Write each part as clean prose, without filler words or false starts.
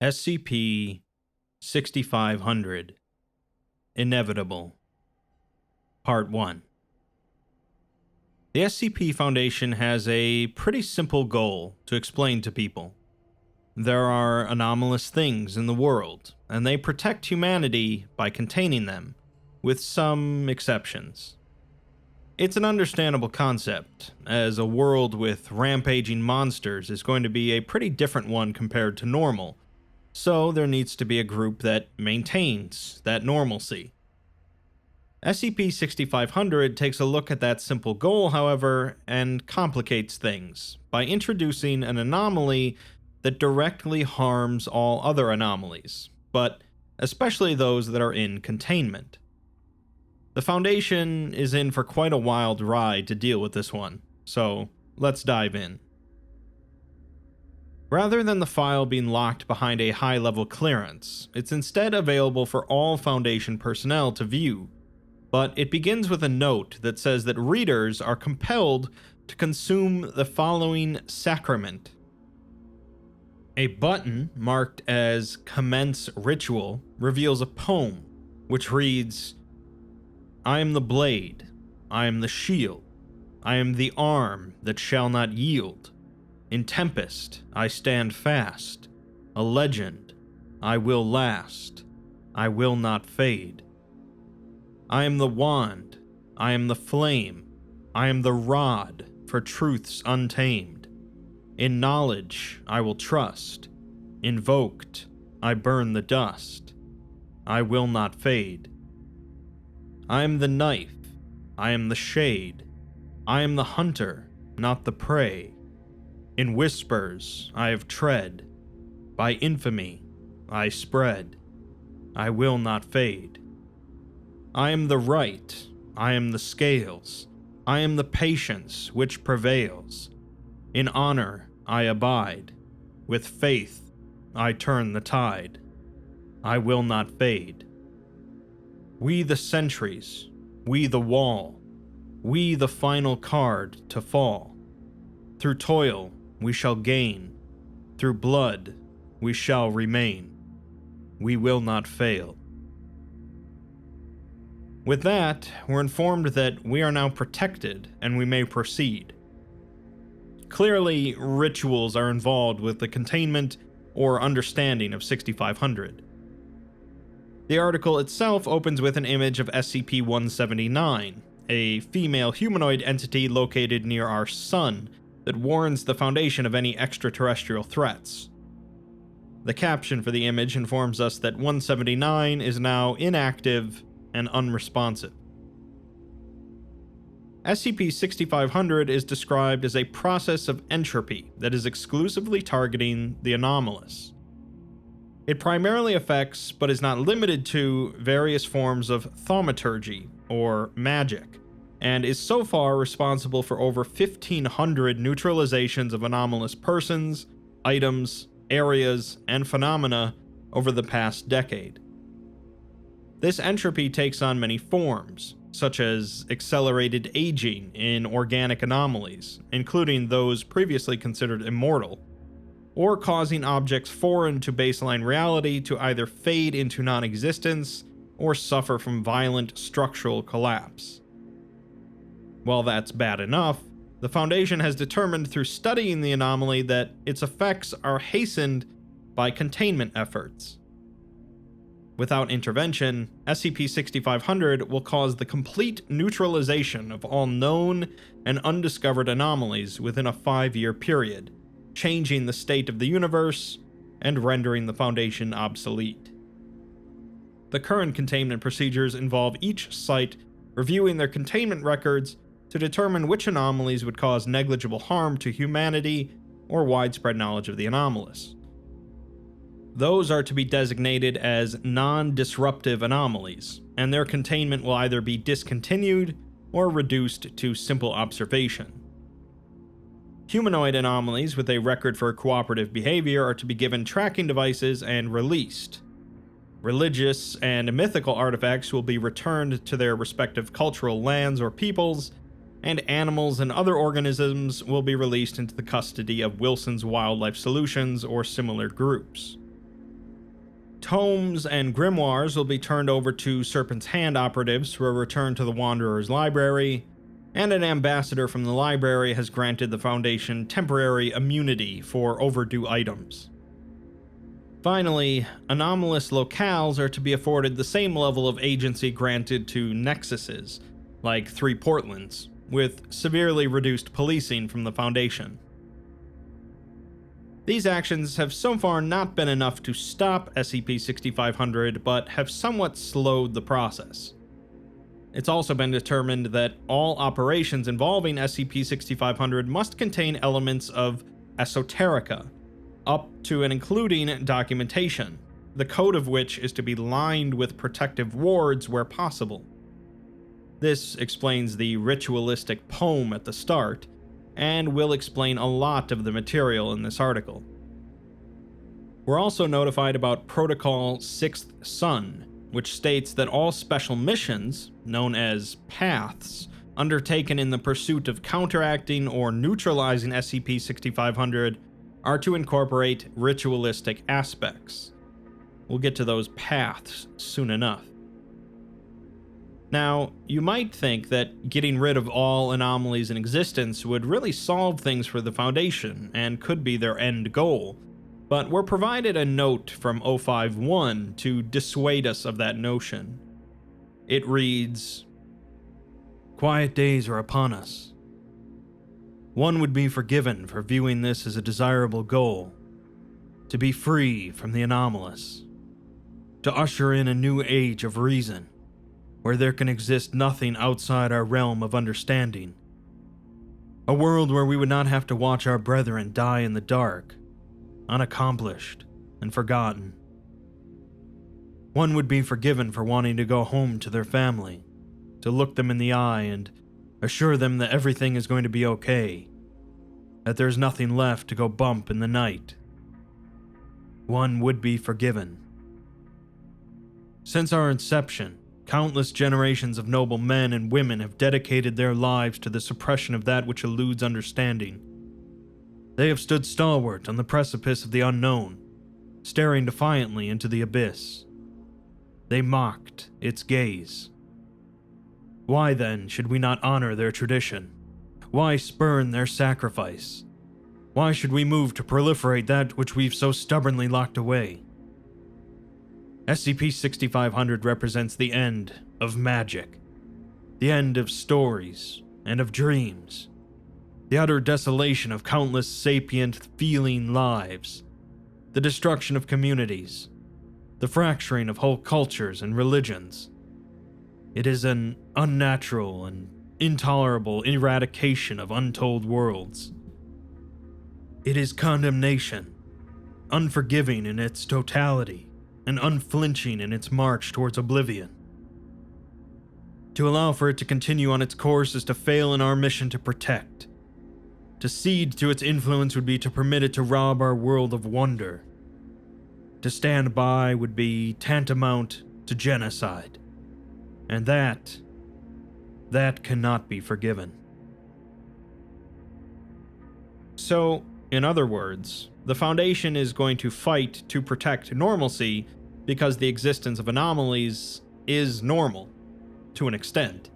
SCP-6500 Inevitable Part 1. The SCP Foundation has a pretty simple goal to explain to people. There are anomalous things in the world, and they protect humanity by containing them, with some exceptions. It's an understandable concept, as a world with rampaging monsters is going to be a pretty different one compared to normal, so there needs to be a group that maintains that normalcy. SCP-6500 takes a look at that simple goal, however, and complicates things by introducing an anomaly that directly harms all other anomalies, but especially those that are in containment. The Foundation is in for quite a wild ride to deal with this one, so let's dive in. Rather than the file being locked behind a high-level clearance, it's instead available for all Foundation personnel to view, but it begins with a note that says that readers are compelled to consume the following sacrament. A button marked as Commence Ritual reveals a poem, which reads, "I am the blade, I am the shield, I am the arm that shall not yield. In tempest I stand fast, a legend, I will last, I will not fade. I am the wand, I am the flame, I am the rod for truths untamed. In knowledge I will trust, invoked I burn the dust, I will not fade. I am the knife, I am the shade, I am the hunter, not the prey. In whispers I have tread, by infamy I spread, I will not fade. I am the right, I am the scales, I am the patience which prevails. In honor I abide, with faith I turn the tide, I will not fade. We the sentries, we the wall, we the final card to fall. Through toil we shall gain, through blood we shall remain. We will not fail." With that, we're informed that we are now protected and we may proceed. Clearly, rituals are involved with the containment or understanding of 6500. The article itself opens with an image of SCP-179, a female humanoid entity located near our sun that warns the Foundation of any extraterrestrial threats. The caption for the image informs us that 179 is now inactive and unresponsive. SCP-6500 is described as a process of entropy that is exclusively targeting the anomalous. It primarily affects, but is not limited to, various forms of thaumaturgy, or magic, and is so far responsible for over 1,500 neutralizations of anomalous persons, items, areas, and phenomena over the past decade. This entropy takes on many forms, such as accelerated aging in organic anomalies, including those previously considered immortal, or causing objects foreign to baseline reality to either fade into non-existence or suffer from violent structural collapse. While that's bad enough, the Foundation has determined through studying the anomaly that its effects are hastened by containment efforts. Without intervention, SCP-6500 will cause the complete neutralization of all known and undiscovered anomalies within a 5-year period, changing the state of the universe and rendering the Foundation obsolete. The current containment procedures involve each site reviewing their containment records to determine which anomalies would cause negligible harm to humanity or widespread knowledge of the anomalous. Those are to be designated as non-disruptive anomalies, and their containment will either be discontinued or reduced to simple observation. Humanoid anomalies with a record for cooperative behavior are to be given tracking devices and released. Religious and mythical artifacts will be returned to their respective cultural lands or peoples, and animals and other organisms will be released into the custody of Wilson's Wildlife Solutions or similar groups. tomes and grimoires will be turned over to Serpent's Hand operatives for a return to the Wanderer's library, and an ambassador from the library has granted the Foundation temporary immunity for overdue items. Finally, anomalous locales are to be afforded the same level of agency granted to nexuses, like 3 Portlands, with severely reduced policing from the Foundation. These actions have so far not been enough to stop SCP-6500, but have somewhat slowed the process. It's also been determined that all operations involving SCP-6500 must contain elements of esoterica, up to and including documentation, the code of which is to be lined with protective wards where possible. This explains the ritualistic poem at the start, and will explain a lot of the material in this article. We're also notified about Protocol 6th Son, which states that all special missions, known as paths, undertaken in the pursuit of counteracting or neutralizing SCP-6500 are to incorporate ritualistic aspects. We'll get to those paths soon enough. Now, you might think that getting rid of all anomalies in existence would really solve things for the Foundation and could be their end goal, but we're provided a note from 051 to dissuade us of that notion. It reads, "Quiet days are upon us. One would be forgiven for viewing this as a desirable goal, to be free from the anomalous, to usher in a new age of reason, where there can exist nothing outside our realm of understanding. A world where we would not have to watch our brethren die in the dark, unaccomplished and forgotten. One would be forgiven for wanting to go home to their family, to look them in the eye and assure them that everything is going to be okay, that there's nothing left to go bump in the night. One would be forgiven. Since our inception, countless generations of noble men and women have dedicated their lives to the suppression of that which eludes understanding. They have stood stalwart on the precipice of the unknown, staring defiantly into the abyss. They mocked its gaze. Why then should we not honor their tradition? Why spurn their sacrifice? Why should we move to proliferate that which we've so stubbornly locked away? SCP-6500 represents the end of magic, the end of stories and of dreams, the utter desolation of countless sapient, feeling lives, the destruction of communities, the fracturing of whole cultures and religions. It is an unnatural and intolerable eradication of untold worlds. It is condemnation, unforgiving in its totality, and unflinching in its march towards oblivion. To allow for it to continue on its course is to fail in our mission to protect. To cede to its influence would be to permit it to rob our world of wonder. To stand by would be tantamount to genocide. And that cannot be forgiven. So, in other words, the Foundation is going to fight to protect normalcy because the existence of anomalies is normal, to an extent.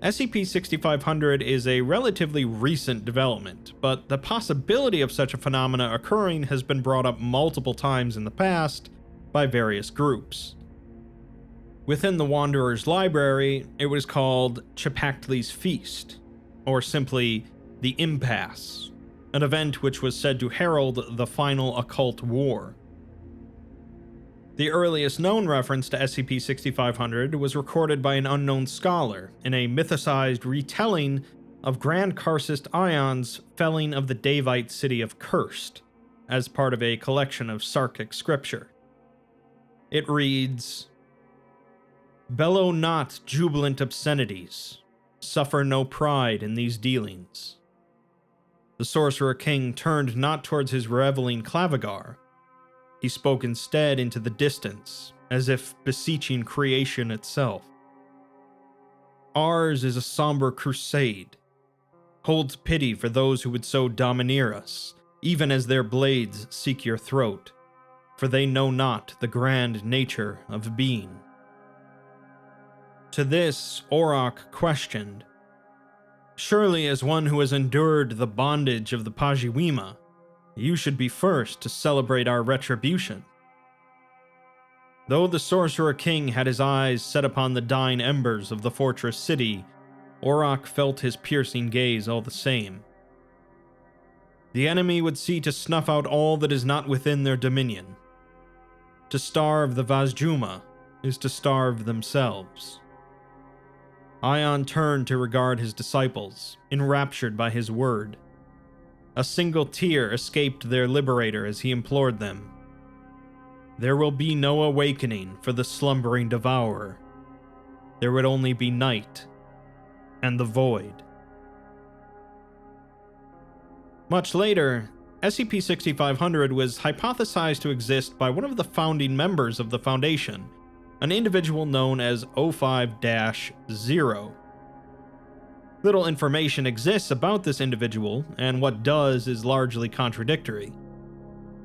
SCP-6500 is a relatively recent development, but the possibility of such a phenomena occurring has been brought up multiple times in the past by various groups. Within the Wanderer's library, it was called Chipactli's Feast, or simply the Impasse, an event which was said to herald the final occult war. The earliest known reference to SCP-6500 was recorded by an unknown scholar in a mythicized retelling of Grand Karcist Ion's felling of the Davite city of Cursed, as part of a collection of Sarkic scripture. It reads, "Bellow not jubilant obscenities, suffer no pride in these dealings." The Sorcerer King turned not towards his reveling clavigar. He spoke instead into the distance, as if beseeching creation itself. Ours is a somber crusade. Hold pity for those who would so domineer us, even as their blades seek your throat. for they know not the grand nature of being." To this, Auroch questioned, "Surely as one who has endured the bondage of the Pajiwima, you should be first to celebrate our retribution." Though the Sorcerer King had his eyes set upon the dying embers of the fortress city, Auroch felt his piercing gaze all the same. The enemy would see to snuff out all that is not within their dominion. To starve the Vazjuma is to starve themselves. Ion turned to regard his disciples, enraptured by his word. A single tear escaped their liberator as he implored them. There will be no awakening for the slumbering devourer. There would only be night and the void. Much later, SCP-6500 was hypothesized to exist by one of the founding members of the Foundation, an individual known as 05-0. Little information exists about this individual, and what does is largely contradictory.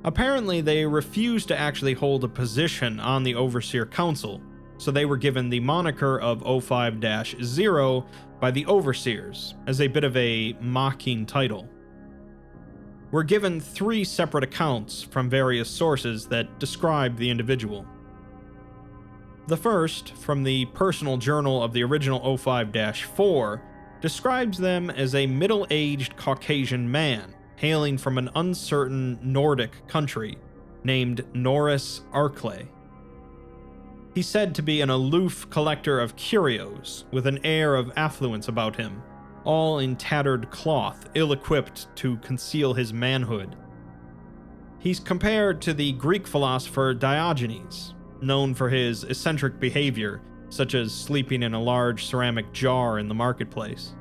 Apparently, they refused to actually hold a position on the Overseer Council, so they were given the moniker of 05-0 by the Overseers, as a bit of a mocking title. We're given 3 separate accounts from various sources that describe the individual. The first, from the personal journal of the original 05-4, describes them as a middle-aged Caucasian man, hailing from an uncertain Nordic country, named Norris Arklay. He's said to be an aloof collector of curios, with an air of affluence about him, all in tattered cloth, ill-equipped to conceal his manhood. He's compared to the Greek philosopher Diogenes, known for his eccentric behavior, such as sleeping in a large ceramic jar in the marketplace.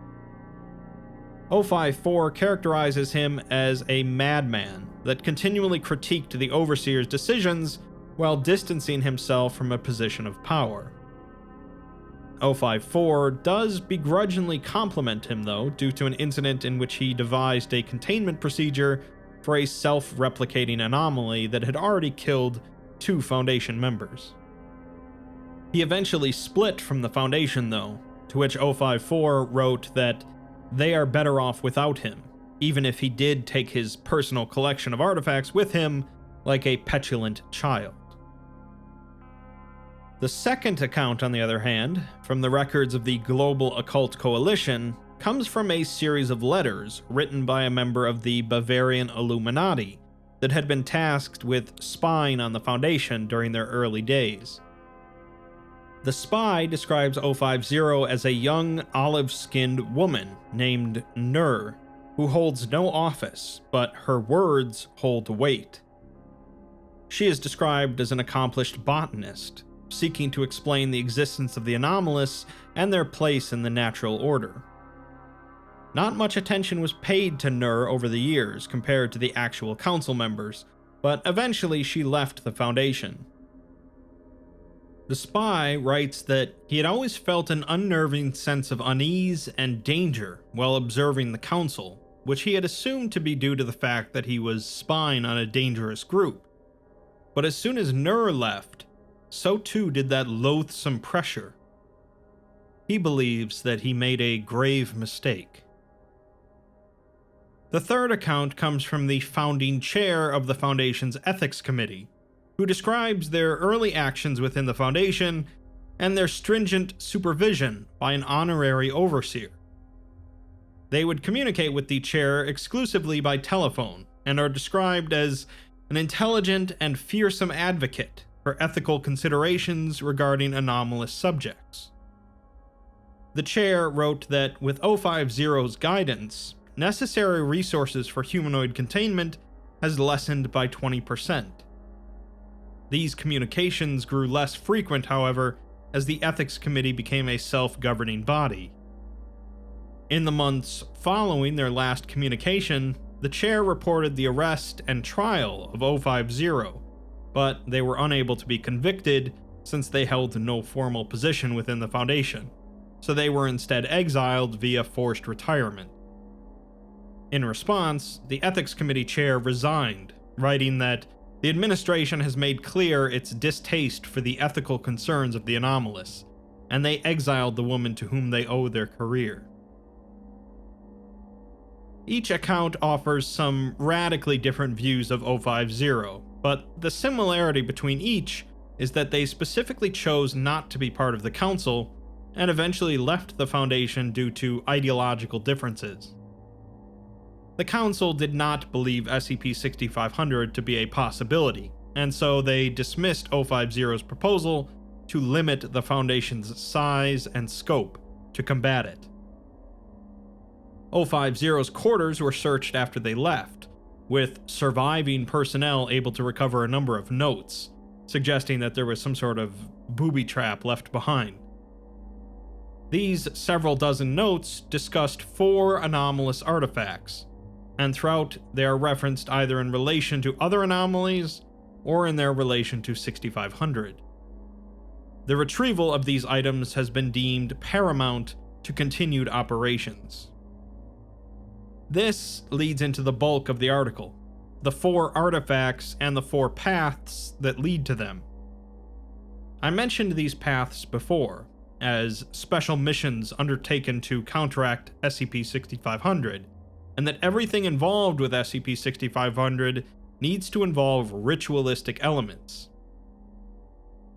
054 characterizes him as a madman that continually critiqued the Overseer's decisions while distancing himself from a position of power. 054 does begrudgingly compliment him, though, due to an incident in which he devised a containment procedure for a self-replicating anomaly that had already killed 2 Foundation members. He eventually split from the Foundation, though, to which 054 wrote that they are better off without him, even if he did take his personal collection of artifacts with him like a petulant child. The second account, on the other hand, from the records of the Global Occult Coalition, comes from a series of letters written by a member of the Bavarian Illuminati that had been tasked with spying on the Foundation during their early days. The spy describes 050 as a young, olive-skinned woman named Nur, who holds no office, but her words hold weight. She is described as an accomplished botanist, seeking to explain the existence of the anomalous and their place in the natural order. Not much attention was paid to Nur over the years compared to the actual council members, but eventually she left the Foundation. The spy writes that he had always felt an unnerving sense of unease and danger while observing the council, which he had assumed to be due to the fact that he was spying on a dangerous group. But as soon as Nur left, so too did that loathsome pressure. He believes that he made a grave mistake. The third account comes from the founding chair of the Foundation's Ethics Committee, who describes their early actions within the Foundation and their stringent supervision by an honorary overseer. They would communicate with the chair exclusively by telephone and are described as an intelligent and fearsome advocate for ethical considerations regarding anomalous subjects. The chair wrote that with 050's guidance, necessary resources for humanoid containment has lessened by 20%. These communications grew less frequent, however, as the Ethics Committee became a self-governing body. In the months following their last communication, the chair reported the arrest and trial of 050, but they were unable to be convicted since they held no formal position within the Foundation, so they were instead exiled via forced retirement. In response, the Ethics Committee chair resigned, writing that The administration has made clear its distaste for the ethical concerns of the anomalous, and they exiled the woman to whom they owe their career. Each account offers some radically different views of 050, but the similarity between each is that they specifically chose not to be part of the Council and eventually left the Foundation due to ideological differences. The Council did not believe SCP-6500 to be a possibility, and so they dismissed 050's proposal to limit the Foundation's size and scope to combat it. 050's quarters were searched after they left, with surviving personnel able to recover a number of notes, suggesting that there was some sort of booby trap left behind. These several dozen notes discussed 4 anomalous artifacts, and throughout they are referenced either in relation to other anomalies or in their relation to 6500. The retrieval of these items has been deemed paramount to continued operations. This leads into the bulk of the article, the 4 artifacts and the 4 paths that lead to them. I mentioned these paths before, as special missions undertaken to counteract SCP-6500, and that everything involved with SCP-6500 needs to involve ritualistic elements.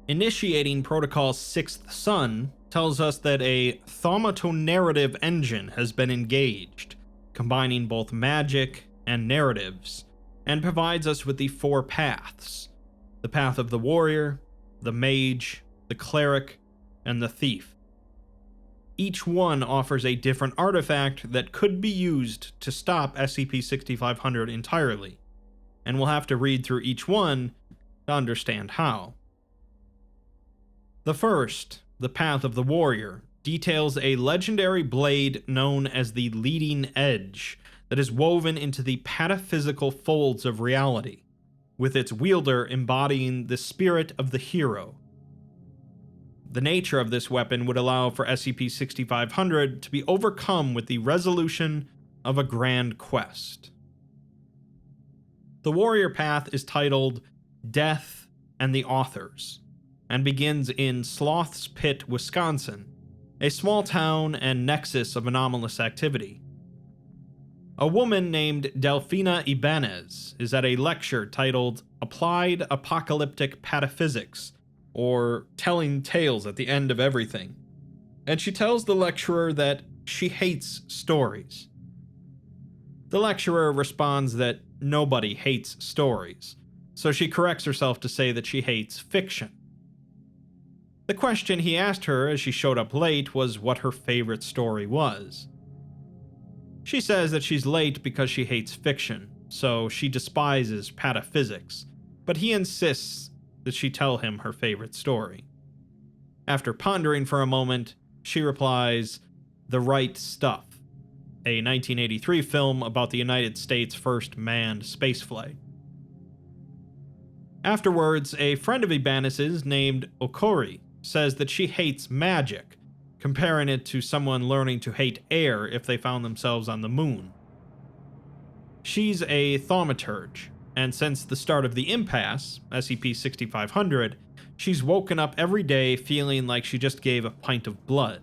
Initiating Protocol's 6th Son tells us that a thaumatonarrative engine has been engaged, combining both magic and narratives, and provides us with the 4 paths: the path of the warrior, the mage, the cleric, and the thief. Each one offers a different artifact that could be used to stop SCP-6500 entirely, and we'll have to read through each one to understand how. The first, the Path of the Warrior, details a legendary blade known as the Leading Edge that is woven into the pataphysical folds of reality, with its wielder embodying the spirit of the hero. The nature of this weapon would allow for SCP-6500 to be overcome with the resolution of a grand quest. The warrior path is titled Death and the Authors, and begins in Sloth's Pit, Wisconsin, a small town and nexus of anomalous activity. A woman named Delphina Ibanez is at a lecture titled Applied Apocalyptic Pataphysics, or Telling Tales at the End of Everything, and she tells the lecturer that she hates stories. The lecturer responds that nobody hates stories, so she corrects herself to say that she hates fiction. The question he asked her as she showed up late was what her favorite story was. She says that she's late because she hates fiction, so she despises pataphysics, but he insists that she tell him her favorite story. After pondering for a moment, she replies, The Right Stuff, a 1983 film about the United States' first manned spaceflight. Afterwards, a friend of Ibanez's named Okori says that she hates magic, comparing it to someone learning to hate air if they found themselves on the moon. She's a thaumaturge, and since the start of the impasse, SCP-6500, she's woken up every day feeling like she just gave a pint of blood.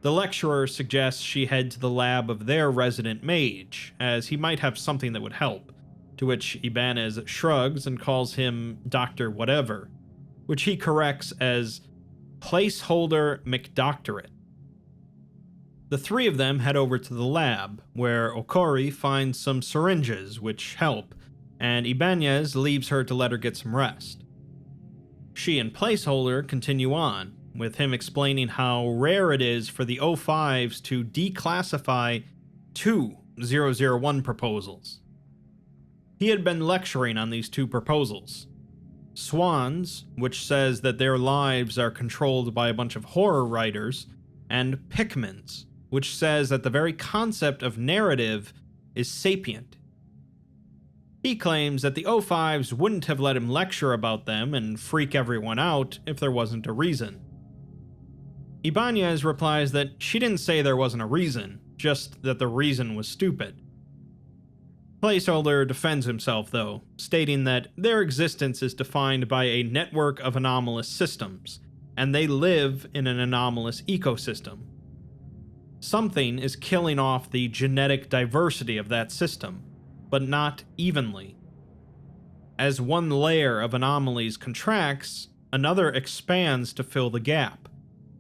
The lecturer suggests she head to the lab of their resident mage, as he might have something that would help, to which Ibanez shrugs and calls him Dr. Whatever, which he corrects as Placeholder McDoctorate. The 3 of them head over to the lab, where Okori finds some syringes which help, and Ibanez leaves her to let her get some rest. She and Placeholder continue on, with him explaining how rare it is for the O5s to declassify 2 001 proposals. He had been lecturing on these 2 proposals. Swans, which says that their lives are controlled by a bunch of horror writers, and Pickmans, which says that the very concept of narrative is sapient. He claims that the O5s wouldn't have let him lecture about them and freak everyone out if there wasn't a reason. Ibanez replies that she didn't say there wasn't a reason, just that the reason was stupid. Placeholder defends himself, though, stating that their existence is defined by a network of anomalous systems, and they live in an anomalous ecosystem. Something is killing off the genetic diversity of that system, but not evenly. As one layer of anomalies contracts, another expands to fill the gap,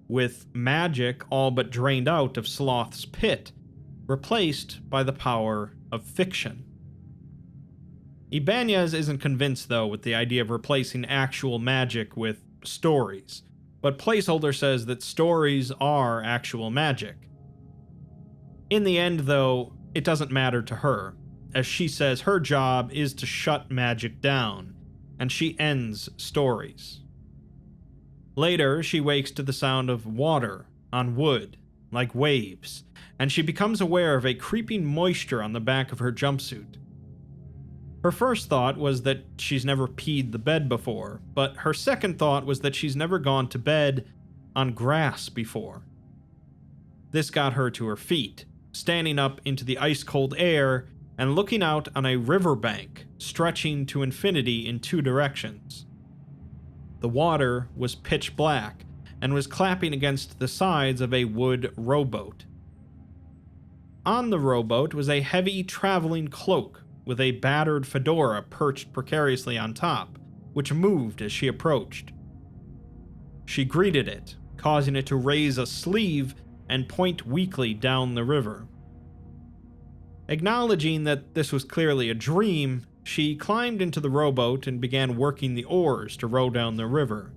with magic all but drained out of Sloth's pit, replaced by the power of fiction. Ibanez isn't convinced, though, with the idea of replacing actual magic with stories, but Placeholder says that stories are actual magic. In the end, though, it doesn't matter to her, as she says her job is to shut magic down, and she ends stories. Later, she wakes to the sound of water on wood, like waves, and she becomes aware of a creeping moisture on the back of her jumpsuit. Her first thought was that she's never peed the bed before, but her second thought was that she's never gone to bed on grass before. This got her to her feet, standing up into the ice-cold air and looking out on a riverbank stretching to infinity in two directions. The water was pitch black and was clapping against the sides of a wood rowboat. On the rowboat was a heavy traveling cloak with a battered fedora perched precariously on top, which moved as she approached. She greeted it, causing it to raise a sleeve and point weakly down the river. Acknowledging that this was clearly a dream, she climbed into the rowboat and began working the oars to row down the river.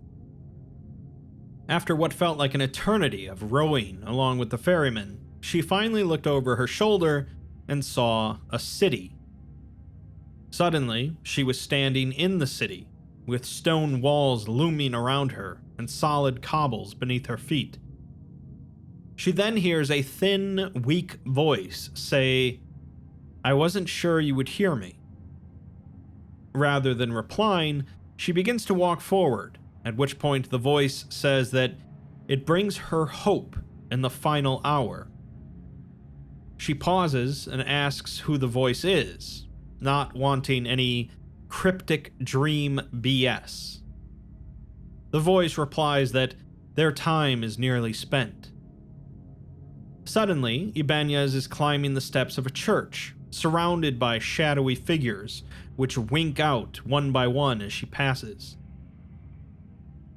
After what felt like an eternity of rowing along with the ferryman, she finally looked over her shoulder and saw a city. Suddenly, she was standing in the city, with stone walls looming around her and solid cobbles beneath her feet. She then hears a thin, weak voice say, "I wasn't sure you would hear me." Rather than replying, she begins to walk forward, at which point the voice says that it brings her hope in the final hour. She pauses and asks who the voice is, not wanting any cryptic dream BS. The voice replies that their time is nearly spent. Suddenly, Ibanez is climbing the steps of a church, surrounded by shadowy figures, which wink out one by one as she passes.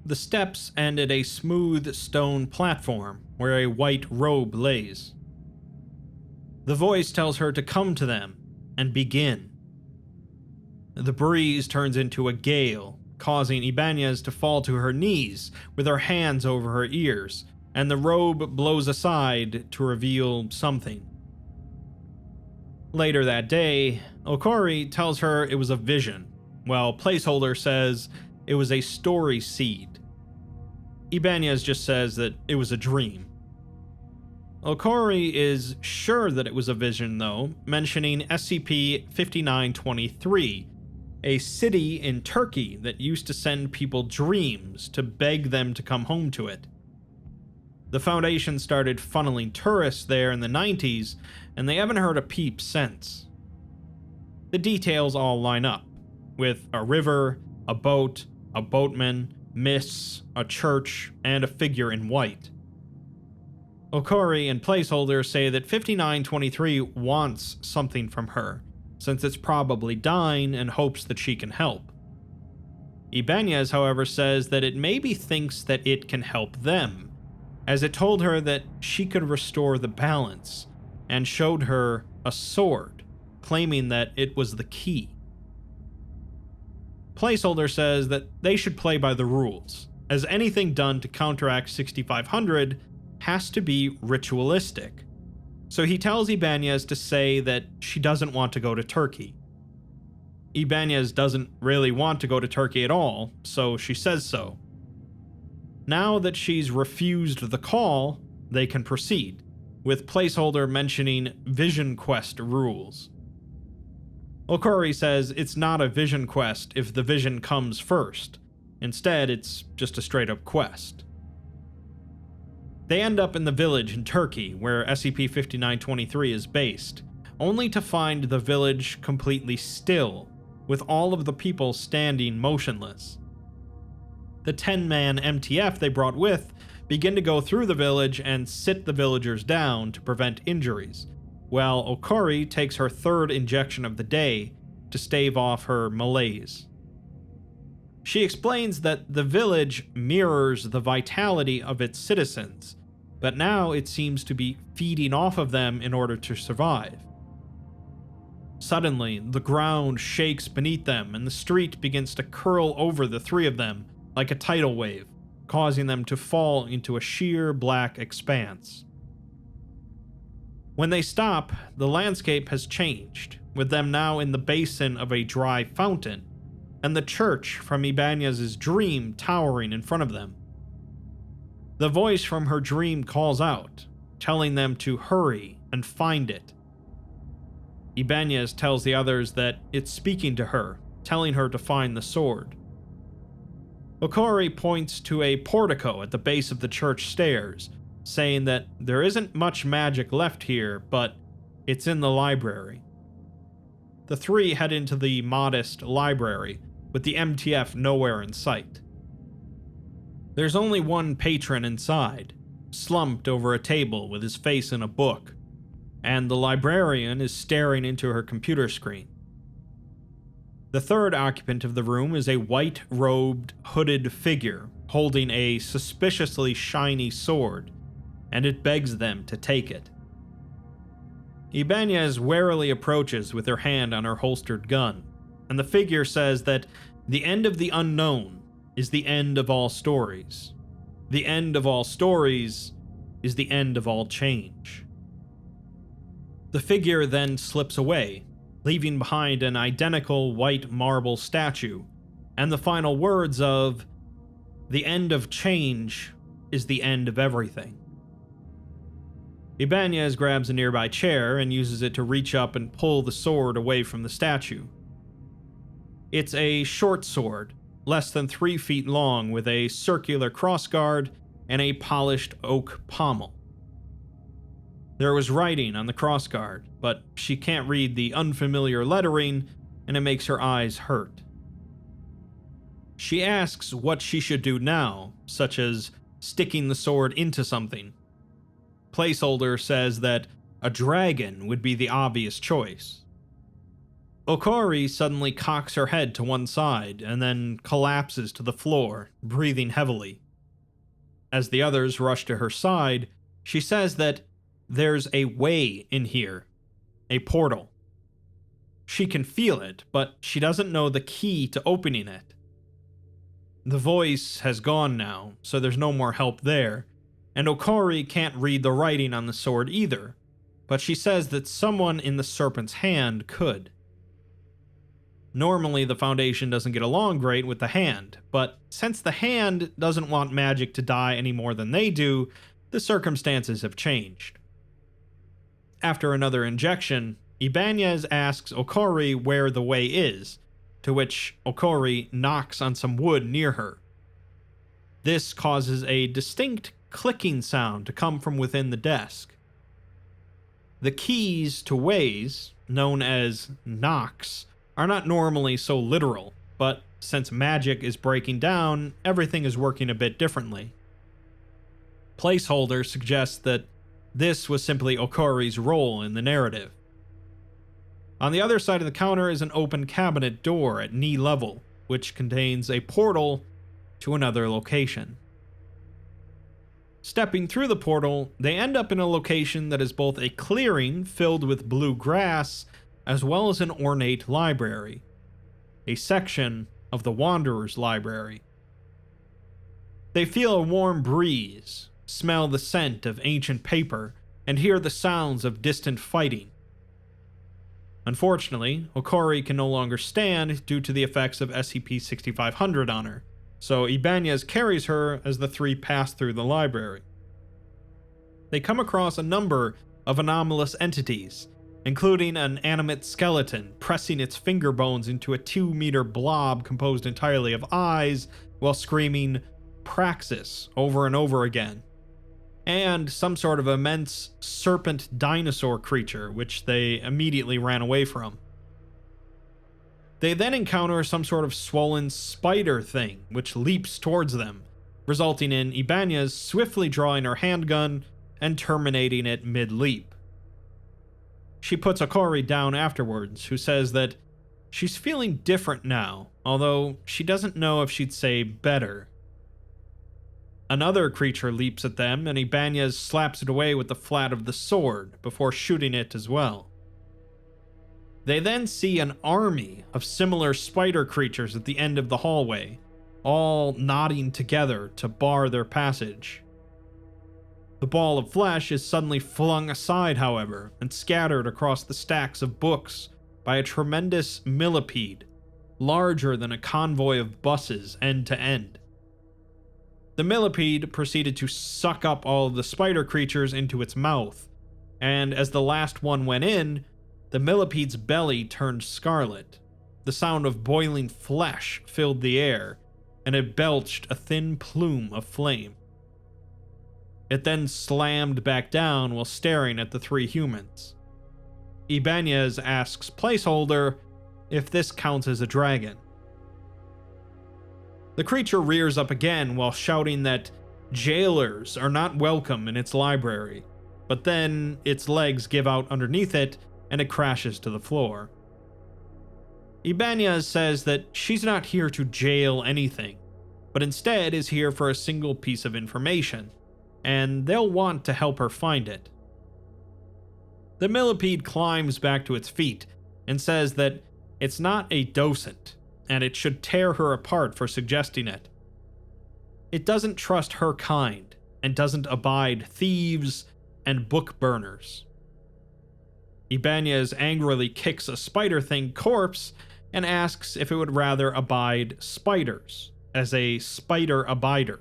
The steps end at a smooth stone platform where a white robe lays. The voice tells her to come to them and begin. The breeze turns into a gale, causing Ibanez to fall to her knees with her hands over her ears, and the robe blows aside to reveal something. Later that day, Okori tells her it was a vision, while Placeholder says it was a story seed. Ibanez just says that it was a dream. Okori is sure that it was a vision, though, mentioning SCP-5923, a city in Turkey that used to send people dreams to beg them to come home to it. The Foundation started funneling tourists there in the 90s, and they haven't heard a peep since. The details all line up, with a river, a boat, a boatman, mists, a church, and a figure in white. Okori and Placeholder say that 5923 wants something from her, since it's probably dying and hopes that she can help. Ibanez, however, says that it maybe thinks that it can help them, as it told her that she could restore the balance, and showed her a sword, claiming that it was the key. Placeholder says that they should play by the rules, as anything done to counteract 6500 has to be ritualistic. So he tells Ibanez to say that she doesn't want to go to Turkey. Ibanez doesn't really want to go to Turkey at all, so she says so. Now that she's refused the call, they can proceed, with Placeholder mentioning Vision Quest rules. Okori says it's not a vision quest if the vision comes first. Instead, it's just a straight-up quest. They end up in the village in Turkey where SCP-5923 is based, only to find the village completely still, with all of the people standing motionless. The 10-man MTF they brought with begin to go through the village and sit the villagers down to prevent injuries, while Okori takes her third injection of the day to stave off her malaise. She explains that the village mirrors the vitality of its citizens, but now it seems to be feeding off of them in order to survive. Suddenly, the ground shakes beneath them and the street begins to curl over the three of them like a tidal wave, causing them to fall into a sheer black expanse. When they stop, the landscape has changed, with them now in the basin of a dry fountain, and the church from Ibanez's dream towering in front of them. The voice from her dream calls out, telling them to hurry and find it. Ibanez tells the others that it's speaking to her, telling her to find the sword. Okori points to a portico at the base of the church stairs, saying that there isn't much magic left here, but it's in the library. The three head into the modest library, with the MTF nowhere in sight. There's only one patron inside, slumped over a table with his face in a book, and the librarian is staring into her computer screen. The third occupant of the room is a white-robed, hooded figure holding a suspiciously shiny sword, and it begs them to take it. Ibanez warily approaches with her hand on her holstered gun, and the figure says that the end of the unknown is the end of all stories. The end of all stories is the end of all change. The figure then slips away, leaving behind an identical white marble statue, and the final words of, "The end of change is the end of everything." Ibanez grabs a nearby chair and uses it to reach up and pull the sword away from the statue. It's a short sword, less than 3 feet long, with a circular crossguard and a polished oak pommel. There was writing on the crossguard, but she can't read the unfamiliar lettering, and it makes her eyes hurt. She asks what she should do now, such as sticking the sword into something. Placeholder says that a dragon would be the obvious choice. Okori suddenly cocks her head to one side and then collapses to the floor, breathing heavily. As the others rush to her side, she says that there's a way in here, a portal. She can feel it, but she doesn't know the key to opening it. The voice has gone now, so there's no more help there, and Okori can't read the writing on the sword either, but she says that someone in the serpent's hand could. Normally, the Foundation doesn't get along great with the hand, but since the hand doesn't want magic to die any more than they do, the circumstances have changed. After another injection, Ibanez asks Okori where the way is, to which Okori knocks on some wood near her. This causes a distinct clicking sound to come from within the desk. The keys to ways, known as knocks, are not normally so literal, but since magic is breaking down, everything is working a bit differently. Placeholder suggests that this was simply Okori's role in the narrative. On the other side of the counter is an open cabinet door at knee level, which contains a portal to another location. Stepping through the portal, they end up in a location that is both a clearing filled with blue grass as well as an ornate library, a section of the Wanderer's Library. They feel a warm breeze, smell the scent of ancient paper, and hear the sounds of distant fighting. Unfortunately, Okori can no longer stand due to the effects of SCP-6500 on her, so Ibanez carries her as the three pass through the library. They come across a number of anomalous entities, including an animate skeleton pressing its finger bones into a 2-meter blob composed entirely of eyes while screaming "Praxis" over and over again. and some sort of immense serpent dinosaur creature, which they immediately ran away from. They then encounter some sort of swollen spider thing, which leaps towards them, resulting in Ibanez swiftly drawing her handgun and terminating it mid-leap. She puts Okori down afterwards, who says that she's feeling different now, although she doesn't know if she'd say better. Another creature leaps at them, and Ibanez slaps it away with the flat of the sword before shooting it as well. They then see an army of similar spider creatures at the end of the hallway, all knotting together to bar their passage. The ball of flesh is suddenly flung aside, however, and scattered across the stacks of books by a tremendous millipede, larger than a convoy of buses end to end. The millipede proceeded to suck up all of the spider creatures into its mouth, and as the last one went in, the millipede's belly turned scarlet. The sound of boiling flesh filled the air, and it belched a thin plume of flame. It then slammed back down while staring at the three humans. Ibanez asks Placeholder if this counts as a dragon. The creature rears up again while shouting that jailers are not welcome in its library, but then its legs give out underneath it and it crashes to the floor. Ibanez says that she's not here to jail anything, but instead is here for a single piece of information, and they'll want to help her find it. The millipede climbs back to its feet and says that it's not a docent, and it should tear her apart for suggesting it. It doesn't trust her kind, and doesn't abide thieves and book burners. Ibanez angrily kicks a spider thing corpse and asks if it would rather abide spiders, as a spider abider.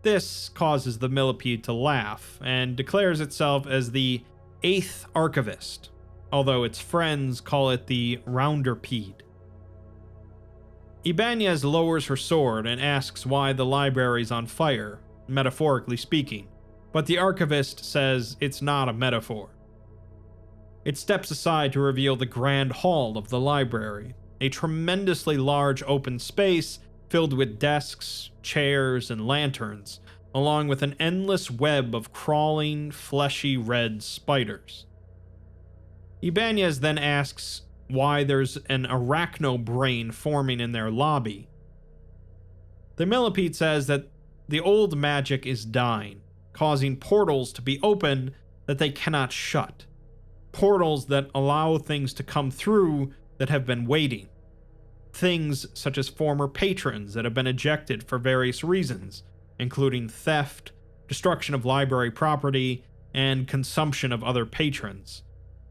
This causes the millipede to laugh, and declares itself as the 8th archivist, although its friends call it the Rounderpede. Ibanez lowers her sword and asks why the library's on fire, metaphorically speaking, but the archivist says it's not a metaphor. It steps aside to reveal the grand hall of the library, a tremendously large open space filled with desks, chairs, and lanterns, along with an endless web of crawling, fleshy red spiders. Ibanez then asks why there's an arachno brain forming in their lobby. The millipede says that the old magic is dying, causing portals to be open that they cannot shut. Portals that allow things to come through that have been waiting. Things such as former patrons that have been ejected for various reasons, including theft, destruction of library property, and consumption of other patrons,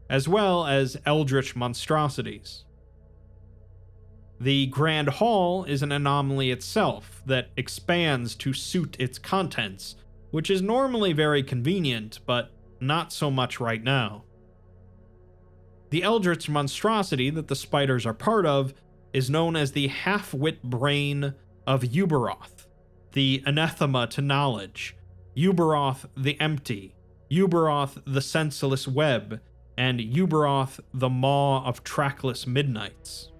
as well as eldritch monstrosities. The Grand Hall is an anomaly itself that expands to suit its contents, which is normally very convenient, but not so much right now. The eldritch monstrosity that the spiders are part of is known as the half-wit brain of Uberoth, the anathema to knowledge, Uberoth the empty, Uberoth the senseless web, and Uberoth the maw of trackless midnights.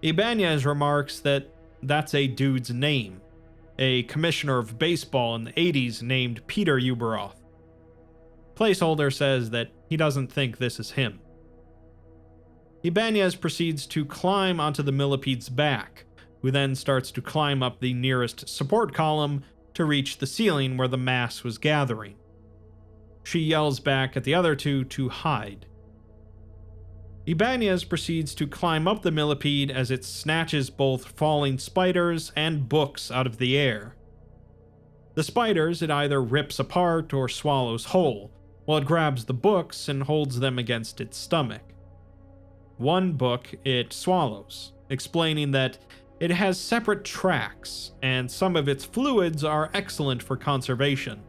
Ibanez remarks that that's a dude's name, a commissioner of baseball in the 80s named Peter Uberoth. Placeholder says that he doesn't think this is him. Ibanez proceeds to climb onto the millipede's back, who then starts to climb up the nearest support column to reach the ceiling where the mass was gathering. She yells back at the other two to hide. Ibanez proceeds to climb up the millipede as it snatches both falling spiders and books out of the air. The spiders it either rips apart or swallows whole, while it grabs the books and holds them against its stomach. One book it swallows, explaining that it has separate tracks, and some of its fluids are excellent for conservation.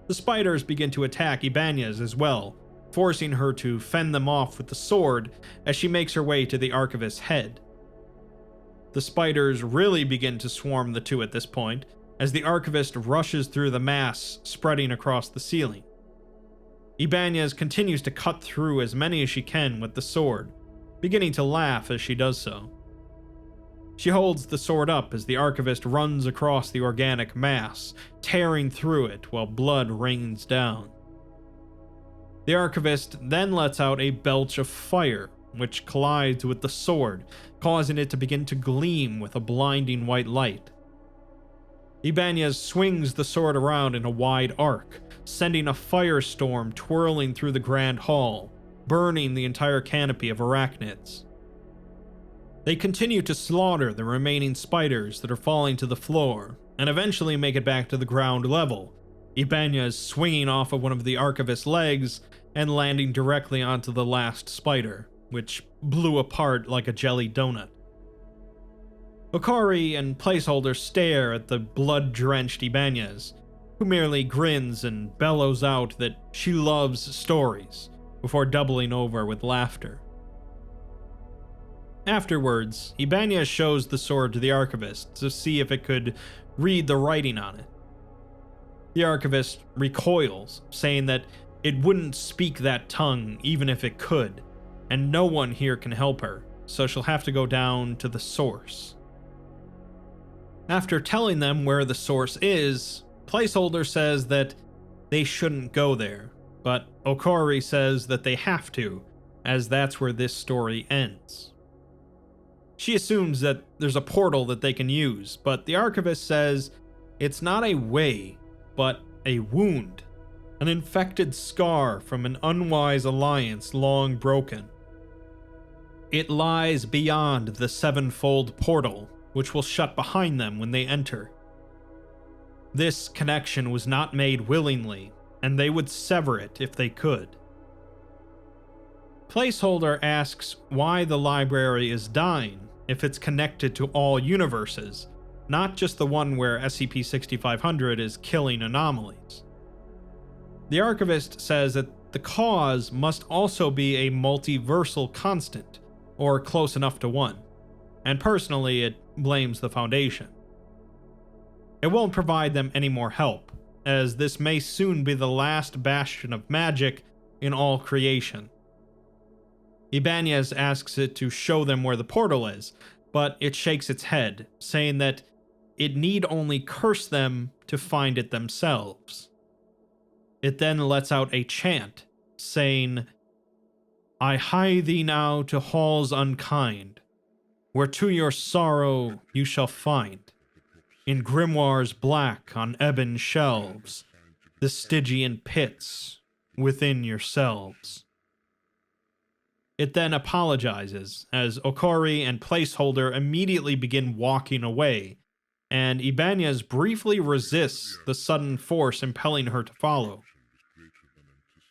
The spiders begin to attack Ibanez as well, forcing her to fend them off with the sword as she makes her way to the archivist's head. The spiders really begin to swarm the two at this point, as the archivist rushes through the mass spreading across the ceiling. Ibanez continues to cut through as many as she can with the sword, beginning to laugh as she does so. She holds the sword up as the archivist runs across the organic mass, tearing through it while blood rains down. The archivist then lets out a belch of fire, which collides with the sword, causing it to begin to gleam with a blinding white light. Ibanez swings the sword around in a wide arc, sending a firestorm twirling through the grand hall, burning the entire canopy of arachnids. They continue to slaughter the remaining spiders that are falling to the floor, and eventually make it back to the ground level, Ibanez swinging off of one of the archivist's legs and landing directly onto the last spider, which blew apart like a jelly donut. Okari and Placeholder stare at the blood-drenched Ibanez, who merely grins and bellows out that she loves stories, before doubling over with laughter. Afterwards, Ibanez shows the sword to the archivist to see if it could read the writing on it. The archivist recoils, saying that it wouldn't speak that tongue even if it could, and no one here can help her, so she'll have to go down to the source. After telling them where the source is, Placeholder says that they shouldn't go there, but Okari says that they have to, as that's where this story ends. She assumes that there's a portal that they can use, but the archivist says it's not a way, but a wound, an infected scar from an unwise alliance long broken. It lies beyond the sevenfold portal, which will shut behind them when they enter. This connection was not made willingly, and they would sever it if they could. Placeholder asks why the library is dying if it's connected to all universes, not just the one where SCP-6500 is killing anomalies. The archivist says that the cause must also be a multiversal constant, or close enough to one, and personally it blames the Foundation. It won't provide them any more help, as this may soon be the last bastion of magic in all creation. Ibanez asks it to show them where the portal is, but it shakes its head, saying that it need only curse them to find it themselves. It then lets out a chant, saying, "I hie thee now to halls unkind, where to your sorrow you shall find, in grimoires black on ebon shelves, the Stygian pits within yourselves." It then apologizes, as Okari and Placeholder immediately begin walking away, and Ibanez briefly resists the sudden force impelling her to follow.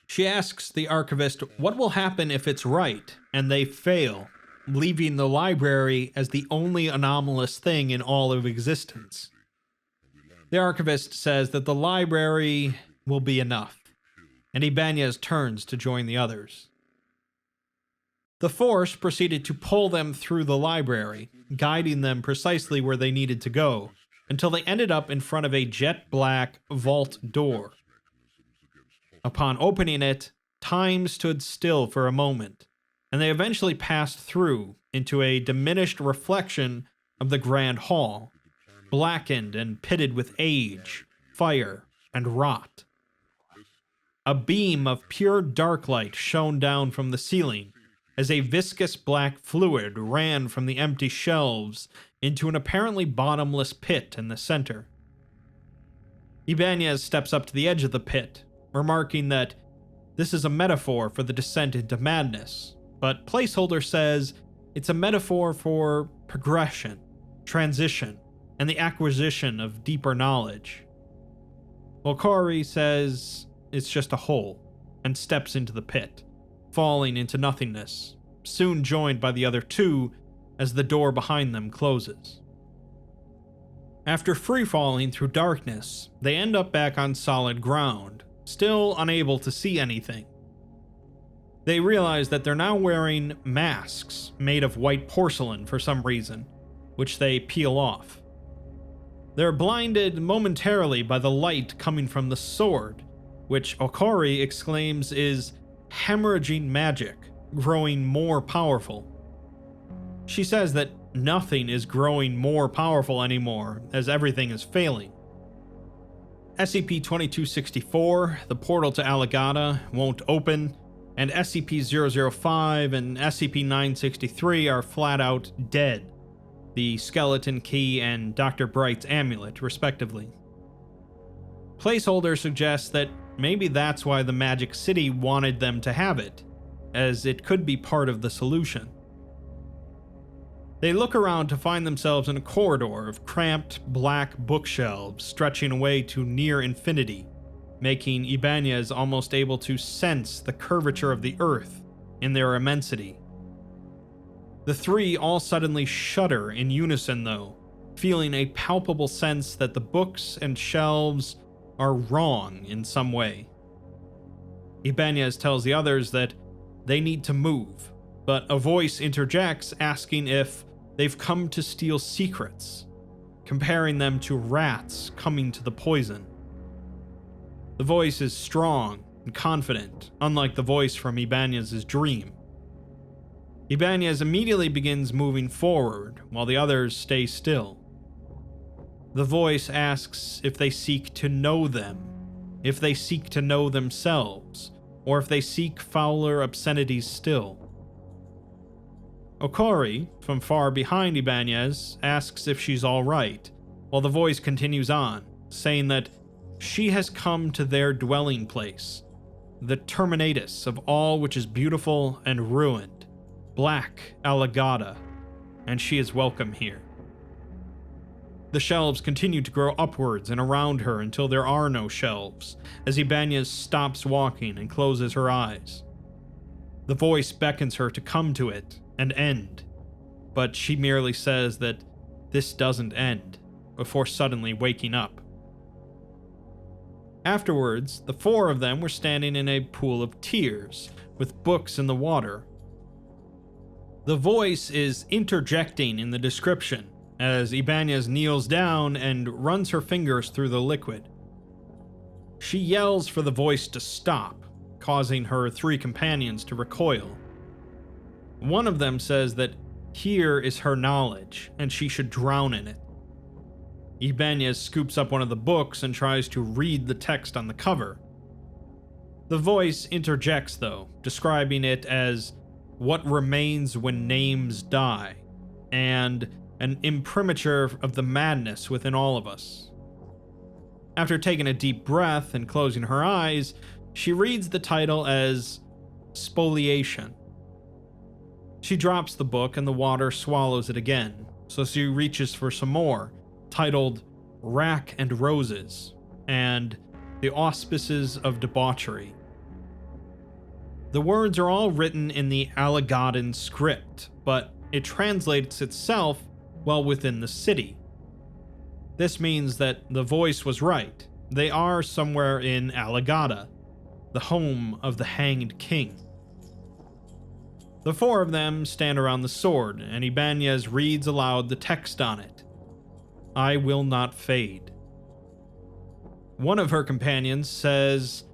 She asks the archivist what will happen if it's right, and they fail, leaving the library as the only anomalous thing in all of existence. The archivist says that the library will be enough, and Ibanez turns to join the others. The Force proceeded to pull them through the library, guiding them precisely where they needed to go, until they ended up in front of a jet-black vault door. Upon opening it, time stood still for a moment, and they eventually passed through into a diminished reflection of the Grand Hall, blackened and pitted with age, fire, and rot. A beam of pure dark light shone down from the ceiling, as a viscous black fluid ran from the empty shelves into an apparently bottomless pit in the center. Ibanez steps up to the edge of the pit, remarking that this is a metaphor for the descent into madness, but Placeholder says it's a metaphor for progression, transition, and the acquisition of deeper knowledge. Okari says it's just a hole, and steps into the pit, falling into nothingness, soon joined by the other two as the door behind them closes. After free-falling through darkness, they end up back on solid ground, still unable to see anything. They realize that they're now wearing masks made of white porcelain for some reason, which they peel off. They're blinded momentarily by the light coming from the sword, which Okori exclaims is hemorrhaging magic, growing more powerful. She says that nothing is growing more powerful anymore, as everything is failing. SCP-2264, the portal to Alagata, won't open, and SCP-005 and SCP-963 are flat out dead, the skeleton key and Dr. Bright's amulet, respectively. Placeholder suggests that maybe that's why the Magic City wanted them to have it, as it could be part of the solution. They look around to find themselves in a corridor of cramped, black bookshelves stretching away to near infinity, making Ibanez almost able to sense the curvature of the earth in their immensity. The three all suddenly shudder in unison, though, feeling a palpable sense that the books and shelves are wrong in some way. Ibanez tells the others that they need to move, but a voice interjects asking if they've come to steal secrets, comparing them to rats coming to the poison. The voice is strong and confident, unlike the voice from Ibanez's dream. Ibanez immediately begins moving forward, while the others stay still. The voice asks if they seek to know them, if they seek to know themselves, or if they seek fouler obscenities still. Okori, from far behind Ibanez, asks if she's alright, while the voice continues on, saying that she has come to their dwelling place, the terminatus of all which is beautiful and ruined, Black Alagata, and she is welcome here. The shelves continue to grow upwards and around her until there are no shelves, as Ibanez stops walking and closes her eyes. The voice beckons her to come to it and end, but she merely says that this doesn't end, before suddenly waking up. Afterwards, the four of them were standing in a pool of tears, with books in the water. The voice is interjecting in the description, as Ibanez kneels down and runs her fingers through the liquid. She yells for the voice to stop, causing her three companions to recoil. One of them says that here is her knowledge, and she should drown in it. Ibanez scoops up one of the books and tries to read the text on the cover. The voice interjects, though, describing it as what remains when names die, and an imprimatur of the madness within all of us. After taking a deep breath and closing her eyes, she reads the title as Spoliation. She drops the book and the water swallows it again, so she reaches for some more, titled Rack and Roses, and The Auspices of Debauchery. The words are all written in the Alagadan script, but it translates itself well within the city. This means that the voice was right. They are somewhere in Alagata, the home of the Hanged King. The four of them stand around the sword, and Ibanez reads aloud the text on it. I will not fade. One of her companions says,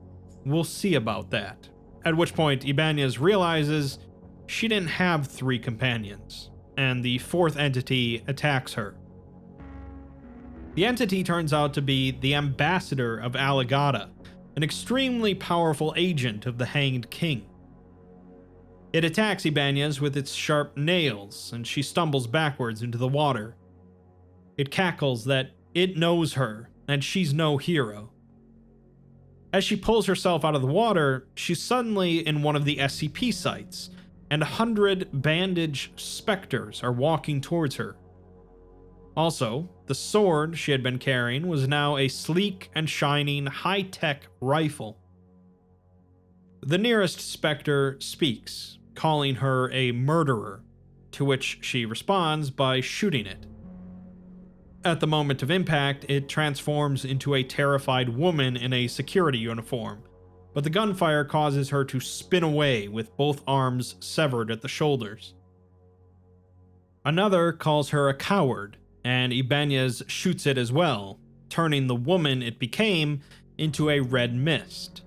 we'll see about that, at which point Ibanez realizes she didn't have three companions, and the fourth entity attacks her. The entity turns out to be the ambassador of Alagata, an extremely powerful agent of the Hanged King. It attacks Ibanez with its sharp nails, and she stumbles backwards into the water. It cackles that it knows her, and she's no hero. As she pulls herself out of the water, she's suddenly in one of the SCP sites, and 100 bandaged specters are walking towards her. Also, the sword she had been carrying was now a sleek and shining high-tech rifle. The nearest specter speaks, calling her a murderer, to which she responds by shooting it. At the moment of impact, it transforms into a terrified woman in a security uniform, but the gunfire causes her to spin away with both arms severed at the shoulders. Another calls her a coward, and Ibanez shoots it as well, turning the woman it became into a red mist.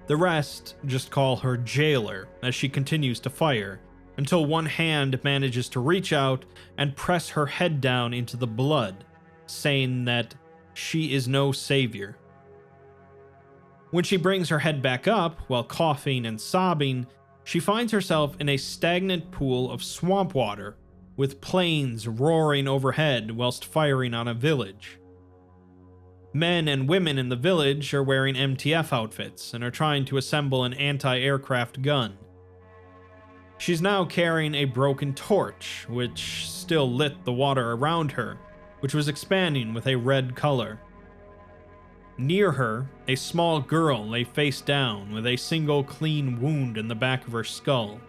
The rest just call her Jailer as she continues to fire, until one hand manages to reach out and press her head down into the blood, saying that she is no savior. When she brings her head back up, while coughing and sobbing, she finds herself in a stagnant pool of swamp water, with planes roaring overhead whilst firing on a village. Men and women in the village are wearing MTF outfits and are trying to assemble an anti-aircraft gun. She's now carrying a broken torch, which still lit the water around her, which was expanding with a red color. Near her, a small girl lay face down with a single clean wound in the back of her skull.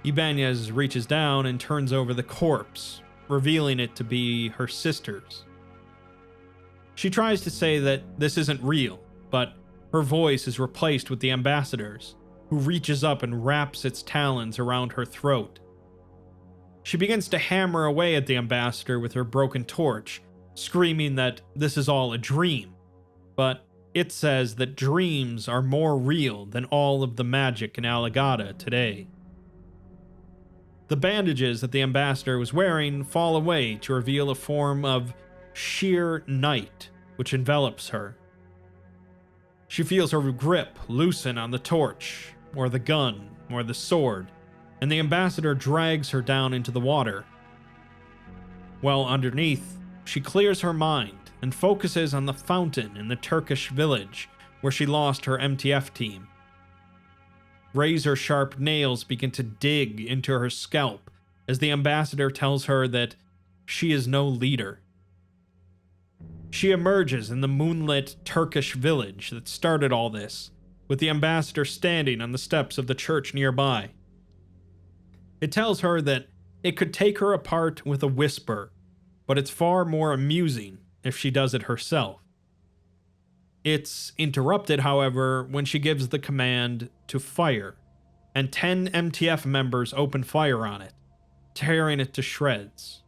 Ibanez reaches down and turns over the corpse, revealing it to be her sister's. She tries to say that this isn't real, but her voice is replaced with the ambassador's, who reaches up and wraps its talons around her throat. She begins to hammer away at the ambassador with her broken torch, screaming that this is all a dream, but it says that dreams are more real than all of the magic in Alamogordo today. The bandages that the ambassador was wearing fall away to reveal a form of sheer night which envelops her. She feels her grip loosen on the torch, or the gun, or the sword, and the ambassador drags her down into the water. While underneath, she clears her mind and focuses on the fountain in the Turkish village where she lost her MTF team. Razor-sharp nails begin to dig into her scalp as the ambassador tells her that she is no leader. She emerges in the moonlit Turkish village that started all this, with the ambassador standing on the steps of the church nearby. It tells her that it could take her apart with a whisper, but it's far more amusing if she does it herself. It's interrupted, however, when she gives the command to fire, and 10 MTF members open fire on it, tearing it to shreds.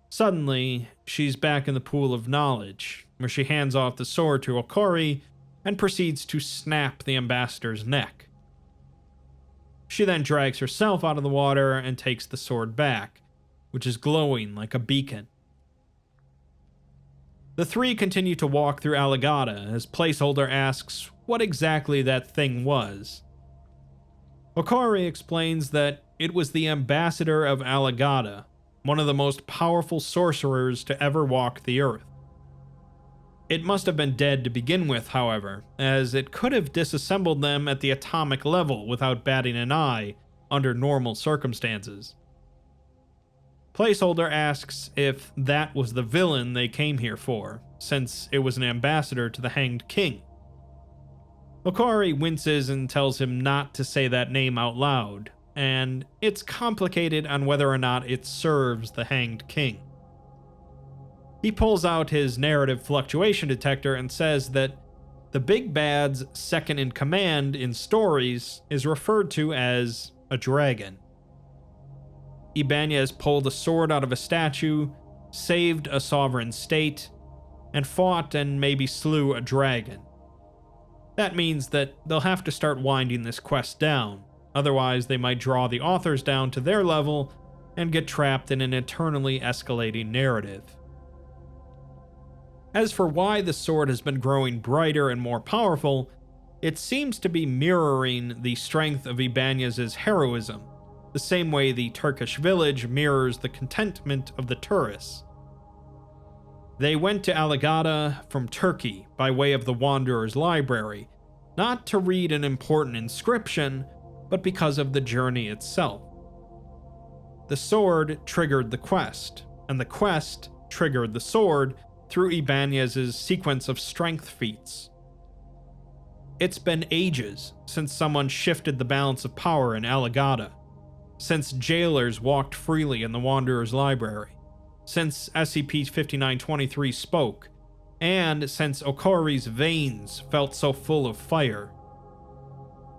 Suddenly, she's back in the pool of knowledge, where she hands off the sword to Okori and proceeds to snap the ambassador's neck. She then drags herself out of the water and takes the sword back, which is glowing like a beacon. The three continue to walk through Alamogordo as Placeholder asks what exactly that thing was. Okori explains that it was the ambassador of Alamogordo, one of the most powerful sorcerers to ever walk the earth. It must have been dead to begin with, however, as it could have disassembled them at the atomic level without batting an eye under normal circumstances. Placeholder asks if that was the villain they came here for, since it was an ambassador to the Hanged King. Okori winces and tells him not to say that name out loud, and it's complicated on whether or not it serves the Hanged King. He pulls out his narrative fluctuation detector and says that the big bad's second in command in stories is referred to as a dragon. Ibanez pulled a sword out of a statue, saved a sovereign state, and fought and maybe slew a dragon. That means that they'll have to start winding this quest down, otherwise they might draw the authors down to their level and get trapped in an eternally escalating narrative. As for why the sword has been growing brighter and more powerful, it seems to be mirroring the strength of Ibanez's heroism, the same way the Turkish village mirrors the contentment of the tourists. They went to Alamogordo from Turkey by way of the Wanderer's Library, not to read an important inscription, but because of the journey itself. The sword triggered the quest, and the quest triggered the sword through Ibanez's sequence of strength feats. It's been ages since someone shifted the balance of power in Alamogordo, since jailers walked freely in the Wanderer's Library, since SCP-5923 spoke, and since Okori's veins felt so full of fire.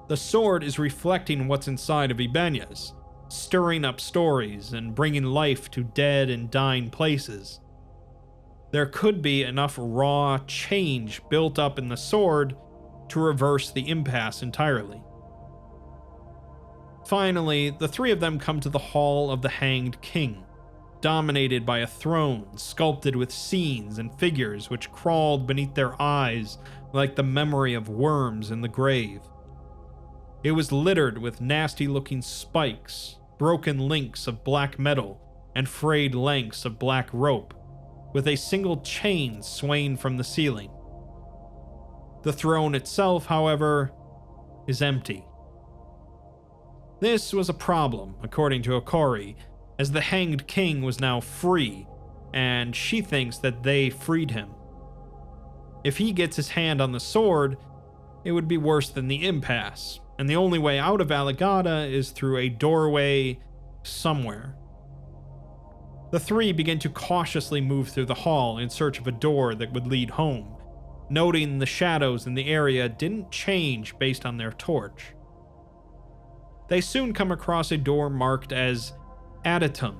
The sword is reflecting what's inside of Ibanez, stirring up stories and bringing life to dead and dying places. There could be enough raw change built up in the sword to reverse the impasse entirely. Finally, the three of them come to the Hall of the Hanged King, dominated by a throne sculpted with scenes and figures which crawled beneath their eyes like the memory of worms in the grave. It was littered with nasty-looking spikes, broken links of black metal, and frayed lengths of black rope, with a single chain swaying from the ceiling. The throne itself, however, is empty. This was a problem, according to Okori, as the Hanged King was now free, and she thinks that they freed him. If he gets his hand on the sword, it would be worse than the impasse, and the only way out of Alagada is through a doorway somewhere. The three begin to cautiously move through the hall in search of a door that would lead home, noting the shadows in the area didn't change based on their torch. They soon come across a door marked as Adatum,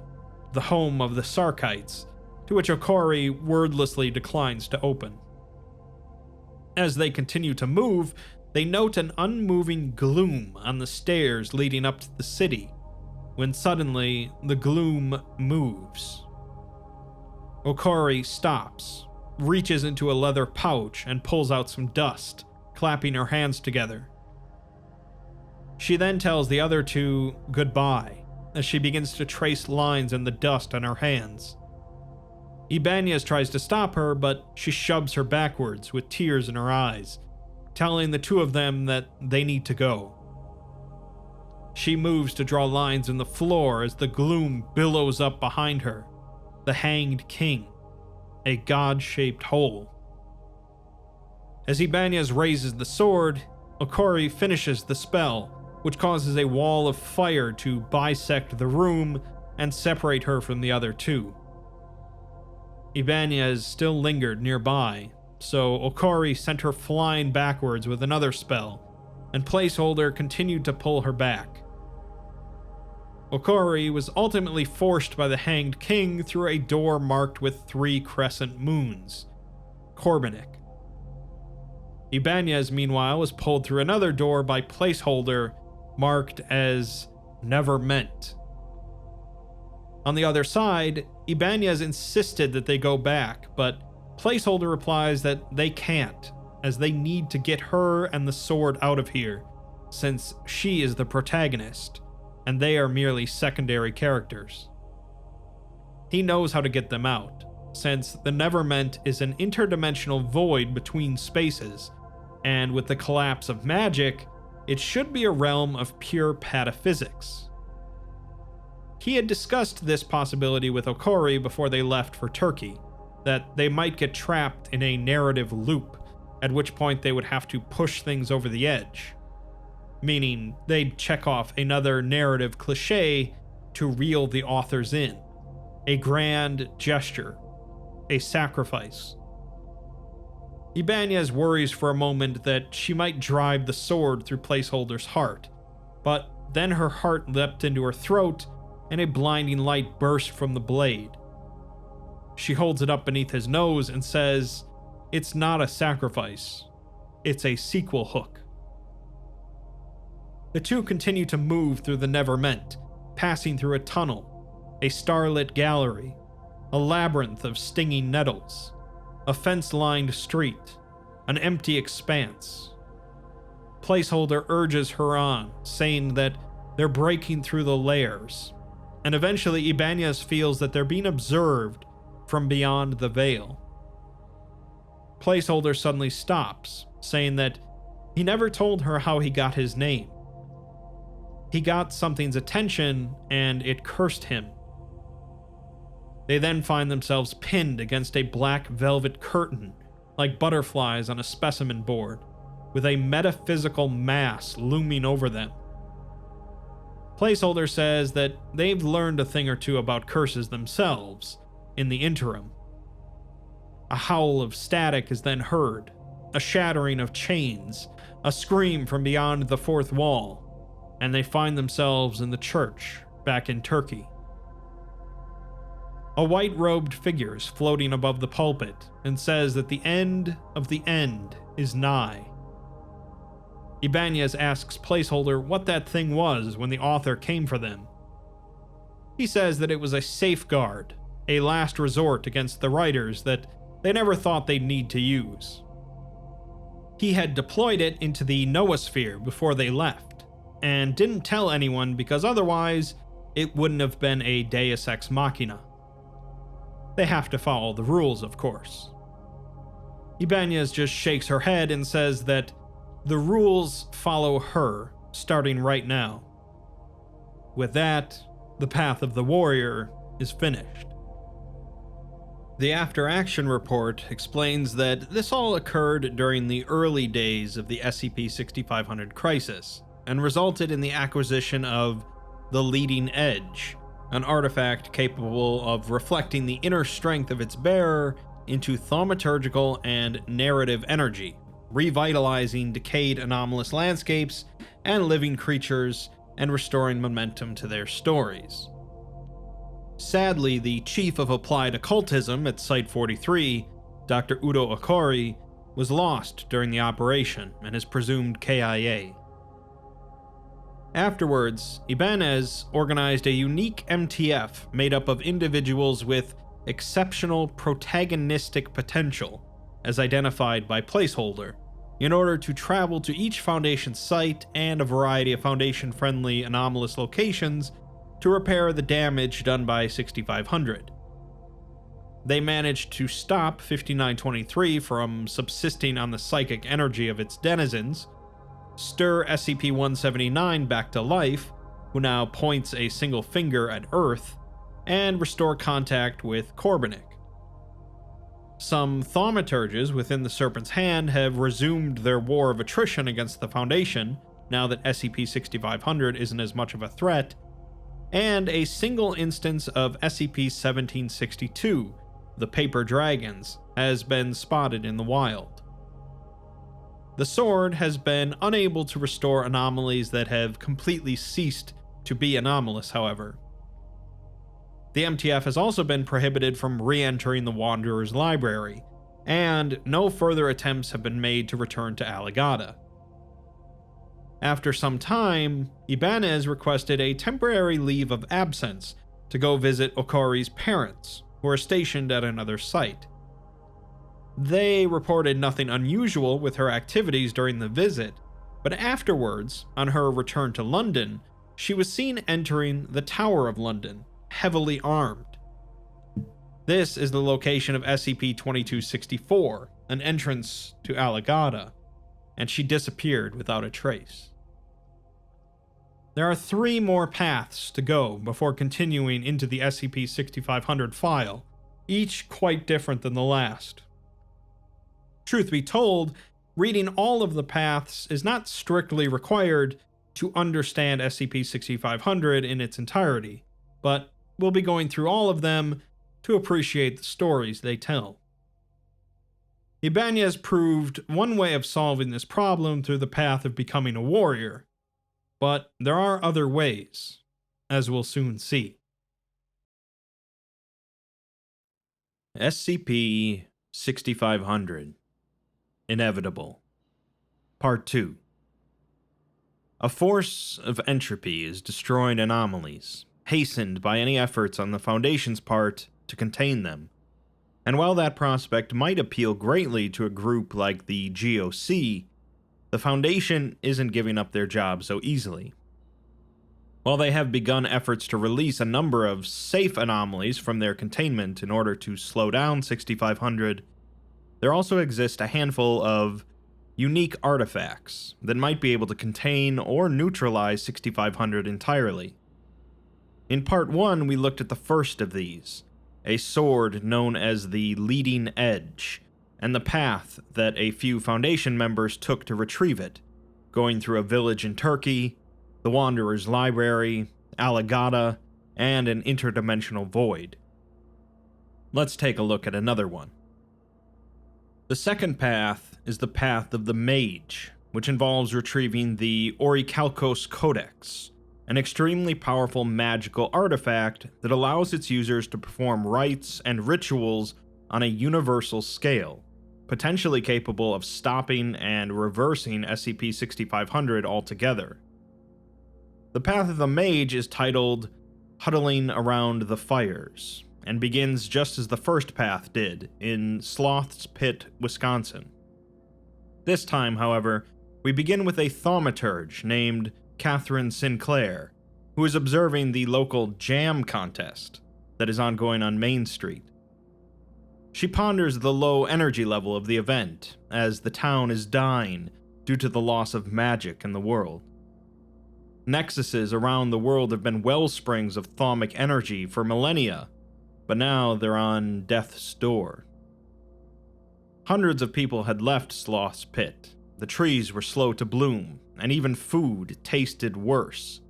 the home of the Sarkites, to which Okori wordlessly declines to open. As they continue to move, they note an unmoving gloom on the stairs leading up to the city, when suddenly the gloom moves. Okori stops, reaches into a leather pouch, and pulls out some dust, clapping her hands together. She then tells the other two goodbye, as she begins to trace lines in the dust on her hands. Ibanez tries to stop her, but she shoves her backwards with tears in her eyes, telling the two of them that they need to go. She moves to draw lines in the floor as the gloom billows up behind her, the Hanged King, a god-shaped hole. As Ibanez raises the sword, Okori finishes the spell, which causes a wall of fire to bisect the room and separate her from the other two. Ibanez still lingered nearby, so Okori sent her flying backwards with another spell, and Placeholder continued to pull her back. Okori was ultimately forced by the Hanged King through a door marked with 3 crescent moons, Corbinic. Ibanez, meanwhile, was pulled through another door by Placeholder marked as Never Meant. On the other side, Ibanez insisted that they go back, but Placeholder replies that they can't, as they need to get her and the sword out of here, since she is the protagonist, and they are merely secondary characters. He knows how to get them out, since the Neverment is an interdimensional void between spaces, and with the collapse of magic, it should be a realm of pure pataphysics. He had discussed this possibility with Okori before they left for Turkey, that they might get trapped in a narrative loop, at which point they would have to push things over the edge, meaning they'd check off another narrative cliché to reel the authors in, a grand gesture, a sacrifice. Ibanez worries for a moment that she might drive the sword through Placeholder's heart, but then her heart leapt into her throat and a blinding light burst from the blade. She holds it up beneath his nose and says, "It's not a sacrifice, it's a sequel hook." The two continue to move through the Neverment, passing through a tunnel, a starlit gallery, a labyrinth of stinging nettles, a fence-lined street, an empty expanse. Placeholder urges her on, saying that they're breaking through the layers, and eventually Ibanez feels that they're being observed from beyond the veil. Placeholder suddenly stops, saying that he never told her how he got his name. He got something's attention, and it cursed him. They then find themselves pinned against a black velvet curtain, like butterflies on a specimen board, with a metaphysical mass looming over them. Placeholder says that they've learned a thing or two about curses themselves in the interim. A howl of static is then heard, a shattering of chains, a scream from beyond the fourth wall, and they find themselves in the church back in Turkey. A white-robed figure is floating above the pulpit and says that the end of the end is nigh. Ibanez asks Placeholder what that thing was when the author came for them. He says that it was a safeguard, a last resort against the writers that they never thought they'd need to use. He had deployed it into the noosphere before they left, and didn't tell anyone because otherwise it wouldn't have been a deus ex machina. They have to follow the rules, of course. Ibanez just shakes her head and says that the rules follow her, starting right now. With that, the path of the warrior is finished. The after-action report explains that this all occurred during the early days of the SCP-6500 crisis, and resulted in the acquisition of the Leading Edge, an artifact capable of reflecting the inner strength of its bearer into thaumaturgical and narrative energy, revitalizing decayed anomalous landscapes and living creatures, and restoring momentum to their stories. Sadly, the chief of applied occultism at Site-43, Dr. Udo Okori, was lost during the operation and is presumed KIA. Afterwards, Ibanez organized a unique MTF made up of individuals with exceptional protagonistic potential, as identified by Placeholder, in order to travel to each Foundation site and a variety of Foundation-friendly anomalous locations to repair the damage done by 6500. They managed to stop 5923 from subsisting on the psychic energy of its denizens, stir SCP-179 back to life, who now points a single finger at Earth, and restore contact with Korbanik. Some thaumaturges within the Serpent's Hand have resumed their war of attrition against the Foundation, now that SCP-6500 isn't as much of a threat, and a single instance of SCP-1762, the Paper Dragons, has been spotted in the wild. The Sword has been unable to restore anomalies that have completely ceased to be anomalous, however. The MTF has also been prohibited from re-entering the Wanderer's library, and no further attempts have been made to return to Aligata. After some time, Ibanez requested a temporary leave of absence to go visit Okori's parents, who are stationed at another site. They reported nothing unusual with her activities during the visit, but afterwards, on her return to London, she was seen entering the Tower of London, heavily armed. This is the location of SCP-2264, an entrance to Aligata, and she disappeared without a trace. There are 3 more paths to go before continuing into the SCP-6500 file, each quite different than the last. Truth be told, reading all of the paths is not strictly required to understand SCP-6500 in its entirety, but we'll be going through all of them to appreciate the stories they tell. Ibanez proved one way of solving this problem through the path of becoming a warrior, but there are other ways, as we'll soon see. SCP-6500 Inevitable Part 2. A force of entropy is destroying anomalies, hastened by any efforts on the Foundation's part to contain them. And while that prospect might appeal greatly to a group like the GOC, the Foundation isn't giving up their job so easily. While they have begun efforts to release a number of safe anomalies from their containment in order to slow down 6500, there also exist a handful of unique artifacts that might be able to contain or neutralize 6500 entirely. In Part 1, we looked at the first of these, a sword known as the Leading Edge, and the path that a few Foundation members took to retrieve it, going through a village in Turkey, the Wanderer's Library, Aligata, and an interdimensional void. Let's take a look at another one. The second path is the path of the Mage, which involves retrieving the Orichalcos Codex, an extremely powerful magical artifact that allows its users to perform rites and rituals on a universal scale, potentially capable of stopping and reversing SCP-6500 altogether. The Path of the Mage is titled Huddling Around the Fires, and begins just as the first path did, in Sloth's Pit, Wisconsin. This time, however, we begin with a thaumaturge named Catherine Sinclair, who is observing the local jam contest that is ongoing on Main Street. She ponders the low energy level of the event, as the town is dying due to the loss of magic in the world. Nexuses around the world have been wellsprings of thaumic energy for millennia, but now they're on death's door. Hundreds of people had left Sloth's Pit. The trees were slow to bloom, and even food tasted worse.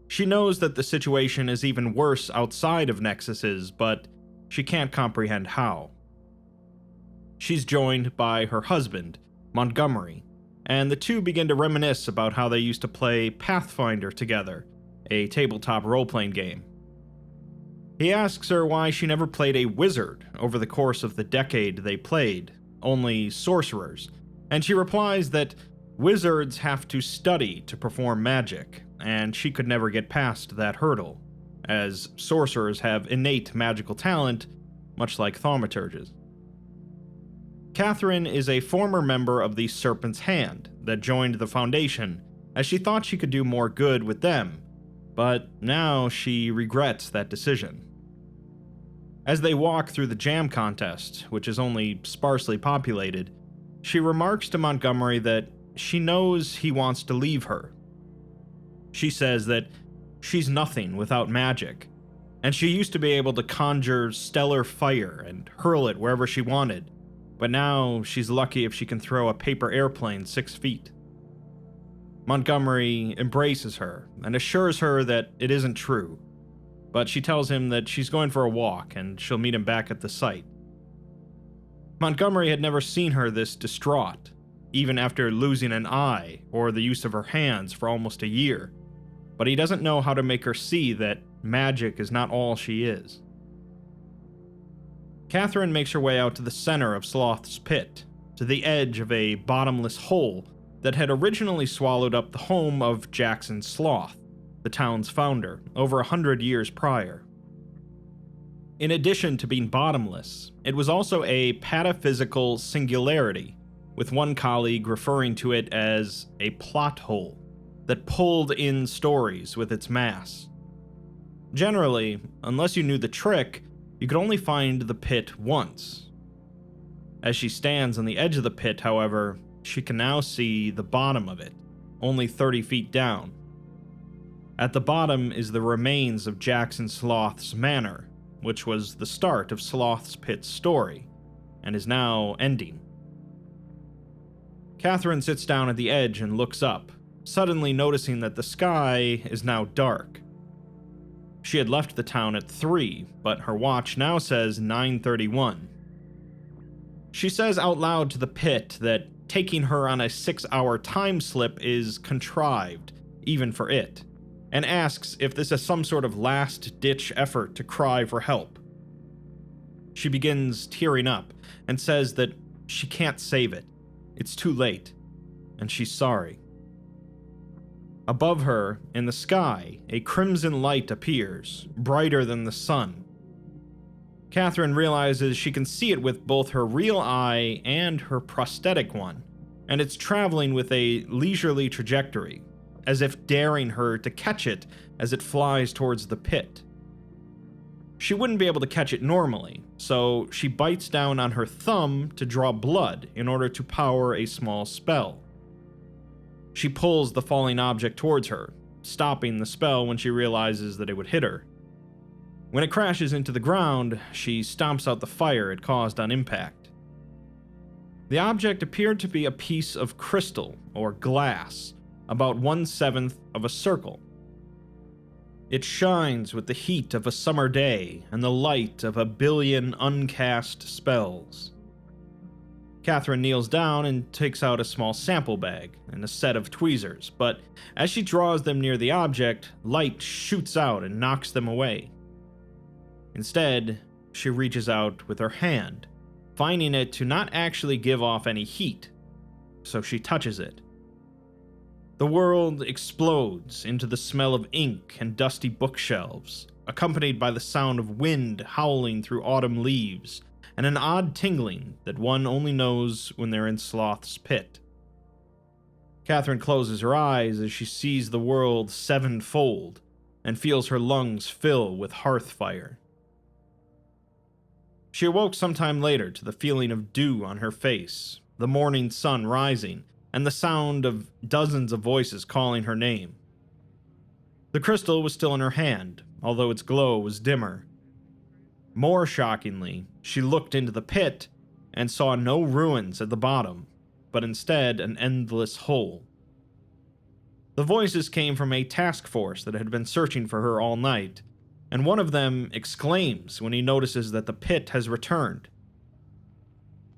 She knows that the situation is even worse outside of Nexuses, but she can't comprehend how. She's joined by her husband, Montgomery, and the two begin to reminisce about how they used to play Pathfinder together, a tabletop role-playing game. He asks her why she never played a wizard over the course of the decade they played, only sorcerers, and she replies that wizards have to study to perform magic, and she could never get past that hurdle, as sorcerers have innate magical talent, much like thaumaturges. Catherine is a former member of the Serpent's Hand that joined the Foundation, as she thought she could do more good with them, but now she regrets that decision. As they walk through the jam contest, which is only sparsely populated, she remarks to Montgomery that she knows he wants to leave her. She says that she's nothing without magic, and she used to be able to conjure stellar fire and hurl it wherever she wanted, but now she's lucky if she can throw a paper airplane 6 feet. Montgomery embraces her and assures her that it isn't true, but she tells him that she's going for a walk and she'll meet him back at the site. Montgomery had never seen her this distraught, even after losing an eye or the use of her hands for almost a year, but he doesn't know how to make her see that magic is not all she is. Catherine makes her way out to the center of Sloth's Pit, to the edge of a bottomless hole that had originally swallowed up the home of Jackson Sloth, the town's founder, over 100 years prior. In addition to being bottomless, it was also a pataphysical singularity, with one colleague referring to it as a plot hole that pulled in stories with its mass. Generally, unless you knew the trick, you could only find the pit once. As she stands on the edge of the pit, however, she can now see the bottom of it, only 30 feet down. At the bottom is the remains of Jackson Sloth's manor, which was the start of Sloth's Pit's story, and is now ending. Catherine sits down at the edge and looks up, suddenly noticing that the sky is now dark. She had left the town at 3, but her watch now says 9:31. She says out loud to the pit that taking her on a 6-hour time slip is contrived, even for it, and asks if this is some sort of last-ditch effort to cry for help. She begins tearing up and says that she can't save it. It's too late, and she's sorry. Above her, in the sky, a crimson light appears, brighter than the sun. Catherine realizes she can see it with both her real eye and her prosthetic one, and it's traveling with a leisurely trajectory, as if daring her to catch it as it flies towards the pit. She wouldn't be able to catch it normally, so she bites down on her thumb to draw blood in order to power a small spell. She pulls the falling object towards her, stopping the spell when she realizes that it would hit her. When it crashes into the ground, she stomps out the fire it caused on impact. The object appeared to be a piece of crystal, or glass, about 1/7 of a circle. It shines with the heat of a summer day and the light of a billion uncast spells. Catherine kneels down and takes out a small sample bag and a set of tweezers, but as she draws them near the object, light shoots out and knocks them away. Instead, she reaches out with her hand, finding it to not actually give off any heat, so she touches it. The world explodes into the smell of ink and dusty bookshelves, accompanied by the sound of wind howling through autumn leaves, and an odd tingling that one only knows when they're in Sloth's pit. Catherine closes her eyes as she sees the world sevenfold and feels her lungs fill with hearth fire. She awoke sometime later to the feeling of dew on her face, the morning sun rising, and the sound of dozens of voices calling her name. The crystal was still in her hand, although its glow was dimmer. More shockingly, she looked into the pit and saw no ruins at the bottom, but instead an endless hole. The voices came from a task force that had been searching for her all night, and one of them exclaims when he notices that the pit has returned.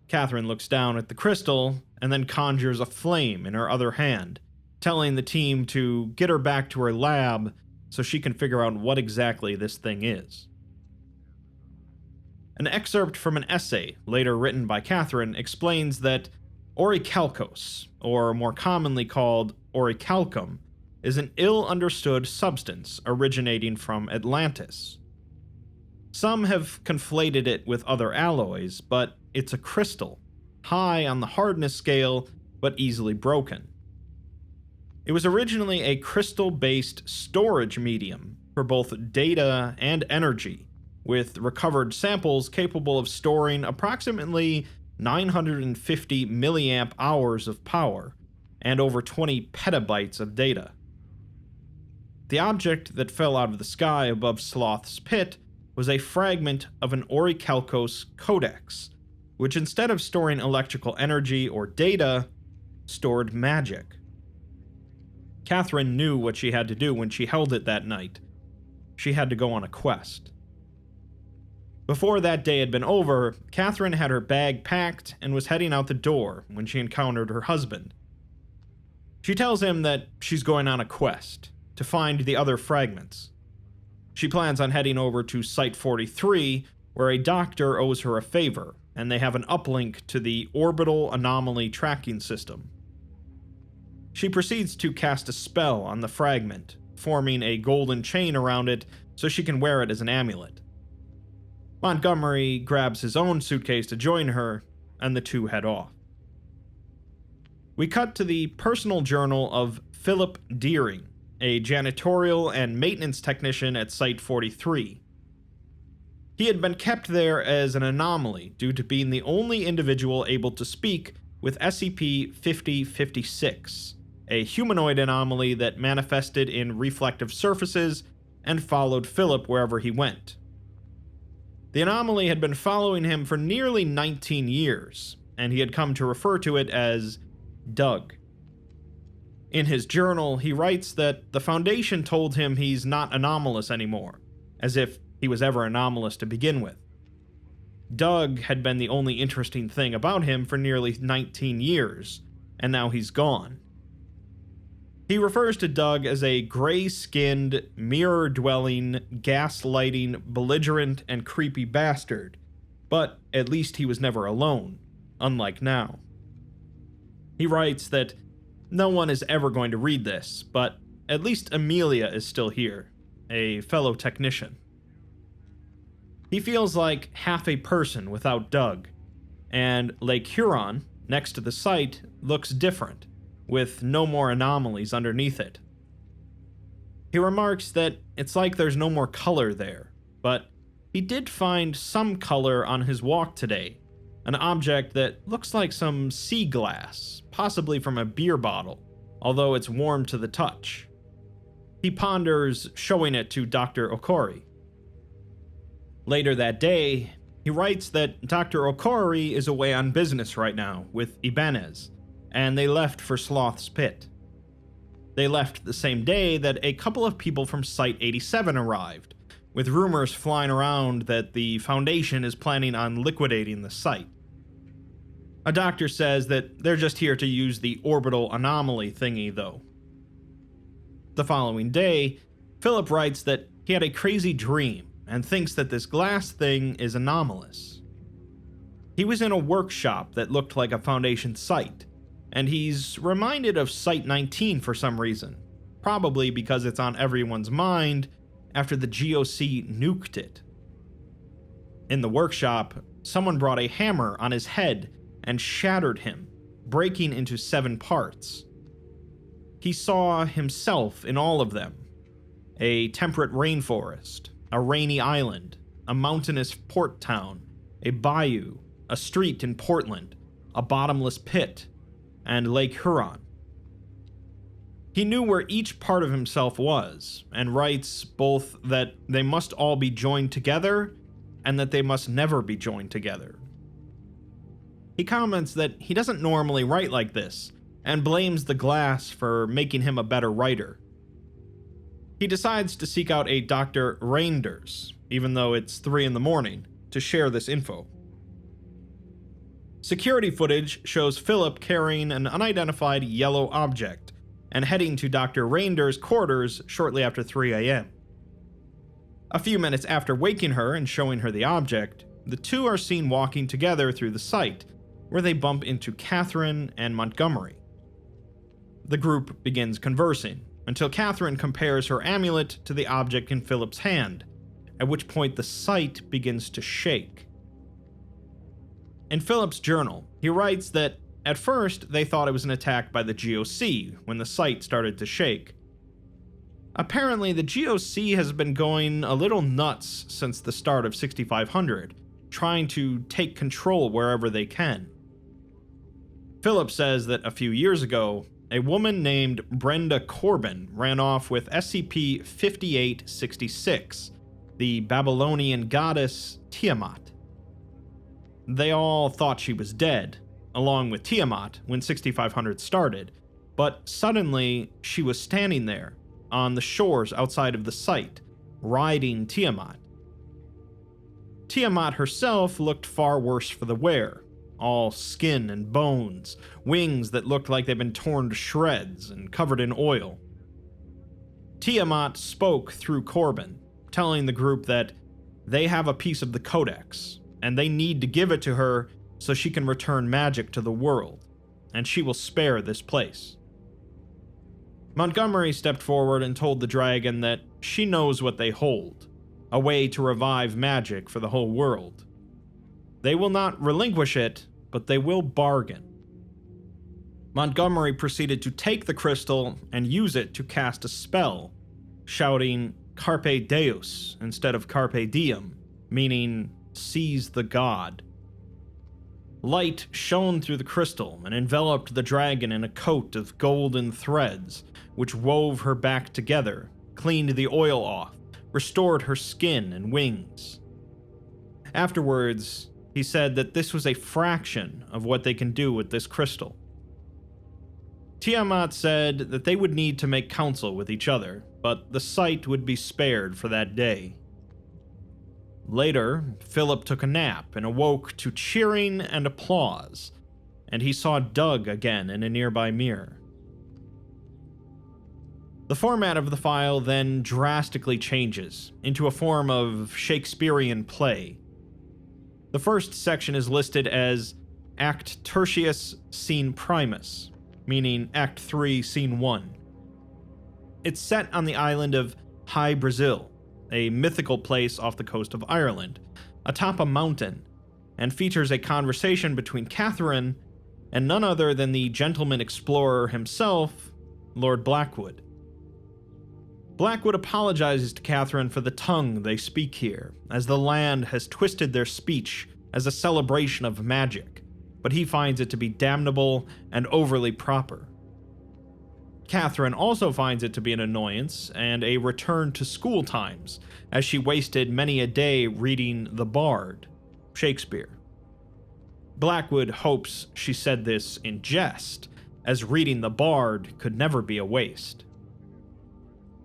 Catherine looks down at the crystal and then conjures a flame in her other hand, telling the team to get her back to her lab so she can figure out what exactly this thing is. An excerpt from an essay later written by Catherine explains that orichalcos, or more commonly called orichalcum, is an ill-understood substance originating from Atlantis. Some have conflated it with other alloys, but it's a crystal, high on the hardness scale, but easily broken. It was originally a crystal-based storage medium for both data and energy, with recovered samples capable of storing approximately 950 milliamp hours of power and over 20 petabytes of data. The object that fell out of the sky above Sloth's pit was a fragment of an orichalcos codex, which instead of storing electrical energy or data, stored magic. Catherine knew what she had to do when she held it that night. She had to go on a quest. Before that day had been over, Catherine had her bag packed and was heading out the door when she encountered her husband. She tells him that she's going on a quest to find the other fragments. She plans on heading over to Site 43, where a doctor owes her a favor, and they have an uplink to the Orbital Anomaly Tracking System. She proceeds to cast a spell on the fragment, forming a golden chain around it so she can wear it as an amulet. Montgomery grabs his own suitcase to join her, and the two head off. We cut to the personal journal of Philip Deering, a janitorial and maintenance technician at Site 43. He had been kept there as an anomaly due to being the only individual able to speak with SCP-5056, a humanoid anomaly that manifested in reflective surfaces and followed Philip wherever he went. The anomaly had been following him for nearly 19 years, and he had come to refer to it as Doug. In his journal, he writes that the Foundation told him he's not anomalous anymore, as if he was ever anomalous to begin with. Doug had been the only interesting thing about him for nearly 19 years, and now he's gone. He refers to Doug as a gray-skinned, mirror-dwelling, gaslighting, belligerent, and creepy bastard, but at least he was never alone, unlike now. He writes that no one is ever going to read this, but at least Amelia is still here, a fellow technician. He feels like half a person without Doug, and Lake Huron, next to the site, looks different, with no more anomalies underneath it. He remarks that it's like there's no more color there, but he did find some color on his walk today, an object that looks like some sea glass, possibly from a beer bottle, although it's warm to the touch. He ponders showing it to Dr. Okori. Later that day, he writes that Dr. Okori is away on business right now with Ibanez, and they left for Sloth's Pit. They left the same day that a couple of people from Site 87 arrived, with rumors flying around that the Foundation is planning on liquidating the site. A doctor says that they're just here to use the orbital anomaly thingy, though. The following day, Philip writes that he had a crazy dream and thinks that this glass thing is anomalous. He was in a workshop that looked like a Foundation site, and he's reminded of Site 19 for some reason, probably because it's on everyone's mind after the GOC nuked it. In the workshop, someone brought a hammer on his head and shattered him, breaking into 7 parts. He saw himself in all of them: a temperate rainforest, a rainy island, a mountainous port town, a bayou, a street in Portland, a bottomless pit, and Lake Huron. He knew where each part of himself was, and writes both that they must all be joined together and that they must never be joined together. He comments that he doesn't normally write like this, and blames the glass for making him a better writer. He decides to seek out a Dr. Reinders, even though it's 3 a.m, to share this info. Security footage shows Philip carrying an unidentified yellow object and heading to Dr. Reinders' quarters shortly after 3 a.m. A few minutes after waking her and showing her the object, the two are seen walking together through the site, where they bump into Catherine and Montgomery. The group begins conversing, until Catherine compares her amulet to the object in Philip's hand, at which point the site begins to shake. In Philip's journal, he writes that at first they thought it was an attack by the GOC when the site started to shake. Apparently, the GOC has been going a little nuts since the start of 6500, trying to take control wherever they can. Philip says that a few years ago, a woman named Brenda Corbin ran off with SCP-5866, the Babylonian goddess Tiamat. They all thought she was dead, along with Tiamat, when 6500 started, but suddenly she was standing there, on the shores outside of the site, riding Tiamat. Tiamat herself looked far worse for the wear, all skin and bones, wings that looked like they'd been torn to shreds and covered in oil. Tiamat spoke through Corbin, telling the group that they have a piece of the codex, and they need to give it to her so she can return magic to the world, and she will spare this place. Montgomery stepped forward and told the dragon that she knows what they hold, a way to revive magic for the whole world. They will not relinquish it, but they will bargain. Montgomery proceeded to take the crystal and use it to cast a spell, shouting Carpe Deus instead of Carpe Diem, meaning seize the god. Light shone through the crystal and enveloped the dragon in a coat of golden threads, which wove her back together, cleaned the oil off, restored her skin and wings. Afterwards, he said that this was a fraction of what they can do with this crystal. Tiamat said that they would need to make counsel with each other, but the site would be spared for that day. Later, Philip took a nap and awoke to cheering and applause, and he saw Doug again in a nearby mirror. The format of the file then drastically changes into a form of Shakespearean play. The first section is listed as Act Tertius, Scene Primus, meaning Act 3, Scene 1. It's set on the island of High Brazil, a mythical place off the coast of Ireland, atop a mountain, and features a conversation between Catherine and none other than the gentleman explorer himself, Lord Blackwood. Blackwood apologizes to Catherine for the tongue they speak here, as the land has twisted their speech as a celebration of magic, but he finds it to be damnable and overly proper. Catherine also finds it to be an annoyance and a return to school times, as she wasted many a day reading The Bard, Shakespeare. Blackwood hopes she said this in jest, as reading The Bard could never be a waste.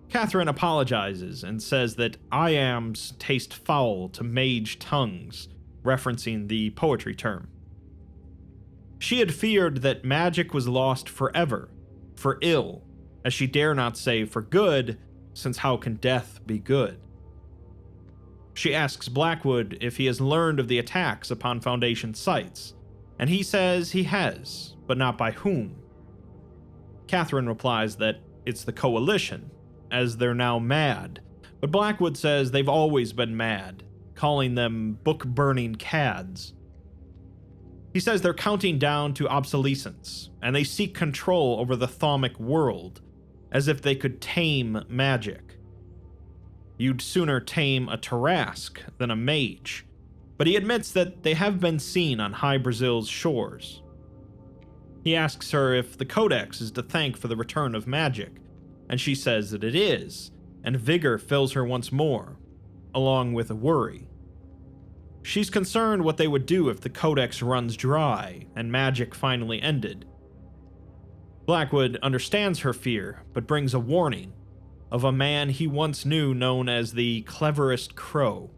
Catherine apologizes and says that iambs taste foul to mage tongues, referencing the poetry term. She had feared that magic was lost forever, for ill, as she dare not say for good, since how can death be good? She asks Blackwood if he has learned of the attacks upon Foundation sites, and he says he has, but not by whom. Catherine replies that it's the Coalition, as they're now mad, but Blackwood says they've always been mad, calling them book-burning cads. He says they're counting down to obsolescence, and they seek control over the thaumic world, as if they could tame magic. You'd sooner tame a Tarrasque than a mage, but he admits that they have been seen on High Brazil's shores. He asks her if the Codex is to thank for the return of magic, and she says that it is, and vigor fills her once more, along with a worry. She's concerned what they would do if the Codex runs dry and magic finally ended. Blackwood understands her fear, but brings a warning of a man he once knew known as the cleverest crow.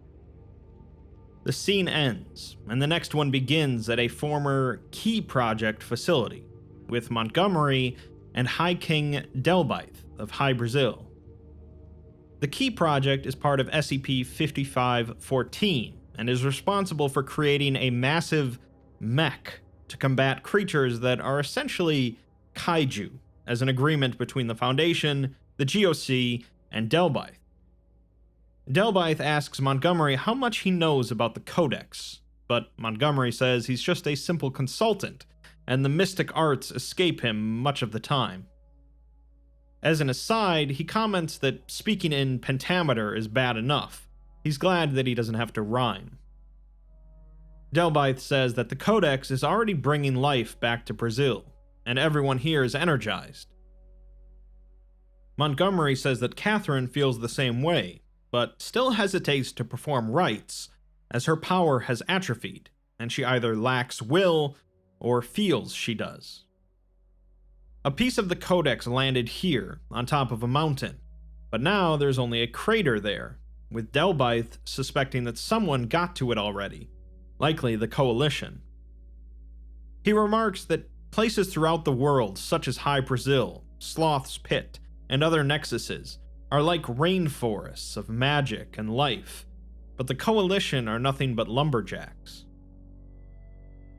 The scene ends, and the next one begins at a former Key Project facility, with Montgomery and High King Delbythe of High Brazil. The Key Project is part of SCP-6500 and is responsible for creating a massive mech to combat creatures that are essentially kaiju, as an agreement between the Foundation, the GOC, and Delbythe. Delbythe asks Montgomery how much he knows about the Codex, but Montgomery says he's just a simple consultant, and the mystic arts escape him much of the time. As an aside, he comments that speaking in pentameter is bad enough. He's glad that he doesn't have to rhyme. Delbythe says that the Codex is already bringing life back to Brazil, and everyone here is energized. Montgomery says that Catherine feels the same way, but still hesitates to perform rites, as her power has atrophied, and she either lacks will or feels she does. A piece of the Codex landed here, on top of a mountain, but now there's only a crater there, with Delbythe suspecting that someone got to it already, likely the Coalition. He remarks that places throughout the world, such as High Brazil, Sloth's Pit, and other nexuses, are like rainforests of magic and life, but the Coalition are nothing but lumberjacks.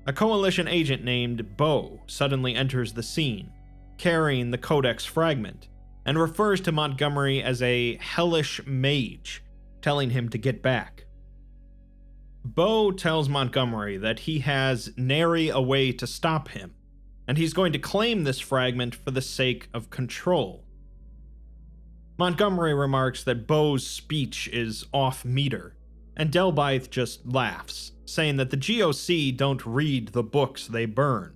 A Coalition agent named Bo suddenly enters the scene, carrying the Codex fragment, and refers to Montgomery as a hellish mage, telling him to get back. Bo tells Montgomery that he has nary a way to stop him, and he's going to claim this fragment for the sake of control. Montgomery remarks that Bo's speech is off-meter, and Delbythe just laughs, saying that the GOC don't read the books they burn,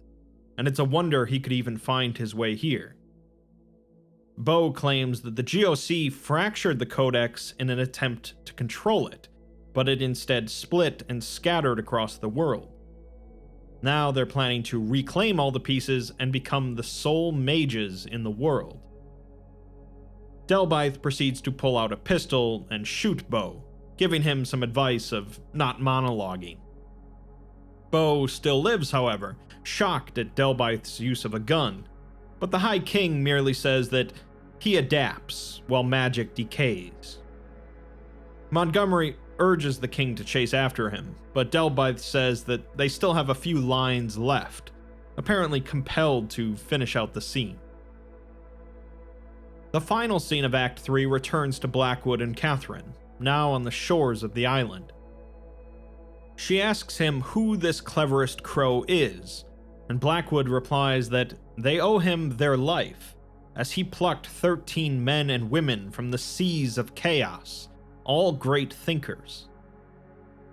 and it's a wonder he could even find his way here. Bo claims that the GOC fractured the Codex in an attempt to control it, but it instead split and scattered across the world. Now they're planning to reclaim all the pieces and become the sole mages in the world. Delbythe proceeds to pull out a pistol and shoot Bo, giving him some advice of not monologuing. Bo still lives, however, shocked at Delbythe's use of a gun, but the High King merely says that he adapts while magic decays. Montgomery urges the king to chase after him, but Delbythe says that they still have a few lines left, apparently compelled to finish out the scene. The final scene of Act 3 returns to Blackwood and Catherine, now on the shores of the island. She asks him who this cleverest crow is, and Blackwood replies that they owe him their life, as he plucked 13 men and women from the seas of chaos, all great thinkers.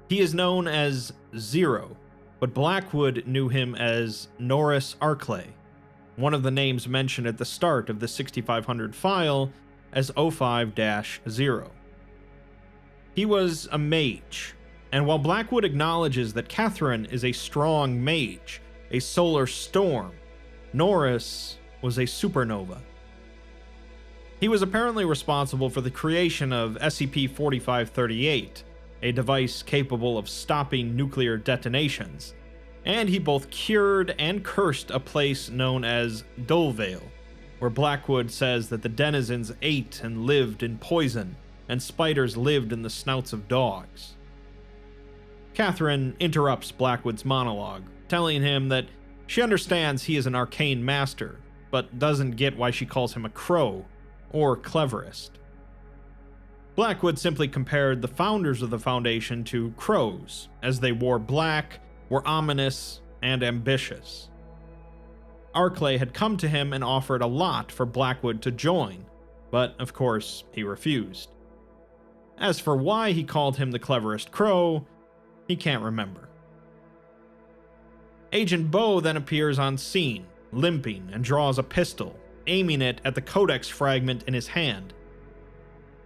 He is known as Zero, but Blackwood knew him as Norris Arclay, one of the names mentioned at the start of the 6500 file as 05-0. He was a mage, and while Blackwood acknowledges that Catherine is a strong mage, a solar storm, Norris was a supernova. He was apparently responsible for the creation of SCP-4538, a device capable of stopping nuclear detonations, and he both cured and cursed a place known as Dolvale, where Blackwood says that the denizens ate and lived in poison, and spiders lived in the snouts of dogs. Catherine interrupts Blackwood's monologue, telling him that she understands he is an arcane master, but doesn't get why she calls him a crow, or cleverest. Blackwood simply compared the founders of the Foundation to crows, as they wore black, were ominous, and ambitious. Arklay had come to him and offered a lot for Blackwood to join, but of course he refused. As for why he called him the cleverest crow, he can't remember. Agent Bo then appears on scene, limping, and draws a pistol, aiming it at the codex fragment in his hand.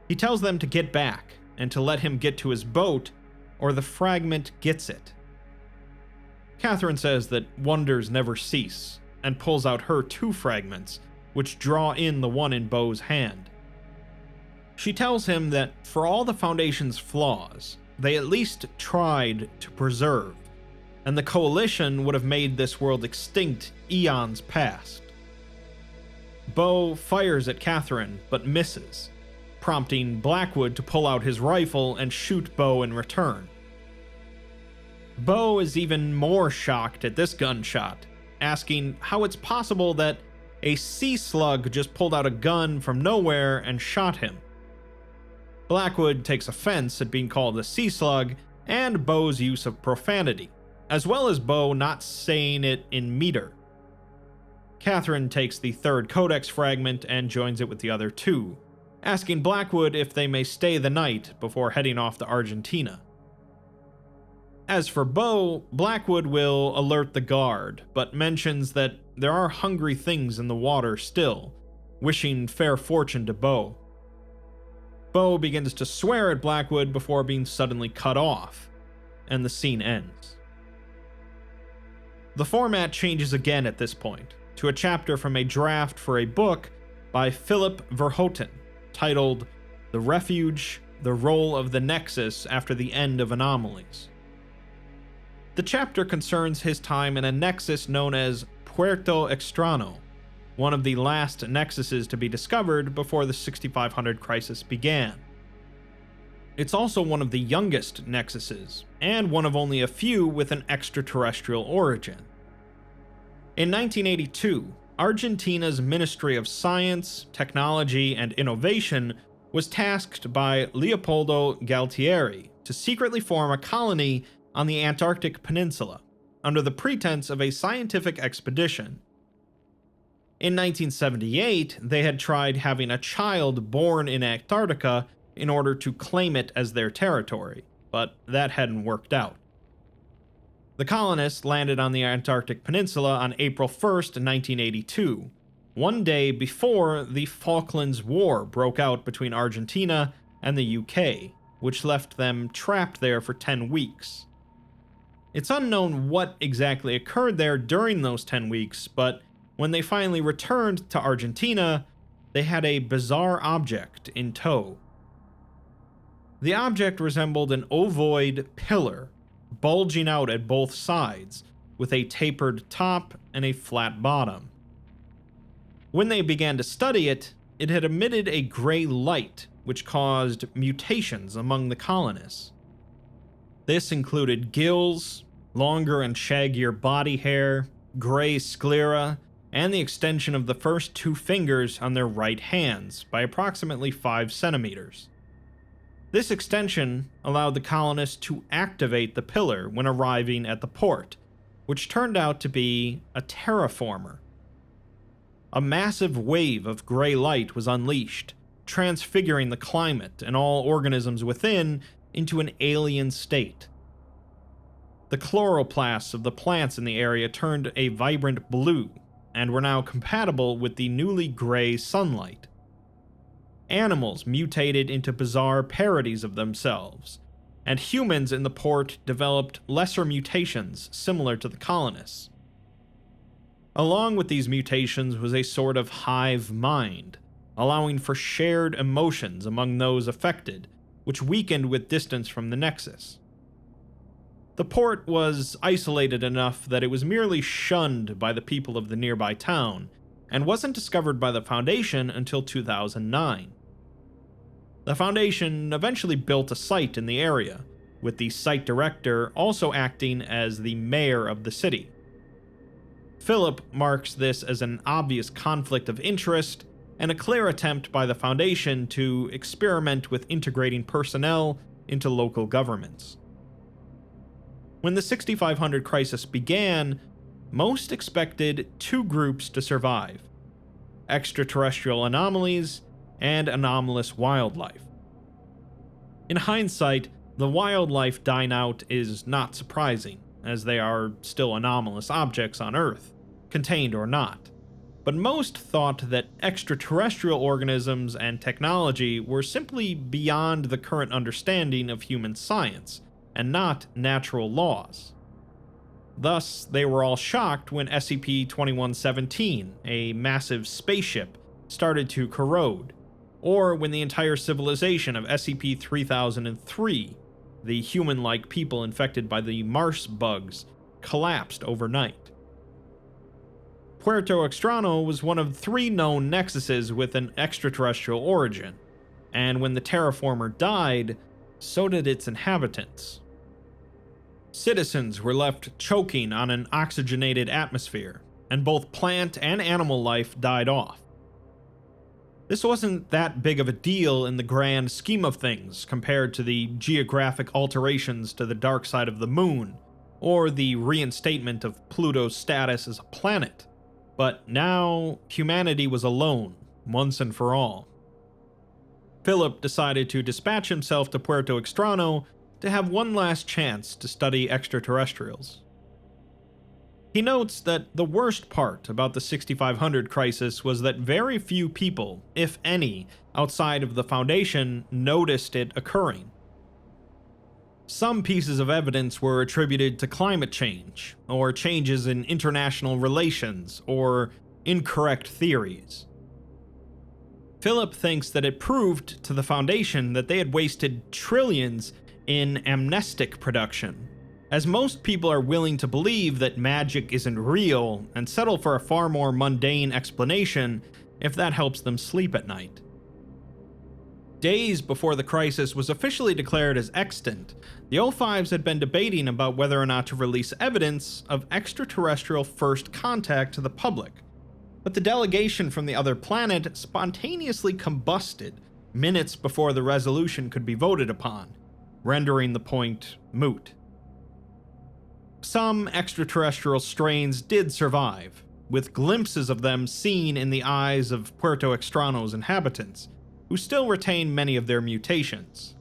He tells them to get back, and to let him get to his boat, or the fragment gets it. Catherine says that wonders never cease, and pulls out her 2 fragments, which draw in the one in Bo's hand. She tells him that for all the Foundation's flaws, they at least tried to preserve, and the Coalition would have made this world extinct eons past. Bo fires at Catherine, but misses, prompting Blackwood to pull out his rifle and shoot Bo in return. Bo is even more shocked at this gunshot, asking how it's possible that a sea slug just pulled out a gun from nowhere and shot him. Blackwood takes offense at being called a sea slug and Bo's use of profanity, as well as Bo not saying it in meter. Catherine takes the 3rd codex fragment and joins it with the other 2, asking Blackwood if they may stay the night before heading off to Argentina. As for Bo, Blackwood will alert the guard, but mentions that there are hungry things in the water still, wishing fair fortune to Bo. Bo begins to swear at Blackwood before being suddenly cut off, and the scene ends. The format changes again at this point, to a chapter from a draft for a book by Philip Verhoeven, titled The Refuge, the Role of the Nexus After the End of Anomalies. The chapter concerns his time in a nexus known as Puerto Extraño, one of the last nexuses to be discovered before the 6500 crisis began. It's also one of the youngest nexuses, and one of only a few with an extraterrestrial origin. In 1982, Argentina's Ministry of Science, Technology, and Innovation was tasked by Leopoldo Galtieri to secretly form a colony on the Antarctic Peninsula, under the pretense of a scientific expedition. In 1978, they had tried having a child born in Antarctica in order to claim it as their territory, but that hadn't worked out. The colonists landed on the Antarctic Peninsula on April 1st, 1982, one day before the Falklands War broke out between Argentina and the UK, which left them trapped there for 10 weeks. It's unknown what exactly occurred there during those 10 weeks, but when they finally returned to Argentina, they had a bizarre object in tow. The object resembled an ovoid pillar, bulging out at both sides, with a tapered top and a flat bottom. When they began to study it, it had emitted a gray light, which caused mutations among the colonists. This included gills, longer and shaggier body hair, gray sclera, and the extension of the first 2 fingers on their right hands by approximately 5 centimeters. This extension allowed the colonists to activate the pillar when arriving at the port, which turned out to be a terraformer. A massive wave of gray light was unleashed, transfiguring the climate and all organisms within into an alien state. The chloroplasts of the plants in the area turned a vibrant blue, and were now compatible with the newly gray sunlight. Animals mutated into bizarre parodies of themselves, and humans in the port developed lesser mutations similar to the colonists. Along with these mutations was a sort of hive mind, allowing for shared emotions among those affected, which weakened with distance from the Nexus. The port was isolated enough that it was merely shunned by the people of the nearby town, and wasn't discovered by the Foundation until 2009. The Foundation eventually built a site in the area, with the site director also acting as the mayor of the city. Philip marks this as an obvious conflict of interest and a clear attempt by the Foundation to experiment with integrating personnel into local governments. When the 6500 crisis began, most expected two groups to survive: extraterrestrial anomalies and anomalous wildlife. In hindsight, the wildlife dying out is not surprising, as they are still anomalous objects on Earth, contained or not. But most thought that extraterrestrial organisms and technology were simply beyond the current understanding of human science, and not natural laws. Thus, they were all shocked when SCP-2117, a massive spaceship, started to corrode, or when the entire civilization of SCP-3003, the human-like people infected by the Mars bugs, collapsed overnight. Puerto Extrano was one of 3 known nexuses with an extraterrestrial origin, and when the terraformer died, so did its inhabitants. Citizens were left choking on an oxygenated atmosphere, and both plant and animal life died off. This wasn't that big of a deal in the grand scheme of things compared to the geographic alterations to the dark side of the moon, or the reinstatement of Pluto's status as a planet. But now, humanity was alone, once and for all. Philip decided to dispatch himself to Puerto Extrano to have one last chance to study extraterrestrials. He notes that the worst part about the 6500 crisis was that very few people, if any, outside of the Foundation noticed it occurring. Some pieces of evidence were attributed to climate change, or changes in international relations, or incorrect theories. Philip thinks that it proved to the Foundation that they had wasted trillions in amnestic production, as most people are willing to believe that magic isn't real and settle for a far more mundane explanation if that helps them sleep at night. Days before the crisis was officially declared as extant, the O5s had been debating about whether or not to release evidence of extraterrestrial first contact to the public, but the delegation from the other planet spontaneously combusted minutes before the resolution could be voted upon, rendering the point moot. Some extraterrestrial strains did survive, with glimpses of them seen in the eyes of Puerto Extrano's inhabitants, who still retain many of their mutations.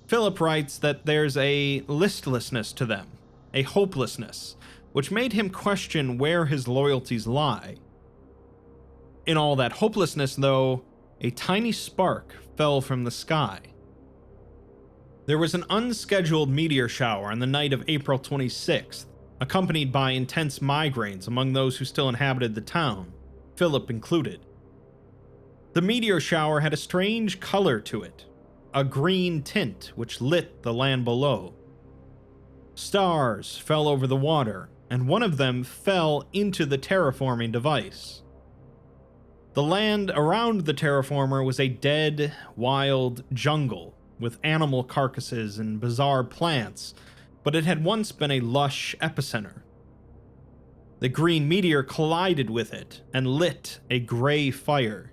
Philip writes that there's a listlessness to them, a hopelessness, which made him question where his loyalties lie. In all that hopelessness, though, a tiny spark fell from the sky. There was an unscheduled meteor shower on the night of April 26th, accompanied by intense migraines among those who still inhabited the town, Philip included. The meteor shower had a strange color to it, a green tint which lit the land below. Stars fell over the water, and one of them fell into the terraforming device. The land around the terraformer was a dead, wild jungle, with animal carcasses and bizarre plants, but it had once been a lush epicenter. The green meteor collided with it and lit a gray fire.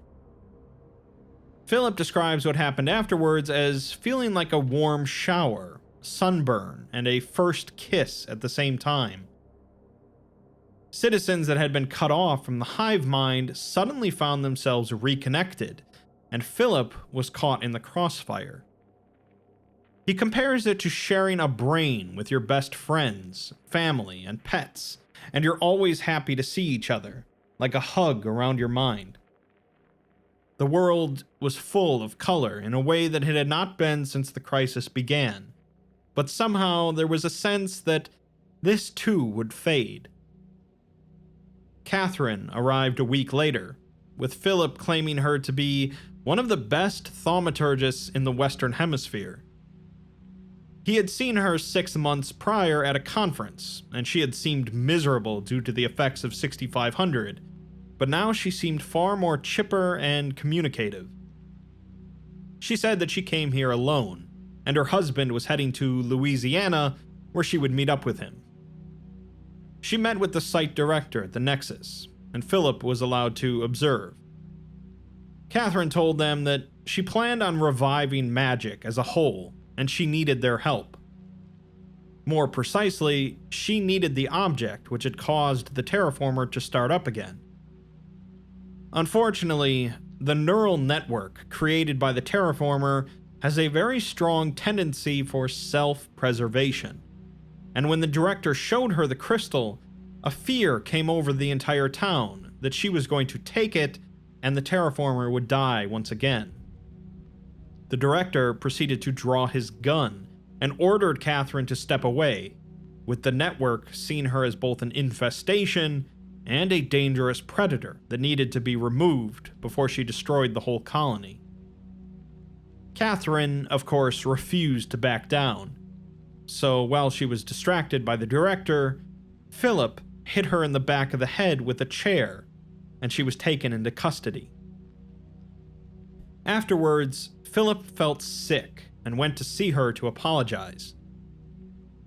Philip describes what happened afterwards as feeling like a warm shower, sunburn, and a first kiss at the same time. Citizens that had been cut off from the hive mind suddenly found themselves reconnected, and Philip was caught in the crossfire. He compares it to sharing a brain with your best friends, family, and pets, and you're always happy to see each other, like a hug around your mind. The world was full of color in a way that it had not been since the crisis began, but somehow there was a sense that this too would fade. Catherine arrived a week later, with Philip claiming her to be one of the best thaumaturgists in the Western Hemisphere. He had seen her 6 months prior at a conference, and she had seemed miserable due to the effects of 6500, but now she seemed far more chipper and communicative. She said that she came here alone, and her husband was heading to Louisiana where she would meet up with him. She met with the site director at the Nexus, and Philip was allowed to observe. Catherine told them that she planned on reviving magic as a whole, and she needed their help. More precisely, she needed the object which had caused the terraformer to start up again. Unfortunately, the neural network created by the terraformer has a very strong tendency for self-preservation, and when the director showed her the crystal, a fear came over the entire town that she was going to take it and the terraformer would die once again. The director proceeded to draw his gun and ordered Catherine to step away, with the network seeing her as both an infestation and a dangerous predator that needed to be removed before she destroyed the whole colony. Catherine, of course, refused to back down, so while she was distracted by the director, Philip hit her in the back of the head with a chair, and she was taken into custody. Afterwards, Philip felt sick and went to see her to apologize.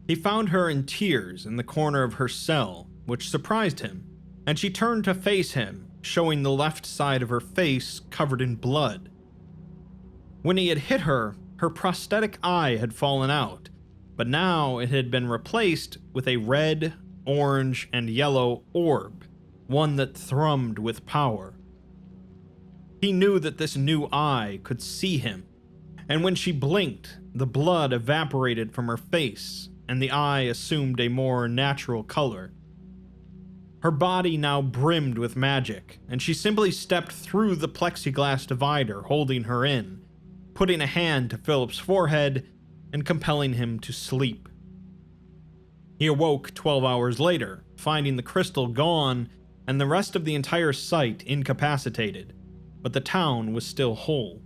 He found her in tears in the corner of her cell, which surprised him, and she turned to face him, showing the left side of her face covered in blood. When he had hit her, her prosthetic eye had fallen out, but now it had been replaced with a red, orange, and yellow orb, one that thrummed with power. He knew that this new eye could see him, and when she blinked, the blood evaporated from her face, and the eye assumed a more natural color. Her body now brimmed with magic, and she simply stepped through the plexiglass divider holding her in, putting a hand to Philip's forehead and compelling him to sleep. He awoke 12 hours later, finding the crystal gone and the rest of the entire site incapacitated, but the town was still whole.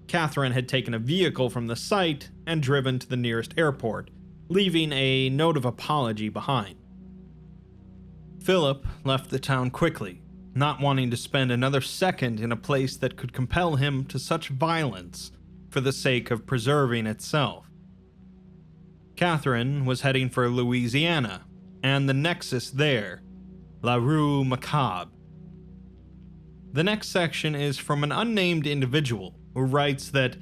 Catherine had taken a vehicle from the site and driven to the nearest airport, leaving a note of apology behind. Philip left the town quickly, not wanting to spend another second in a place that could compel him to such violence for the sake of preserving itself. Catherine was heading for Louisiana, and the Nexus there, La Rue Macabre. The next section is from an unnamed individual who writes that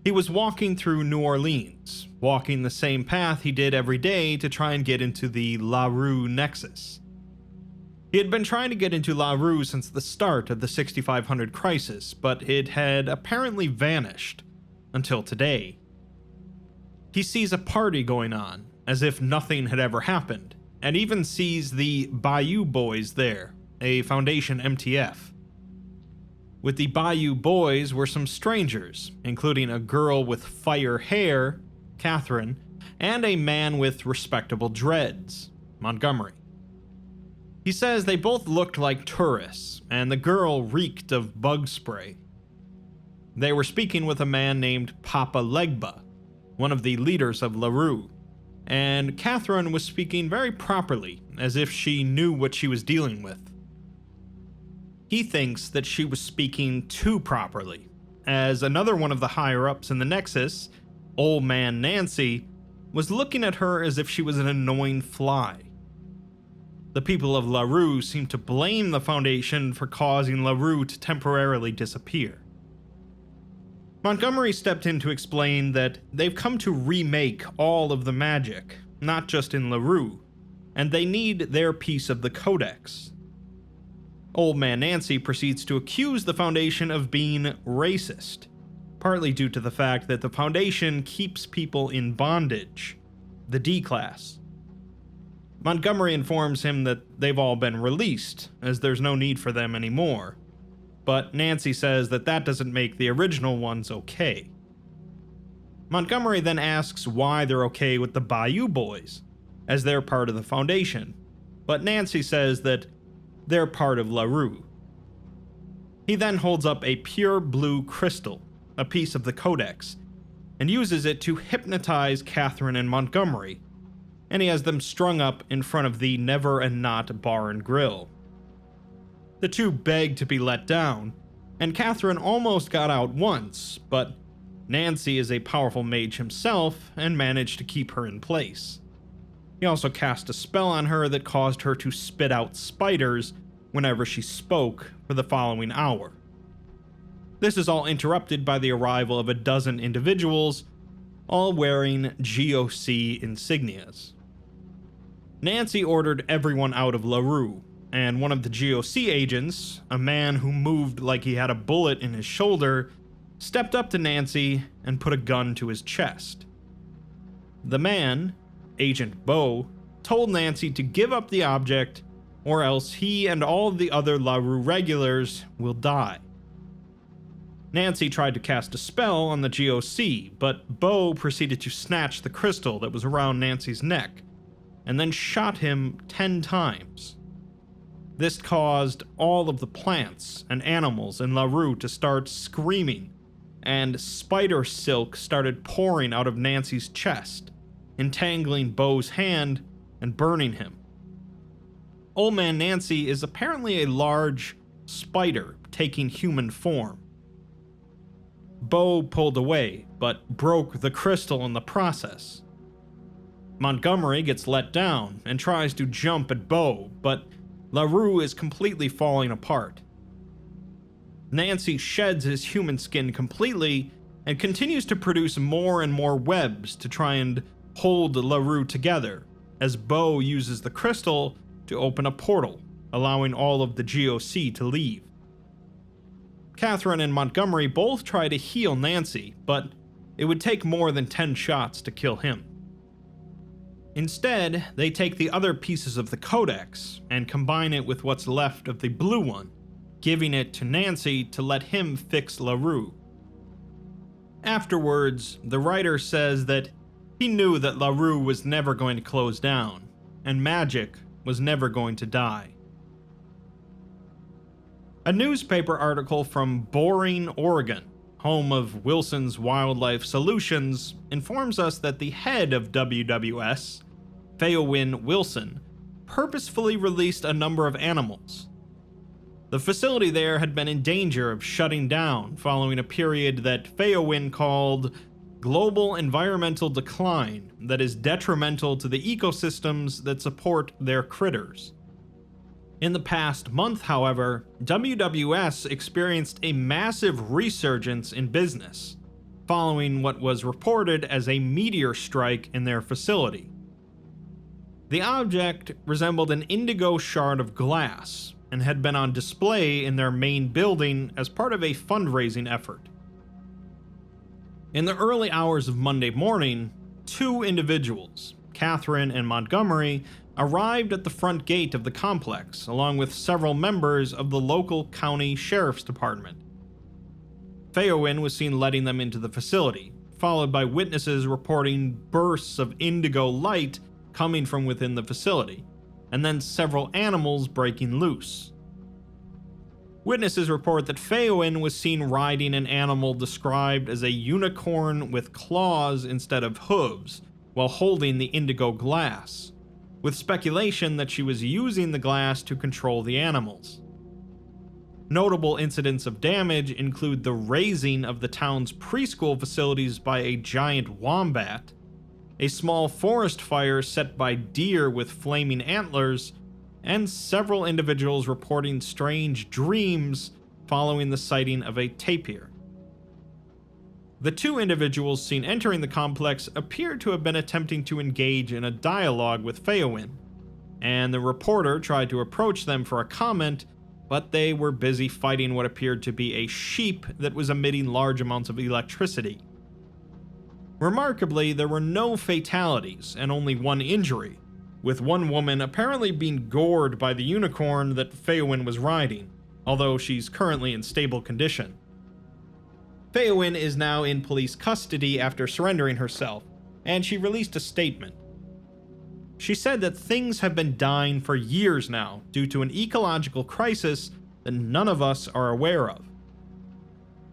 he was walking through New Orleans, walking the same path he did every day to try and get into the La Rue Nexus. He had been trying to get into La Rue since the start of the 6500 crisis, but it had apparently vanished until today. He sees a party going on, as if nothing had ever happened, and even sees the Bayou Boys there, a Foundation MTF. With the Bayou Boys were some strangers, including a girl with fire hair, Catherine, and a man with respectable dreads, Montgomery. He says they both looked like tourists, and the girl reeked of bug spray. They were speaking with a man named Papa Legba, one of the leaders of La Rue, and Catherine was speaking very properly, as if she knew what she was dealing with. He thinks that she was speaking too properly, as another one of the higher-ups in the Nexus, Old Man Nancy, was looking at her as if she was an annoying fly. The people of La Rue seem to blame the Foundation for causing La Rue to temporarily disappear. Montgomery stepped in to explain that they've come to remake all of the magic, not just in La Rue, and they need their piece of the codex. Old Man Nancy proceeds to accuse the Foundation of being racist, partly due to the fact that the Foundation keeps people in bondage, the D-Class. Montgomery informs him that they've all been released, as there's no need for them anymore, but Nancy says that that doesn't make the original ones okay. Montgomery then asks why they're okay with the Bayou Boys, as they're part of the Foundation, but Nancy says that they're part of La Rue. He then holds up a pure blue crystal, a piece of the codex, and uses it to hypnotize Catherine and Montgomery, and he has them strung up in front of the Never and Not Bar and Grill. The two beg to be let down, and Catherine almost got out once, but Nancy is a powerful mage himself and managed to keep her in place. He also cast a spell on her that caused her to spit out spiders whenever she spoke for the following hour. This is all interrupted by the arrival of a dozen individuals, all wearing GOC insignias. Nancy ordered everyone out of LaRue, and one of the GOC agents, a man who moved like he had a bullet in his shoulder, stepped up to Nancy and put a gun to his chest. The man, Agent Bo, told Nancy to give up the object, or else he and all the other LaRue regulars will die. Nancy tried to cast a spell on the GOC, but Bo proceeded to snatch the crystal that was around Nancy's neck, and then shot him 10 times. This caused all of the plants and animals in LaRue to start screaming, and spider silk started pouring out of Nancy's chest, entangling Bo's hand and burning him. Old Man Nancy is apparently a large spider taking human form. Bo pulled away, but broke the crystal in the process. Montgomery gets let down and tries to jump at Bo, but LaRue is completely falling apart. Nancy sheds his human skin completely and continues to produce more and more webs to try and hold LaRue together, as Bo uses the crystal to open a portal, allowing all of the GOC to leave. Catherine and Montgomery both try to heal Nancy, but it would take more than 10 shots to kill him. Instead, they take the other pieces of the codex and combine it with what's left of the blue one, giving it to Nancy to let him fix LaRue. Afterwards, the writer says that he knew that LaRue was never going to close down, and magic was never going to die. A newspaper article from Boring, Oregon, home of Wilson's Wildlife Solutions, informs us that the head of WWS, Theowyn Wilson, purposefully released a number of animals. The facility there had been in danger of shutting down following a period that Theowyn called global environmental decline that is detrimental to the ecosystems that support their critters. In the past month, however, WWS experienced a massive resurgence in business, following what was reported as a meteor strike in their facility. The object resembled an indigo shard of glass and had been on display in their main building as part of a fundraising effort. In the early hours of Monday morning, two individuals, Catherine and Montgomery, arrived at the front gate of the complex, along with several members of the local county sheriff's department. Theowyn was seen letting them into the facility, followed by witnesses reporting bursts of indigo light coming from within the facility, and then several animals breaking loose. Witnesses report that Theowyn was seen riding an animal described as a unicorn with claws instead of hooves, while holding the indigo glass, with speculation that she was using the glass to control the animals. Notable incidents of damage include the razing of the town's preschool facilities by a giant wombat, a small forest fire set by deer with flaming antlers, and several individuals reporting strange dreams following the sighting of a tapir. The two individuals seen entering the complex appeared to have been attempting to engage in a dialogue with Theowyn, and the reporter tried to approach them for a comment, but they were busy fighting what appeared to be a sheep that was emitting large amounts of electricity. Remarkably, there were no fatalities and only one injury, with one woman apparently being gored by the unicorn that Theowyn was riding, although she's currently in stable condition. Theowyn is now in police custody after surrendering herself, and she released a statement. She said that things have been dying for years now due to an ecological crisis that none of us are aware of.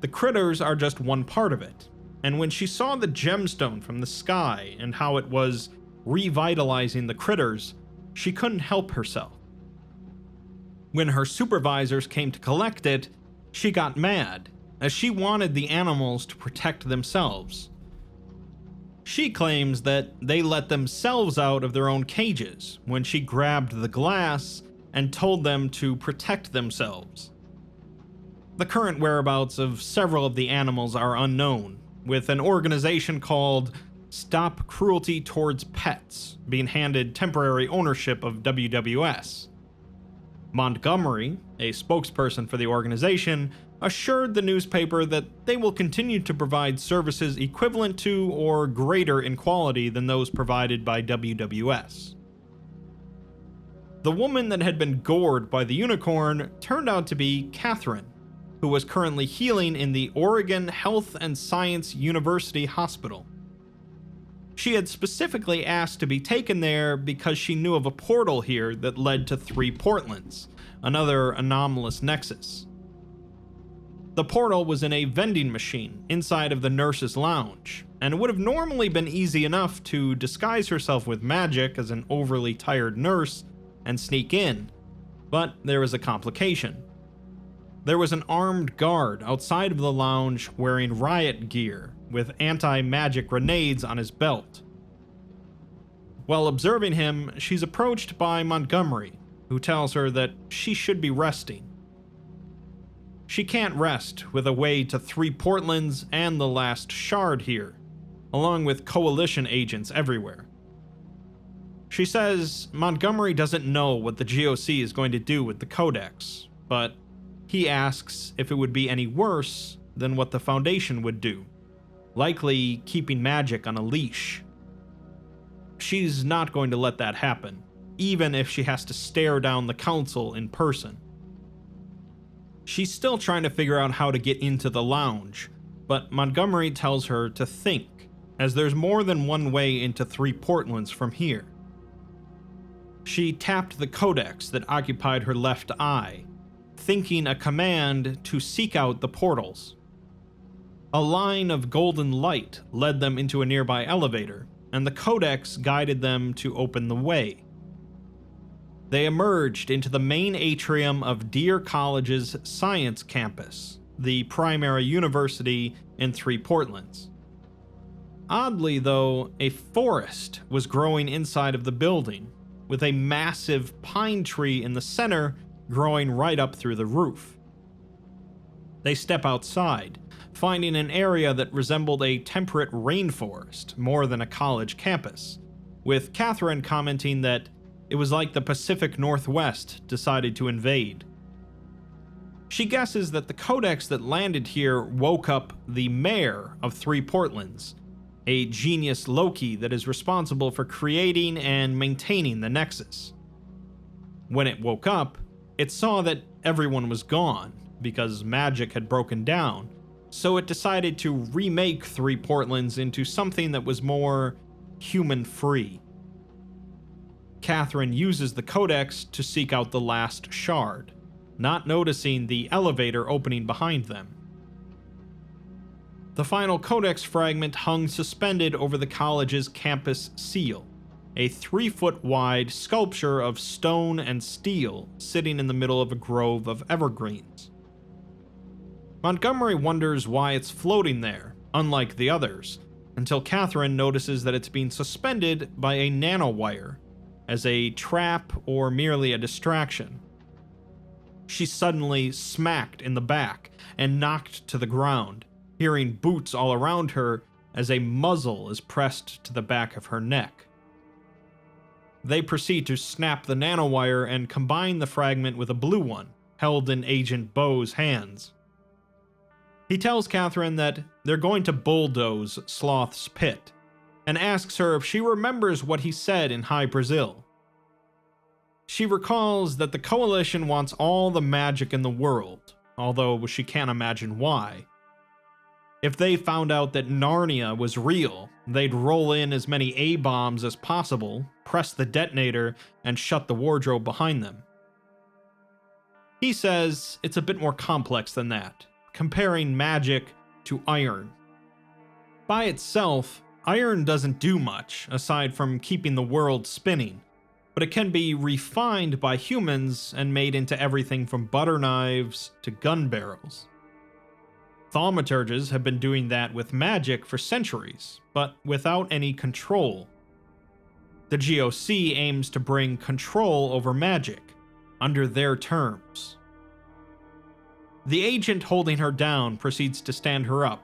The critters are just one part of it, and when she saw the gemstone from the sky and how it was revitalizing the critters, she couldn't help herself. When her supervisors came to collect it, she got mad, as she wanted the animals to protect themselves. She claims that they let themselves out of their own cages when she grabbed the glass and told them to protect themselves. The current whereabouts of several of the animals are unknown, with an organization called Stop Cruelty Towards Pets being handed temporary ownership of WWS. Montgomery, a spokesperson for the organization, assured the newspaper that they will continue to provide services equivalent to or greater in quality than those provided by WWS. The woman that had been gored by the unicorn turned out to be Catherine, who was currently healing in the Oregon Health and Science University Hospital. She had specifically asked to be taken there because she knew of a portal here that led to 3 Portlands, another anomalous nexus. The portal was in a vending machine inside of the nurse's lounge, and it would have normally been easy enough to disguise herself with magic as an overly tired nurse and sneak in, but there was a complication. There was an armed guard outside of the lounge wearing riot gear with anti-magic grenades on his belt. While observing him, she's approached by Montgomery, who tells her that she should be resting. She can't rest with a way to 3 Portlands and the last shard here, along with coalition agents everywhere. She says Montgomery doesn't know what the GOC is going to do with the Codex, but he asks if it would be any worse than what the Foundation would do, likely keeping magic on a leash. She's not going to let that happen, even if she has to stare down the Council in person. She's still trying to figure out how to get into the lounge, but Montgomery tells her to think, as there's more than one way into 3 Portlands from here. She tapped the codex that occupied her left eye, thinking a command to seek out the portals. A line of golden light led them into a nearby elevator, and the codex guided them to open the way. They emerged into the main atrium of Deer College's science campus, the primary university in 3 Portlands. Oddly, though, a forest was growing inside of the building, with a massive pine tree in the center growing right up through the roof. They step outside, finding an area that resembled a temperate rainforest more than a college campus, with Catherine commenting that it was like the Pacific Northwest decided to invade. She guesses that the codex that landed here woke up the mayor of 3 Portlands, a genius locke that is responsible for creating and maintaining the Nexus. When it woke up, it saw that everyone was gone because magic had broken down, so it decided to remake 3 Portlands into something that was more human-free. Catherine uses the codex to seek out the last shard, not noticing the elevator opening behind them. The final codex fragment hung suspended over the college's campus seal, a 3-foot wide sculpture of stone and steel sitting in the middle of a grove of evergreens. Montgomery wonders why it's floating there, unlike the others, until Catherine notices that it's being suspended by a nanowire, as a trap or merely a distraction. She's suddenly smacked in the back and knocked to the ground, hearing boots all around her as a muzzle is pressed to the back of her neck. They proceed to snap the nanowire and combine the fragment with a blue one, held in Agent Bo's hands. He tells Catherine that they're going to bulldoze Sloth's pit, and asks her if she remembers what he said in High Brazil. She recalls that the Coalition wants all the magic in the world, although she can't imagine why. If they found out that Narnia was real, they'd roll in as many A-bombs as possible, press the detonator, and shut the wardrobe behind them. He says it's a bit more complex than that, comparing magic to iron. By itself, iron doesn't do much aside from keeping the world spinning, but it can be refined by humans and made into everything from butter knives to gun barrels. Thaumaturges have been doing that with magic for centuries, but without any control. The GOC aims to bring control over magic, under their terms. The agent holding her down proceeds to stand her up,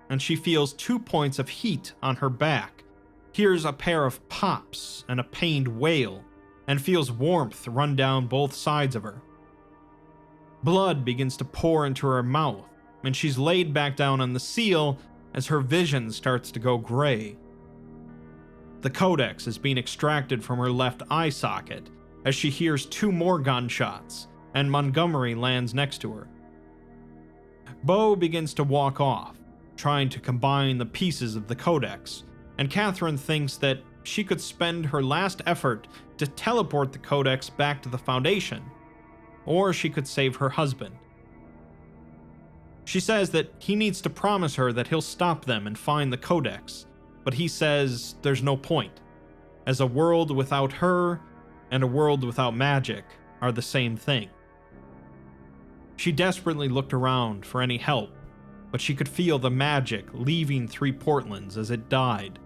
and she feels 2 points of heat on her back, hears a pair of pops and a pained wail, and feels warmth run down both sides of her. Blood begins to pour into her mouth, and she's laid back down on the seal as her vision starts to go gray. The codex is being extracted from her left eye socket as she hears 2 more gunshots, and Montgomery lands next to her. Bo begins to walk off, trying to combine the pieces of the codex, and Catherine thinks that she could spend her last effort to teleport the codex back to the Foundation, or she could save her husband. She says that he needs to promise her that he'll stop them and find the codex, but he says there's no point, as a world without her and a world without magic are the same thing. She desperately looked around for any help, but she could feel the magic leaving 3 Portlands as it died.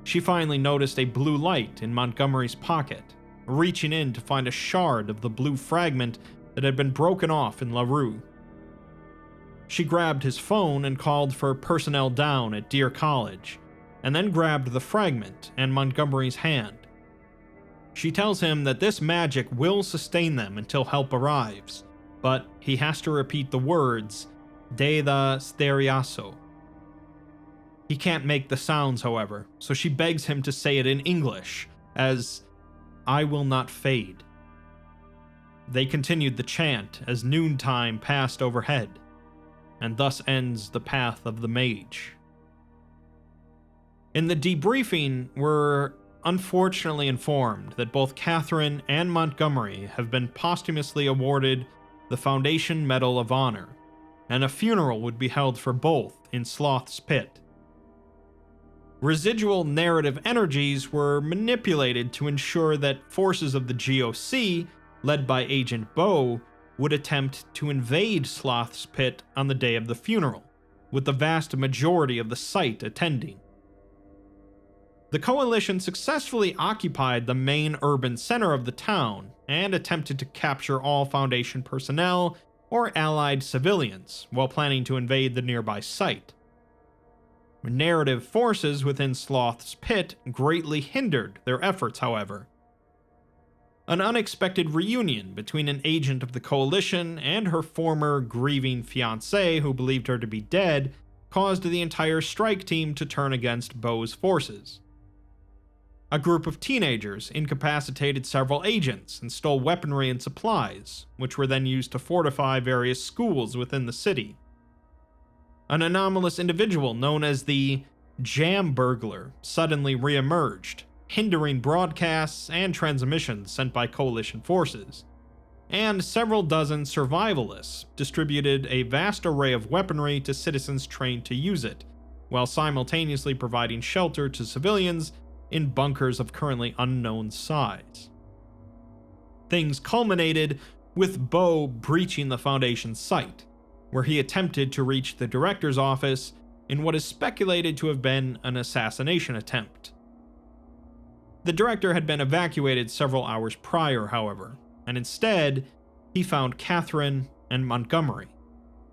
She finally noticed a blue light in Montgomery's pocket, reaching in to find a shard of the blue fragment that had been broken off in LaRue. She grabbed his phone and called for personnel down at Deer College, and then grabbed the fragment and Montgomery's hand. She tells him that this magic will sustain them until help arrives, but he has to repeat the words, Deda Steriaso. He can't make the sounds, however, so she begs him to say it in English, as, I will not fade. They continued the chant as noontime passed overhead, and thus ends the path of the mage. In the debriefing, we're unfortunately informed that both Catherine and Montgomery have been posthumously awarded the Foundation Medal of Honor, and a funeral would be held for both in Sloth's Pit. Residual narrative energies were manipulated to ensure that forces of the GOC, led by Agent Bo, would attempt to invade Sloth's Pit on the day of the funeral, with the vast majority of the site attending. The Coalition successfully occupied the main urban center of the town and attempted to capture all Foundation personnel or allied civilians while planning to invade the nearby site. Narrative forces within Sloth's Pit greatly hindered their efforts, however. An unexpected reunion between an agent of the Coalition and her former grieving fiancé, who believed her to be dead, caused the entire strike team to turn against Bo's forces. A group of teenagers incapacitated several agents and stole weaponry and supplies, which were then used to fortify various schools within the city. An anomalous individual known as the Jam Burglar suddenly re-emerged, hindering broadcasts and transmissions sent by Coalition forces, and several dozen survivalists distributed a vast array of weaponry to citizens trained to use it, while simultaneously providing shelter to civilians in bunkers of currently unknown size. Things culminated with Bo breaching the Foundation's site, where he attempted to reach the director's office in what is speculated to have been an assassination attempt. The director had been evacuated several hours prior, however, and instead, he found Catherine and Montgomery,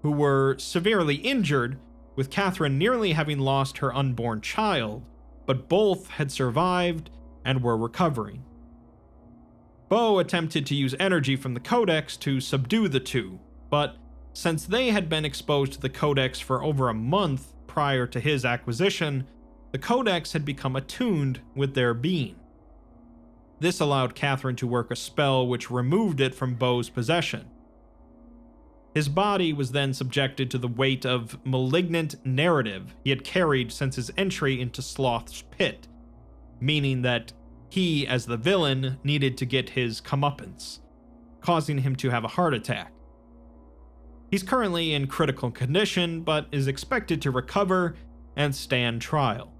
who were severely injured, with Catherine nearly having lost her unborn child, but both had survived and were recovering. Bo attempted to use energy from the Codex to subdue the two, but since they had been exposed to the Codex for over a month prior to his acquisition, the Codex had become attuned with their being. This allowed Catherine to work a spell which removed it from Bo's possession. His body was then subjected to the weight of malignant narrative he had carried since his entry into Sloth's Pit, meaning that he, as the villain, needed to get his comeuppance, causing him to have a heart attack. He's currently in critical condition, but is expected to recover and stand trial.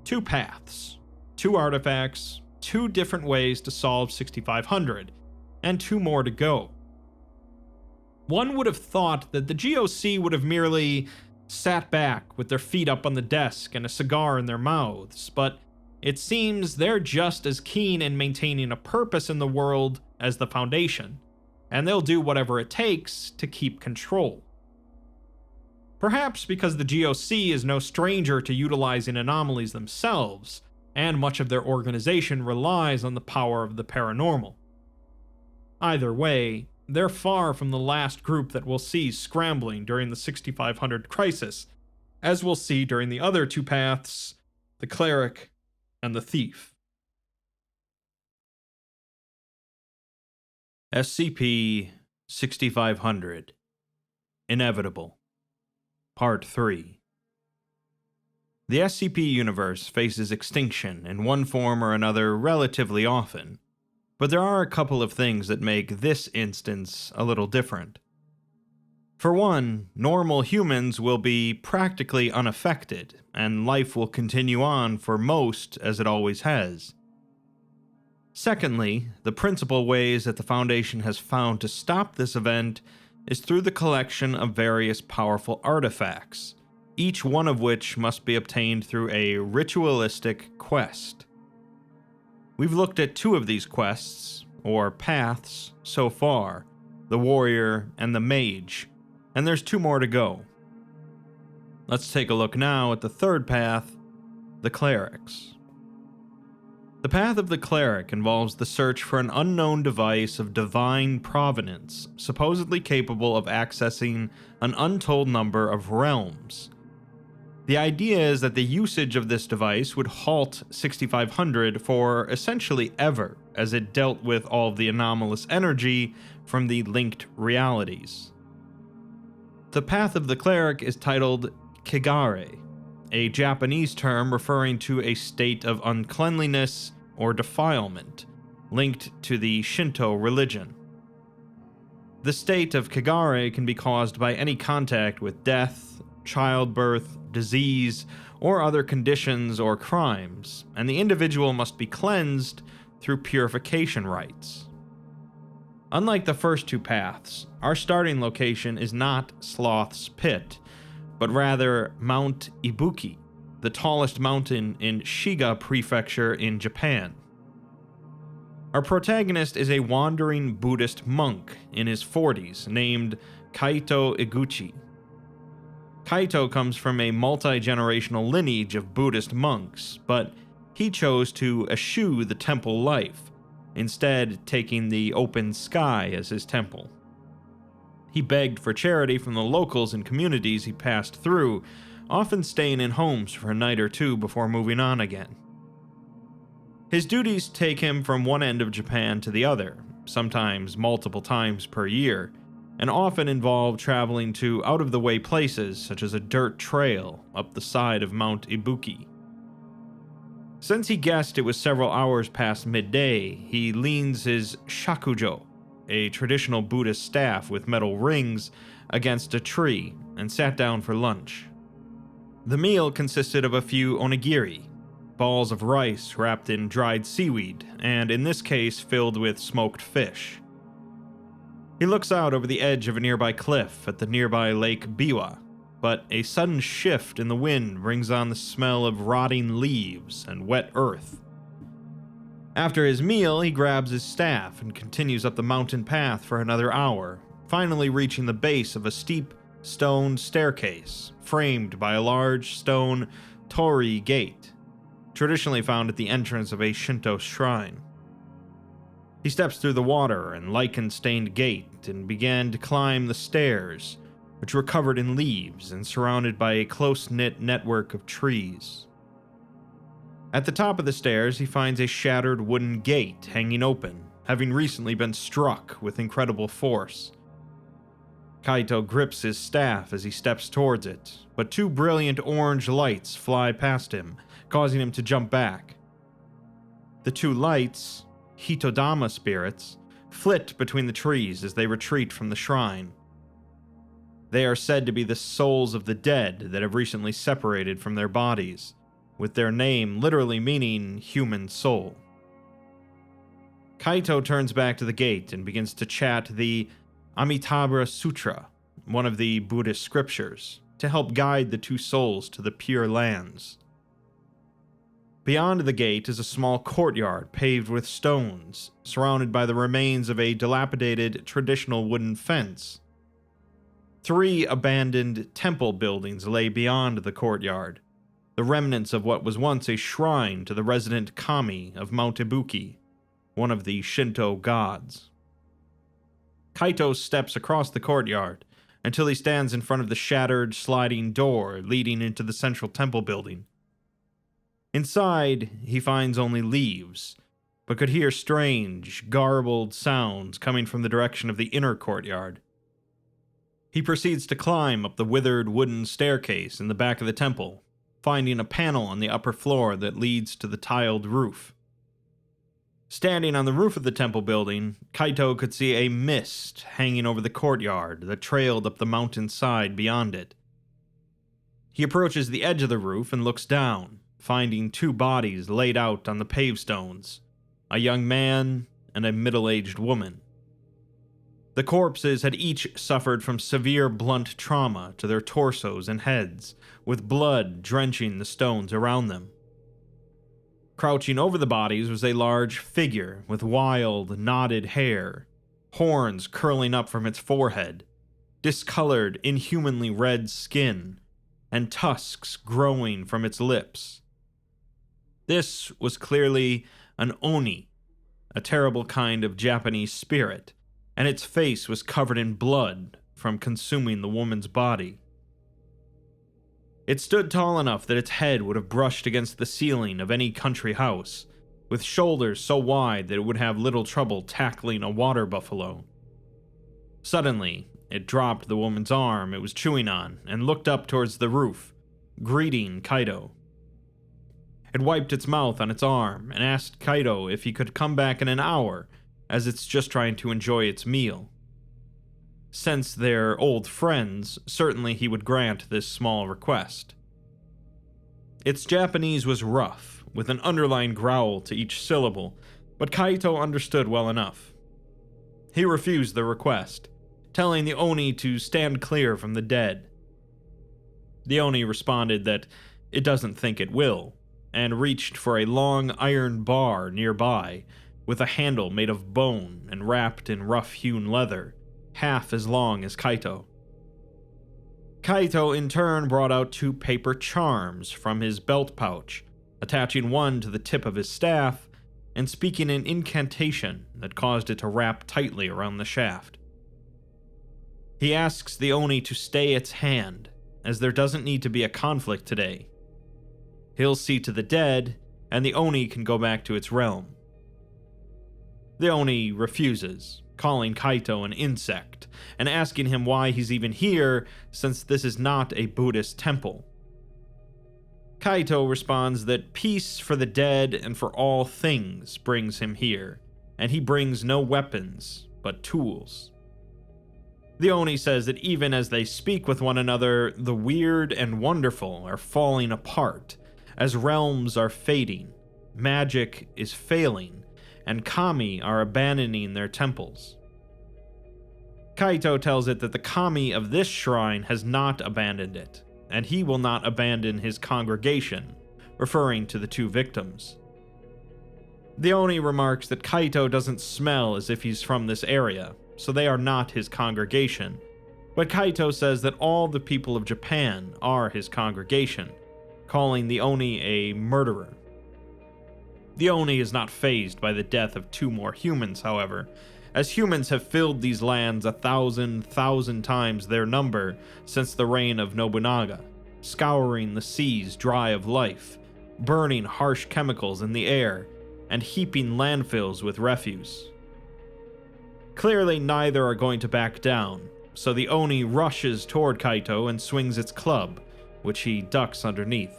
2 paths, 2 artifacts, 2 different ways to solve 6500, and 2 more to go. One would have thought that the GOC would have merely sat back with their feet up on the desk and a cigar in their mouths, but it seems they're just as keen in maintaining a purpose in the world as the Foundation, and they'll do whatever it takes to keep control. Perhaps because the GOC is no stranger to utilizing anomalies themselves, and much of their organization relies on the power of the paranormal. Either way, they're far from the last group that we'll see scrambling during the 6500 crisis, as we'll see during the other 2 paths, the cleric and the thief. SCP-6500 Inevitable Part 3. The SCP universe faces extinction in one form or another relatively often, but there are a couple of things that make this instance a little different. For one, normal humans will be practically unaffected, and life will continue on for most as it always has. Secondly, the principal ways that the Foundation has found to stop this event is through the collection of various powerful artifacts, each one of which must be obtained through a ritualistic quest. We've looked at 2 of these quests, or paths, so far, the warrior and the mage, and there's 2 more to go. Let's take a look now at the 3rd path, the clerics. The path of the cleric involves the search for an unknown device of divine provenance, supposedly capable of accessing an untold number of realms. The idea is that the usage of this device would halt 6500 for essentially ever, as it dealt with all of the anomalous energy from the linked realities. The path of the cleric is titled Kigare, a Japanese term referring to a state of uncleanliness or defilement, linked to the Shinto religion. The state of Kigare can be caused by any contact with death, childbirth, disease, or other conditions or crimes, and the individual must be cleansed through purification rites. Unlike the first 2 paths, our starting location is not Sloth's Pit, but rather Mount Ibuki, the tallest mountain in Shiga Prefecture in Japan. Our protagonist is a wandering Buddhist monk in his 40s named Kaito Iguchi. Kaito comes from a multi-generational lineage of Buddhist monks, but he chose to eschew the temple life, instead taking the open sky as his temple. He begged for charity from the locals and communities he passed through, often staying in homes for a night or 2 before moving on again. His duties take him from one end of Japan to the other, sometimes multiple times per year, and often involve traveling to out-of-the-way places such as a dirt trail up the side of Mount Ibuki. Since he guessed it was several hours past midday, he leans his shakujo, a traditional Buddhist staff with metal rings, against a tree and sat down for lunch. The meal consisted of a few onigiri, balls of rice wrapped in dried seaweed, and in this case filled with smoked fish. He looks out over the edge of a nearby cliff at the nearby Lake Biwa, but a sudden shift in the wind brings on the smell of rotting leaves and wet earth. After his meal, he grabs his staff and continues up the mountain path for another hour, finally reaching the base of a steep stone staircase, framed by a large stone torii gate, traditionally found at the entrance of a Shinto shrine. He steps through the water and lichen-stained gate and began to climb the stairs, which were covered in leaves and surrounded by a close-knit network of trees. At the top of the stairs, he finds a shattered wooden gate hanging open, having recently been struck with incredible force. Kaito grips his staff as he steps towards it, but 2 brilliant orange lights fly past him, causing him to jump back. The 2 lights, Hitodama spirits, flit between the trees as they retreat from the shrine. They are said to be the souls of the dead that have recently separated from their bodies, with their name literally meaning human soul. Kaito turns back to the gate and begins to chant the Amitabha Sutra, one of the Buddhist scriptures, to help guide the two souls to the Pure Lands. Beyond the gate is a small courtyard paved with stones, surrounded by the remains of a dilapidated traditional wooden fence. 3 abandoned temple buildings lay beyond the courtyard, the remnants of what was once a shrine to the resident kami of Mount Ibuki, one of the Shinto gods. Kaito steps across the courtyard until he stands in front of the shattered sliding door leading into the central temple building. Inside, he finds only leaves, but could hear strange, garbled sounds coming from the direction of the inner courtyard. He proceeds to climb up the withered wooden staircase in the back of the temple, finding a panel on the upper floor that leads to the tiled roof. Standing on the roof of the temple building, Kaito could see a mist hanging over the courtyard that trailed up the mountainside beyond it. He approaches the edge of the roof and looks down, finding 2 bodies laid out on the pavestones, a young man and a middle-aged woman. The corpses had each suffered from severe blunt trauma to their torsos and heads, with blood drenching the stones around them. Crouching over the bodies was a large figure with wild, knotted hair, horns curling up from its forehead, discolored, inhumanly red skin, and tusks growing from its lips. This was clearly an oni, a terrible kind of Japanese spirit, and its face was covered in blood from consuming the woman's body. It stood tall enough that its head would have brushed against the ceiling of any country house, with shoulders so wide that it would have little trouble tackling a water buffalo. Suddenly, it dropped the woman's arm it was chewing on and looked up towards the roof, greeting Kaito. It wiped its mouth on its arm and asked Kaito if he could come back in an hour, as it's just trying to enjoy its meal. Since they're old friends, certainly he would grant this small request. Its Japanese was rough, with an underlying growl to each syllable, but Kaito understood well enough. He refused the request, telling the Oni to stand clear from the dead. The Oni responded that it doesn't think it will, and reached for a long iron bar nearby, with a handle made of bone and wrapped in rough-hewn leather, half as long as Kaito. Kaito in turn brought out 2 paper charms from his belt pouch, attaching one to the tip of his staff and speaking an incantation that caused it to wrap tightly around the shaft. He asks the Oni to stay its hand, as there doesn't need to be a conflict today. He'll see to the dead, and the Oni can go back to its realm. The Oni refuses, calling Kaito an insect, and asking him why he's even here, since this is not a Buddhist temple. Kaito responds that peace for the dead and for all things brings him here, and he brings no weapons, but tools. The Oni says that even as they speak with one another, the weird and wonderful are falling apart, as realms are fading, magic is failing, and kami are abandoning their temples. Kaito tells it that the kami of this shrine has not abandoned it, and he will not abandon his congregation, referring to the 2 victims. The Oni remarks that Kaito doesn't smell as if he's from this area, so they are not his congregation, but Kaito says that all the people of Japan are his congregation, calling the Oni a murderer. The Oni is not fazed by the death of 2 more humans, however, as humans have filled these lands 1,000 times their number since the reign of Nobunaga, scouring the seas dry of life, burning harsh chemicals in the air, and heaping landfills with refuse. Clearly neither are going to back down, so the Oni rushes toward Kaito and swings its club, which he ducks underneath.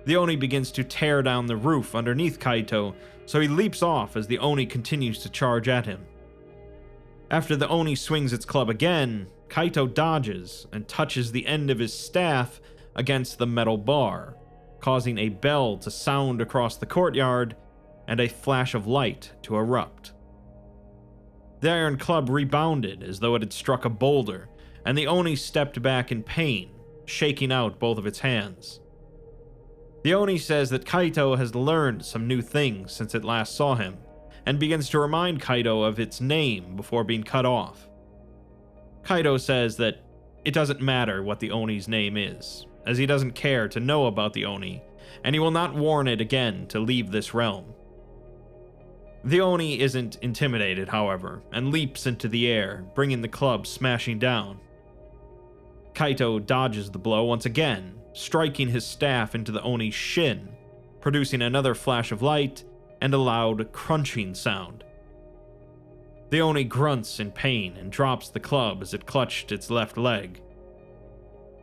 The Oni begins to tear down the roof underneath Kaito, so he leaps off as the Oni continues to charge at him. After the Oni swings its club again, Kaito dodges and touches the end of his staff against the metal bar, causing a bell to sound across the courtyard and a flash of light to erupt. The iron club rebounded as though it had struck a boulder, and the Oni stepped back in pain, shaking out both of its hands. The Oni says that Kaito has learned some new things since it last saw him, and begins to remind Kaito of its name before being cut off. Kaito says that it doesn't matter what the Oni's name is, as he doesn't care to know about the Oni, and he will not warn it again to leave this realm. The Oni isn't intimidated, however, and leaps into the air, bringing the club smashing down. Kaito dodges the blow once again, striking his staff into the Oni's shin, producing another flash of light and a loud crunching sound. The Oni grunts in pain and drops the club as it clutched its left leg.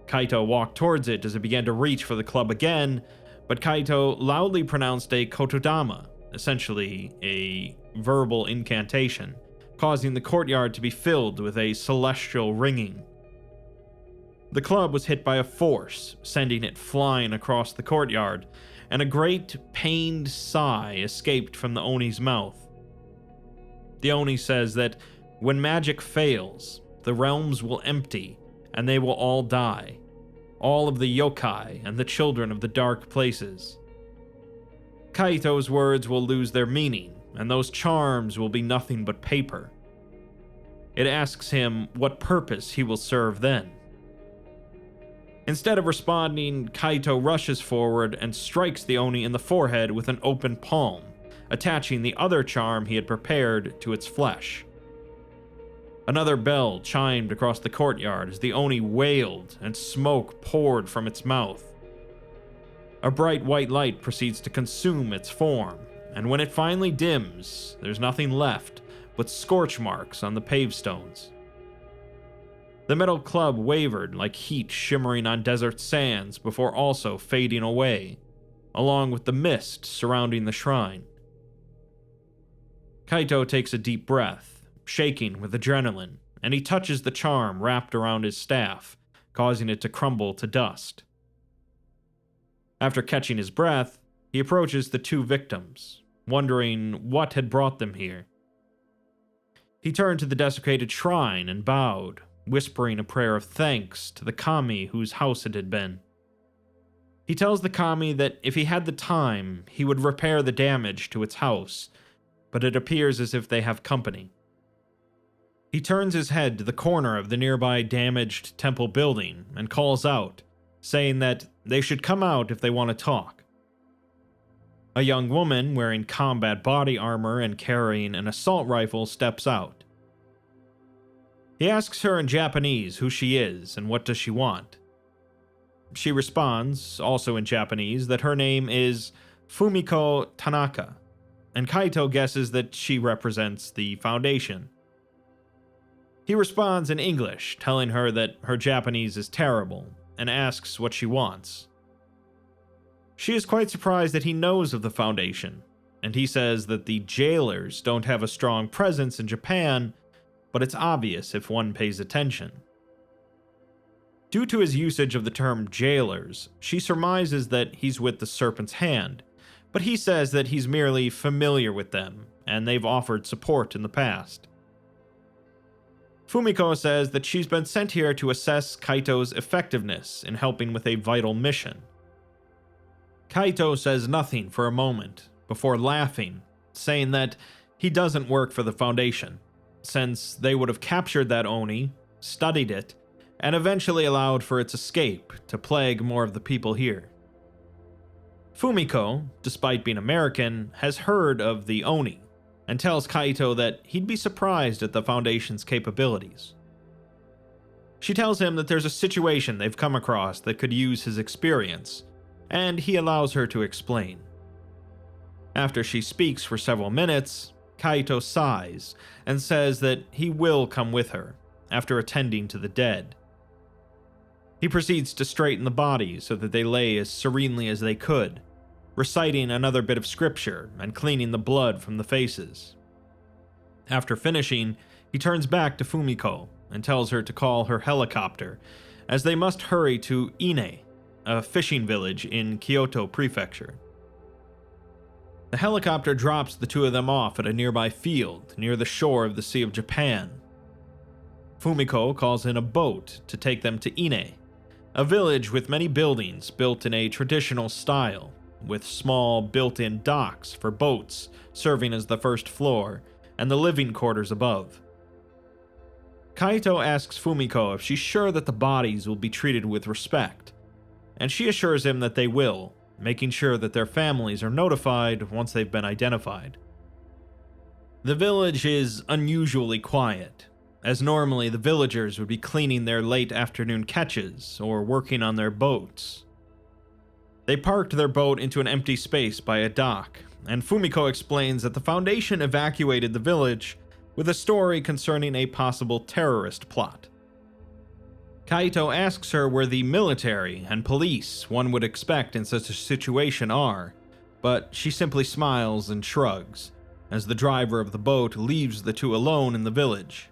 Kaito walked towards it as it began to reach for the club again, but Kaito loudly pronounced a kotodama, essentially a verbal incantation, causing the courtyard to be filled with a celestial ringing. The club was hit by a force, sending it flying across the courtyard, and a great pained sigh escaped from the Oni's mouth. The Oni says that when magic fails, the realms will empty, and they will all die. All of the yokai and the children of the dark places. Kaito's words will lose their meaning, and those charms will be nothing but paper. It asks him what purpose he will serve then. Instead of responding, Kaito rushes forward and strikes the Oni in the forehead with an open palm, attaching the other charm he had prepared to its flesh. Another bell chimed across the courtyard as the Oni wailed and smoke poured from its mouth. A bright white light proceeds to consume its form, and when it finally dims, there's nothing left but scorch marks on the pavestones. The metal club wavered like heat shimmering on desert sands before also fading away, along with the mist surrounding the shrine. Kaito takes a deep breath, shaking with adrenaline, and he touches the charm wrapped around his staff, causing it to crumble to dust. After catching his breath, he approaches the two victims, wondering what had brought them here. He turned to the desecrated shrine and bowed, whispering a prayer of thanks to the kami whose house it had been. He tells the kami that if he had the time, he would repair the damage to its house, but it appears as if they have company. He turns his head to the corner of the nearby damaged temple building and calls out, saying that they should come out if they want to talk. A young woman wearing combat body armor and carrying an assault rifle steps out. He asks her in Japanese who she is and what does she want. She responds, also in Japanese, that her name is Fumiko Tanaka, and Kaito guesses that she represents the Foundation. He responds in English, telling her that her Japanese is terrible, and asks what she wants. She is quite surprised that he knows of the Foundation, and he says that the jailers don't have a strong presence in Japan, but it's obvious if one pays attention. Due to his usage of the term jailers, she surmises that he's with the Serpent's Hand, but he says that he's merely familiar with them, and they've offered support in the past. Fumiko says that she's been sent here to assess Kaito's effectiveness in helping with a vital mission. Kaito says nothing for a moment, before laughing, saying that he doesn't work for the Foundation, since they would have captured that Oni, studied it, and eventually allowed for its escape to plague more of the people here. Fumiko, despite being American, has heard of the Oni, and tells Kaito that he'd be surprised at the Foundation's capabilities. She tells him that there's a situation they've come across that could use his experience, and he allows her to explain. After she speaks for several minutes, Kaito sighs and says that he will come with her, after attending to the dead. He proceeds to straighten the bodies so that they lay as serenely as they could, reciting another bit of scripture and cleaning the blood from the faces. After finishing, He turns back to Fumiko and tells her to call her helicopter, as they must hurry to Ine, a fishing village in Kyoto Prefecture. The helicopter drops the two of them off at a nearby field near the shore of the Sea of Japan. Fumiko calls in a boat to take them to Ine, a village with many buildings built in a traditional style, with small built-in docks for boats serving as the first floor and the living quarters above. Kaito asks Fumiko if she's sure that the bodies will be treated with respect, and she assures him that they will, making sure that their families are notified once they've been identified. The village is unusually quiet, as normally the villagers would be cleaning their late afternoon catches or working on their boats. They parked their boat into an empty space by a dock, and Fumiko explains that the Foundation evacuated the village with a story concerning a possible terrorist plot. Kaito asks her where the military and police one would expect in such a situation are, but she simply smiles and shrugs, as the driver of the boat leaves the two alone in the village.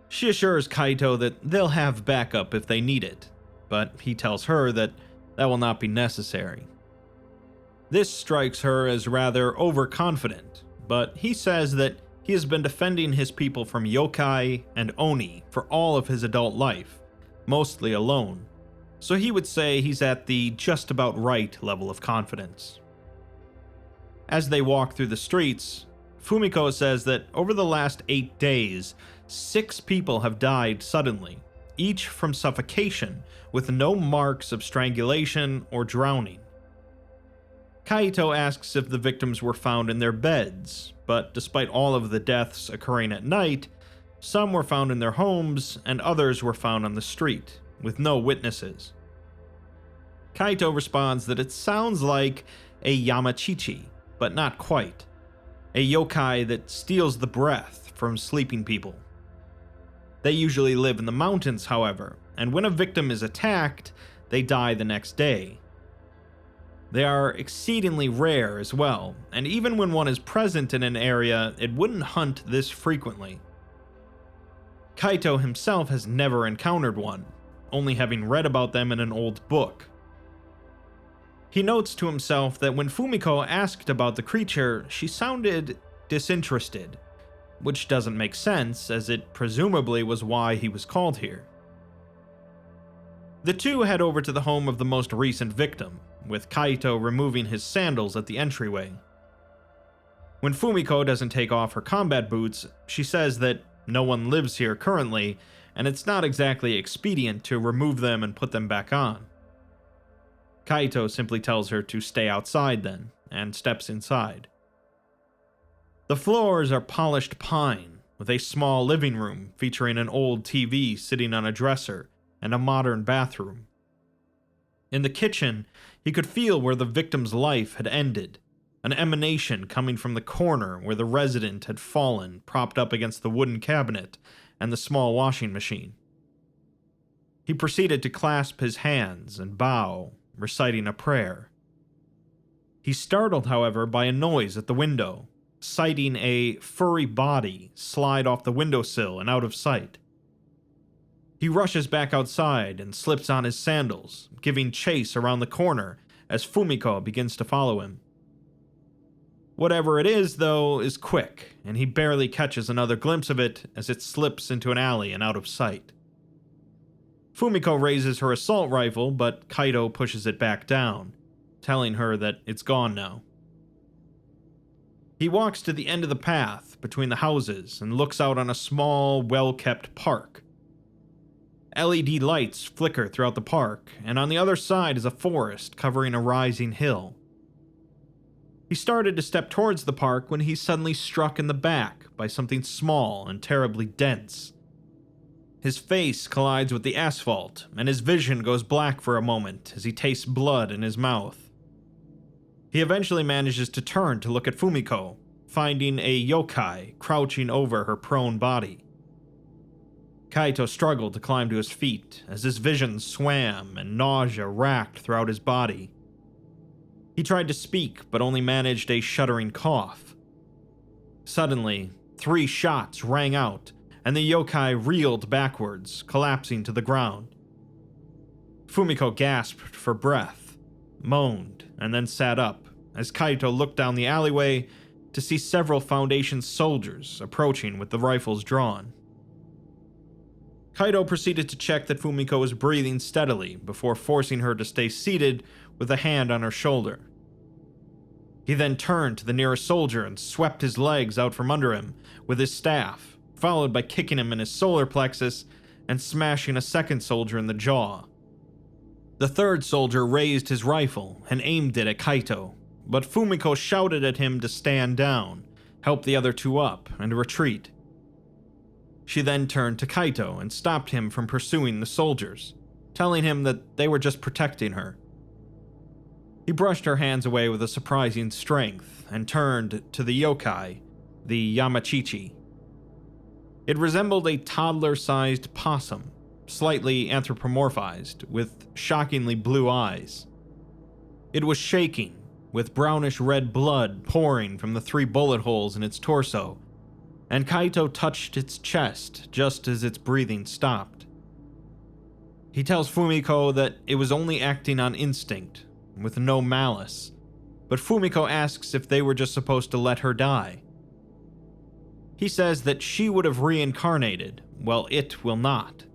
She assures Kaito that they'll have backup if they need it, but he tells her that that will not be necessary. This strikes her as rather overconfident, but he says that he has been defending his people from yokai and oni for all of his adult life, mostly alone, so he would say he's at the just about right level of confidence. As they walk through the streets, Fumiko says that over the last 8 days, 6 people have died suddenly, each from suffocation, with no marks of strangulation or drowning. Kaito asks if the victims were found in their beds, but despite all of the deaths occurring at night, some were found in their homes and others were found on the street, with no witnesses. Kaito responds that it sounds like a Yamachichi, but not quite. A yokai that steals the breath from sleeping people. They usually live in the mountains, however, and when a victim is attacked, they die the next day. They are exceedingly rare as well, and even when one is present in an area, it wouldn't hunt this frequently. Kaito himself has never encountered one, only having read about them in an old book. He notes to himself that when Fumiko asked about the creature, she sounded disinterested, which doesn't make sense, as it presumably was why he was called here. The two head over to the home of the most recent victim, with Kaito removing his sandals at the entryway. When Fumiko doesn't take off her combat boots, she says that no one lives here currently, and it's not exactly expedient to remove them and put them back on. Kaito simply tells her to stay outside then, and steps inside. The floors are polished pine, with a small living room featuring an old TV sitting on a dresser and a modern bathroom. In the kitchen, he could feel where the victim's life had ended, an emanation coming from the corner where the resident had fallen, propped up against the wooden cabinet and the small washing machine. He proceeded to clasp his hands and bow, reciting a prayer. He's startled, however, by a noise at the window, sighting a furry body slide off the windowsill and out of sight. He rushes back outside and slips on his sandals, giving chase around the corner as Fumiko begins to follow him. Whatever it is, though, is quick, and he barely catches another glimpse of it as it slips into an alley and out of sight. Fumiko raises her assault rifle, but Kaito pushes it back down, telling her that it's gone now. He walks to the end of the path between the houses and looks out on a small, well-kept park. LED lights flicker throughout the park, and on the other side is a forest covering a rising hill. He started to step towards the park when he's suddenly struck in the back by something small and terribly dense. His face collides with the asphalt, and his vision goes black for a moment as he tastes blood in his mouth. He eventually manages to turn to look at Fumiko, finding a yokai crouching over her prone body. Kaito struggled to climb to his feet as his vision swam and nausea racked throughout his body. He tried to speak, but only managed a shuddering cough. Suddenly, 3 shots rang out, and the yokai reeled backwards, collapsing to the ground. Fumiko gasped for breath, moaned, and then sat up, as Kaito looked down the alleyway to see several Foundation soldiers approaching with the rifles drawn. Kaito proceeded to check that Fumiko was breathing steadily before forcing her to stay seated with a hand on her shoulder. He then turned to the nearest soldier and swept his legs out from under him with his staff, followed by kicking him in his solar plexus and smashing a second soldier in the jaw. The third soldier raised his rifle and aimed it at Kaito, but Fumiko shouted at him to stand down, help the other 2 up, and retreat. She then turned to Kaito and stopped him from pursuing the soldiers, telling him that they were just protecting her. He brushed her hands away with a surprising strength and turned to the yokai, the Amai-Ixchel. It resembled a toddler-sized possum, slightly anthropomorphized, with shockingly blue eyes. It was shaking, with brownish-red blood pouring from the 3 bullet holes in its torso, and Kaito touched its chest just as its breathing stopped. He tells Fumiko that it was only acting on instinct, with no malice, but Fumiko asks if they were just supposed to let her die. He says that she would have reincarnated, while it will not,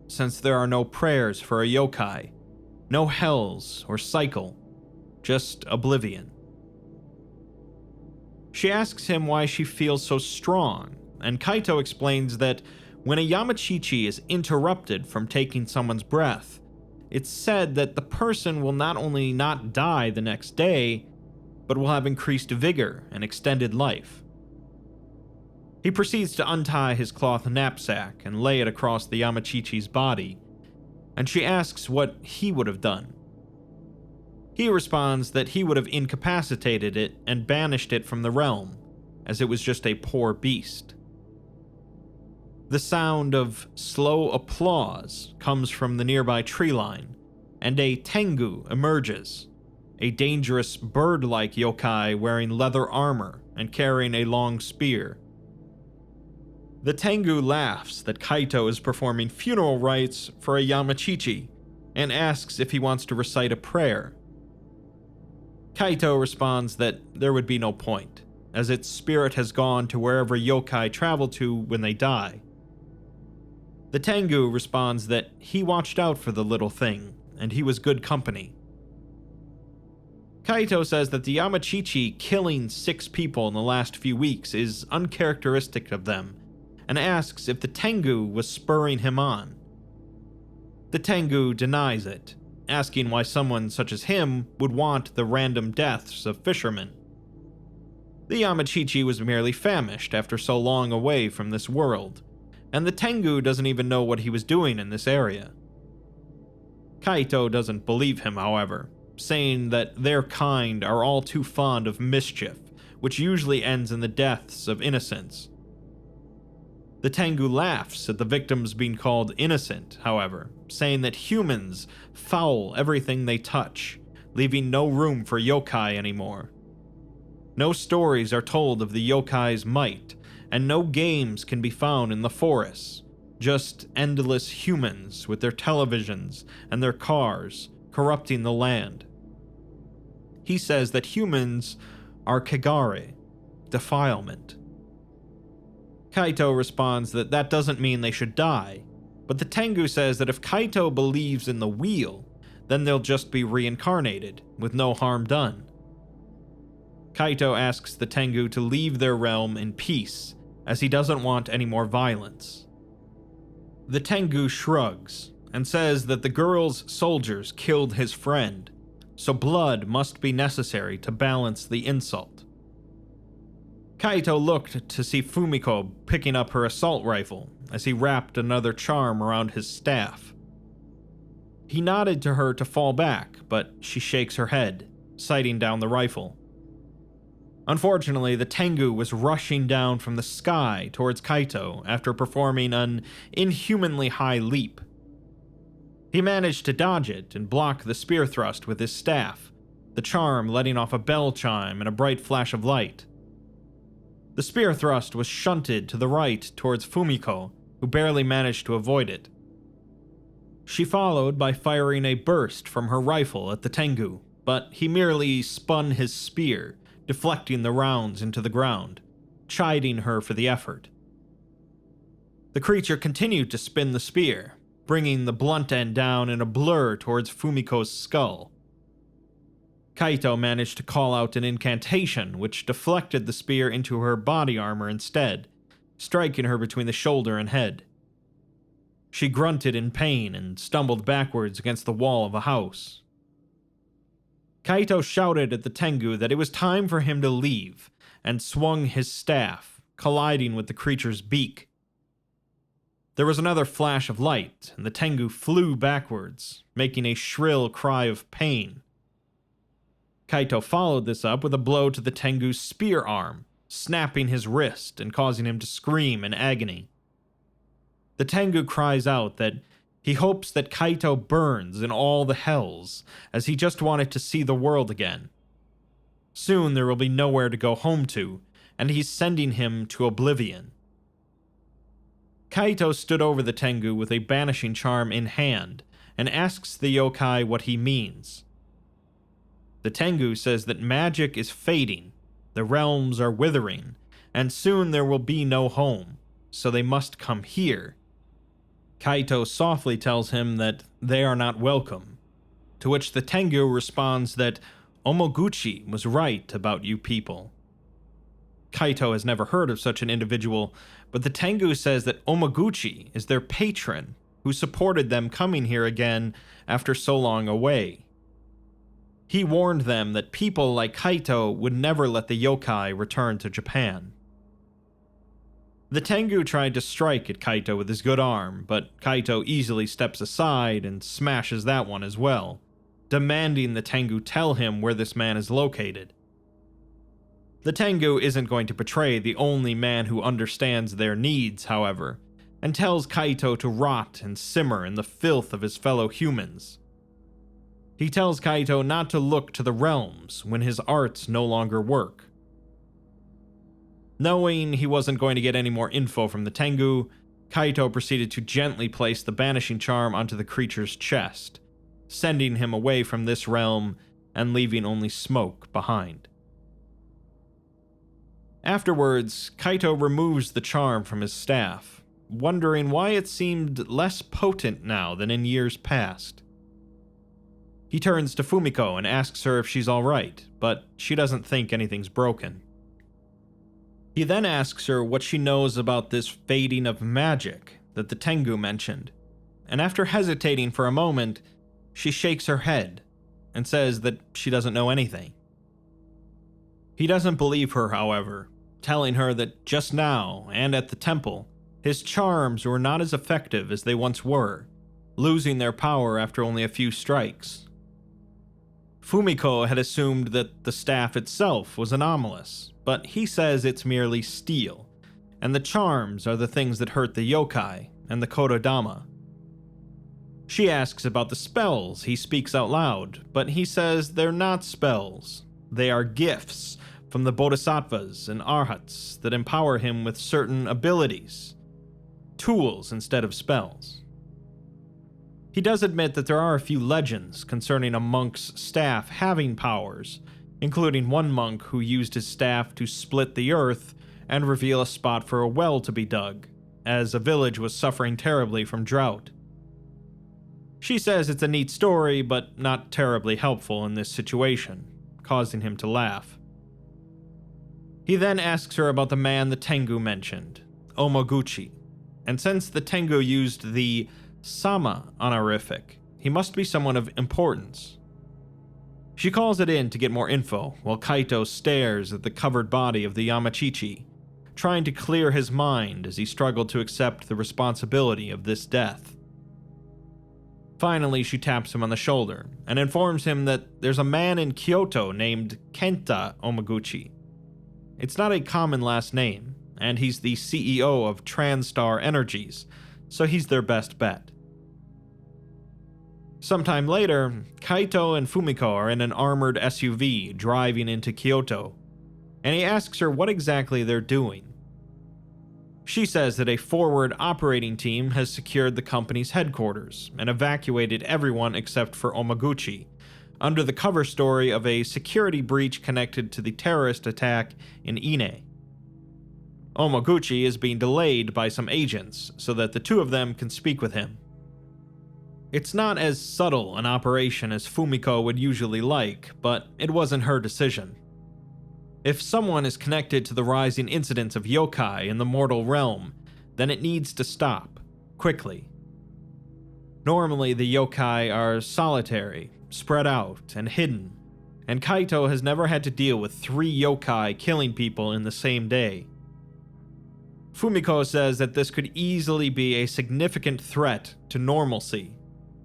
since there are no prayers for a yokai, no hells or cycle, just oblivion. She asks him why she feels so strong, and Kaito explains that when a Amai-Ixchel is interrupted from taking someone's breath, it's said that the person will not only not die the next day, but will have increased vigor and extended life. He proceeds to untie his cloth knapsack and lay it across the Amai-Ixchel's body, and she asks what he would have done. He responds that he would have incapacitated it and banished it from the realm, as it was just a poor beast. The sound of slow applause comes from the nearby tree line, and a Tengu emerges, a dangerous bird-like yokai wearing leather armor and carrying a long spear. The Tengu laughs that Kaito is performing funeral rites for a Amai-Ixchel and asks if he wants to recite a prayer. Kaito responds that there would be no point, as its spirit has gone to wherever yokai travel to when they die. The Tengu responds that he watched out for the little thing, and he was good company. Kaito says that the Amai-Ixchel killing 6 people in the last few weeks is uncharacteristic of them, and asks if the Tengu was spurring him on. The Tengu denies it, asking why someone such as him would want the random deaths of fishermen. The Amai-Ixchel was merely famished after so long away from this world, and the Tengu doesn't even know what he was doing in this area. Kaito doesn't believe him, however, saying that their kind are all too fond of mischief, which usually ends in the deaths of innocents. The Tengu laughs at the victims being called innocent, however, saying that humans foul everything they touch, leaving no room for yokai anymore. No stories are told of the yokai's might, and no games can be found in the forests, just endless humans with their televisions and their cars corrupting the land. He says that humans are kagare, defilement. Kaito responds that that doesn't mean they should die, but the Tengu says that if Kaito believes in the wheel, then they'll just be reincarnated, with no harm done. Kaito asks the Tengu to leave their realm in peace, as he doesn't want any more violence. The Tengu shrugs, and says that the girl's soldiers killed his friend, so blood must be necessary to balance the insult. Kaito looked to see Fumiko picking up her assault rifle as he wrapped another charm around his staff. He nodded to her to fall back, but she shakes her head, sighting down the rifle. Unfortunately, the Tengu was rushing down from the sky towards Kaito after performing an inhumanly high leap. He managed to dodge it and block the spear thrust with his staff, the charm letting off a bell chime and a bright flash of light. The spear thrust was shunted to the right towards Fumiko, who barely managed to avoid it. She followed by firing a burst from her rifle at the Tengu, but he merely spun his spear, deflecting the rounds into the ground, chiding her for the effort. The creature continued to spin the spear, bringing the blunt end down in a blur towards Fumiko's skull. Kaito managed to call out an incantation which deflected the spear into her body armor instead, striking her between the shoulder and head. She grunted in pain and stumbled backwards against the wall of a house. Kaito shouted at the Tengu that it was time for him to leave, and swung his staff, colliding with the creature's beak. There was another flash of light, and the Tengu flew backwards, making a shrill cry of pain. Kaito followed this up with a blow to the Tengu's spear arm, snapping his wrist and causing him to scream in agony. The Tengu cries out that he hopes that Kaito burns in all the hells, as he just wanted to see the world again. Soon there will be nowhere to go home to, and he's sending him to oblivion. Kaito stood over the Tengu with a banishing charm in hand, and asks the yokai what he means. The Tengu says that magic is fading, the realms are withering, and soon there will be no home, so they must come here. Kaito softly tells him that they are not welcome, to which the Tengu responds that Omoguchi was right about you people. Kaito has never heard of such an individual, but the Tengu says that Omoguchi is their patron, who supported them coming here again after so long away. He warned them that people like Kaito would never let the yokai return to Japan. The Tengu tried to strike at Kaito with his good arm, but Kaito easily steps aside and smashes that one as well, demanding the Tengu tell him where this man is located. The Tengu isn't going to betray the only man who understands their needs, however, and tells Kaito to rot and simmer in the filth of his fellow humans. He tells Kaito not to look to the realms when his arts no longer work. Knowing he wasn't going to get any more info from the Tengu, Kaito proceeded to gently place the banishing charm onto the creature's chest, sending him away from this realm and leaving only smoke behind. Afterwards, Kaito removes the charm from his staff, wondering why it seemed less potent now than in years past. He turns to Fumiko and asks her if she's alright, but she doesn't think anything's broken. He then asks her what she knows about this fading of magic that the Tengu mentioned, and after hesitating for a moment, she shakes her head and says that she doesn't know anything. He doesn't believe her, however, telling her that just now, and at the temple, his charms were not as effective as they once were, losing their power after only a few strikes. Fumiko had assumed that the staff itself was anomalous, but he says it's merely steel, and the charms are the things that hurt the yokai and the Kododama. She asks about the spells he speaks out loud, but he says they're not spells, they are gifts from the bodhisattvas and arhats that empower him with certain abilities, tools instead of spells. He does admit that there are a few legends concerning a monk's staff having powers, including one monk who used his staff to split the earth and reveal a spot for a well to be dug, as a village was suffering terribly from drought. She says it's a neat story, but not terribly helpful in this situation, causing him to laugh. He then asks her about the man the Tengu mentioned, Omoguchi, and since the Tengu used the Sama honorific, he must be someone of importance. She calls it in to get more info, while Kaito stares at the covered body of the Yamachichi, trying to clear his mind as he struggled to accept the responsibility of this death. Finally, she taps him on the shoulder and informs him that there's a man in Kyoto named Kenta Omoguchi. It's not a common last name, and he's the CEO of Transtar Energies, so he's their best bet. Sometime later, Kaito and Fumiko are in an armored SUV driving into Kyoto. and he asks her what exactly they're doing. She says that a forward operating team has secured the company's headquarters and evacuated everyone except for Omaguchi, under the cover story of a security breach connected to the terrorist attack in Ine. Omaguchi is being delayed by some agents so that the two of them can speak with him. It's not as subtle an operation as Fumiko would usually like, but it wasn't her decision. If someone is connected to the rising incidence of yokai in the mortal realm, then it needs to stop, quickly. Normally, the yokai are solitary, spread out, and hidden, and Kaito has never had to deal with 3 yokai killing people in the same day. Fumiko says that this could easily be a significant threat to normalcy,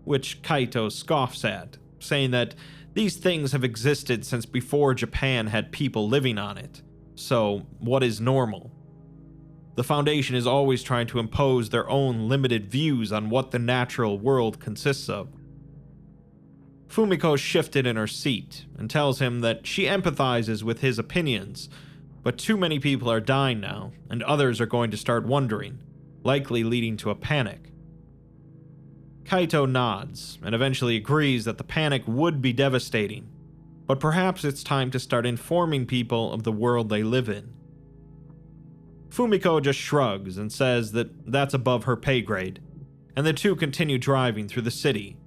which Kaito scoffs at, saying that these things have existed since before Japan had people living on it, so what is normal? The Foundation is always trying to impose their own limited views on what the natural world consists of. Fumiko shifted in her seat and tells him that she empathizes with his opinions, but too many people are dying now, and others are going to start wondering, likely leading to a panic. Kaito nods and eventually agrees that the panic would be devastating, but perhaps it's time to start informing people of the world they live in. Fumiko just shrugs and says that that's above her pay grade, and the two continue driving through the city,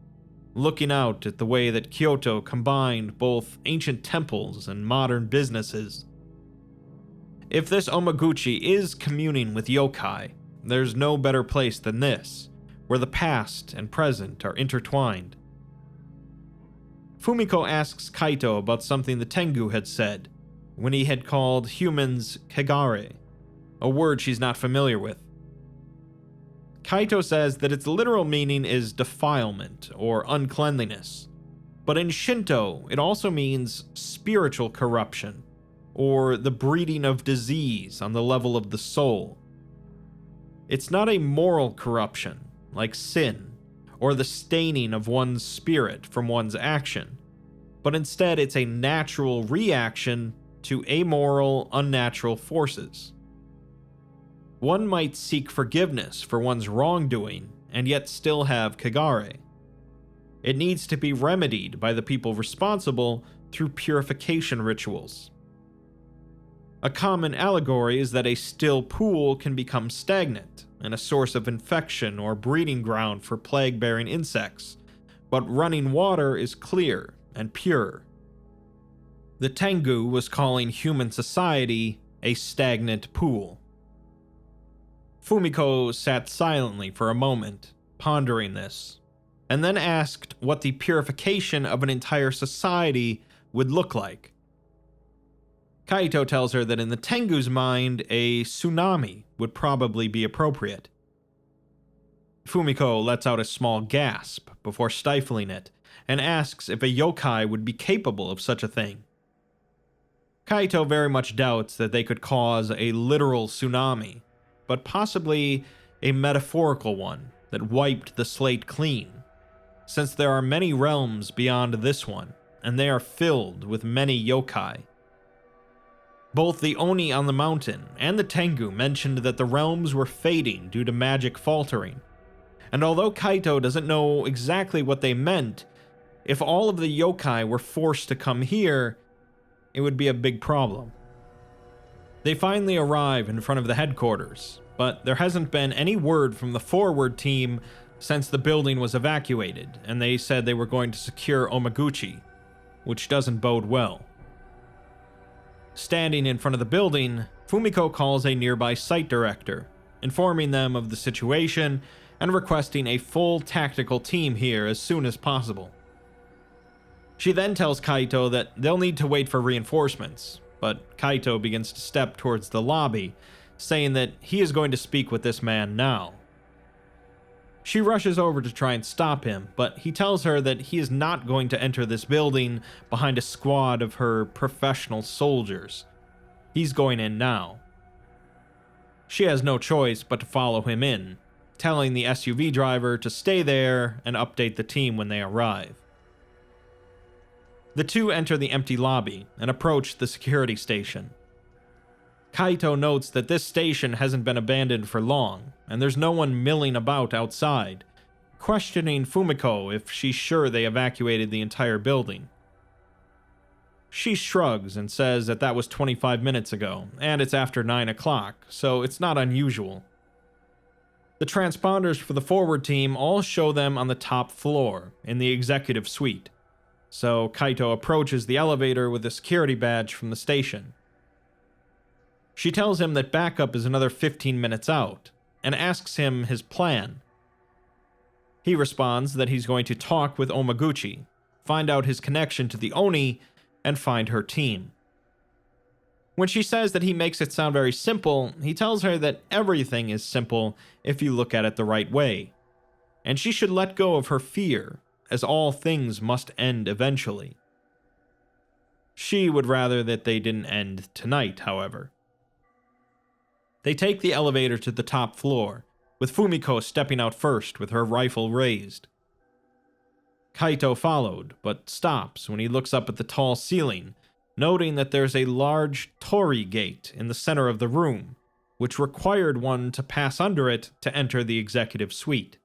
looking out at the way that Kyoto combined both ancient temples and modern businesses. If this Omaguchi is communing with yokai, there's no better place than this, where the past and present are intertwined. Fumiko asks Kaito about something the Tengu had said, when he had called humans kegare, a word she's not familiar with. Kaito says that its literal meaning is defilement or uncleanliness, but in Shinto it also means spiritual corruption, or the breeding of disease on the level of the soul. It's not a moral corruption, like sin, or the staining of one's spirit from one's action, but instead it's a natural reaction to amoral, unnatural forces. One might seek forgiveness for one's wrongdoing and yet still have kegare. It needs to be remedied by the people responsible through purification rituals. A common allegory is that a still pool can become stagnant and a source of infection or breeding ground for plague-bearing insects, but running water is clear and pure. The Tengu was calling human society a stagnant pool. Fumiko sat silently for a moment, pondering this, and then asked what the purification of an entire society would look like. Kaito tells her that in the Tengu's mind, a tsunami would probably be appropriate. Fumiko lets out a small gasp before stifling it, and asks if a yokai would be capable of such a thing. Kaito very much doubts that they could cause a literal tsunami, but possibly a metaphorical one that wiped the slate clean, since there are many realms beyond this one, and they are filled with many yokai. Both the Oni on the mountain and the Tengu mentioned that the realms were fading due to magic faltering, and although Kaito doesn't know exactly what they meant, if all of the yokai were forced to come here, it would be a big problem. They finally arrive in front of the headquarters, but there hasn't been any word from the forward team since the building was evacuated, and they said they were going to secure Omaguchi, which doesn't bode well. Standing in front of the building, Fumiko calls a nearby site director, informing them of the situation and requesting a full tactical team here as soon as possible. She then tells Kaito that they'll need to wait for reinforcements, but Kaito begins to step towards the lobby, saying that he is going to speak with this man now. She rushes over to try and stop him, but he tells her that he is not going to enter this building behind a squad of her professional soldiers. He's going in now. She has no choice but to follow him in, telling the SUV driver to stay there and update the team when they arrive. The two enter the empty lobby and approach the security station, Kaito notes that this station hasn't been abandoned for long, and there's no one milling about outside, questioning Fumiko if she's sure they evacuated the entire building. She shrugs and says that was 25 minutes ago, and it's after 9 o'clock, so it's not unusual. The transponders for the forward team all show them on the top floor, in the executive suite, so Kaito approaches the elevator with a security badge from the station. She tells him that backup is another 15 minutes out, and asks him his plan. He responds that he's going to talk with Omaguchi, find out his connection to the Oni, and find her team. When she says that he makes it sound very simple, he tells her that everything is simple if you look at it the right way, and she should let go of her fear, as all things must end eventually. She would rather that they didn't end tonight, however. They take the elevator to the top floor, with Fumiko stepping out first with her rifle raised. Kaito followed, but stops when he looks up at the tall ceiling, noting that there's a large torii gate in the center of the room, which required one to pass under it to enter the executive suite.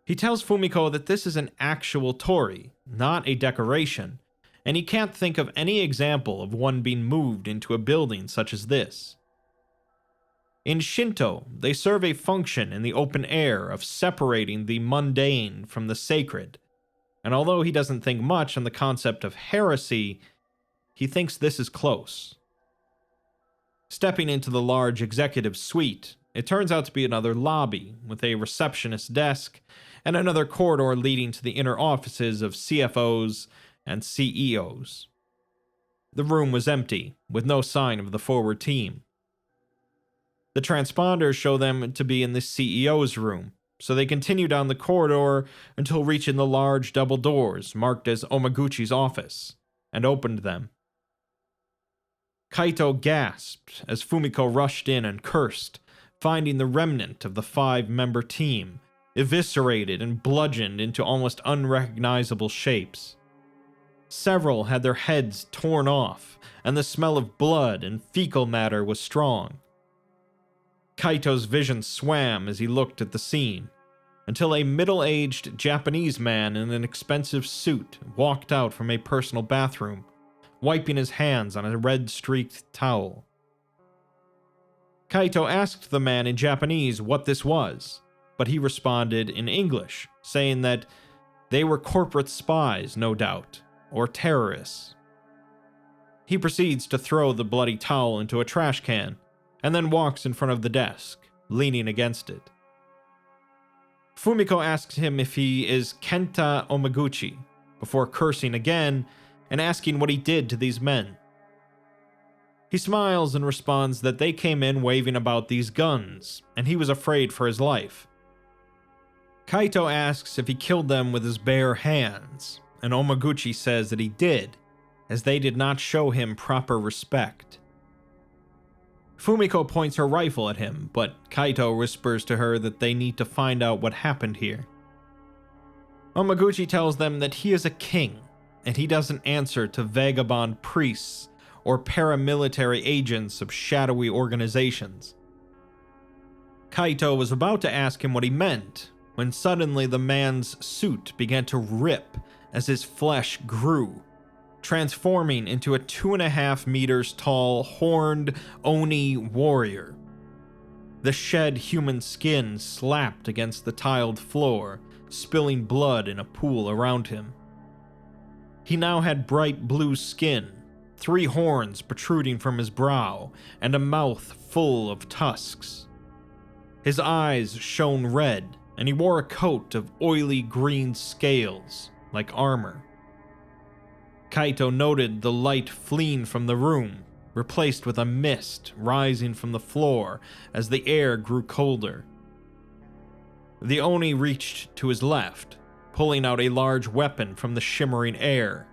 He tells Fumiko that this is an actual torii, not a decoration, and he can't think of any example of one being moved into a building such as this. In Shinto, they serve a function in the open air of separating the mundane from the sacred, and although he doesn't think much on the concept of heresy, he thinks this is close. Stepping into the large executive suite, it turns out to be another lobby with a receptionist desk and another corridor leading to the inner offices of CFOs and CEOs. The room was empty, with no sign of the forward team. The transponders show them to be in the CEO's room, so they continue down the corridor until reaching the large double doors marked as Omaguchi's office, and opened them. Kaito gasped as Fumiko rushed in and cursed, finding the remnant of the 5-member team, eviscerated and bludgeoned into almost unrecognizable shapes. Several had their heads torn off, and the smell of blood and fecal matter was strong. Kaito's vision swam as he looked at the scene, until a middle-aged Japanese man in an expensive suit walked out from a personal bathroom, wiping his hands on a red-streaked towel. Kaito asked the man in Japanese what this was, but he responded in English, saying that they were corporate spies, no doubt, or terrorists. He proceeds to throw the bloody towel into a trash can, and then walks in front of the desk, leaning against it. Fumiko asks him if he is Kenta Omaguchi, before cursing again and asking what he did to these men. He smiles and responds that they came in waving about these guns, and he was afraid for his life. Kaito asks if he killed them with his bare hands, and Omaguchi says that he did, as they did not show him proper respect. Fumiko points her rifle at him, but Kaito whispers to her that they need to find out what happened here. Omaguchi tells them that he is a king, and he doesn't answer to vagabond priests or paramilitary agents of shadowy organizations. Kaito was about to ask him what he meant, when suddenly the man's suit began to rip as his flesh grew, transforming into a 2.5 meters tall, horned Oni warrior. The shed human skin slapped against the tiled floor, spilling blood in a pool around him. He now had bright blue skin, 3 horns protruding from his brow, and a mouth full of tusks. His eyes shone red, and he wore a coat of oily green scales, like armor. Kaito noted the light fleeing from the room, replaced with a mist rising from the floor as the air grew colder. The Oni reached to his left, pulling out a large weapon from the shimmering air,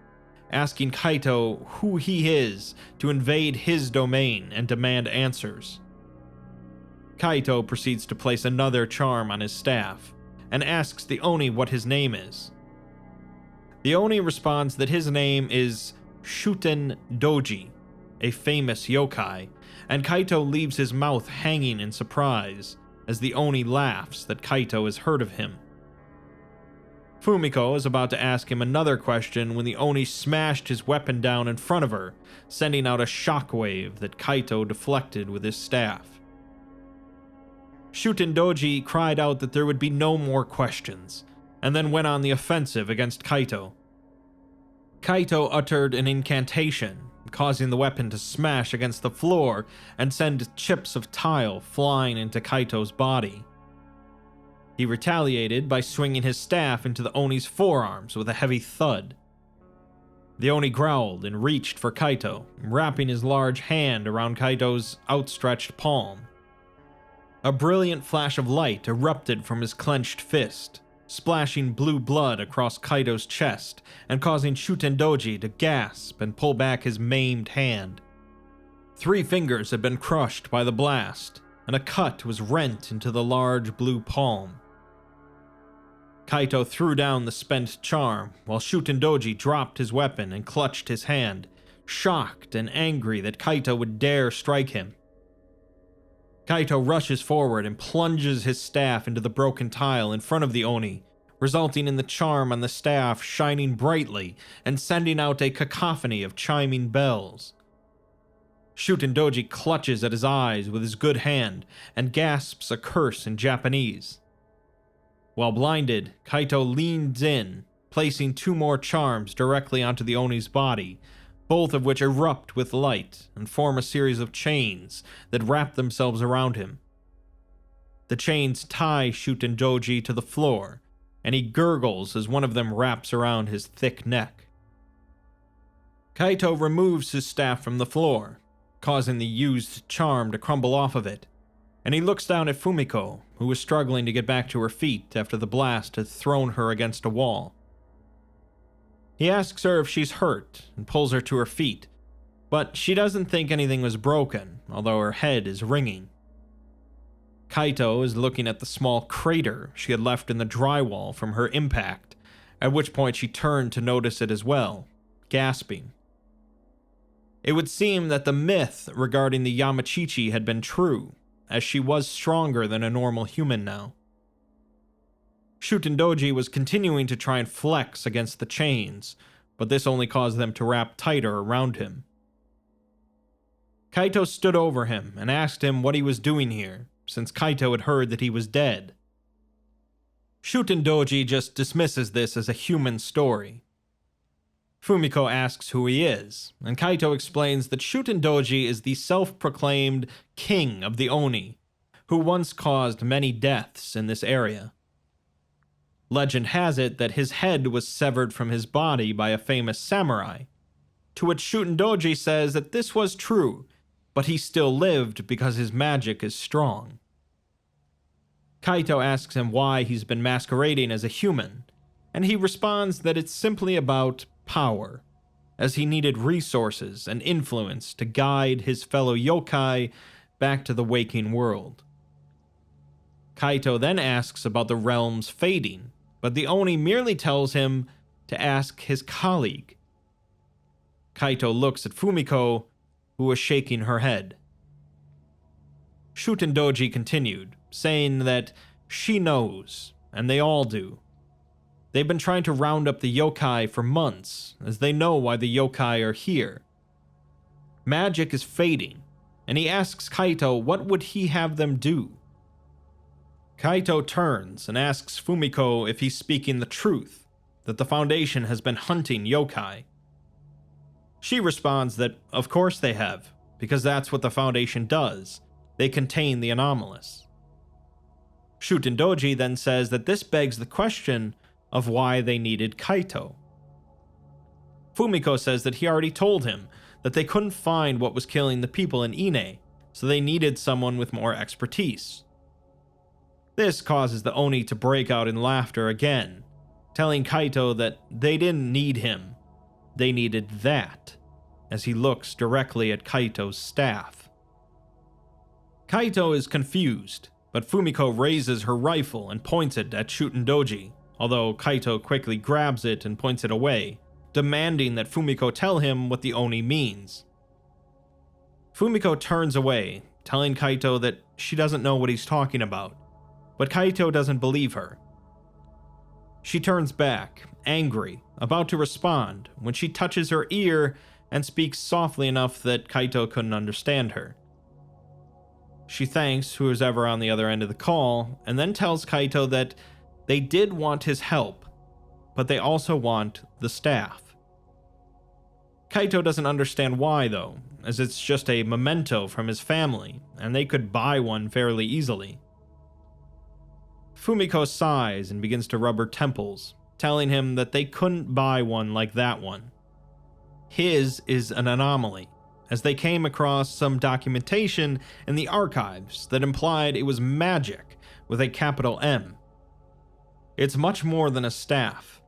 asking Kaito who he is to invade his domain and demand answers. Kaito proceeds to place another charm on his staff, and asks the Oni what his name is. The Oni responds that his name is Shuten Doji, a famous yokai, and Kaito leaves his mouth hanging in surprise as the Oni laughs that Kaito has heard of him. Fumiko is about to ask him another question when the Oni smashed his weapon down in front of her, sending out a shockwave that Kaito deflected with his staff. Shutendoji cried out that there would be no more questions, and then went on the offensive against Kaito. Kaito uttered an incantation, causing the weapon to smash against the floor and send chips of tile flying into Kaito's body. He retaliated by swinging his staff into the Oni's forearms with a heavy thud. The Oni growled and reached for Kaito, wrapping his large hand around Kaito's outstretched palm. A brilliant flash of light erupted from his clenched fist, splashing blue blood across Kaito's chest and causing Shutendoji to gasp and pull back his maimed hand. 3 fingers had been crushed by the blast, and a cut was rent into the large blue palm. Kaito threw down the spent charm, while Shutendoji dropped his weapon and clutched his hand, shocked and angry that Kaito would dare strike him. Kaito rushes forward and plunges his staff into the broken tile in front of the Oni, resulting in the charm on the staff shining brightly and sending out a cacophony of chiming bells. Shutendoji clutches at his eyes with his good hand and gasps a curse in Japanese. While blinded, Kaito leans in, placing 2 more charms directly onto the Oni's body, both of which erupt with light and form a series of chains that wrap themselves around him. The chains tie Shutendoji to the floor, and he gurgles as one of them wraps around his thick neck. Kaito removes his staff from the floor, causing the used charm to crumble off of it, and he looks down at Fumiko, who was struggling to get back to her feet after the blast had thrown her against a wall. He asks her if she's hurt and pulls her to her feet, but she doesn't think anything was broken, although her head is ringing. Kaito is looking at the small crater she had left in the drywall from her impact, at which point she turned to notice it as well, gasping. It would seem that the myth regarding the Yamachichi had been true, as she was stronger than a normal human now. Shutendoji was continuing to try and flex against the chains, but this only caused them to wrap tighter around him. Kaito stood over him and asked him what he was doing here, since Kaito had heard that he was dead. Shutendoji just dismisses this as a human story. Fumiko asks who he is, and Kaito explains that Shutendoji is the self-proclaimed king of the Oni, who once caused many deaths in this area. Legend has it that his head was severed from his body by a famous samurai, to which Shutendoji says that this was true, but he still lived because his magic is strong. Kaito asks him why he's been masquerading as a human, and he responds that it's simply about power, as he needed resources and influence to guide his fellow yokai back to the waking world. Kaito then asks about the realms fading, but the Oni merely tells him to ask his colleague. Kaito looks at Fumiko, who was shaking her head. Shutendoji continued, saying that she knows, and they all do. They've been trying to round up the yokai for months, as they know why the yokai are here. Magic is fading, and he asks Kaito what would he have them do. Kaito turns and asks Fumiko if he's speaking the truth, that the Foundation has been hunting yokai. She responds that of course they have, because that's what the Foundation does. They contain the anomalous. Shutendoji then says that this begs the question of why they needed Kaito. Fumiko says that he already told him that they couldn't find what was killing the people in Ine, so they needed someone with more expertise. This causes the Oni to break out in laughter again, telling Kaito that they didn't need him, they needed that, as he looks directly at Kaito's staff. Kaito is confused, but Fumiko raises her rifle and points it at Shutendoji, although Kaito quickly grabs it and points it away, demanding that Fumiko tell him what the Oni means. Fumiko turns away, telling Kaito that she doesn't know what he's talking about, but Kaito doesn't believe her. She turns back, angry, about to respond, when she touches her ear and speaks softly enough that Kaito couldn't understand her. She thanks whoever's ever on the other end of the call, and then tells Kaito that they did want his help, but they also want the staff. Kaito doesn't understand why, though, as it's just a memento from his family, and they could buy one fairly easily. Fumiko sighs and begins to rub her temples, telling him that they couldn't buy one like that one. His is an anomaly, as they came across some documentation in the archives that implied it was magic with a capital M. It's much more than a staff.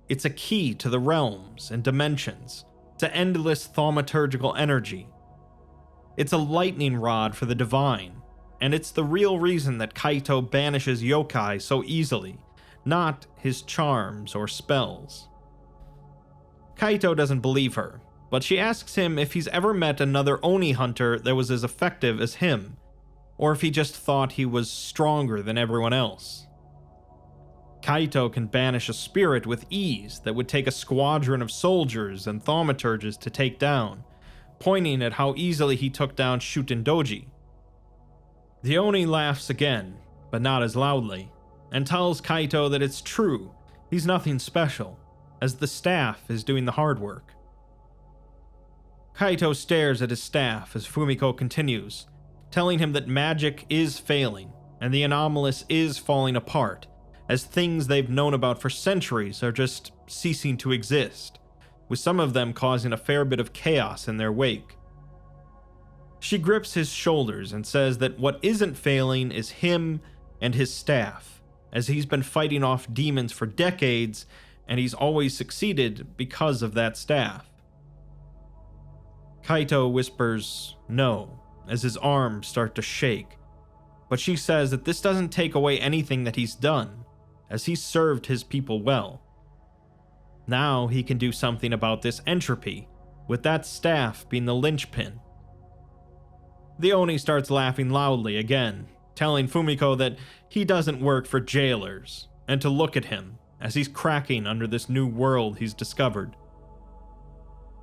It's a key to the realms and dimensions, to endless thaumaturgical energy. It's a lightning rod for the divine, and it's the real reason that Kaito banishes yokai so easily, not his charms or spells. Kaito doesn't believe her, but she asks him if he's ever met another Oni hunter that was as effective as him, or if he just thought he was stronger than everyone else. Kaito can banish a spirit with ease that would take a squadron of soldiers and thaumaturges to take down, pointing at how easily he took down Shutendoji. The Oni laughs again, but not as loudly, and tells Kaito that it's true, he's nothing special, as the staff is doing the hard work. Kaito stares at his staff as Fumiko continues, telling him that magic is failing, and the anomalous is falling apart, as things they've known about for centuries are just ceasing to exist, with some of them causing a fair bit of chaos in their wake. She grips his shoulders and says that what isn't failing is him and his staff, as he's been fighting off demons for decades, and he's always succeeded because of that staff. Kaito whispers no, as his arms start to shake, but she says that this doesn't take away anything that he's done, as he served his people well. Now he can do something about this entropy, with that staff being the linchpin. The Oni starts laughing loudly again, telling Fumiko that he doesn't work for jailers, and to look at him, as he's cracking under this new world he's discovered.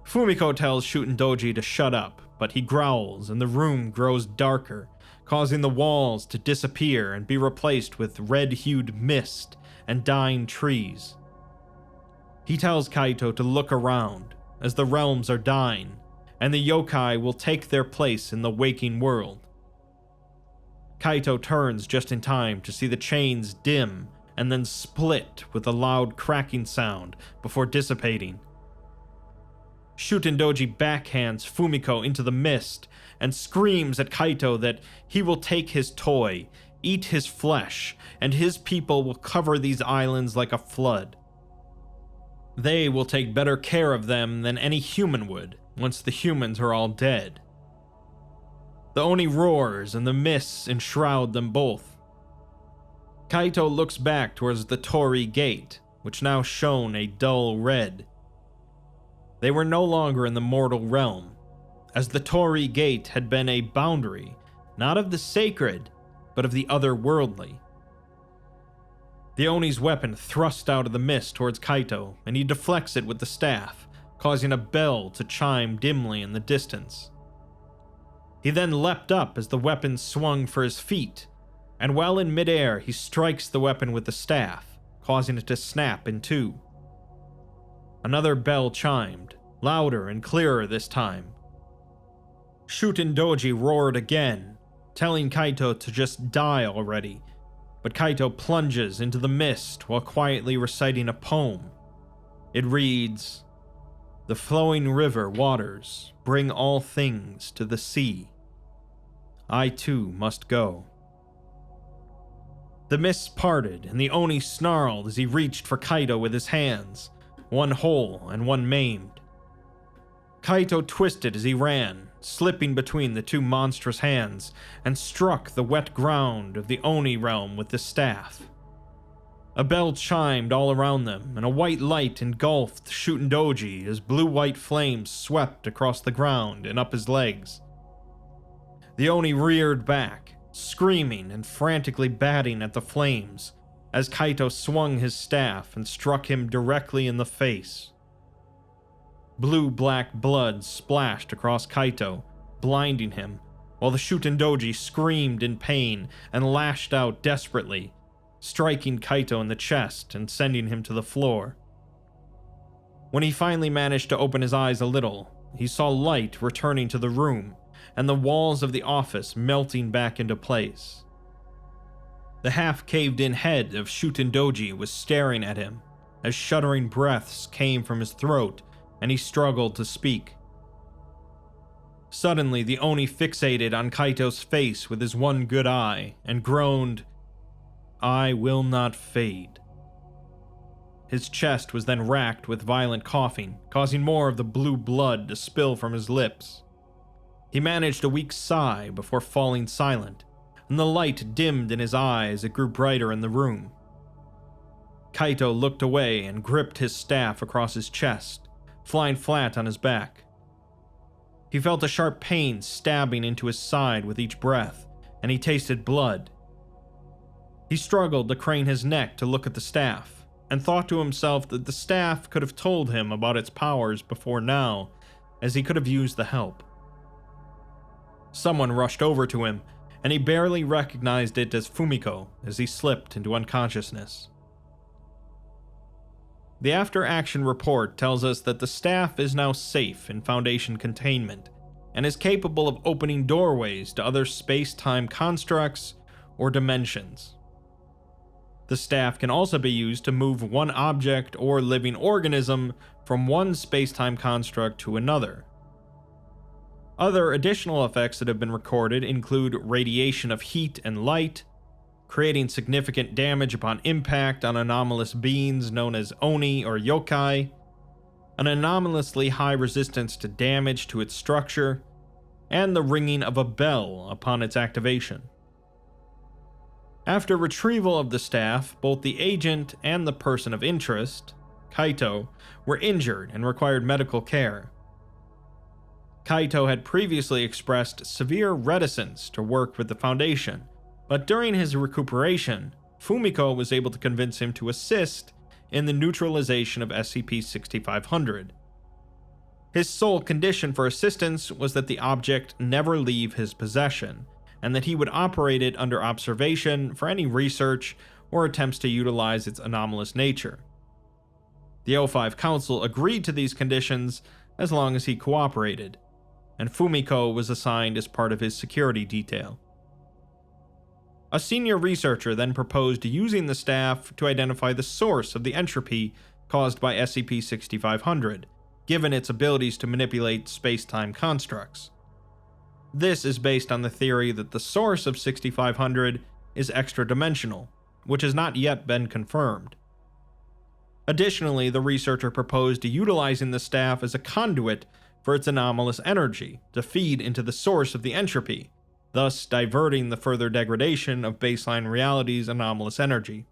Fumiko tells Shutendoji to shut up, but he growls and the room grows darker, causing the walls to disappear and be replaced with red-hued mist and dying trees. He tells Kaito to look around, as the realms are dying, and the yokai will take their place in the waking world. Kaito turns just in time to see the chains dim and then split with a loud cracking sound before dissipating. Shutendoji backhands Fumiko into the mist and screams at Kaito that he will take his toy, eat his flesh, and his people will cover these islands like a flood. They will take better care of them than any human would, once the humans are all dead. The Oni roars and the mists enshroud them both. Kaito looks back towards the Torii Gate, which now shone a dull red. They were no longer in the mortal realm, as the Torii Gate had been a boundary, not of the sacred, but of the otherworldly. The Oni's weapon thrust out of the mist towards Kaito, and he deflects it with the staff, causing a bell to chime dimly in the distance. He then leapt up as the weapon swung for his feet, and while in midair he strikes the weapon with the staff, causing it to snap in two. Another bell chimed, louder and clearer this time. Shutendoji roared again, telling Kaito to just die already, but Kaito plunges into the mist while quietly reciting a poem. It reads, "The flowing river waters bring all things to the sea. I too must go." The mists parted, and the Oni snarled as he reached for Kaito with his hands, one whole and one maimed. Kaito twisted as he ran, slipping between the two monstrous hands, and struck the wet ground of the Oni realm with the staff. A bell chimed all around them, and a white light engulfed Shutendoji as blue-white flames swept across the ground and up his legs. The Oni reared back, screaming and frantically batting at the flames as Kaito swung his staff and struck him directly in the face. Blue-black blood splashed across Kaito, blinding him, while the Shutendoji screamed in pain and lashed out desperately, striking Kaito in the chest and sending him to the floor. When he finally managed to open his eyes a little, he saw light returning to the room, and the walls of the office melting back into place. The half-caved-in head of Shutendoji was staring at him, as shuddering breaths came from his throat, and he struggled to speak. Suddenly, the Oni fixated on Kaito's face with his one good eye, and groaned, "I will not fade." His chest was then racked with violent coughing, causing more of the blue blood to spill from his lips. He managed a weak sigh before falling silent, and the light dimmed in his eyes as it grew brighter in the room. Kaito looked away and gripped his staff across his chest, flying flat on his back. He felt a sharp pain stabbing into his side with each breath, and he tasted blood. He struggled to crane his neck to look at the staff, and thought to himself that the staff could have told him about its powers before now, as he could have used the help. Someone rushed over to him, and he barely recognized it as Fumiko as he slipped into unconsciousness. The after-action report tells us that the staff is now safe in Foundation containment, and is capable of opening doorways to other space-time constructs or dimensions. The staff can also be used to move one object or living organism from one space-time construct to another. Other additional effects that have been recorded include radiation of heat and light, creating significant damage upon impact on anomalous beings known as Oni or Yokai, an anomalously high resistance to damage to its structure, and the ringing of a bell upon its activation. After retrieval of the staff, both the agent and the person of interest, Kaito, were injured and required medical care. Kaito had previously expressed severe reticence to work with the Foundation, but during his recuperation, Fumiko was able to convince him to assist in the neutralization of SCP-6500. His sole condition for assistance was that the object never leave his possession, and that he would operate it under observation for any research or attempts to utilize its anomalous nature. The O5 Council agreed to these conditions as long as he cooperated, and Fumiko was assigned as part of his security detail. A senior researcher then proposed using the staff to identify the source of the entropy caused by SCP-6500, given its abilities to manipulate space-time constructs. This is based on the theory that the source of 6500 is extra-dimensional, which has not yet been confirmed. Additionally, the researcher proposed utilizing the staff as a conduit for its anomalous energy to feed into the source of the entropy, thus diverting the further degradation of baseline reality's anomalous energy.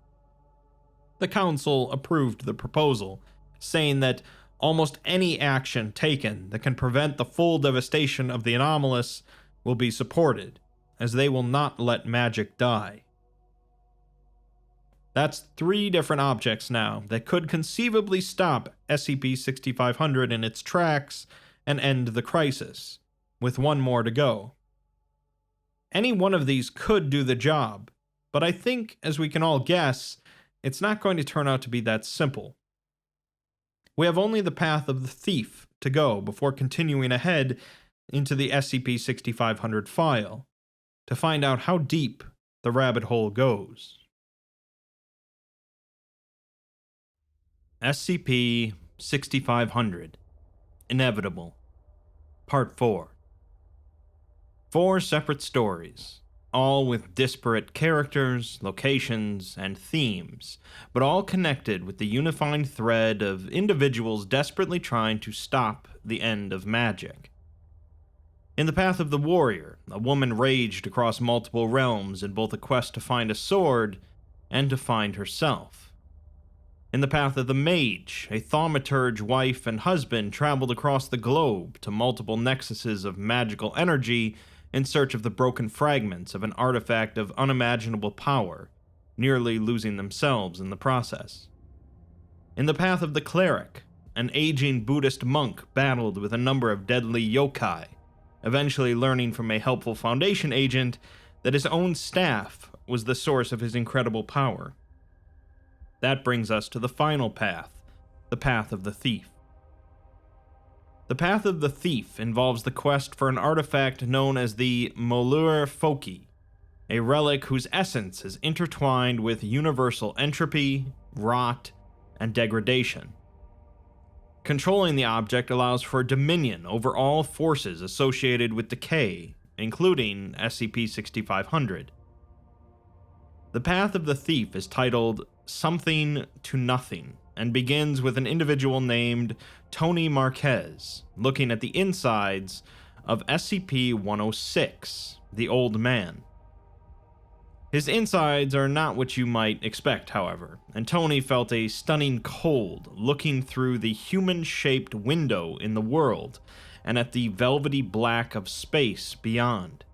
The Council approved the proposal, saying that almost any action taken that can prevent the full devastation of the anomalous will be supported, as they will not let magic die. That's 3 different objects now that could conceivably stop SCP-6500 in its tracks and end the crisis, with one more to go. Any one of these could do the job, but I think, as we can all guess, it's not going to turn out to be that simple. We have only the path of the thief to go before continuing ahead into the SCP-6500 file, to find out how deep the rabbit hole goes. SCP-6500 Inevitable Part 4. 4 separate stories, all with disparate characters, locations, and themes, but all connected with the unifying thread of individuals desperately trying to stop the end of magic. In the Path of the Warrior, a woman raged across multiple realms in both a quest to find a sword and to find herself. In the Path of the Mage, a thaumaturge wife and husband traveled across the globe to multiple nexuses of magical energy in search of the broken fragments of an artifact of unimaginable power, nearly losing themselves in the process. In the path of the cleric, an aging Buddhist monk battled with a number of deadly yokai, eventually learning from a helpful Foundation agent that his own staff was the source of his incredible power. That brings us to the final path, the path of the thief. The path of the thief involves the quest for an artifact known as the Molur Foki, a relic whose essence is intertwined with universal entropy, rot, and degradation. Controlling the object allows for dominion over all forces associated with decay, including SCP-6500. The path of the thief is titled Something to Nothing, and begins with an individual named Tony Marquez looking at the insides of SCP-106, the Old Man. His insides are not what you might expect, however, and Tony felt a stunning cold looking through the human-shaped window in the world and at the velvety black of space beyond.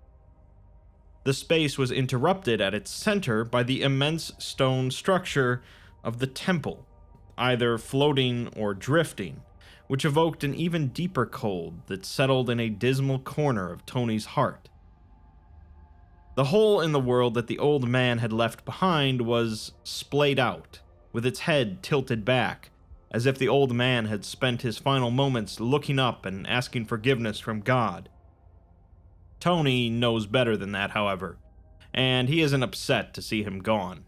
The space was interrupted at its center by the immense stone structure of the temple, either floating or drifting, which evoked an even deeper cold that settled in a dismal corner of Tony's heart. The hole in the world that the old man had left behind was splayed out, with its head tilted back, as if the old man had spent his final moments looking up and asking forgiveness from God. Tony knows better than that, however, and he isn't upset to see him gone.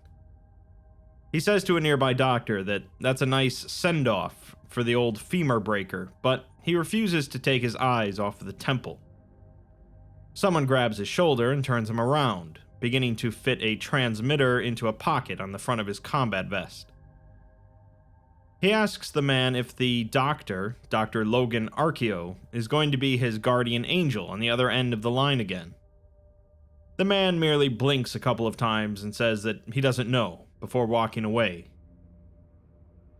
He says to a nearby doctor that that's a nice send-off for the old femur breaker, but he refuses to take his eyes off of the temple. Someone grabs his shoulder and turns him around, beginning to fit a transmitter into a pocket on the front of his combat vest. He asks the man if the doctor, Dr. Logan Archeo, is going to be his guardian angel on the other end of the line again. The man merely blinks a couple of times and says that he doesn't know, before walking away.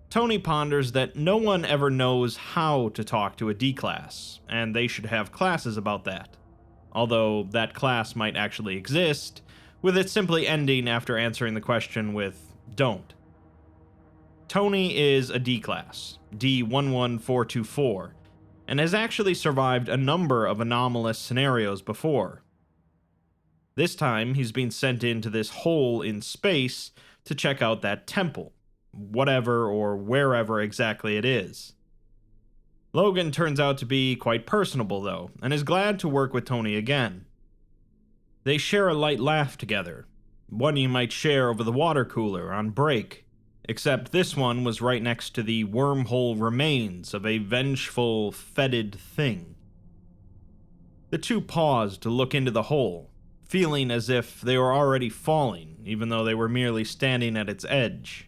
Tony ponders that no one ever knows how to talk to a D-class, and they should have classes about that. Although that class might actually exist, with it simply ending after answering the question with, don't. Tony is a D-class, D11424, and has actually survived a number of anomalous scenarios before. This time, he's been sent into this hole in space to check out that temple, whatever or wherever exactly it is. Logan turns out to be quite personable, though, and is glad to work with Tony again. They share a light laugh together, one you might share over the water cooler on break, except this one was right next to the wormhole remains of a vengeful, fetid thing. The two paused to look into the hole, feeling as if they were already falling, even though they were merely standing at its edge.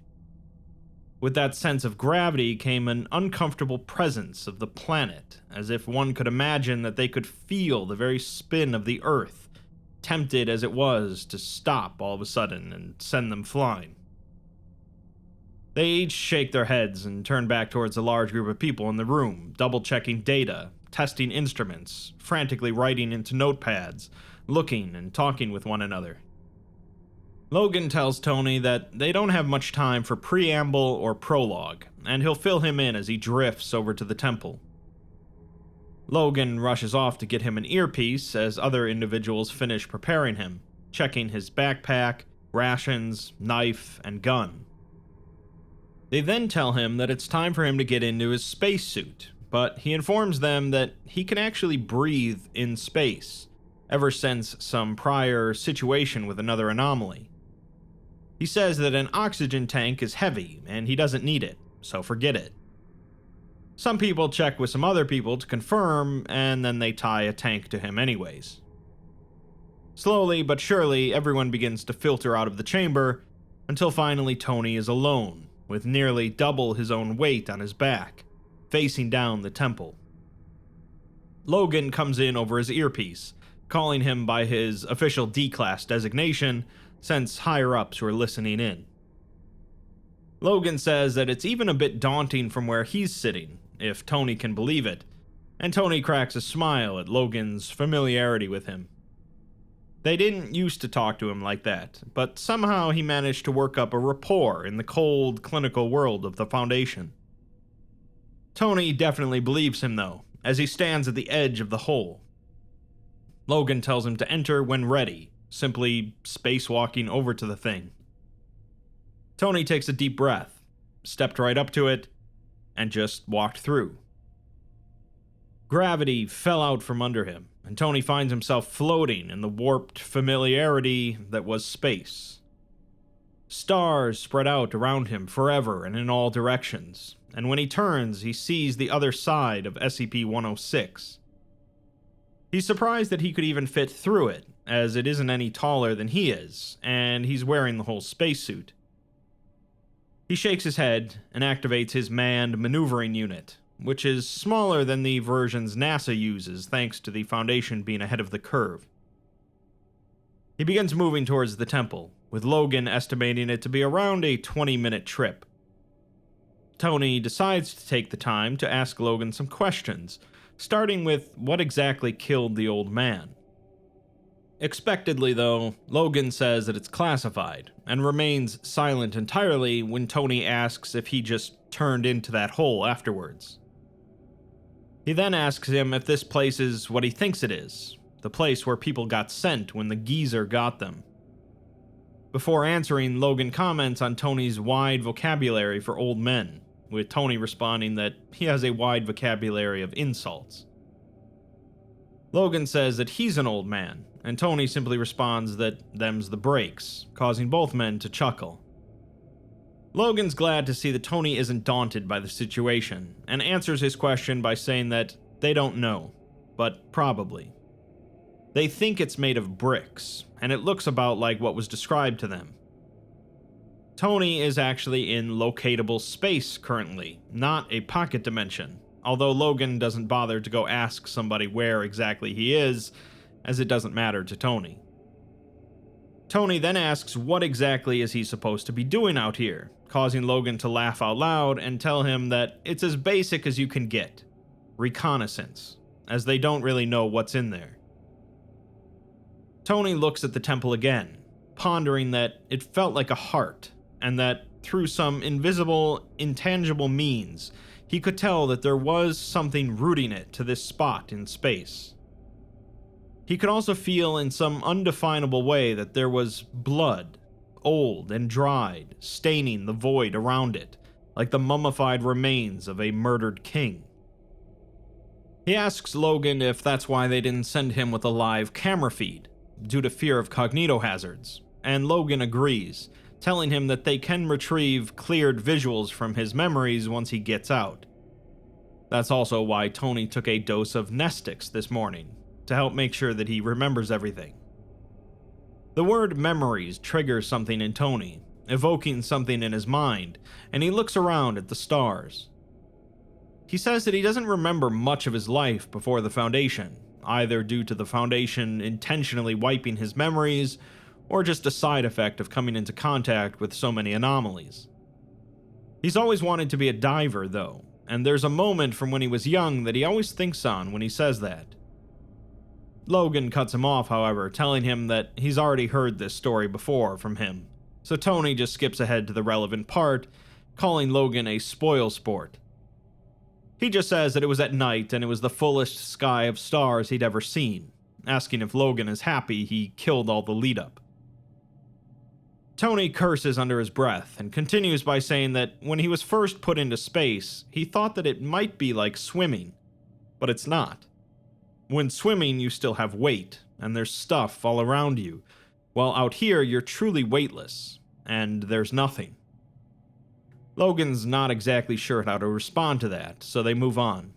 With that sense of gravity came an uncomfortable presence of the planet, as if one could imagine that they could feel the very spin of the Earth, tempted as it was to stop all of a sudden and send them flying. They each shake their heads and turn back towards the large group of people in the room, double-checking data, testing instruments, frantically writing into notepads, looking and talking with one another. Logan tells Tony that they don't have much time for preamble or prologue, and he'll fill him in as he drifts over to the temple. Logan rushes off to get him an earpiece as other individuals finish preparing him, checking his backpack, rations, knife, and gun. They then tell him that it's time for him to get into his spacesuit, but he informs them that he can actually breathe in space, ever since some prior situation with another anomaly. He says that an oxygen tank is heavy and he doesn't need it, so forget it. Some people check with some other people to confirm, and then they tie a tank to him anyways. Slowly but surely, everyone begins to filter out of the chamber, until finally Tony is alone, with nearly double his own weight on his back, facing down the temple. Logan comes in over his earpiece, calling him by his official D-class designation, since higher-ups were listening in. Logan says that it's even a bit daunting from where he's sitting, if Tony can believe it, and Tony cracks a smile at Logan's familiarity with him. They didn't used to talk to him like that, but somehow he managed to work up a rapport in the cold, clinical world of the Foundation. Tony definitely believes him, though, as he stands at the edge of the hole. Logan tells him to enter when ready, simply spacewalking over to the thing. Tony takes a deep breath, stepped right up to it, and just walked through. Gravity fell out from under him, and Tony finds himself floating in the warped familiarity that was space. Stars spread out around him forever and in all directions, and when he turns, he sees the other side of SCP-106. He's surprised that he could even fit through it, as it isn't any taller than he is, and he's wearing the whole spacesuit. He shakes his head and activates his manned maneuvering unit, which is smaller than the versions NASA uses thanks to the Foundation being ahead of the curve. He begins moving towards the temple, with Logan estimating it to be around a 20-minute trip. Tony decides to take the time to ask Logan some questions, starting with what exactly killed the old man. Expectedly, though, Logan says that it's classified, and remains silent entirely when Tony asks if he just turned into that hole afterwards. He then asks him if this place is what he thinks it is, the place where people got sent when the geezer got them. Before answering, Logan comments on Tony's wide vocabulary for old men, with Tony responding that he has a wide vocabulary of insults. Logan says that he's an old man, and Tony simply responds that them's the breaks, causing both men to chuckle. Logan's glad to see that Tony isn't daunted by the situation, and answers his question by saying that they don't know, but probably. They think it's made of bricks, and it looks about like what was described to them. Tony is actually in locatable space currently, not a pocket dimension, although Logan doesn't bother to go ask somebody where exactly he is, as it doesn't matter to Tony. Tony then asks what exactly is he supposed to be doing out here, causing Logan to laugh out loud and tell him that it's as basic as you can get, reconnaissance, as they don't really know what's in there. Tony looks at the temple again, pondering that it felt like a heart, and that through some invisible, intangible means, he could tell that there was something rooting it to this spot in space. He could also feel in some undefinable way that there was blood, old and dried, staining the void around it, like the mummified remains of a murdered king. He asks Logan if that's why they didn't send him with a live camera feed, due to fear of cognitohazards, and Logan agrees, telling him that they can retrieve cleared visuals from his memories once he gets out. That's also why Tony took a dose of Nestix this morning, to help make sure that he remembers everything. The word memories triggers something in Tony, evoking something in his mind, and he looks around at the stars. He says that he doesn't remember much of his life before the Foundation, either due to the Foundation intentionally wiping his memories, or just a side effect of coming into contact with so many anomalies. He's always wanted to be a diver, though, and there's a moment from when he was young that he always thinks on when he says that. Logan cuts him off, however, telling him that he's already heard this story before from him, so Tony just skips ahead to the relevant part, calling Logan a spoilsport. He just says that it was at night and it was the fullest sky of stars he'd ever seen, asking if Logan is happy he killed all the lead-up. Tony curses under his breath and continues by saying that when he was first put into space, he thought that it might be like swimming, but it's not. When swimming, you still have weight, and there's stuff all around you, while out here you're truly weightless, and there's nothing. Logan's not exactly sure how to respond to that, so they move on.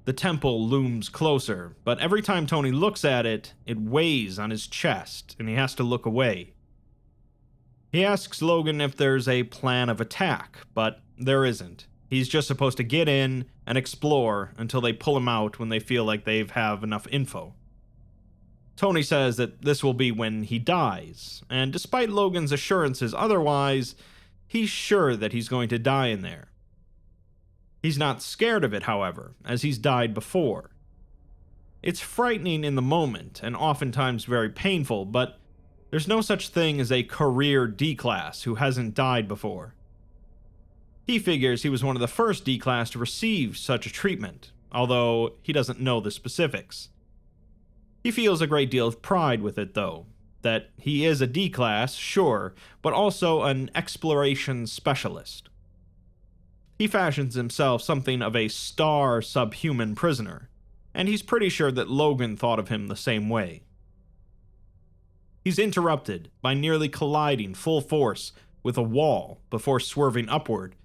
The temple looms closer, but every time Tony looks at it, it weighs on his chest, and he has to look away. He asks Logan if there's a plan of attack, but there isn't. He's just supposed to get in and explore until they pull him out when they feel like they have enough info. Tony says that this will be when he dies, and despite Logan's assurances otherwise, he's sure that he's going to die in there. He's not scared of it, however, as he's died before. It's frightening in the moment, and oftentimes very painful, but there's no such thing as a career D-Class who hasn't died before. He figures he was one of the first D-Class to receive such a treatment, although he doesn't know the specifics. He feels a great deal of pride with it, though, that he is a D-Class, sure, but also an exploration specialist. He fashions himself something of a star subhuman prisoner, and he's pretty sure that Logan thought of him the same way. He's interrupted by nearly colliding full force with a wall before swerving upward,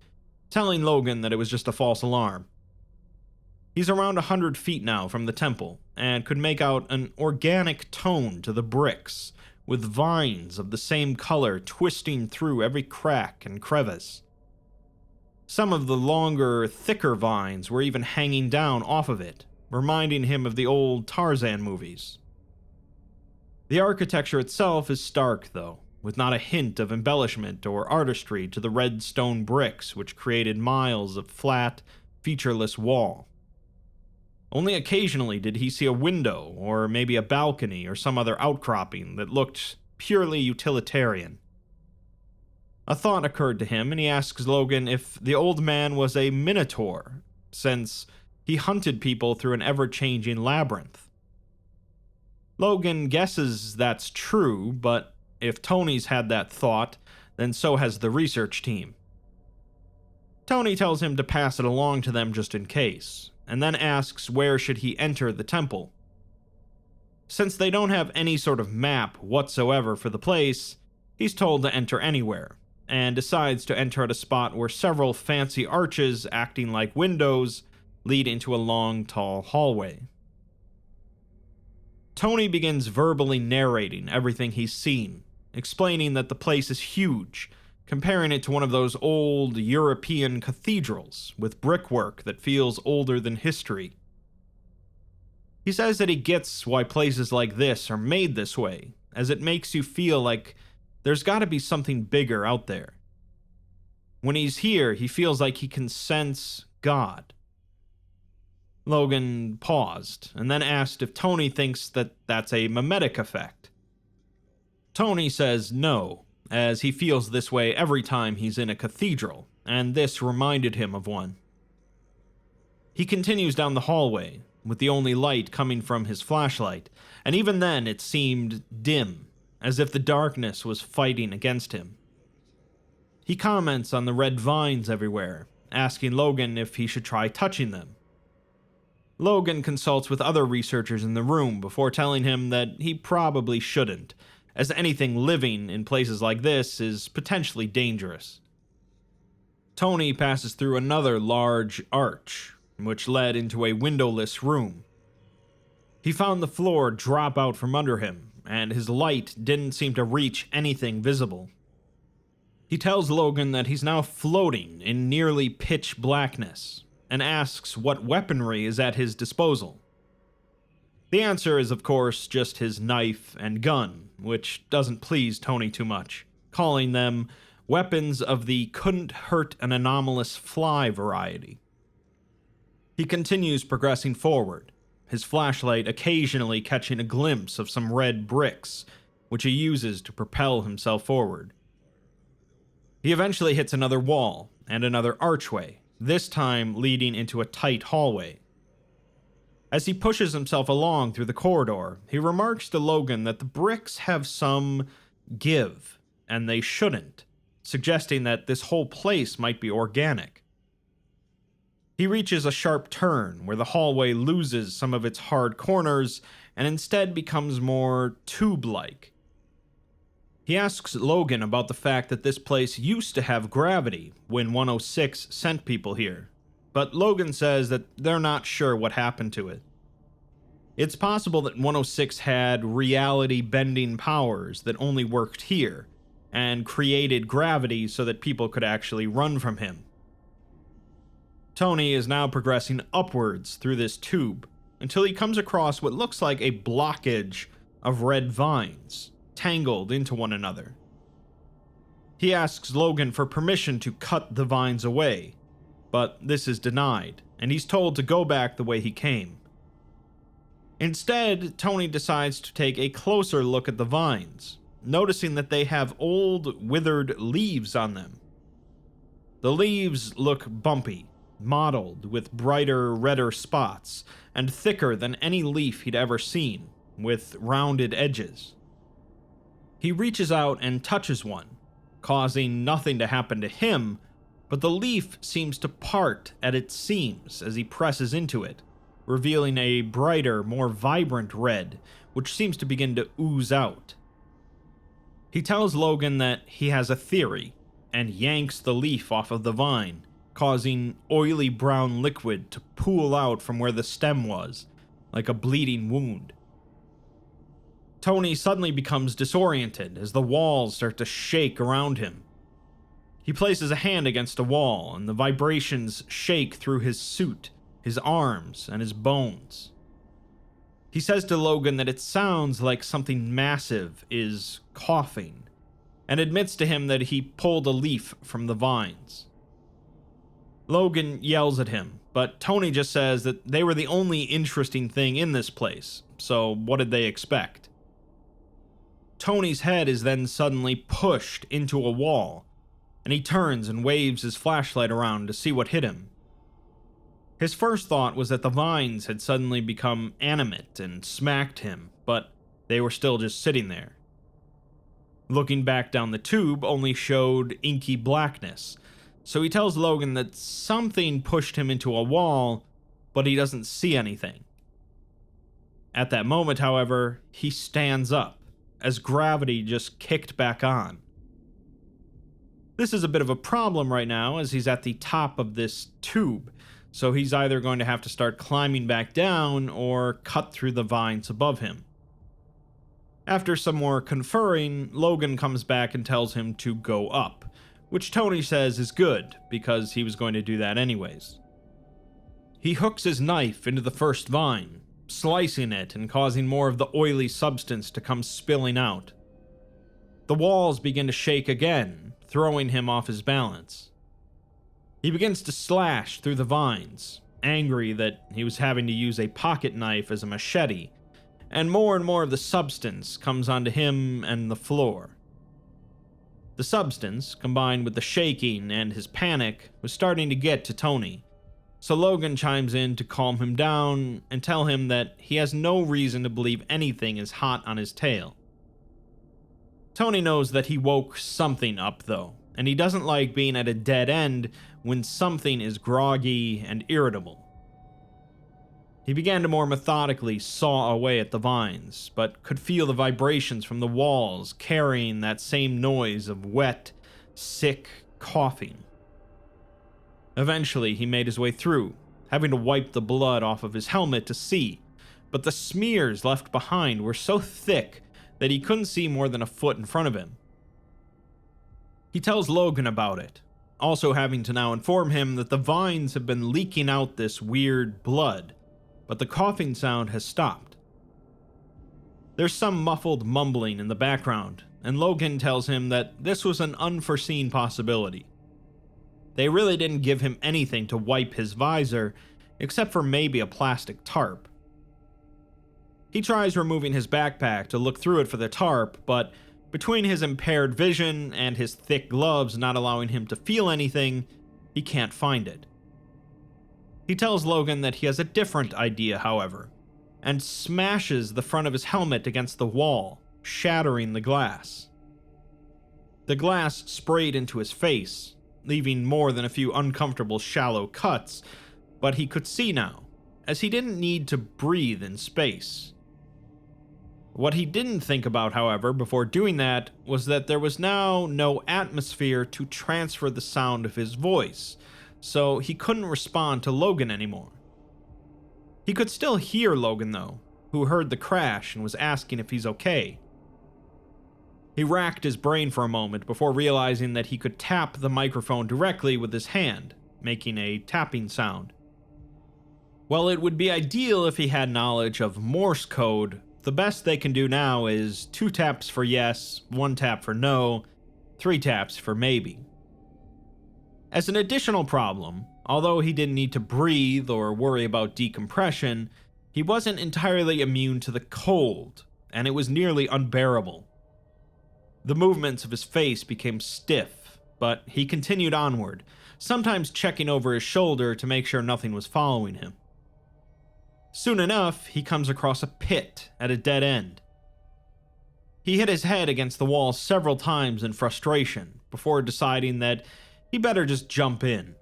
telling Logan that it was just a false alarm. He's around 100 feet now from the temple, and could make out an organic tone to the bricks, with vines of the same color twisting through every crack and crevice. Some of the longer, thicker vines were even hanging down off of it, reminding him of the old Tarzan movies. The architecture itself is stark, though, with not a hint of embellishment or artistry to the red stone bricks which created miles of flat, featureless wall. Only occasionally did he see a window, or maybe a balcony or some other outcropping that looked purely utilitarian. A thought occurred to him, and he asks Logan if the old man was a minotaur, since he hunted people through an ever-changing labyrinth. Logan guesses that's true, but if Tony's had that thought, then so has the research team. Tony tells him to pass it along to them just in case, and then asks where should he enter the temple. Since they don't have any sort of map whatsoever for the place, he's told to enter anywhere, and decides to enter at a spot where several fancy arches acting like windows lead into a long, tall hallway. Tony begins verbally narrating everything he's seen, explaining that the place is huge, comparing it to one of those old European cathedrals with brickwork that feels older than history. He says that he gets why places like this are made this way, as it makes you feel like there's gotta be something bigger out there. When he's here, he feels like he can sense God. Logan paused, and then asked if Tony thinks that that's a mimetic effect. Tony says no, as he feels this way every time he's in a cathedral, and this reminded him of one. He continues down the hallway, with the only light coming from his flashlight, and even then it seemed dim, as if the darkness was fighting against him. He comments on the red vines everywhere, asking Logan if he should try touching them. Logan consults with other researchers in the room before telling him that he probably shouldn't, as anything living in places like this is potentially dangerous. Tony passes through another large arch, which led into a windowless room. He found the floor drop out from under him, and his light didn't seem to reach anything visible. He tells Logan that he's now floating in nearly pitch blackness, and asks what weaponry is at his disposal. The answer is, of course, just his knife and gun, which doesn't please Tony too much, calling them weapons of the couldn't hurt an anomalous fly variety. He continues progressing forward, his flashlight occasionally catching a glimpse of some red bricks, which he uses to propel himself forward. He eventually hits another wall and another archway, this time leading into a tight hallway. As he pushes himself along through the corridor, he remarks to Logan that the bricks have some give, and they shouldn't, suggesting that this whole place might be organic. He reaches a sharp turn where the hallway loses some of its hard corners and instead becomes more tube-like. He asks Logan about the fact that this place used to have gravity when 106 sent people here, but Logan says that they're not sure what happened to it. It's possible that 106 had reality-bending powers that only worked here, and created gravity so that people could actually run from him. Tony is now progressing upwards through this tube, until he comes across what looks like a blockage of red vines, tangled into one another. He asks Logan for permission to cut the vines away, but this is denied, and he's told to go back the way he came. Instead, Tony decides to take a closer look at the vines, noticing that they have old, withered leaves on them. The leaves look bumpy, mottled with brighter, redder spots, and thicker than any leaf he'd ever seen, with rounded edges. He reaches out and touches one, causing nothing to happen to him, but the leaf seems to part at its seams as he presses into it, revealing a brighter, more vibrant red, which seems to begin to ooze out. He tells Logan that he has a theory, and yanks the leaf off of the vine, causing oily brown liquid to pool out from where the stem was, like a bleeding wound. Tony suddenly becomes disoriented as the walls start to shake around him. He places a hand against a wall, and the vibrations shake through his suit, his arms, and his bones. He says to Logan that it sounds like something massive is coughing, and admits to him that he pulled a leaf from the vines. Logan yells at him, but Tony just says that they were the only interesting thing in this place, so what did they expect? Tony's head is then suddenly pushed into a wall, and he turns and waves his flashlight around to see what hit him. His first thought was that the vines had suddenly become animate and smacked him, but they were still just sitting there. Looking back down the tube only showed inky blackness, so he tells Logan that something pushed him into a wall, but he doesn't see anything. At that moment, however, he stands up, as gravity just kicked back on. This is a bit of a problem right now, as he's at the top of this tube, so he's either going to have to start climbing back down or cut through the vines above him. After some more conferring, Logan comes back and tells him to go up, which Tony says is good, because he was going to do that anyways. He hooks his knife into the first vine, slicing it and causing more of the oily substance to come spilling out. The walls begin to shake again, throwing him off his balance. He begins to slash through the vines, angry that he was having to use a pocket knife as a machete, and more of the substance comes onto him and the floor. The substance, combined with the shaking and his panic, was starting to get to Tony, so Logan chimes in to calm him down and tell him that he has no reason to believe anything is hot on his tail. Tony knows that he woke something up though, and he doesn't like being at a dead end when something is groggy and irritable. He began to more methodically saw away at the vines, but could feel the vibrations from the walls carrying that same noise of wet, sick coughing. Eventually, he made his way through, having to wipe the blood off of his helmet to see, but the smears left behind were so thick that he couldn't see more than a foot in front of him. He tells Logan about it, also having to now inform him that the vines have been leaking out this weird blood, but the coughing sound has stopped. There's some muffled mumbling in the background, and Logan tells him that this was an unforeseen possibility. They really didn't give him anything to wipe his visor, except for maybe a plastic tarp. He tries removing his backpack to look through it for the tarp, but between his impaired vision and his thick gloves not allowing him to feel anything, he can't find it. He tells Logan that he has a different idea, however, and smashes the front of his helmet against the wall, shattering the glass. The glass sprayed into his face, leaving more than a few uncomfortable shallow cuts, but he could see now, as he didn't need to breathe in space. What he didn't think about, however, before doing that, was that there was now no atmosphere to transfer the sound of his voice, so he couldn't respond to Logan anymore. He could still hear Logan, though, who heard the crash and was asking if he's okay. He racked his brain for a moment before realizing that he could tap the microphone directly with his hand, making a tapping sound. While it would be ideal if he had knowledge of Morse code, the best they can do now is 2 taps for yes, 1 tap for no, 3 taps for maybe. As an additional problem, although he didn't need to breathe or worry about decompression, He wasn't entirely immune to the cold, and it was nearly unbearable. The movements of his face became stiff, but he continued onward, sometimes checking over his shoulder to make sure nothing was following him. Soon enough, he comes across a pit at a dead end. He hit his head against the wall several times in frustration, before deciding that he better just jump in.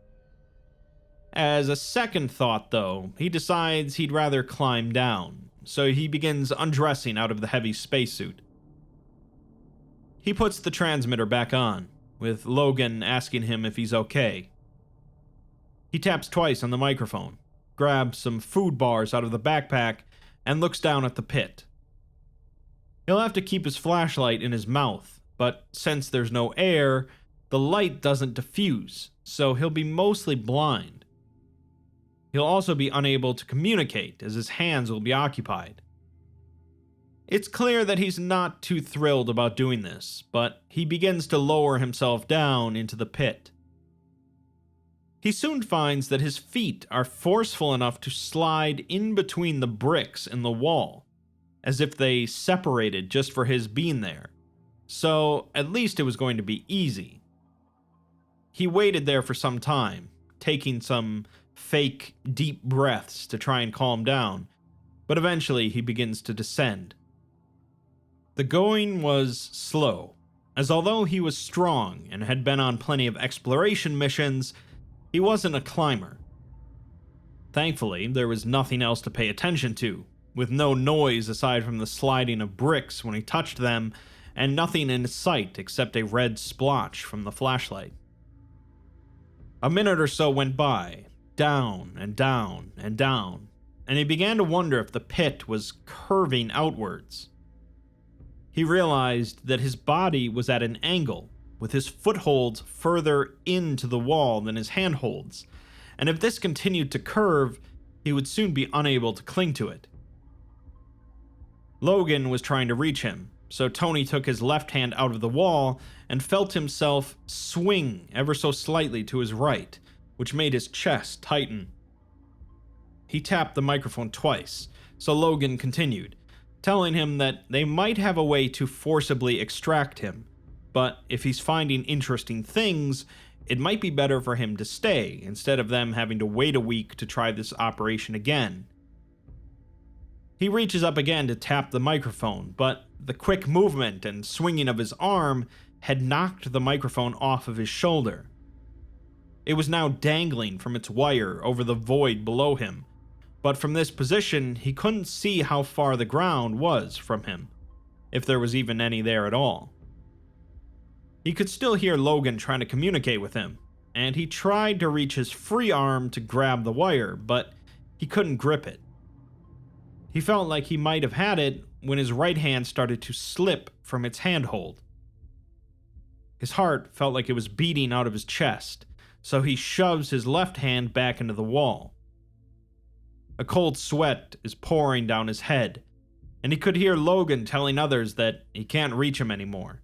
As a second thought, though, he decides he'd rather climb down, so he begins undressing out of the heavy spacesuit. He puts the transmitter back on, with Logan asking him if he's okay. He taps twice on the microphone, grabs some food bars out of the backpack, and looks down at the pit. He'll have to keep his flashlight in his mouth, but since there's no air, the light doesn't diffuse, so he'll be mostly blind. He'll also be unable to communicate, as his hands will be occupied. It's clear that he's not too thrilled about doing this, but he begins to lower himself down into the pit. He soon finds that his feet are forceful enough to slide in between the bricks in the wall, as if they separated just for his being there, so at least it was going to be easy. He waited there for some time, taking some fake deep breaths to try and calm down, but eventually he begins to descend. The going was slow, as although he was strong and had been on plenty of exploration missions, he wasn't a climber. Thankfully, there was nothing else to pay attention to, with no noise aside from the sliding of bricks when he touched them, and nothing in sight except a red splotch from the flashlight. A minute or so went by, down and down and down, and he began to wonder if the pit was curving outwards. He realized that his body was at an angle, with his footholds further into the wall than his handholds, and if this continued to curve, he would soon be unable to cling to it. Logan was trying to reach him, so Tony took his left hand out of the wall and felt himself swing ever so slightly to his right, which made his chest tighten. He tapped the microphone twice, so Logan continued, telling him that they might have a way to forcibly extract him, but if he's finding interesting things, it might be better for him to stay instead of them having to wait a week to try this operation again. He reaches up again to tap the microphone, but the quick movement and swinging of his arm had knocked the microphone off of his shoulder. It was now dangling from its wire over the void below him, but from this position he couldn't see how far the ground was from him, if there was even any there at all. He could still hear Logan trying to communicate with him, and he tried to reach his free arm to grab the wire, but he couldn't grip it. He felt like he might have had it when his right hand started to slip from its handhold. His heart felt like it was beating out of his chest, so he shoves his left hand back into the wall. A cold sweat is pouring down his head, and he could hear Logan telling others that he can't reach him anymore.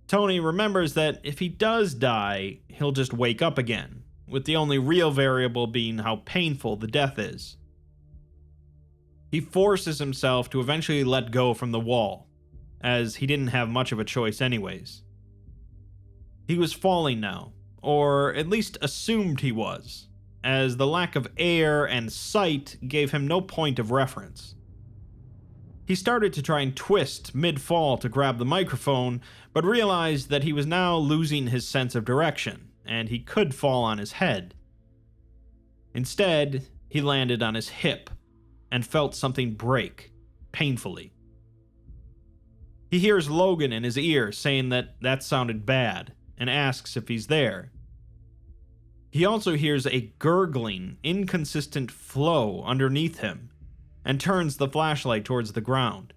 Tony remembers that if he does die, he'll just wake up again, with the only real variable being how painful the death is. He forces himself to eventually let go from the wall, as he didn't have much of a choice anyways. He was falling now, or at least assumed he was, as the lack of air and sight gave him no point of reference. He started to try and twist mid-fall to grab the microphone, but realized that he was now losing his sense of direction, and he could fall on his head. Instead, he landed on his hip, and felt something break, painfully. He hears Logan in his ear saying that sounded bad, and asks if he's there. He also hears a gurgling, inconsistent flow underneath him, and turns the flashlight towards the ground.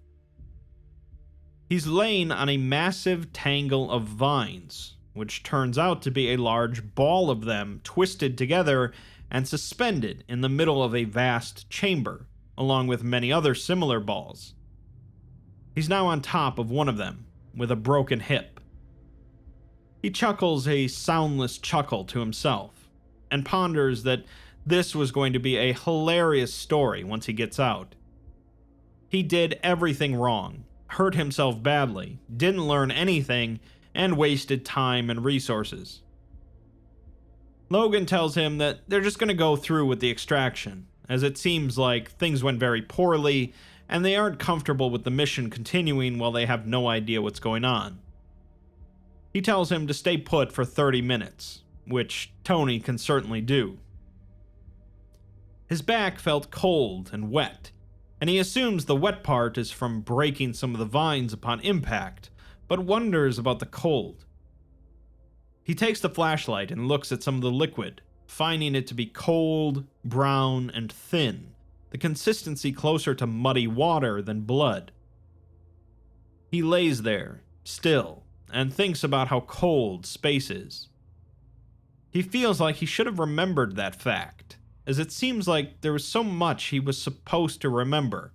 He's laying on a massive tangle of vines, which turns out to be a large ball of them twisted together and suspended in the middle of a vast chamber, along with many other similar balls. He's now on top of one of them, with a broken hip. He chuckles a soundless chuckle to himself, and ponders that This was going to be a hilarious story once he gets out. He did everything wrong, hurt himself badly, didn't learn anything, and wasted time and resources. Logan tells him that they're just going to go through with the extraction, as it seems like things went very poorly, and they aren't comfortable with the mission continuing while they have no idea what's going on. He tells him to stay put for 30 minutes, which Tony can certainly do. His back felt cold and wet, and he assumes the wet part is from breaking some of the vines upon impact, but wonders about the cold. He takes the flashlight and looks at some of the liquid, finding it to be cold, brown, and thin, the consistency closer to muddy water than blood. He lays there, still, and thinks about how cold space is. He feels like he should have remembered that fact, as it seems like there was so much he was supposed to remember,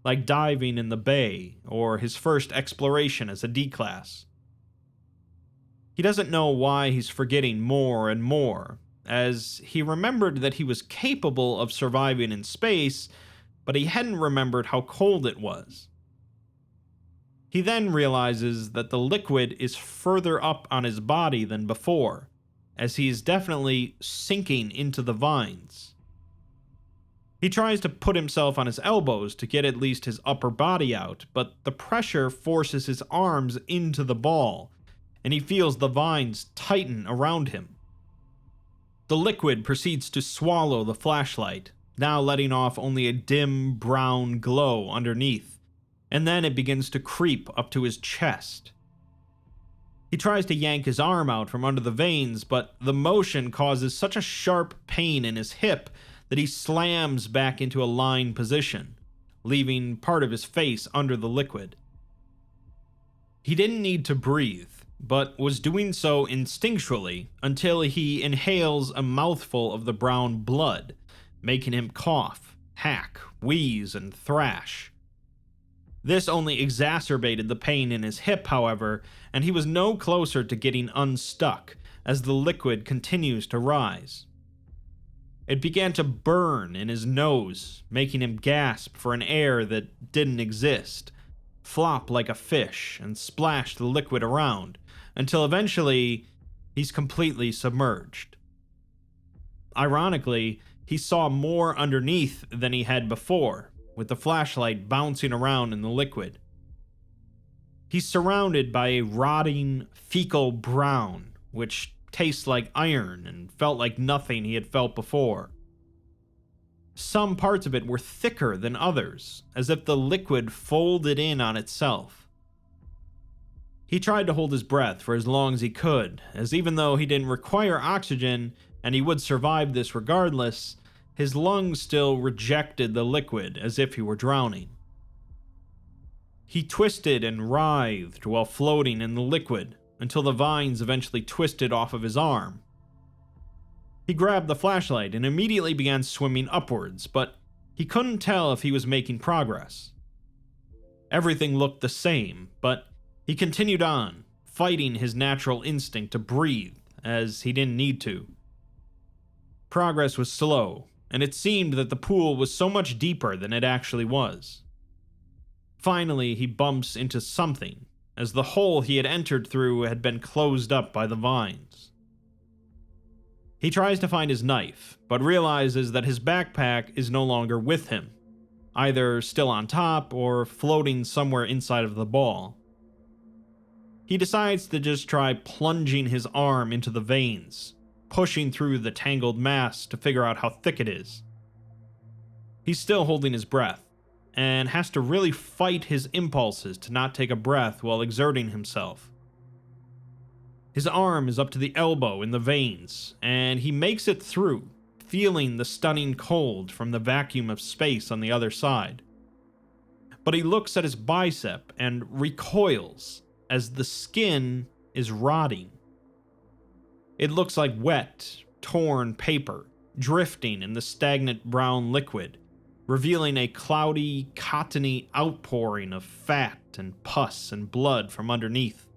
like diving in the bay or his first exploration as a D-class. He doesn't know why he's forgetting more and more, as he remembered that he was capable of surviving in space, but he hadn't remembered how cold it was. He then realizes that the liquid is further up on his body than before, as he is definitely sinking into the vines. He tries to put himself on his elbows to get at least his upper body out, but the pressure forces his arms into the ball, and he feels the vines tighten around him. The liquid proceeds to swallow the flashlight, now letting off only a dim brown glow underneath, and then it begins to creep up to his chest. He tries to yank his arm out from under the veins, but the motion causes such a sharp pain in his hip that he slams back into a lying position, leaving part of his face under the liquid. He didn't need to breathe, but was doing so instinctually until he inhales a mouthful of the brown blood, making him cough, hack, wheeze, and thrash. This only exacerbated the pain in his hip, however, and he was no closer to getting unstuck as the liquid continues to rise. It began to burn in his nose, making him gasp for an air that didn't exist, flop like a fish, and splash the liquid around, until eventually he's completely submerged. Ironically, he saw more underneath than he had before, with the flashlight bouncing around in the liquid. He's surrounded by a rotting, fecal brown, which tastes like iron and felt like nothing he had felt before. Some parts of it were thicker than others, as if the liquid folded in on itself. He tried to hold his breath for as long as he could, as even though he didn't require oxygen and he would survive this regardless, his lungs still rejected the liquid as if he were drowning. He twisted and writhed while floating in the liquid until the vines eventually twisted off of his arm. He grabbed the flashlight and immediately began swimming upwards, but he couldn't tell if he was making progress. Everything looked the same, but he continued on, fighting his natural instinct to breathe, as he didn't need to. Progress was slow, and it seemed that the pool was so much deeper than it actually was. Finally, he bumps into something, as the hole he had entered through had been closed up by the vines. He tries to find his knife, but realizes that his backpack is no longer with him, either still on top or floating somewhere inside of the ball. He decides to just try plunging his arm into the veins, pushing through the tangled mass to figure out how thick it is. He's still holding his breath, and has to really fight his impulses to not take a breath while exerting himself. His arm is up to the elbow in the veins, and he makes it through, feeling the stunning cold from the vacuum of space on the other side. But he looks at his bicep and recoils as the skin is rotting. It looks like wet, torn paper, drifting in the stagnant brown liquid, revealing a cloudy, cottony outpouring of fat and pus and blood from underneath.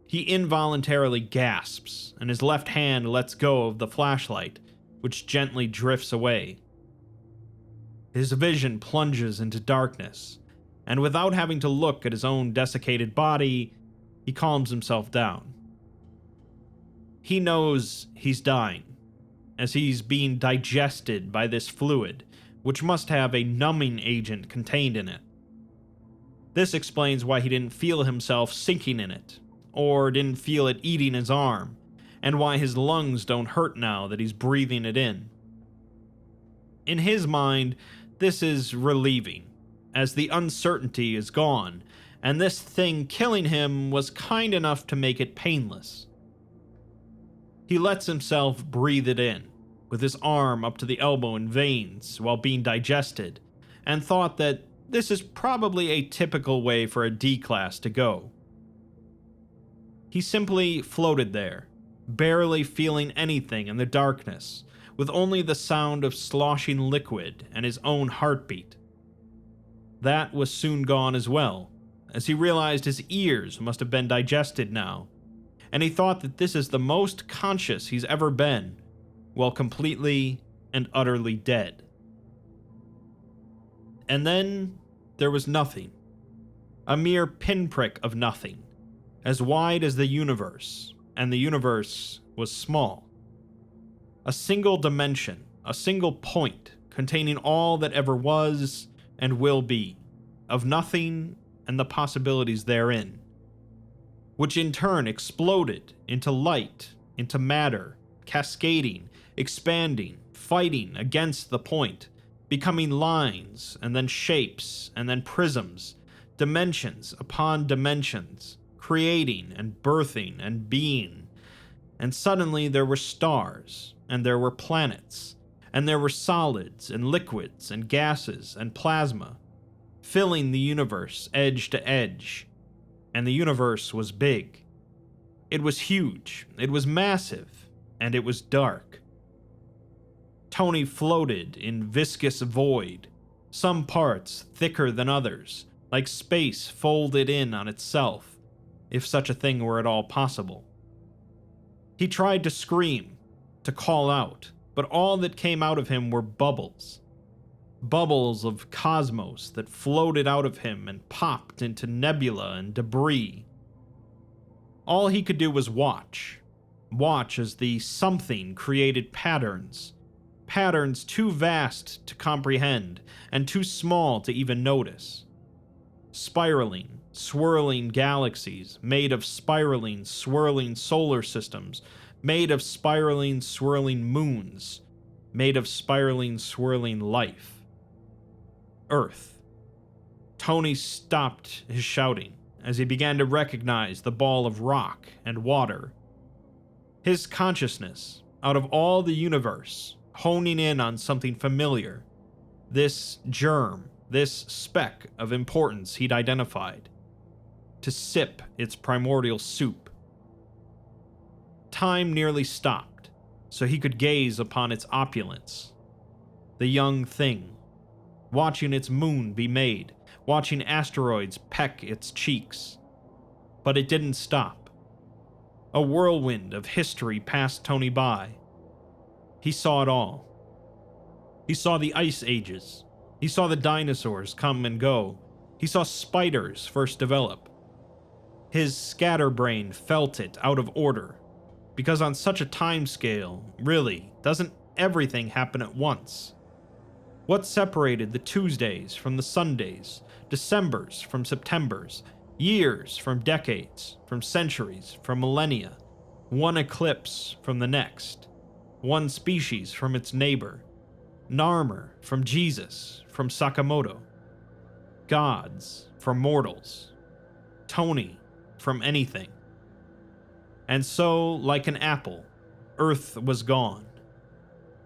He involuntarily gasps, and his left hand lets go of the flashlight, which gently drifts away. His vision plunges into darkness, and without having to look at his own desiccated body, he calms himself down. He knows he's dying, as he's being digested by this fluid, which must have a numbing agent contained in it. This explains why he didn't feel himself sinking in it, or didn't feel it eating his arm, and why his lungs don't hurt now that he's breathing it in. In his mind, this is relieving, as the uncertainty is gone, and this thing killing him was kind enough to make it painless. He lets himself breathe it in, with his arm up to the elbow in veins while being digested, and thought that this is probably a typical way for a D-class to go. He simply floated there, barely feeling anything in the darkness, with only the sound of sloshing liquid and his own heartbeat. That was soon gone as well, as he realized his ears must have been digested now, and he thought that this is the most conscious he's ever been, while completely and utterly dead. And then there was nothing. A mere pinprick of nothing, as wide as the universe, and the universe was small. A single dimension, a single point, containing all that ever was and will be, of nothing and the possibilities therein, which in turn exploded into light, into matter, cascading, expanding, fighting against the point, becoming lines, and then shapes, and then prisms, dimensions upon dimensions, creating and birthing and being. And suddenly there were stars, and there were planets, and there were solids and liquids and gases and plasma, filling the universe edge to edge. And the universe was big. It was huge, it was massive, and it was dark. Tony floated in viscous void, some parts thicker than others, like space folded in on itself, if such a thing were at all possible. He tried to scream, to call out, but all that came out of him were bubbles. Bubbles of cosmos that floated out of him and popped into nebula and debris. All he could do was watch as the something created patterns too vast to comprehend and too small to even notice. Spiraling, swirling galaxies made of spiraling, swirling solar systems, made of spiraling, swirling moons, made of spiraling, swirling life. Earth. Tony stopped his shouting as he began to recognize the ball of rock and water. His consciousness, out of all the universe, honing in on something familiar, this germ, this speck of importance he'd identified, to sip its primordial soup. Time nearly stopped, so he could gaze upon its opulence. The young thing, watching its moon be made, watching asteroids peck its cheeks. But it didn't stop. A whirlwind of history passed Tony by. He saw it all. He saw the ice ages. He saw the dinosaurs come and go. He saw spiders first develop. His scatterbrain felt it out of order, because on such a time scale, really, doesn't everything happen at once? What separated the Tuesdays from the Sundays, Decembers from Septembers, years from decades, from centuries, from millennia, one eclipse from the next, one species from its neighbor, Narmer from Jesus, from Sakamoto, gods from mortals, Tony from anything. And so, like an apple, Earth was gone.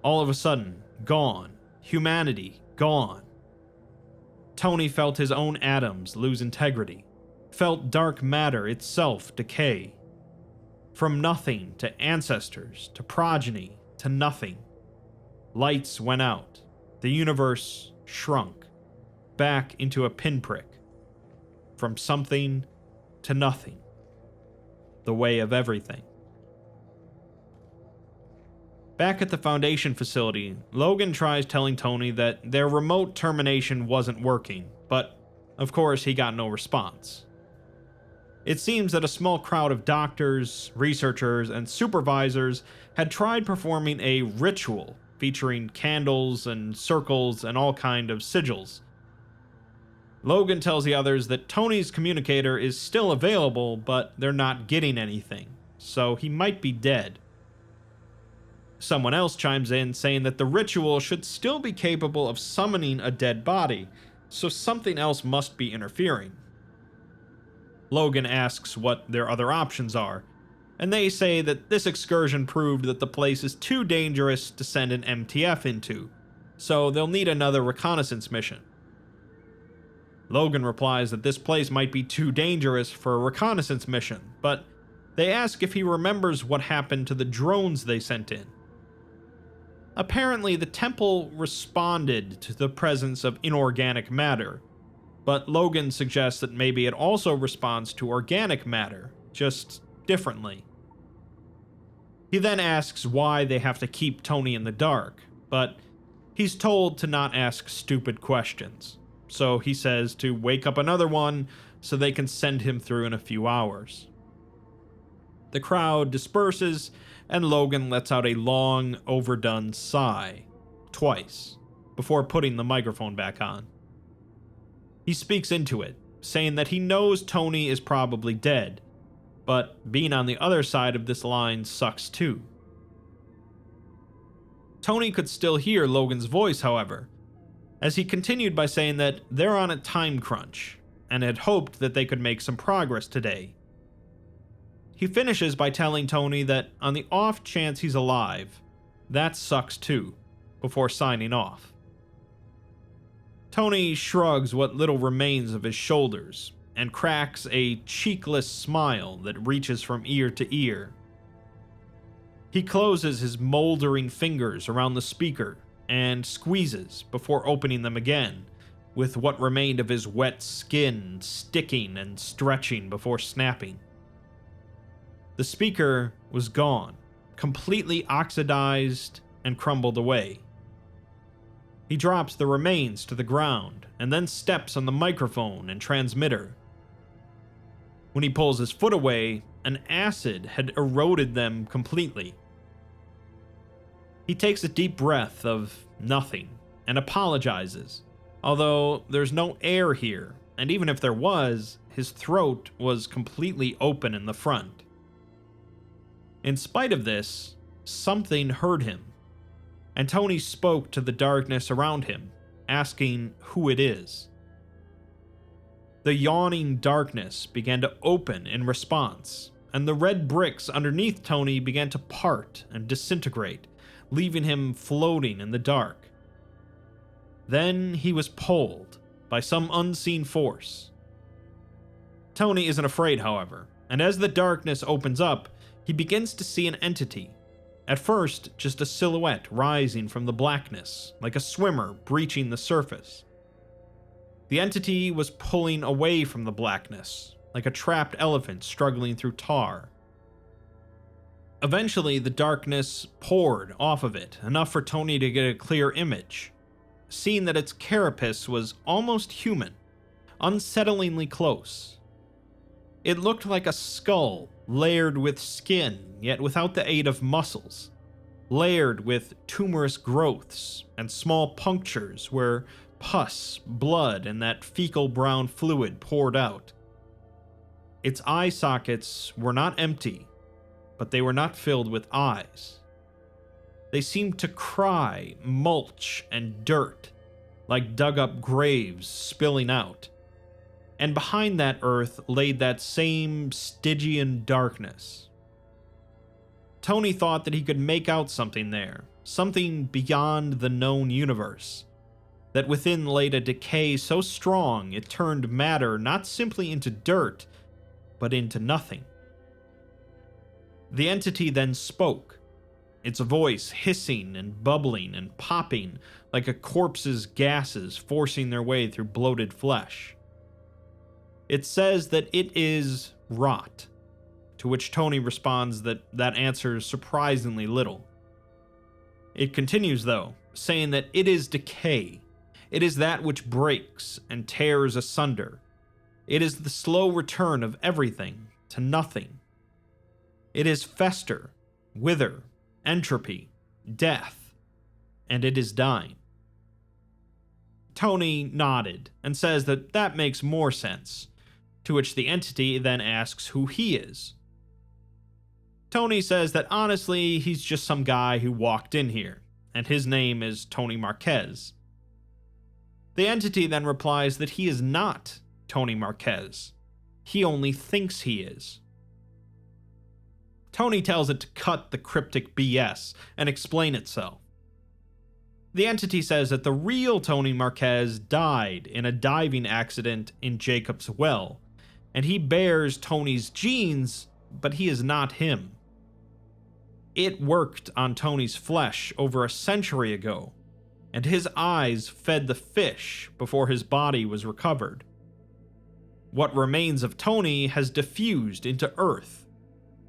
All of a sudden, gone. Humanity, gone. Tony felt his own atoms lose integrity, felt dark matter itself decay. From nothing to ancestors, to progeny, to nothing. Lights went out. The universe shrunk, back into a pinprick. From something to nothing. The way of everything. Back at the Foundation facility, Logan tries telling Tony that their remote termination wasn't working, but of course he got no response. It seems that a small crowd of doctors, researchers, and supervisors had tried performing a ritual featuring candles and circles and all kind of sigils. Logan tells the others that Tony's communicator is still available, but they're not getting anything, so he might be dead. Someone else chimes in saying that the ritual should still be capable of summoning a dead body, so something else must be interfering. Logan asks what their other options are, and they say that this excursion proved that the place is too dangerous to send an MTF into, so they'll need another reconnaissance mission. Logan replies that this place might be too dangerous for a reconnaissance mission, but they ask if he remembers what happened to the drones they sent in. Apparently, the temple responded to the presence of inorganic matter, but Logan suggests that maybe it also responds to organic matter, just differently. He then asks why they have to keep Tony in the dark, but he's told to not ask stupid questions, so he says to wake up another one so they can send him through in a few hours. The crowd disperses, and Logan lets out a long, overdone sigh, twice, before putting the microphone back on. He speaks into it, saying that he knows Tony is probably dead, but being on the other side of this line sucks too. Tony could still hear Logan's voice, however, as he continued by saying that they're on a time crunch, and had hoped that they could make some progress today. He finishes by telling Tony that on the off chance he's alive, that sucks too, before signing off. Tony shrugs what little remains of his shoulders and cracks a cheekless smile that reaches from ear to ear. He closes his moldering fingers around the speaker and squeezes before opening them again, with what remained of his wet skin sticking and stretching before snapping. The speaker was gone, completely oxidized and crumbled away. He drops the remains to the ground and then steps on the microphone and transmitter. When he pulls his foot away, an acid had eroded them completely. He takes a deep breath of nothing and apologizes, although there's no air here, and even if there was, his throat was completely open in the front. In spite of this, something heard him, and Tony spoke to the darkness around him, asking who it is. The yawning darkness began to open in response, and the red bricks underneath Tony began to part and disintegrate, leaving him floating in the dark. Then he was pulled by some unseen force. Tony isn't afraid, however, and as the darkness opens up, he begins to see an entity. At first, just a silhouette rising from the blackness, like a swimmer breaching the surface. The entity was pulling away from the blackness, like a trapped elephant struggling through tar. Eventually, the darkness poured off of it, enough for Tony to get a clear image, seeing that its carapace was almost human, unsettlingly close. It looked like a skull layered with skin, yet without the aid of muscles, layered with tumorous growths and small punctures where pus, blood, and that fecal brown fluid poured out. Its eye sockets were not empty, but they were not filled with eyes. They seemed to cry mulch and dirt, like dug-up graves spilling out. And behind that earth laid that same Stygian darkness. Tony thought that he could make out something there, something beyond the known universe, that within laid a decay so strong it turned matter not simply into dirt, but into nothing. The entity then spoke, its voice hissing and bubbling and popping like a corpse's gases forcing their way through bloated flesh. It says that it is rot, to which Tony responds that answers surprisingly little. It continues, though, saying that it is decay. It is that which breaks and tears asunder. It is the slow return of everything to nothing. It is fester, wither, entropy, death, and it is dying. Tony nodded and says that that makes more sense, to which the entity then asks who he is. Tony says that honestly, he's just some guy who walked in here, and his name is Tony Marquez. The entity then replies that he is not Tony Marquez. He only thinks he is. Tony tells it to cut the cryptic BS and explain itself. The entity says that the real Tony Marquez died in a diving accident in Jacob's Well, and he bears Tony's genes, but he is not him. It worked on Tony's flesh over a century ago, and his eyes fed the fish before his body was recovered. What remains of Tony has diffused into Earth,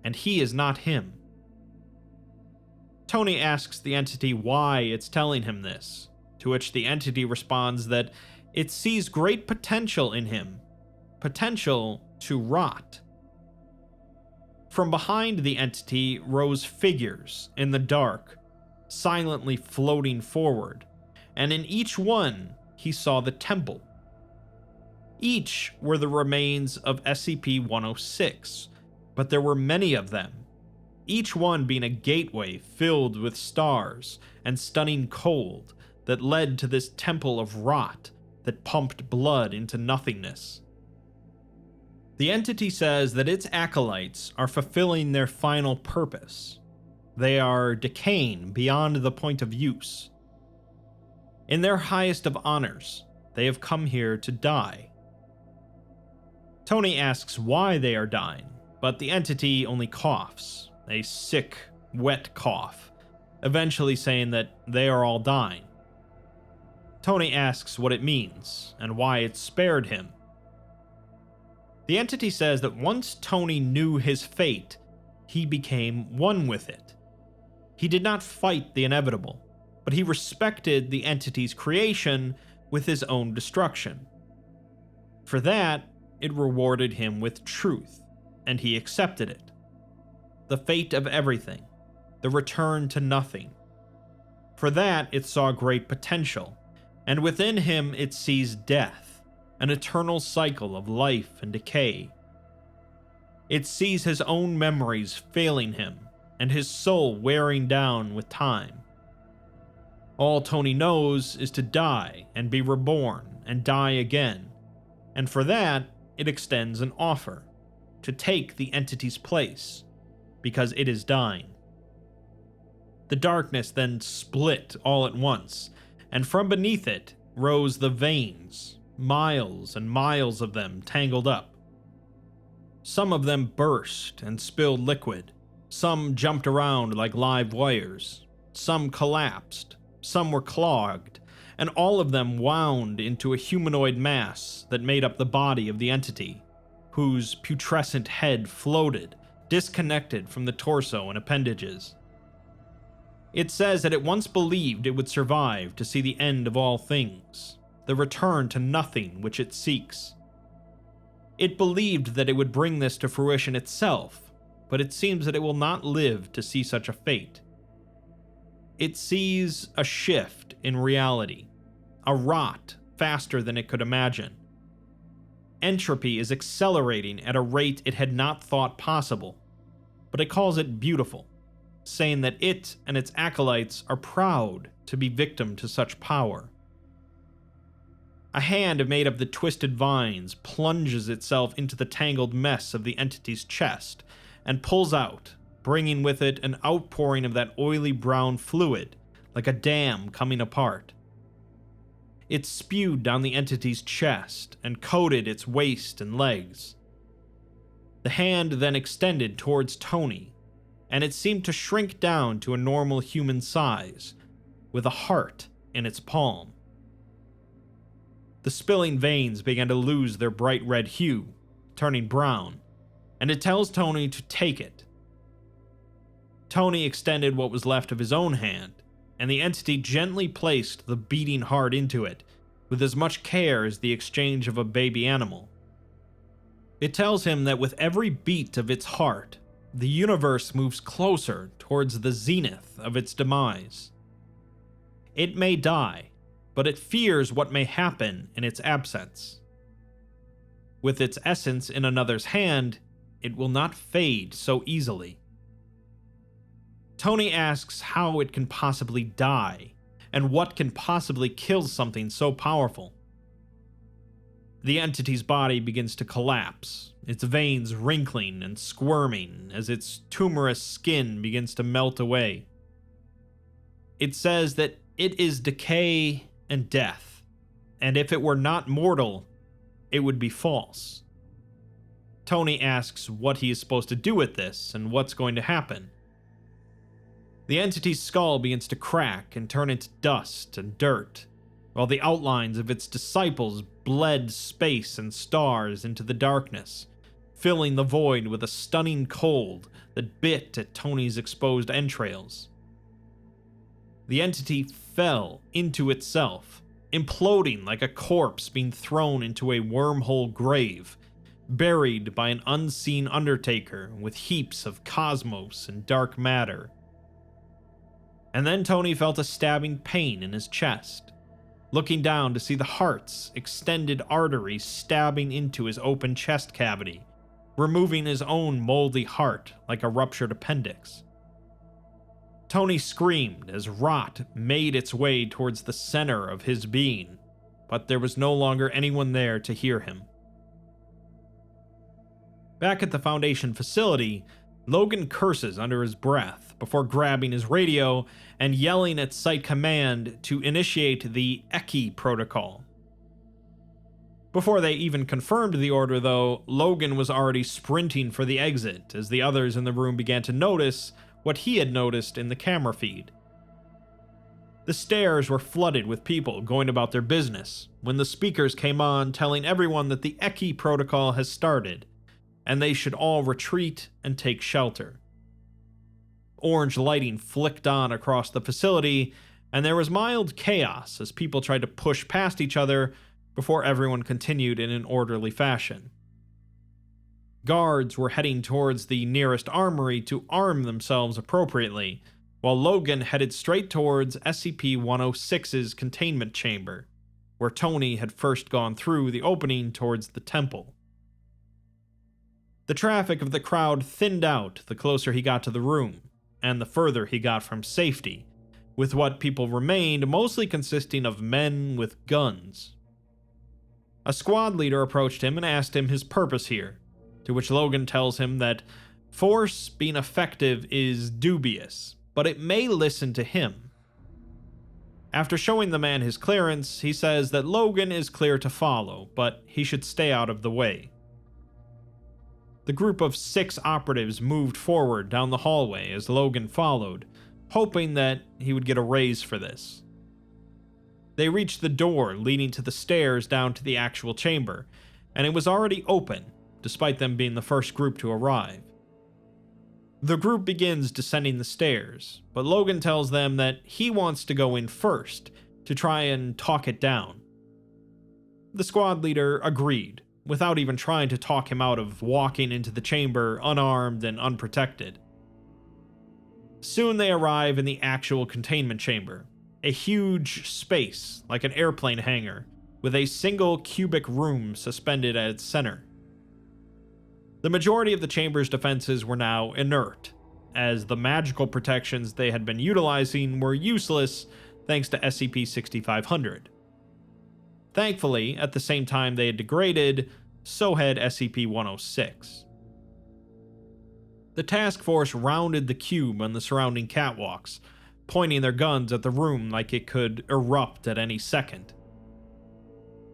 and he is not him. Tony asks the entity why it's telling him this, to which the entity responds that it sees great potential in him, potential to rot. From behind the entity rose figures in the dark, silently floating forward, and in each one he saw the temple. Each were the remains of SCP-106, but there were many of them, each one being a gateway filled with stars and stunning cold that led to this temple of rot that pumped blood into nothingness. The entity says that its acolytes are fulfilling their final purpose. They are decaying beyond the point of use. In their highest of honors, they have come here to die. Tony asks why they are dying, but the entity only coughs, a sick, wet cough, eventually saying that they are all dying. Tony asks what it means and why it spared him. The entity says that once Tony knew his fate, he became one with it. He did not fight the inevitable, but he respected the entity's creation with his own destruction. For that, it rewarded him with truth, and he accepted it. The fate of everything, the return to nothing. For that, it saw great potential, and within him it sees death, an eternal cycle of life and decay. It sees his own memories failing him, and his soul wearing down with time. All Tony knows is to die and be reborn and die again, and for that, it extends an offer to take the entity's place, because it is dying. The darkness then split all at once, and from beneath it rose the veins, miles and miles of them tangled up. Some of them burst and spilled liquid, some jumped around like live wires, some collapsed, some were clogged, and all of them wound into a humanoid mass that made up the body of the entity, whose putrescent head floated, disconnected from the torso and appendages. It says that it once believed it would survive to see the end of all things, the return to nothing which it seeks. It believed that it would bring this to fruition itself, but it seems that it will not live to see such a fate. It sees a shift in reality, a rot faster than it could imagine. Entropy is accelerating at a rate it had not thought possible, but it calls it beautiful, saying that it and its acolytes are proud to be victim to such power. A hand made of the twisted vines plunges itself into the tangled mess of the entity's chest and pulls out, bringing with it an outpouring of that oily brown fluid, like a dam coming apart. It spewed down the entity's chest and coated its waist and legs. The hand then extended towards Tony, and it seemed to shrink down to a normal human size, with a heart in its palm. The spilling veins began to lose their bright red hue, turning brown, and it tells Tony to take it. Tony extended what was left of his own hand, and the entity gently placed the beating heart into it, with as much care as the exchange of a baby animal. It tells him that with every beat of its heart, the universe moves closer towards the zenith of its demise. It may die, but it fears what may happen in its absence. With its essence in another's hand, it will not fade so easily. Tony asks how it can possibly die, and what can possibly kill something so powerful. The entity's body begins to collapse, its veins wrinkling and squirming as its tumorous skin begins to melt away. It says that it is decay and death, and if it were not mortal, it would be false. Tony asks what he is supposed to do with this and what's going to happen. The entity's skull begins to crack and turn into dust and dirt, while the outlines of its disciples bled space and stars into the darkness, filling the void with a stunning cold that bit at Tony's exposed entrails. The entity fell into itself, imploding like a corpse being thrown into a wormhole grave, buried by an unseen undertaker with heaps of cosmos and dark matter. And then Tony felt a stabbing pain in his chest, looking down to see the heart's extended arteries stabbing into his open chest cavity, removing his own moldy heart like a ruptured appendix. Tony screamed as rot made its way towards the center of his being, but there was no longer anyone there to hear him. Back at the Foundation facility, Logan curses under his breath before grabbing his radio and yelling at Site Command to initiate the Ecchi protocol. Before they even confirmed the order, though, Logan was already sprinting for the exit as the others in the room began to notice what he had noticed in the camera feed. The stairs were flooded with people going about their business when the speakers came on telling everyone that the Ecchi protocol has started, and they should all retreat and take shelter. Orange lighting flicked on across the facility, and there was mild chaos as people tried to push past each other before everyone continued in an orderly fashion. Guards were heading towards the nearest armory to arm themselves appropriately, while Logan headed straight towards SCP-106's containment chamber, where Tony had first gone through the opening towards the temple. The traffic of the crowd thinned out the closer he got to the room, and the further he got from safety, with what people remained mostly consisting of men with guns. A squad leader approached him and asked him his purpose here, to which Logan tells him that force being effective is dubious, but it may listen to him. After showing the man his clearance, he says that Logan is clear to follow, but he should stay out of the way. The group of 6 operatives moved forward down the hallway as Logan followed, hoping that he would get a raise for this. They reached the door leading to the stairs down to the actual chamber, and it was already open, despite them being the first group to arrive. The group begins descending the stairs, but Logan tells them that he wants to go in first to try and talk it down. The squad leader agreed, without even trying to talk him out of walking into the chamber unarmed and unprotected. Soon they arrive in the actual containment chamber, a huge space like an airplane hangar, with a single cubic room suspended at its center. The majority of the chamber's defenses were now inert, as the magical protections they had been utilizing were useless thanks to SCP-6500. Thankfully, at the same time they had degraded, so had SCP-106. The task force rounded the cube on the surrounding catwalks, pointing their guns at the room like it could erupt at any second.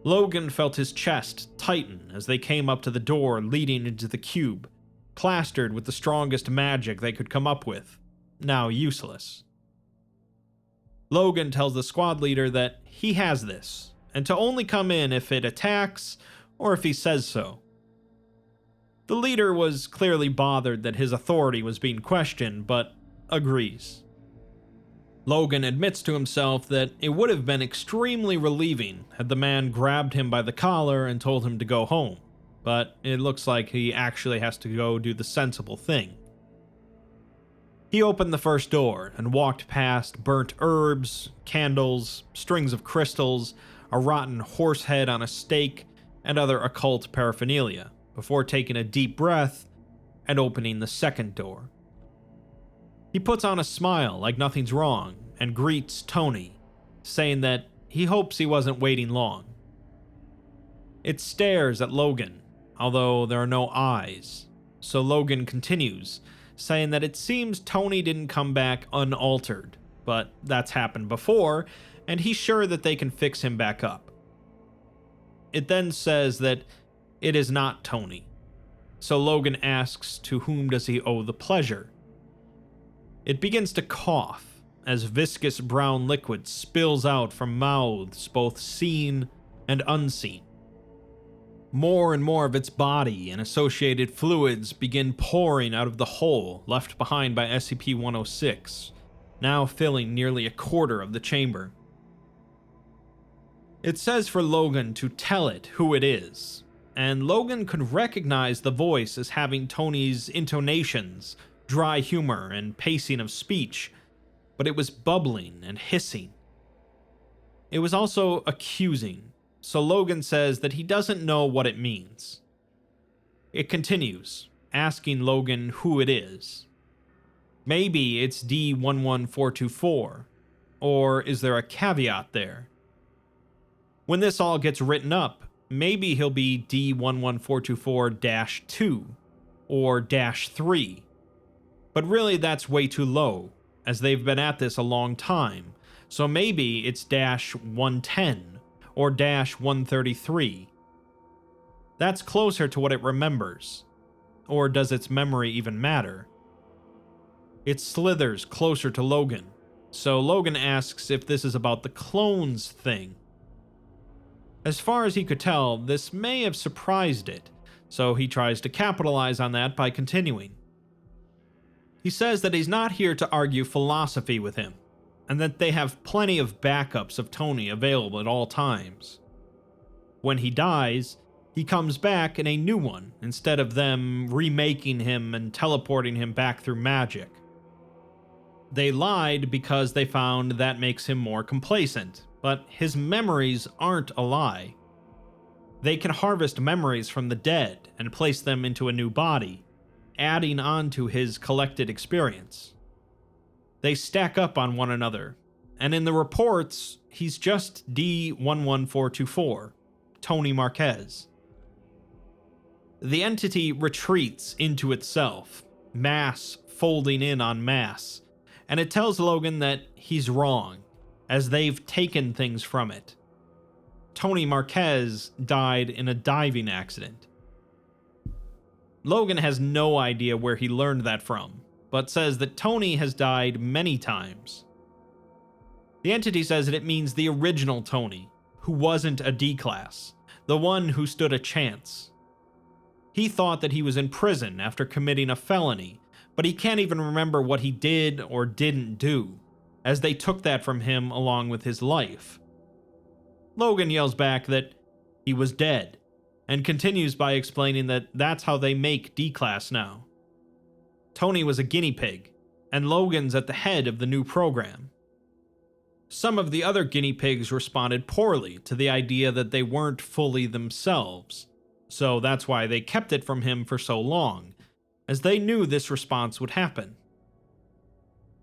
Logan felt his chest tighten as they came up to the door leading into the cube, plastered with the strongest magic they could come up with, now useless. Logan tells the squad leader that he has this, and to only come in if it attacks or if he says so. The leader was clearly bothered that his authority was being questioned, but agrees. Logan admits to himself that it would have been extremely relieving had the man grabbed him by the collar and told him to go home, but it looks like he actually has to go do the sensible thing. He opened the first door and walked past burnt herbs, candles, strings of crystals, a rotten horse head on a stake, and other occult paraphernalia, before taking a deep breath and opening the second door. He puts on a smile like nothing's wrong and greets Tony, saying that he hopes he wasn't waiting long. It stares at Logan, although there are no eyes, so Logan continues, saying that it seems Tony didn't come back unaltered, but that's happened before, and he's sure that they can fix him back up. It then says that it is not Tony, so Logan asks to whom does he owe the pleasure. It begins to cough as viscous brown liquid spills out from mouths both seen and unseen. More and more of its body and associated fluids begin pouring out of the hole left behind by SCP-106, now filling nearly a quarter of the chamber. It says for Logan to tell it who it is, and Logan could recognize the voice as having Tony's intonations, dry humor, and pacing of speech, but it was bubbling and hissing. It was also accusing, so Logan says that he doesn't know what it means. It continues, asking Logan who it is. Maybe it's D11424, or is there a caveat there? When this all gets written up, maybe he'll be D11424-2 or -3. But really that's way too low, as they've been at this a long time, so maybe it's -110 or -133. That's closer to what it remembers. Or does its memory even matter? It slithers closer to Logan, so Logan asks if this is about the clones thing. As far as he could tell, this may have surprised it, so he tries to capitalize on that by continuing. He says that he's not here to argue philosophy with him, and that they have plenty of backups of Tony available at all times. When he dies, he comes back in a new one instead of them remaking him and teleporting him back through magic. They lied because they found that makes him more complacent, but his memories aren't a lie. They can harvest memories from the dead and place them into a new body, adding on to his collected experience. They stack up on one another, and in the reports, he's just D11424, Tony Marquez. The entity retreats into itself, mass folding in on mass, and it tells Logan that he's wrong, as they've taken things from it. Tony Marquez died in a diving accident. Logan has no idea where he learned that from, but says that Tony has died many times. The entity says that it means the original Tony, who wasn't a D-class, the one who stood a chance. He thought that he was in prison after committing a felony, but he can't even remember what he did or didn't do, as they took that from him along with his life. Logan yells back that he was dead, and continues by explaining that that's how they make D-Class now. Tony was a guinea pig, and Logan's at the head of the new program. Some of the other guinea pigs responded poorly to the idea that they weren't fully themselves, so that's why they kept it from him for so long, as they knew this response would happen.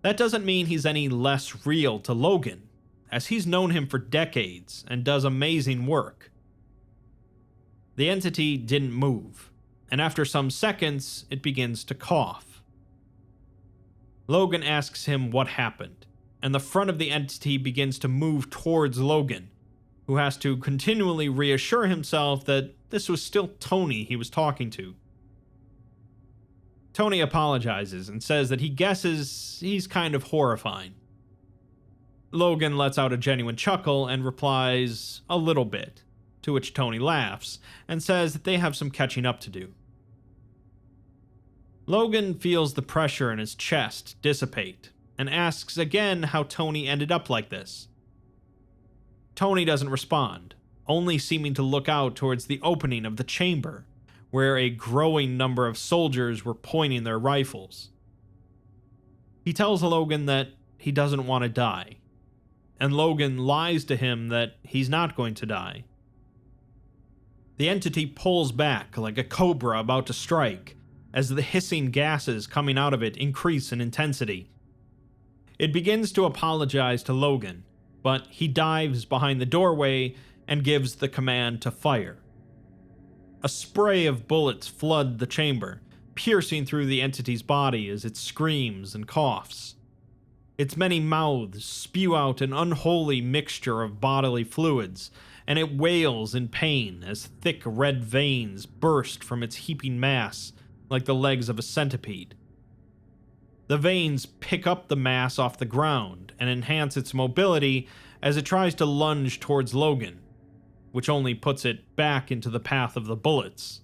That doesn't mean he's any less real to Logan, as he's known him for decades and does amazing work. The entity didn't move, and after some seconds, it begins to cough. Logan asks him what happened, and the front of the entity begins to move towards Logan, who has to continually reassure himself that this was still Tony he was talking to. Tony apologizes and says that he guesses he's kind of horrifying. Logan lets out a genuine chuckle and replies, "A little bit," to which Tony laughs and says that they have some catching up to do. Logan feels the pressure in his chest dissipate and asks again how Tony ended up like this. Tony doesn't respond, only seeming to look out towards the opening of the chamber, where a growing number of soldiers were pointing their rifles. He tells Logan that he doesn't want to die, and Logan lies to him that he's not going to die. The entity pulls back like a cobra about to strike, as the hissing gases coming out of it increase in intensity. It begins to apologize to Logan, but he dives behind the doorway and gives the command to fire. A spray of bullets flood the chamber, piercing through the entity's body as it screams and coughs. Its many mouths spew out an unholy mixture of bodily fluids, and it wails in pain as thick red veins burst from its heaping mass like the legs of a centipede. The veins pick up the mass off the ground and enhance its mobility as it tries to lunge towards Logan, which only puts it back into the path of the bullets.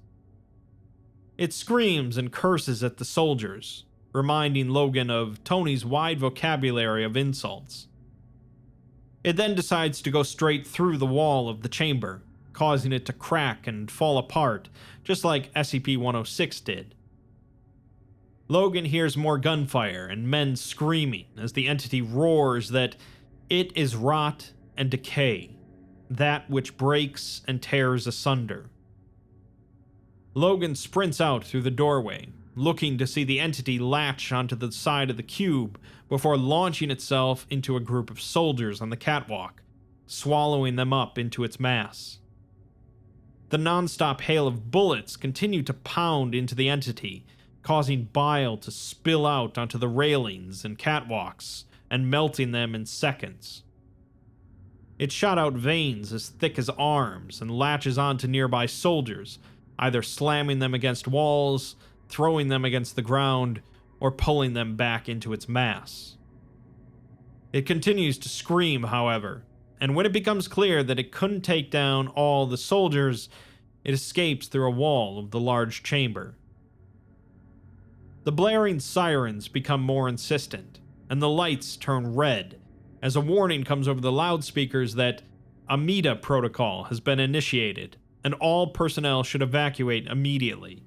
It screams and curses at the soldiers, reminding Logan of Tony's wide vocabulary of insults. It then decides to go straight through the wall of the chamber, causing it to crack and fall apart, just like SCP-106 did. Logan hears more gunfire and men screaming as the entity roars that it is rot and decay, that which breaks and tears asunder. Logan sprints out through the doorway, looking to see the entity latch onto the side of the cube before launching itself into a group of soldiers on the catwalk, swallowing them up into its mass. The non-stop hail of bullets continue to pound into the entity, causing bile to spill out onto the railings and catwalks and melting them in seconds. It shot out veins as thick as arms and latches onto nearby soldiers, either slamming them against walls, throwing them against the ground, or pulling them back into its mass. It continues to scream, however, and when it becomes clear that it couldn't take down all the soldiers, it escapes through a wall of the large chamber. The blaring sirens become more insistent, and the lights turn red, as a warning comes over the loudspeakers that Amida protocol has been initiated, and all personnel should evacuate immediately.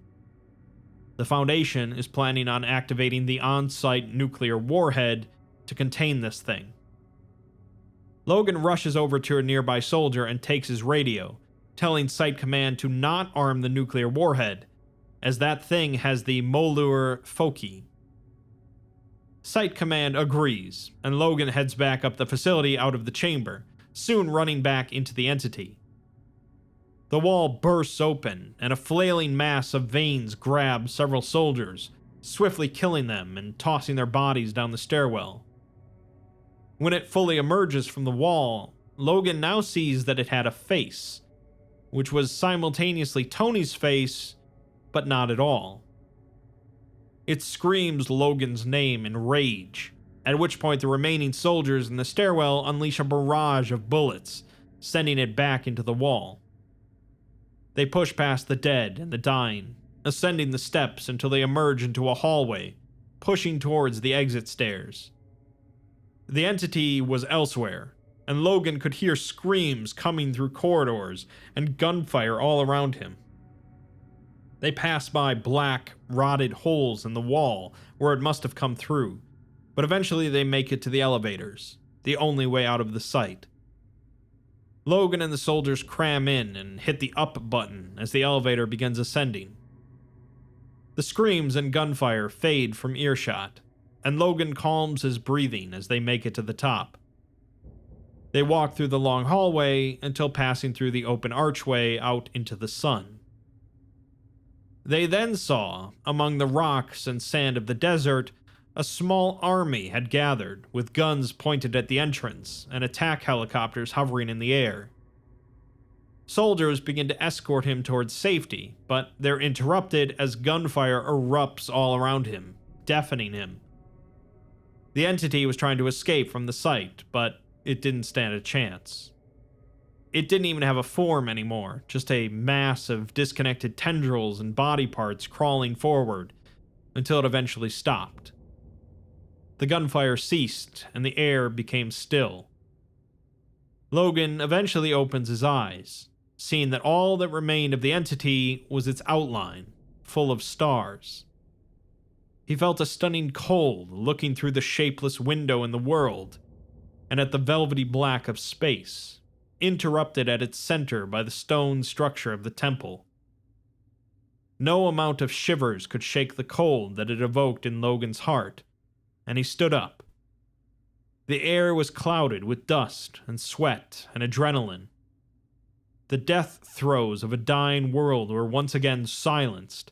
The Foundation is planning on activating the on-site nuclear warhead to contain this thing. Logan rushes over to a nearby soldier and takes his radio, telling Site Command to not arm the nuclear warhead, as that thing has the Molur Foci. Site Command agrees, and Logan heads back up the facility out of the chamber, soon running back into the entity. The wall bursts open, and a flailing mass of veins grabs several soldiers, swiftly killing them and tossing their bodies down the stairwell. When it fully emerges from the wall, Logan now sees that it had a face, which was simultaneously Tony's face, but not at all. It screams Logan's name in rage, at which point the remaining soldiers in the stairwell unleash a barrage of bullets, sending it back into the wall. They push past the dead and the dying, ascending the steps until they emerge into a hallway, pushing towards the exit stairs. The entity was elsewhere, and Logan could hear screams coming through corridors and gunfire all around him. They pass by black, rotted holes in the wall where it must have come through, but eventually they make it to the elevators, the only way out of the site. Logan and the soldiers cram in and hit the up button as the elevator begins ascending. The screams and gunfire fade from earshot, and Logan calms his breathing as they make it to the top. They walk through the long hallway until passing through the open archway out into the sun. They then saw, among the rocks and sand of the desert, a small army had gathered, with guns pointed at the entrance and attack helicopters hovering in the air. Soldiers begin to escort him towards safety, but they're interrupted as gunfire erupts all around him, deafening him. The entity was trying to escape from the site, but it didn't stand a chance. It didn't even have a form anymore, just a mass of disconnected tendrils and body parts crawling forward, until it eventually stopped. The gunfire ceased, and the air became still. Logan eventually opens his eyes, seeing that all that remained of the entity was its outline, full of stars. He felt a stunning cold looking through the shapeless window in the world, and at the velvety black of space, interrupted at its center by the stone structure of the temple. No amount of shivers could shake the cold that it evoked in Logan's heart, and he stood up. The air was clouded with dust and sweat and adrenaline. The death throes of a dying world were once again silenced,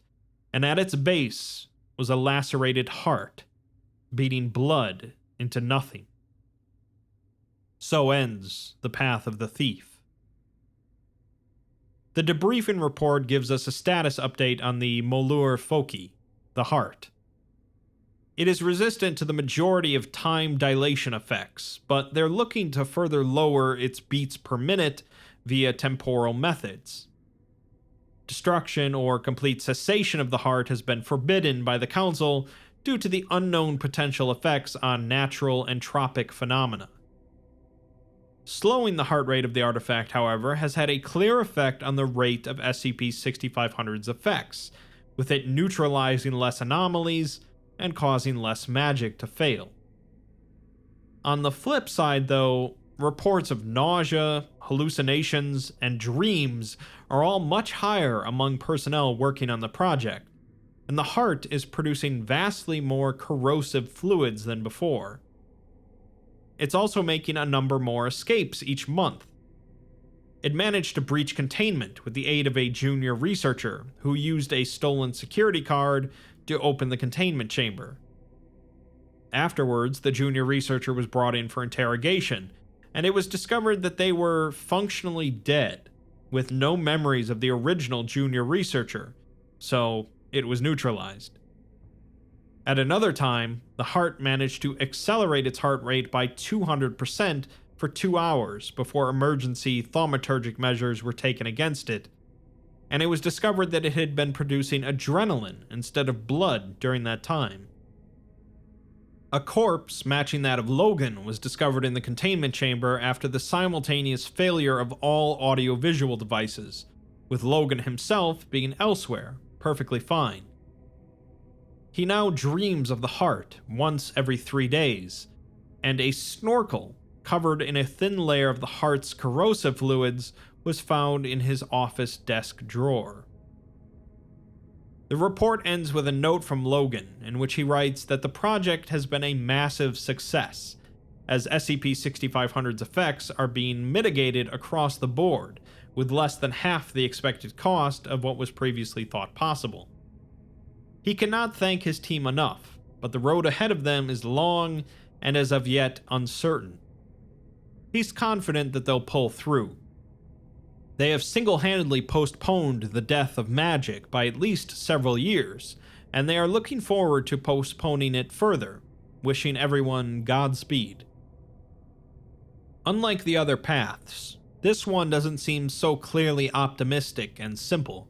and at its base was a lacerated heart, beating blood into nothing. So ends the path of the thief. The debriefing report gives us a status update on the Molur Foci, the heart. It is resistant to the majority of time dilation effects, but they're looking to further lower its beats per minute via temporal methods. Destruction or complete cessation of the heart has been forbidden by the Council due to the unknown potential effects on natural entropic phenomena. Slowing the heart rate of the artifact, however, has had a clear effect on the rate of SCP-6500's effects, with it neutralizing less anomalies and causing less magic to fail. On the flip side, though, reports of nausea, hallucinations, and dreams are all much higher among personnel working on the project, and the heart is producing vastly more corrosive fluids than before. It's also making a number more escapes each month. It managed to breach containment with the aid of a junior researcher who used a stolen security card to open the containment chamber. Afterwards, the junior researcher was brought in for interrogation, and it was discovered that they were functionally dead, with no memories of the original junior researcher, so it was neutralized. At another time, the heart managed to accelerate its heart rate by 200% for 2 hours before emergency thaumaturgic measures were taken against it, and it was discovered that it had been producing adrenaline instead of blood during that time. A corpse matching that of Logan was discovered in the containment chamber after the simultaneous failure of all audiovisual devices, with Logan himself being elsewhere, perfectly fine. He now dreams of the heart once every 3 days, and a snorkel covered in a thin layer of the heart's corrosive fluids was found in his office desk drawer. The report ends with a note from Logan in which he writes that the project has been a massive success, as SCP-6500's effects are being mitigated across the board, with less than half the expected cost of what was previously thought possible. He cannot thank his team enough, but the road ahead of them is long and as of yet uncertain. He's confident that they'll pull through. They have single-handedly postponed the death of magic by at least several years, and they are looking forward to postponing it further, wishing everyone Godspeed. Unlike the other paths, this one doesn't seem so clearly optimistic and simple.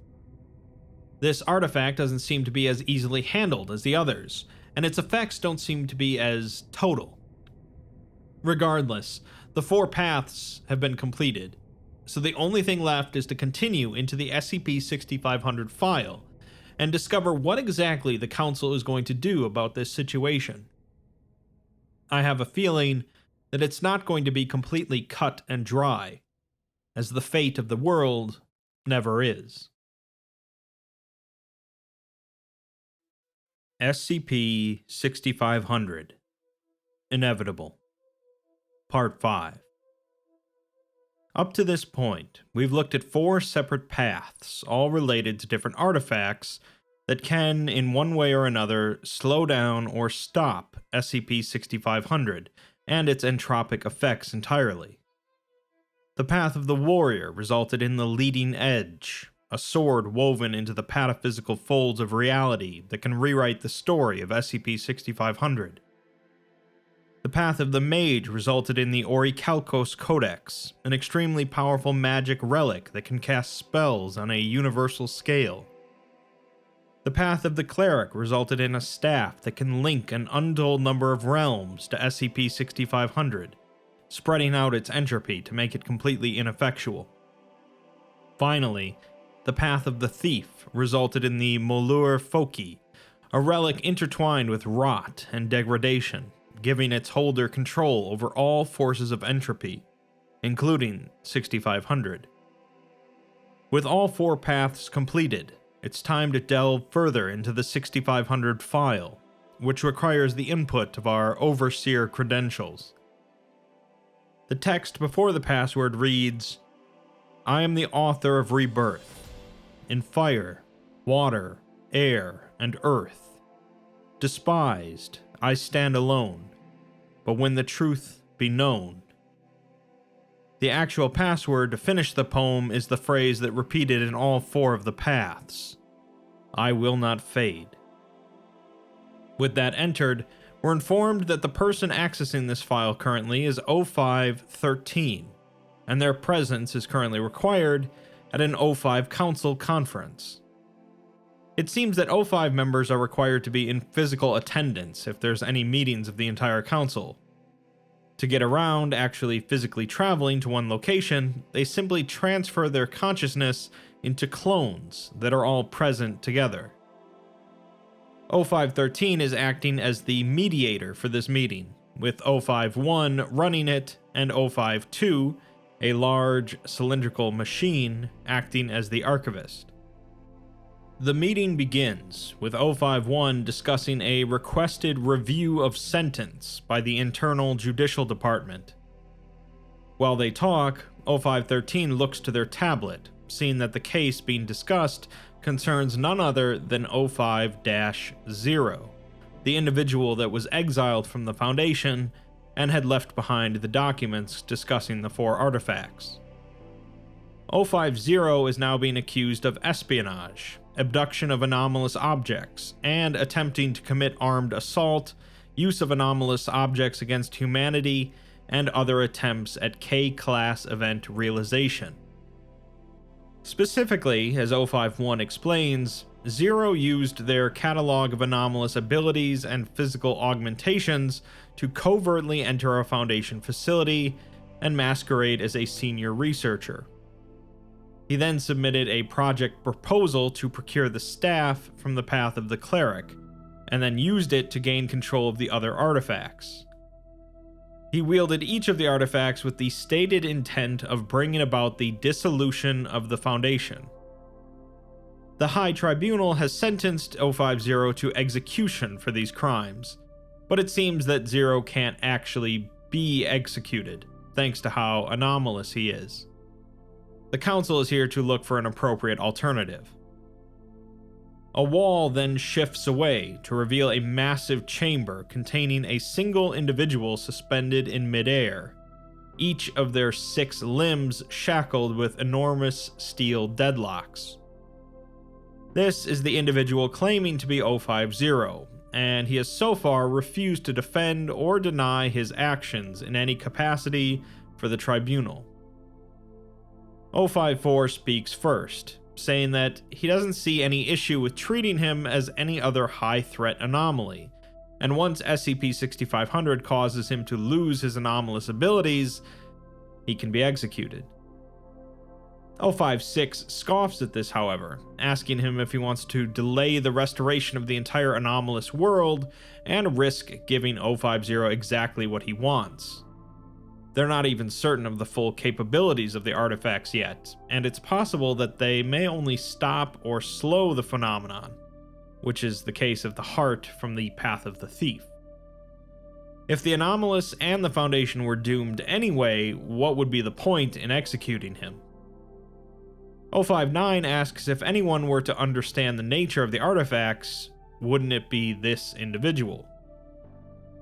This artifact doesn't seem to be as easily handled as the others, and its effects don't seem to be as total. Regardless, the 4 paths have been completed, so the only thing left is to continue into the SCP-6500 file and discover what exactly the Council is going to do about this situation. I have a feeling that it's not going to be completely cut and dry, as the fate of the world never is. SCP-6500 Inevitable Part 5. Up to this point, we've looked at 4 separate paths, all related to different artifacts that can, in one way or another, slow down or stop SCP-6500 and its entropic effects entirely. The Path of the Warrior resulted in the Leading Edge, a sword woven into the pataphysical folds of reality that can rewrite the story of SCP-6500. The Path of the Mage resulted in the Orichalcos Codex, an extremely powerful magic relic that can cast spells on a universal scale. The Path of the Cleric resulted in a staff that can link an untold number of realms to SCP-6500, spreading out its entropy to make it completely ineffectual. Finally, the Path of the Thief resulted in the Molur Foki, a relic intertwined with rot and degradation, giving its holder control over all forces of entropy, including 6500. With all 4 paths completed, it's time to delve further into the 6500 file, which requires the input of our Overseer credentials. The text before the password reads, "I am the author of rebirth, in fire, water, air, and earth. Despised, I stand alone, but when the truth be known." The actual password to finish the poem is the phrase that repeated in all 4 of the paths: "I will not fade." With that entered, we're informed that the person accessing this file currently is O513, and their presence is currently required at an O5 Council conference. It seems that O5 members are required to be in physical attendance if there's any meetings of the entire council. To get around actually physically traveling to one location, they simply transfer their consciousness into clones that are all present together. O513 is acting as the mediator for this meeting, with O51 running it and O52, a large cylindrical machine, acting as the archivist. The meeting begins with O51 discussing a requested review of sentence by the Internal Judicial Department. While they talk, O513 looks to their tablet, seeing that the case being discussed concerns none other than O5-0, the individual that was exiled from the Foundation and had left behind the documents discussing the 4 artifacts. O50 is now being accused of espionage, abduction of anomalous objects, and attempting to commit armed assault, use of anomalous objects against humanity, and other attempts at K-class event realization. Specifically, as O51 explains, Zero used their catalog of anomalous abilities and physical augmentations to covertly enter a Foundation facility and masquerade as a senior researcher. He then submitted a project proposal to procure the staff from the Path of the Cleric, and then used it to gain control of the other artifacts. He wielded each of the artifacts with the stated intent of bringing about the dissolution of the Foundation. The High Tribunal has sentenced O50 to execution for these crimes, but it seems that Zero can't actually be executed, thanks to how anomalous he is. The Council is here to look for an appropriate alternative. A wall then shifts away to reveal a massive chamber containing a single individual suspended in midair, each of their 6 limbs shackled with enormous steel deadlocks. This is the individual claiming to be O50, and he has so far refused to defend or deny his actions in any capacity for the Tribunal. O54 speaks first, saying that he doesn't see any issue with treating him as any other high-threat anomaly, and once SCP-6500 causes him to lose his anomalous abilities, he can be executed. O56 scoffs at this, however, asking him if he wants to delay the restoration of the entire anomalous world and risk giving O50 exactly what he wants. They're not even certain of the full capabilities of the artifacts yet, and it's possible that they may only stop or slow the phenomenon, which is the case of the heart from the Path of the Thief. If the anomalous and the Foundation were doomed anyway, what would be the point in executing him? O59 asks if anyone were to understand the nature of the artifacts, wouldn't it be this individual?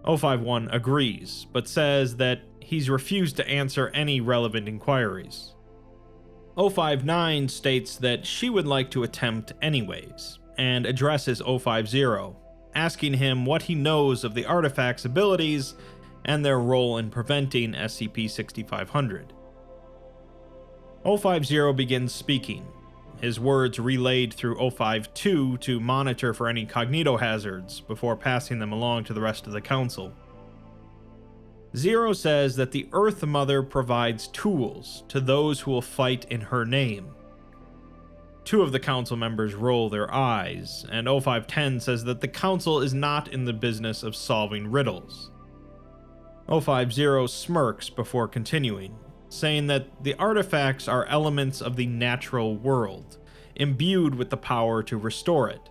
O51 agrees, but says that he's refused to answer any relevant inquiries. O59 states that she would like to attempt anyways, and addresses O50, asking him what he knows of the artifact's abilities and their role in preventing SCP-6500. O50 begins speaking, his words relayed through 052 to monitor for any cognito hazards before passing them along to the rest of the council. 0 says that the Earth Mother provides tools to those who will fight in her name. 2 of the council members roll their eyes, and 0510 says that the council is not in the business of solving riddles. 050 smirks before continuing, saying that the artifacts are elements of the natural world, imbued with the power to restore it.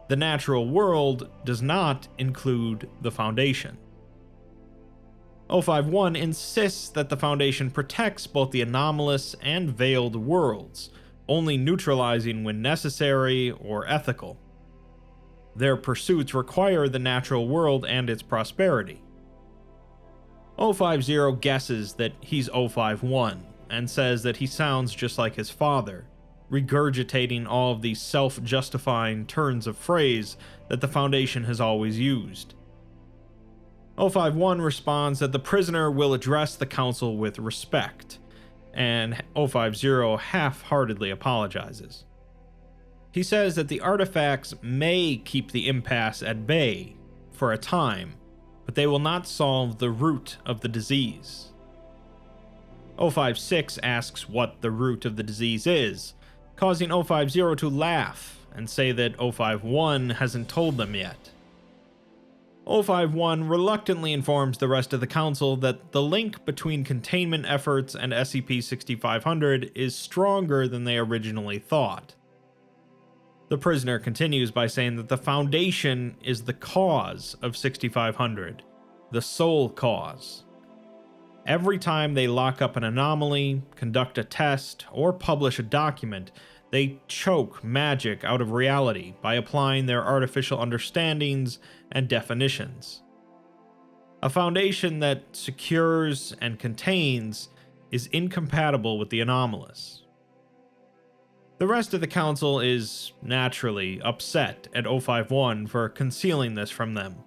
The natural world does not include the Foundation. 051 insists that the Foundation protects both the anomalous and veiled worlds, only neutralizing when necessary or ethical. Their pursuits require the natural world and its prosperity. 050 guesses that he's 051 and says that he sounds just like his father, regurgitating all of these self-justifying turns of phrase that the Foundation has always used. 051 responds that the prisoner will address the council with respect, and 050 half-heartedly apologizes. He says that the artifacts may keep the impasse at bay for a time, but they will not solve the root of the disease. 056 asks what the root of the disease is, causing 050 to laugh and say that 051 hasn't told them yet. 051 reluctantly informs the rest of the council that the link between containment efforts and SCP-6500 is stronger than they originally thought. The prisoner continues by saying that the Foundation is the cause of 6500, the sole cause. Every time they lock up an anomaly, conduct a test, or publish a document, they choke magic out of reality by applying their artificial understandings and definitions. A Foundation that secures and contains is incompatible with the anomalous. The rest of the council is, naturally, upset at 051 for concealing this from them,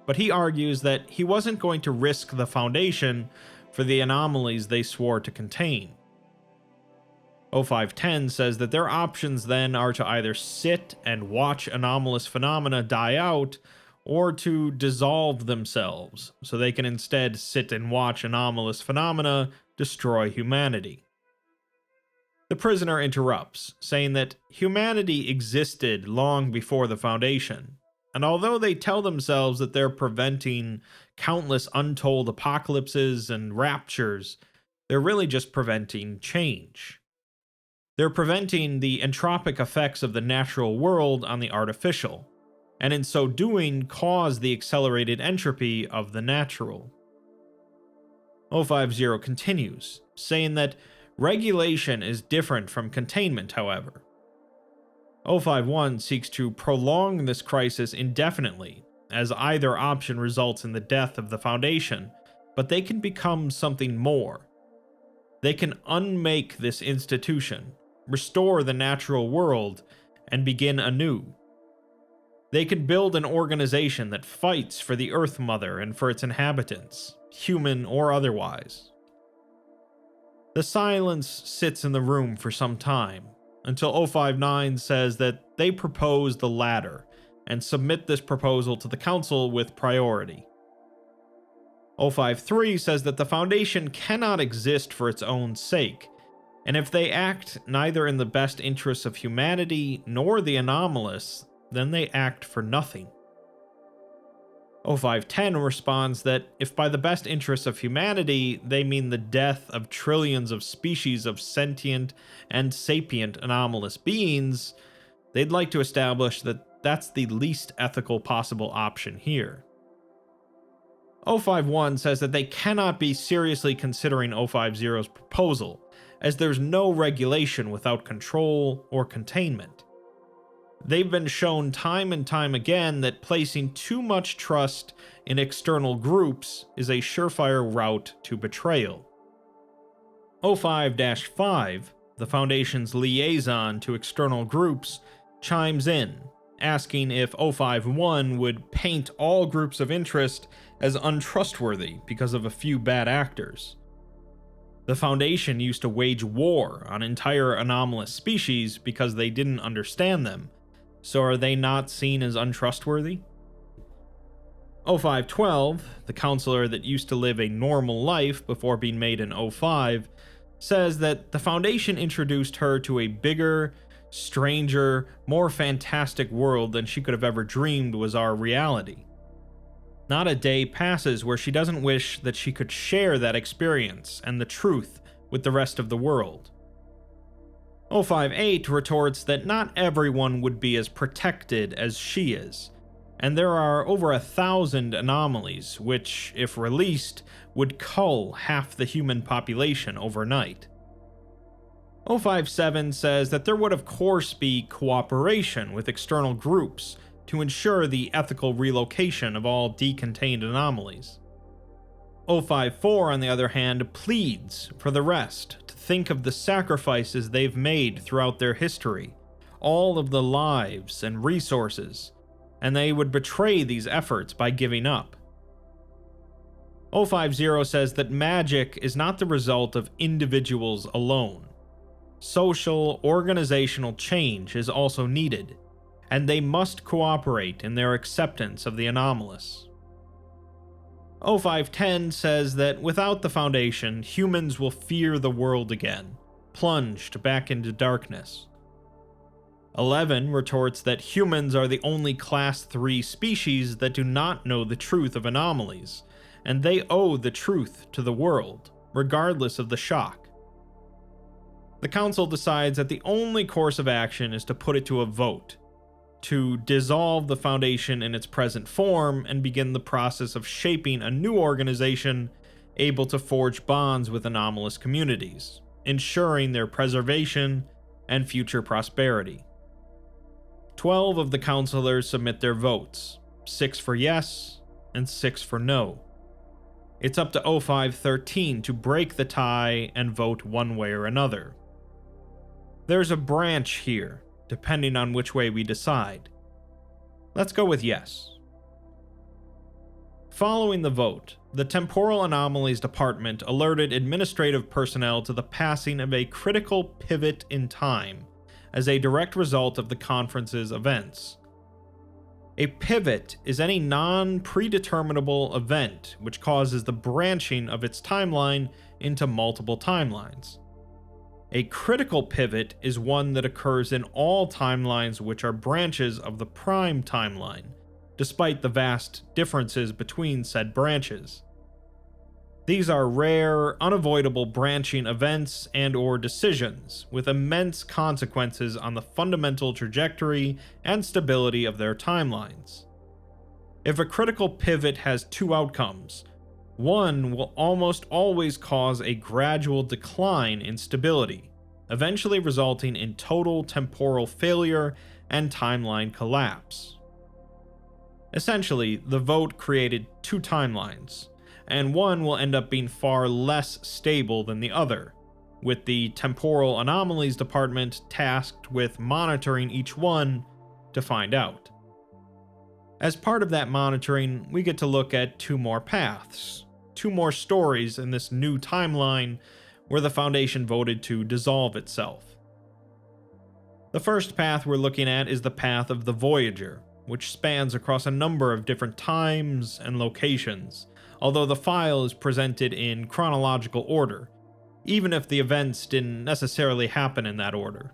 but he argues that he wasn't going to risk the Foundation for the anomalies they swore to contain. 0510 says that their options then are to either sit and watch anomalous phenomena die out, or to dissolve themselves, so they can instead sit and watch anomalous phenomena destroy humanity. The prisoner interrupts, saying that humanity existed long before the Foundation, and although they tell themselves that they're preventing countless untold apocalypses and raptures, they're really just preventing change. They're preventing the entropic effects of the natural world on the artificial, and in so doing cause the accelerated entropy of the natural. 050 continues, saying that regulation is different from containment, however. 051 seeks to prolong this crisis indefinitely, as either option results in the death of the Foundation, but they can become something more. They can unmake this institution, restore the natural world, and begin anew. They can build an organization that fights for the Earth Mother and for its inhabitants, human or otherwise. The silence sits in the room for some time, until 059 says that they propose the latter, and submit this proposal to the council with priority. 053 says that the Foundation cannot exist for its own sake, and if they act neither in the best interests of humanity nor the anomalous, then they act for nothing. 0510 responds that if by the best interests of humanity they mean the death of trillions of species of sentient and sapient anomalous beings, they'd like to establish that that's the least ethical possible option here. 051 says that they cannot be seriously considering 050's proposal, as there's no regulation without control or containment. They've been shown time and time again that placing too much trust in external groups is a surefire route to betrayal. 05-5, the Foundation's liaison to external groups, chimes in, asking if 051 would paint all groups of interest as untrustworthy because of a few bad actors. The Foundation used to wage war on entire anomalous species because they didn't understand them, so are they not seen as untrustworthy? 0512, the counselor that used to live a normal life before being made in 05, says that the Foundation introduced her to a bigger, stranger, more fantastic world than she could have ever dreamed was our reality. Not a day passes where she doesn't wish that she could share that experience and the truth with the rest of the world. 058 retorts that not everyone would be as protected as she is, and there are over 1,000 anomalies which, if released, would cull half the human population overnight. 057 says that there would of course be cooperation with external groups to ensure the ethical relocation of all decontained anomalies. 054, on the other hand, pleads for the rest to think of the sacrifices they've made throughout their history, all of the lives and resources, and they would betray these efforts by giving up. 050 says that magic is not the result of individuals alone. Social, organizational change is also needed, and they must cooperate in their acceptance of the anomalous. 0510 says that without the Foundation, humans will fear the world again, plunged back into darkness. 11 retorts that humans are the only Class 3 species that do not know the truth of anomalies, and they owe the truth to the world, regardless of the shock. The Council decides that the only course of action is to put it to a vote, to dissolve the Foundation in its present form and begin the process of shaping a new organization able to forge bonds with anomalous communities, ensuring their preservation and future prosperity. 12 of the councilors submit their votes, 6 for yes and 6 for no. It's up to 0513 to break the tie and vote one way or another. There's a branch here, depending on which way we decide. Let's go with yes. Following the vote, the Temporal Anomalies Department alerted administrative personnel to the passing of a critical pivot in time as a direct result of the conference's events. A pivot is any non-predeterminable event which causes the branching of its timeline into multiple timelines. A critical pivot is one that occurs in all timelines which are branches of the prime timeline, despite the vast differences between said branches. These are rare, unavoidable branching events and/or decisions with immense consequences on the fundamental trajectory and stability of their timelines. If a critical pivot has two outcomes, one will almost always cause a gradual decline in stability, eventually resulting in total temporal failure and timeline collapse. Essentially, the vote created two timelines, and one will end up being far less stable than the other, with the Temporal Anomalies Department tasked with monitoring each one to find out. As part of that monitoring, we get to look at two more paths, two more stories in this new timeline where the Foundation voted to dissolve itself. The first path we're looking at is the path of the Voyager, which spans across a number of different times and locations, although the file is presented in chronological order, even if the events didn't necessarily happen in that order.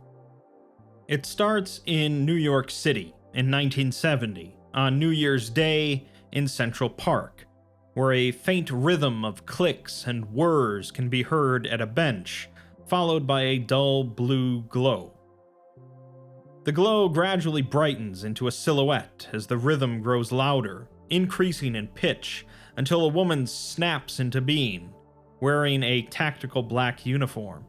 It starts in New York City in 1970, on New Year's Day in Central Park, where a faint rhythm of clicks and whirs can be heard at a bench, followed by a dull blue glow. The glow gradually brightens into a silhouette as the rhythm grows louder, increasing in pitch until a woman snaps into being, wearing a tactical black uniform.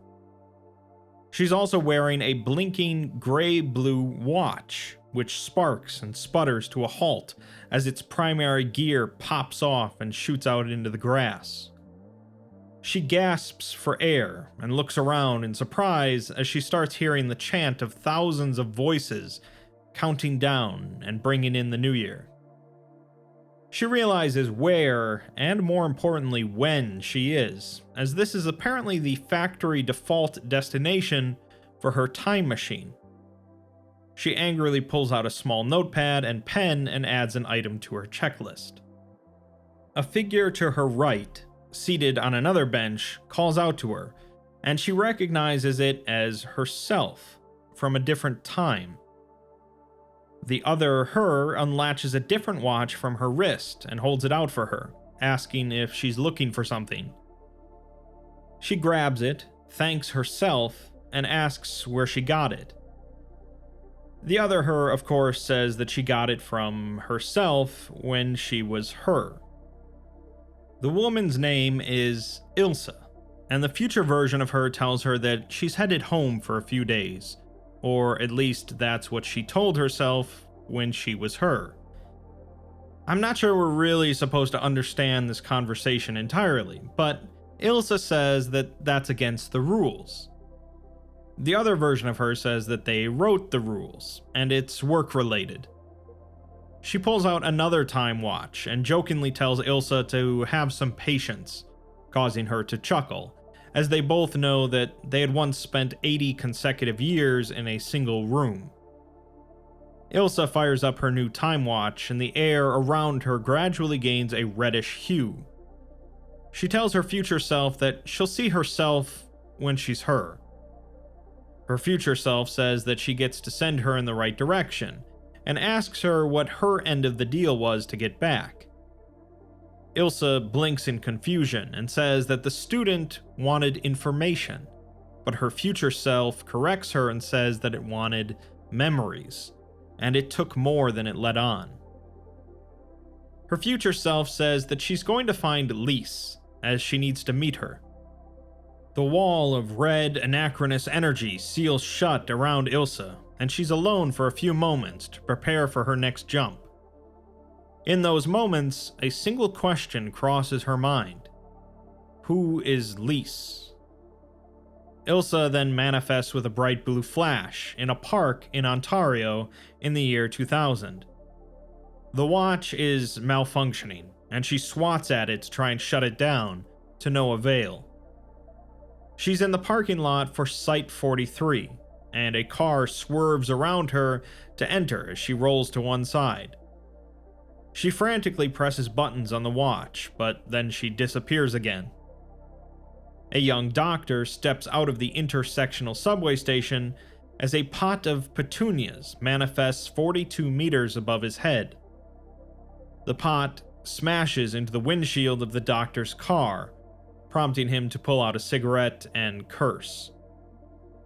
She's also wearing a blinking gray-blue watch, which sparks and sputters to a halt as its primary gear pops off and shoots out into the grass. She gasps for air and looks around in surprise as she starts hearing the chant of thousands of voices counting down and bringing in the new year. She realizes where, and more importantly when, she is, as this is apparently the factory default destination for her time machine. She angrily pulls out a small notepad and pen and adds an item to her checklist. A figure to her right, seated on another bench, calls out to her, and she recognizes it as herself from a different time. The other her unlatches a different watch from her wrist and holds it out for her, asking if she's looking for something. She grabs it, thanks herself, and asks where she got it. The other her, of course, says that she got it from herself when she was her. The woman's name is Ilsa, and the future version of her tells her that she's headed home for a few days, or at least that's what she told herself when she was her. I'm not sure we're really supposed to understand this conversation entirely, but Ilsa says that that's against the rules. The other version of her says that they wrote the rules, and it's work-related. She pulls out another time watch and jokingly tells Ilsa to have some patience, causing her to chuckle, as they both know that they had once spent 80 consecutive years in a single room. Ilsa fires up her new time watch, and the air around her gradually gains a reddish hue. She tells her future self that she'll see herself when she's her. Her future self says that she gets to send her in the right direction, and asks her what her end of the deal was to get back. Ilsa blinks in confusion and says that the student wanted information, but her future self corrects her and says that it wanted memories, and it took more than it let on. Her future self says that she's going to find Lise, as she needs to meet her. The wall of red anachronous energy seals shut around Ilsa, and she's alone for a few moments to prepare for her next jump. In those moments, a single question crosses her mind. Who is Lise? Ilsa then manifests with a bright blue flash in a park in Ontario in the year 2000. The watch is malfunctioning, and she swats at it to try and shut it down, to no avail. She's in the parking lot for Site 43, and a car swerves around her to enter as she rolls to one side. She frantically presses buttons on the watch, but then she disappears again. A young doctor steps out of the intersectional subway station as a pot of petunias manifests 42 meters above his head. The pot smashes into the windshield of the doctor's car, prompting him to pull out a cigarette and curse.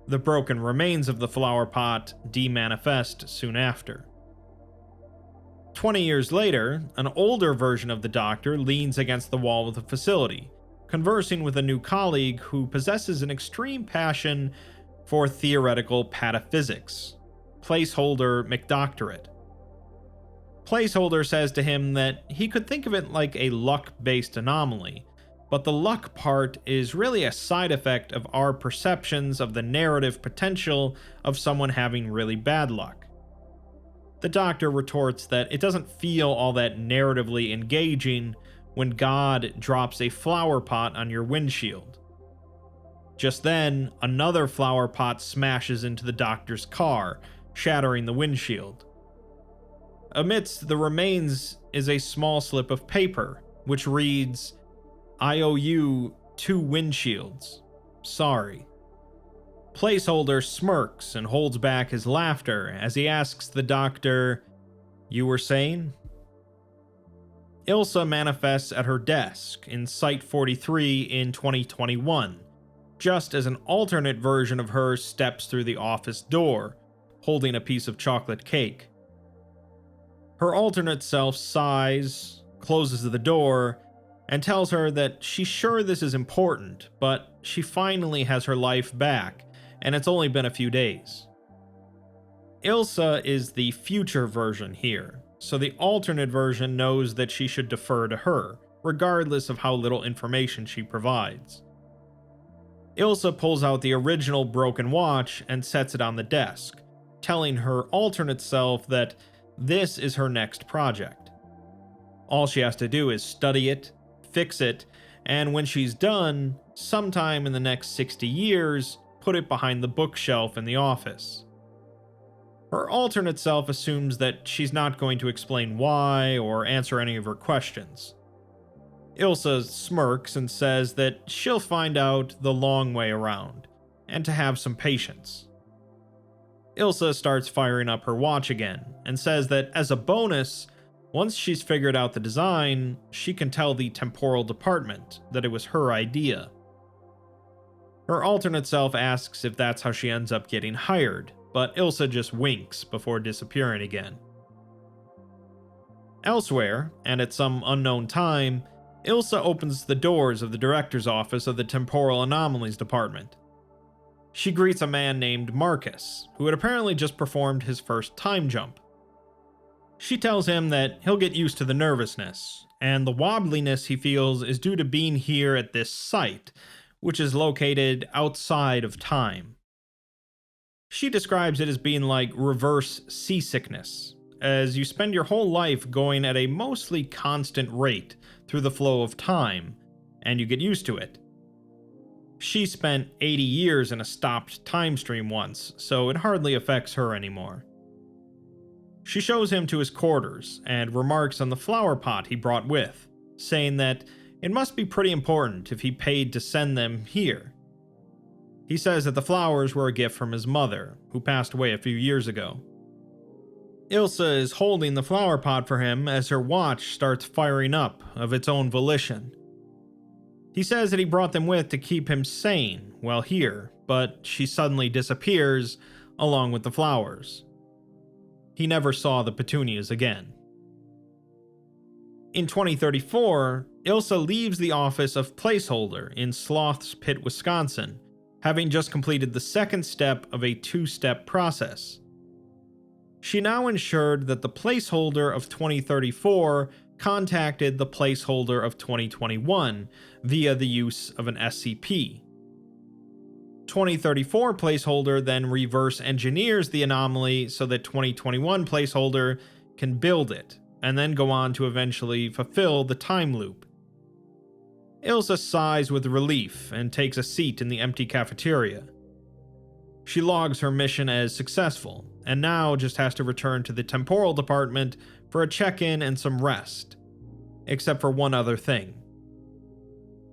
The broken remains of the flower pot demanifest soon after. 20 years later, an older version of the Doctor leans against the wall of the facility, conversing with a new colleague who possesses an extreme passion for theoretical pataphysics, Placeholder McDoctorate. Placeholder says to him that he could think of it like a luck-based anomaly, but the luck part is really a side effect of our perceptions of the narrative potential of someone having really bad luck. The Doctor retorts that it doesn't feel all that narratively engaging when God drops a flower pot on your windshield. Just then, another flower pot smashes into the Doctor's car, shattering the windshield. Amidst the remains is a small slip of paper, which reads, "I owe you 2 windshields. Sorry." Placeholder smirks and holds back his laughter as he asks the Doctor, "You were saying?" Ilsa manifests at her desk in Site 43 in 2021, just as an alternate version of her steps through the office door, holding a piece of chocolate cake. Her alternate self sighs, closes the door, and tells her that she's sure this is important, but she finally has her life back, and it's only been a few days. Ilsa is the future version here, so the alternate version knows that she should defer to her, regardless of how little information she provides. Ilsa pulls out the original broken watch and sets it on the desk, telling her alternate self that this is her next project. All she has to do is study it, fix it, and when she's done, sometime in the next 60 years, put it behind the bookshelf in the office. Her alternate self assumes that she's not going to explain why or answer any of her questions. Ilsa smirks and says that she'll find out the long way around, and to have some patience. Ilsa starts firing up her watch again, and says that as a bonus, once she's figured out the design, she can tell the temporal department that it was her idea. Her alternate self asks if that's how she ends up getting hired, but Ilsa just winks before disappearing again. Elsewhere, and at some unknown time, Ilsa opens the doors of the director's office of the Temporal Anomalies Department. She greets a man named Marcus, who had apparently just performed his first time jump. She tells him that he'll get used to the nervousness, and the wobbliness he feels is due to being here at this site, which is located outside of time. She describes it as being like reverse seasickness, as you spend your whole life going at a mostly constant rate through the flow of time, and you get used to it. She spent 80 years in a stopped time stream once, so it hardly affects her anymore. She shows him to his quarters and remarks on the flower pot he brought with, saying that it must be pretty important if he paid to send them here. He says that the flowers were a gift from his mother, who passed away a few years ago. Ilsa is holding the flower pot for him as her watch starts firing up of its own volition. He says that he brought them with to keep him sane while here, but she suddenly disappears along with the flowers. He never saw the petunias again. In 2034, Ilsa leaves the office of Placeholder in Sloth's Pit, Wisconsin, having just completed the second step of a two-step process. She now ensured that the Placeholder of 2034 contacted the Placeholder of 2021 via the use of an SCP. 2034 Placeholder then reverse engineers the anomaly so that 2021 Placeholder can build it, and then go on to eventually fulfill the time loop. Ilsa sighs with relief and takes a seat in the empty cafeteria. She logs her mission as successful, and now just has to return to the temporal department for a check-in and some rest, except for one other thing.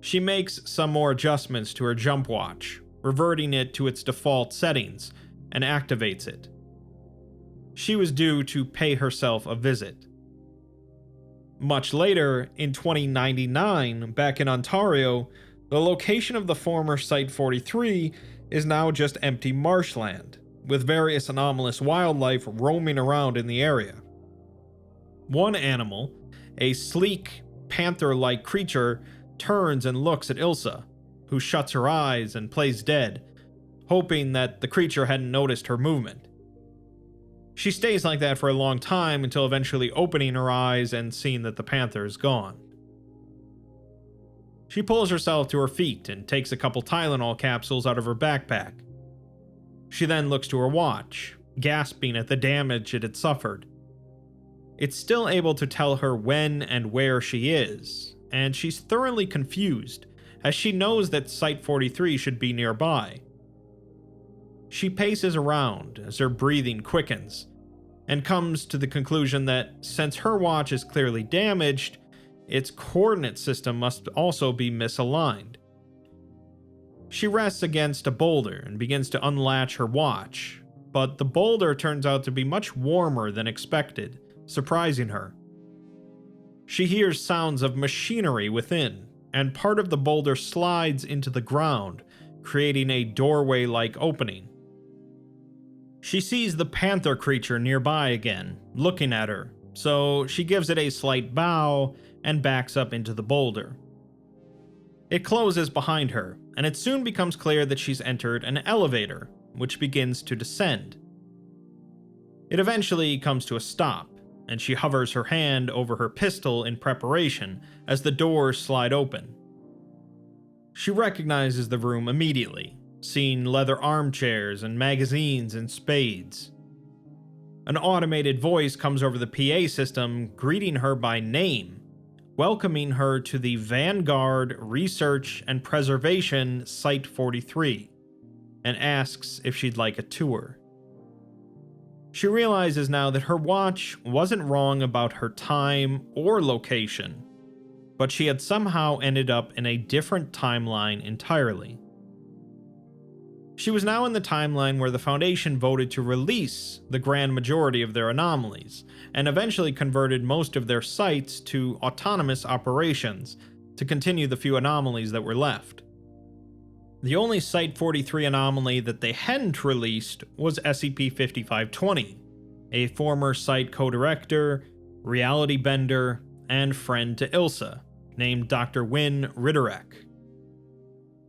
She makes some more adjustments to her jump watch, reverting it to its default settings, and activates it. She was due to pay herself a visit. Much later, in 2099, back in Ontario, the location of the former Site 43 is now just empty marshland, with various anomalous wildlife roaming around in the area. One animal, a sleek, panther-like creature, turns and looks at Ilsa, who shuts her eyes and plays dead, hoping that the creature hadn't noticed her movement. She stays like that for a long time until eventually opening her eyes and seeing that the panther is gone. She pulls herself to her feet and takes a couple Tylenol capsules out of her backpack. She then looks to her watch, gasping at the damage it had suffered. It's still able to tell her when and where she is, and she's thoroughly confused, as she knows that Site 43 should be nearby. She paces around as her breathing quickens, and comes to the conclusion that since her watch is clearly damaged, its coordinate system must also be misaligned. She rests against a boulder and begins to unlatch her watch, but the boulder turns out to be much warmer than expected, surprising her. She hears sounds of machinery within, and part of the boulder slides into the ground, creating a doorway-like opening. She sees the panther creature nearby again, looking at her, so she gives it a slight bow and backs up into the boulder. It closes behind her, and it soon becomes clear that she's entered an elevator, which begins to descend. It eventually comes to a stop, and she hovers her hand over her pistol in preparation as the doors slide open. She recognizes the room immediately, seeing leather armchairs and magazines and spades. An automated voice comes over the PA system greeting her by name, welcoming her to the Vanguard Research and Preservation Site-43, and asks if she'd like a tour. She realizes now that her watch wasn't wrong about her time or location, but she had somehow ended up in a different timeline entirely. She was now in the timeline where the Foundation voted to release the grand majority of their anomalies, and eventually converted most of their sites to autonomous operations to continue the few anomalies that were left. The only Site-43 anomaly that they hadn't released was SCP-6520, a former site co-director, reality bender, and friend to Ilsa, named Dr. Wynne Ridderek.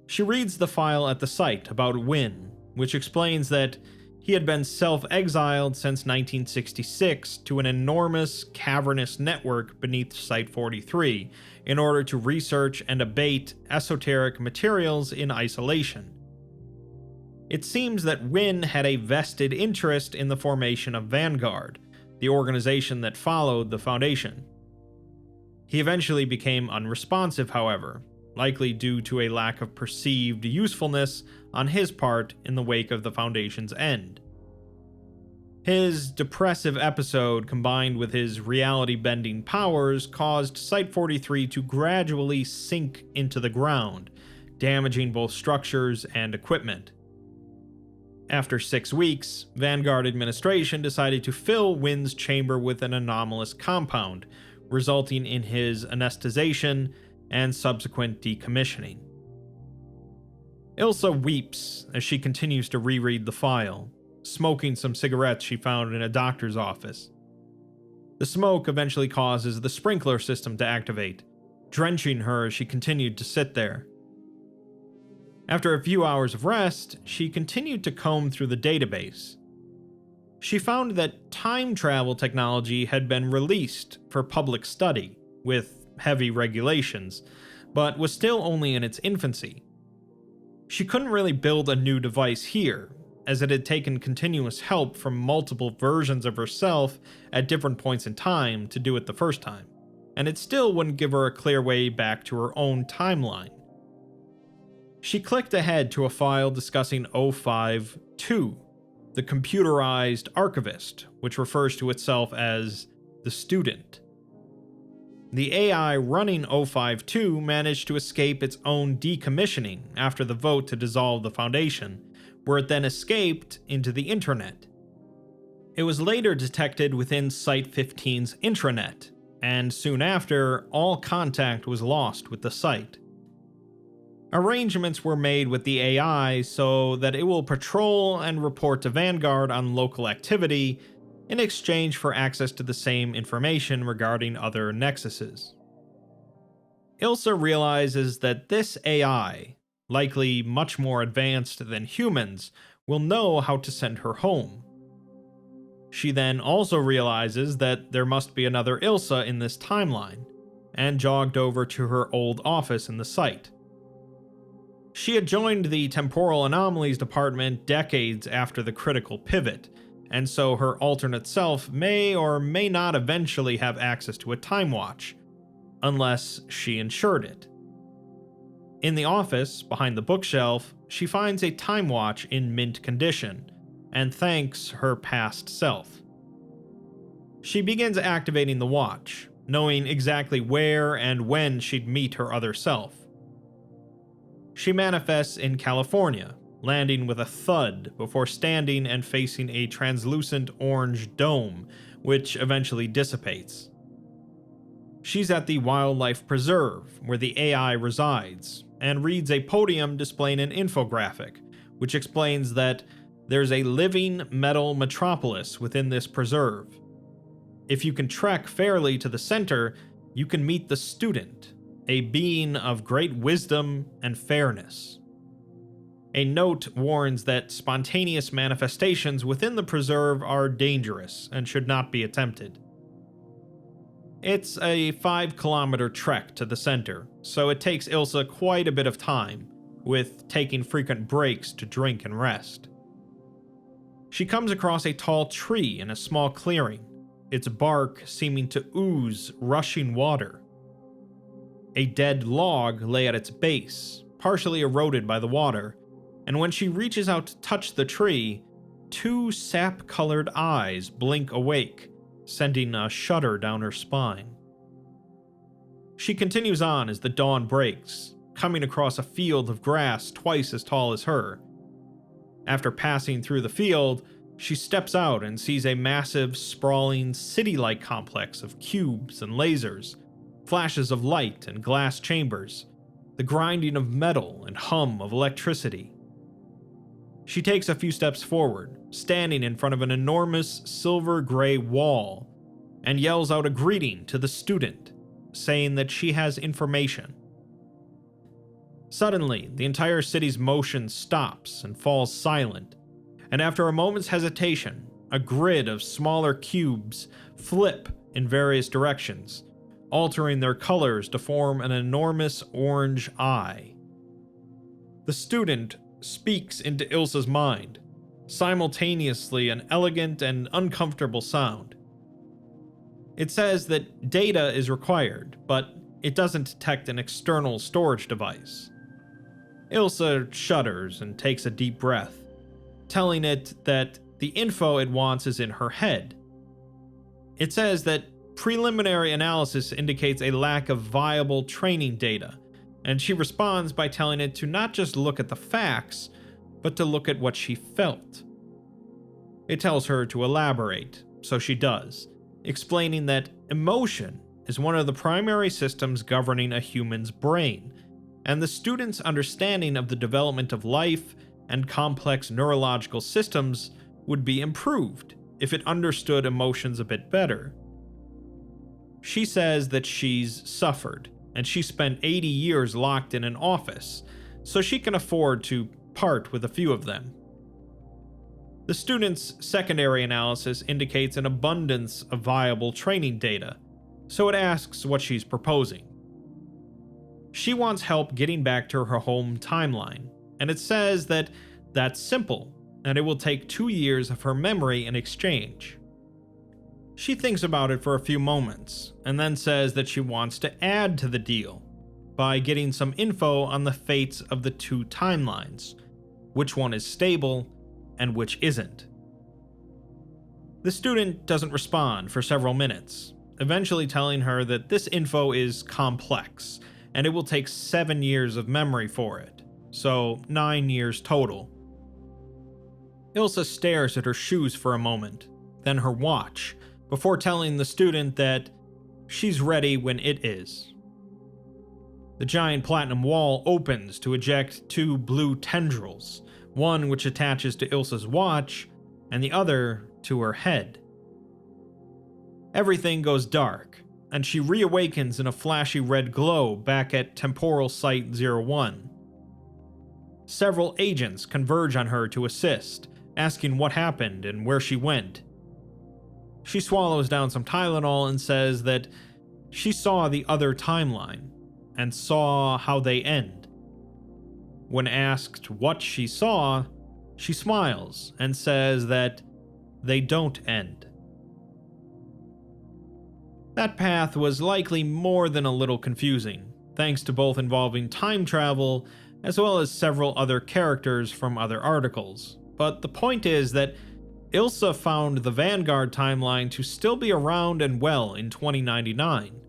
She reads the file at the site about Wynne, which explains that he had been self-exiled since 1966 to an enormous, cavernous network beneath Site-43 in order to research and abate esoteric materials in isolation. It seems that Wynne had a vested interest in the formation of Vanguard, the organization that followed the Foundation. He eventually became unresponsive, however, likely due to a lack of perceived usefulness on his part in the wake of the Foundation's end. His depressive episode, combined with his reality-bending powers, caused Site-43 to gradually sink into the ground, damaging both structures and equipment. After 6 weeks, Vanguard administration decided to fill Wynne's chamber with an anomalous compound, resulting in his anesthetization and subsequent decommissioning. Ilsa weeps as she continues to reread the file, smoking some cigarettes she found in a doctor's office. The smoke eventually causes the sprinkler system to activate, drenching her as she continued to sit there. After a few hours of rest, she continued to comb through the database. She found that time travel technology had been released for public study, with heavy regulations, but was still only in its infancy. She couldn't really build a new device here, as it had taken continuous help from multiple versions of herself at different points in time to do it the first time, and it still wouldn't give her a clear way back to her own timeline. She clicked ahead to a file discussing 052, the computerized archivist, which refers to itself as the student. The AI running 052 managed to escape its own decommissioning after the vote to dissolve the Foundation, where it then escaped into the internet. It was later detected within Site-15's intranet, and soon after, all contact was lost with the site. Arrangements were made with the AI so that it will patrol and report to Vanguard on local activity in exchange for access to the same information regarding other nexuses. Ilsa realizes that this AI, likely much more advanced than humans, will know how to send her home. She then also realizes that there must be another Ilsa in this timeline, and jogged over to her old office in the site. She had joined the Temporal Anomalies Department decades after the critical pivot, and so her alternate self may or may not eventually have access to a time watch, unless she insured it. In the office, behind the bookshelf, she finds a time watch in mint condition, and thanks her past self. She begins activating the watch, knowing exactly where and when she'd meet her other self. She manifests in California, landing with a thud before standing and facing a translucent orange dome, which eventually dissipates. She's at the Wildlife Preserve, where the AI resides, and reads a podium displaying an infographic, which explains that there's a living metal metropolis within this preserve. If you can trek fairly to the center, you can meet the student, a being of great wisdom and fairness. A note warns that spontaneous manifestations within the preserve are dangerous and should not be attempted. It's a 5-kilometer trek to the center, so it takes Ilsa quite a bit of time, with taking frequent breaks to drink and rest. She comes across a tall tree in a small clearing, its bark seeming to ooze rushing water. A dead log lay at its base, partially eroded by the water, and when she reaches out to touch the tree, 2 sap-colored eyes blink awake, sending a shudder down her spine. She continues on as the dawn breaks, coming across a field of grass twice as tall as her. After passing through the field, she steps out and sees a massive, sprawling, city-like complex of cubes and lasers, flashes of light and glass chambers, the grinding of metal and hum of electricity. She takes a few steps forward, standing in front of an enormous silver-gray wall, and yells out a greeting to the student, saying that she has information. Suddenly, the entire city's motion stops and falls silent, and after a moment's hesitation, a grid of smaller cubes flip in various directions, altering their colors to form an enormous orange eye. The student speaks into Ilsa's mind, simultaneously an elegant and uncomfortable sound. It says that data is required, but it doesn't detect an external storage device. Ilsa shudders and takes a deep breath, telling it that the info it wants is in her head. It says that preliminary analysis indicates a lack of viable training data, and she responds by telling it to not just look at the facts, but to look at what she felt. It tells her to elaborate, so she does, explaining that emotion is one of the primary systems governing a human's brain, and the student's understanding of the development of life and complex neurological systems would be improved if it understood emotions a bit better. She says that she's suffered, and she spent 80 years locked in an office, so she can afford to part with a few of them. The student's secondary analysis indicates an abundance of viable training data, so it asks what she's proposing. She wants help getting back to her home timeline, and it says that that's simple, and it will take 2 years of her memory in exchange. She thinks about it for a few moments, and then says that she wants to add to the deal by getting some info on the fates of the 2 timelines, which one is stable and which isn't. The student doesn't respond for several minutes, eventually telling her that this info is complex, and it will take 7 years of memory for it, so 9 years total. Ilsa stares at her shoes for a moment, then her watch, before telling the student that she's ready when it is. The giant platinum wall opens to eject 2 blue tendrils, one which attaches to Ilsa's watch, and the other to her head. Everything goes dark, and she reawakens in a flashy red glow back at Temporal Site 01. Several agents converge on her to assist, asking what happened and where she went. She swallows down some Tylenol and says that she saw the other timeline, and saw how they end. When asked what she saw, she smiles and says that they don't end. That path was likely more than a little confusing, thanks to both involving time travel as well as several other characters from other articles, but the point is that Ilsa found the Vanguard timeline to still be around and well in 2099.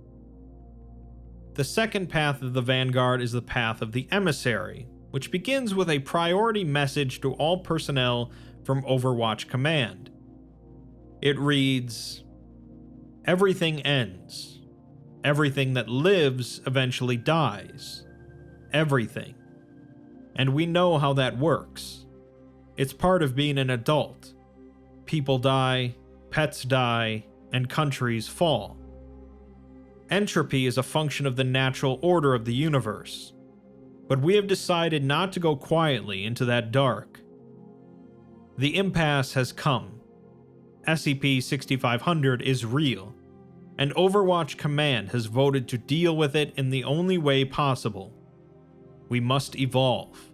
The second path of the Vanguard is the path of the Emissary, which begins with a priority message to all personnel from Overwatch Command. It reads, "Everything ends. Everything that lives eventually dies. Everything. And we know how that works. It's part of being an adult. People die, pets die, and countries fall. Entropy is a function of the natural order of the universe. But we have decided not to go quietly into that dark. The impasse has come. SCP-6500 is real, and Overwatch Command has voted to deal with it in the only way possible. We must evolve.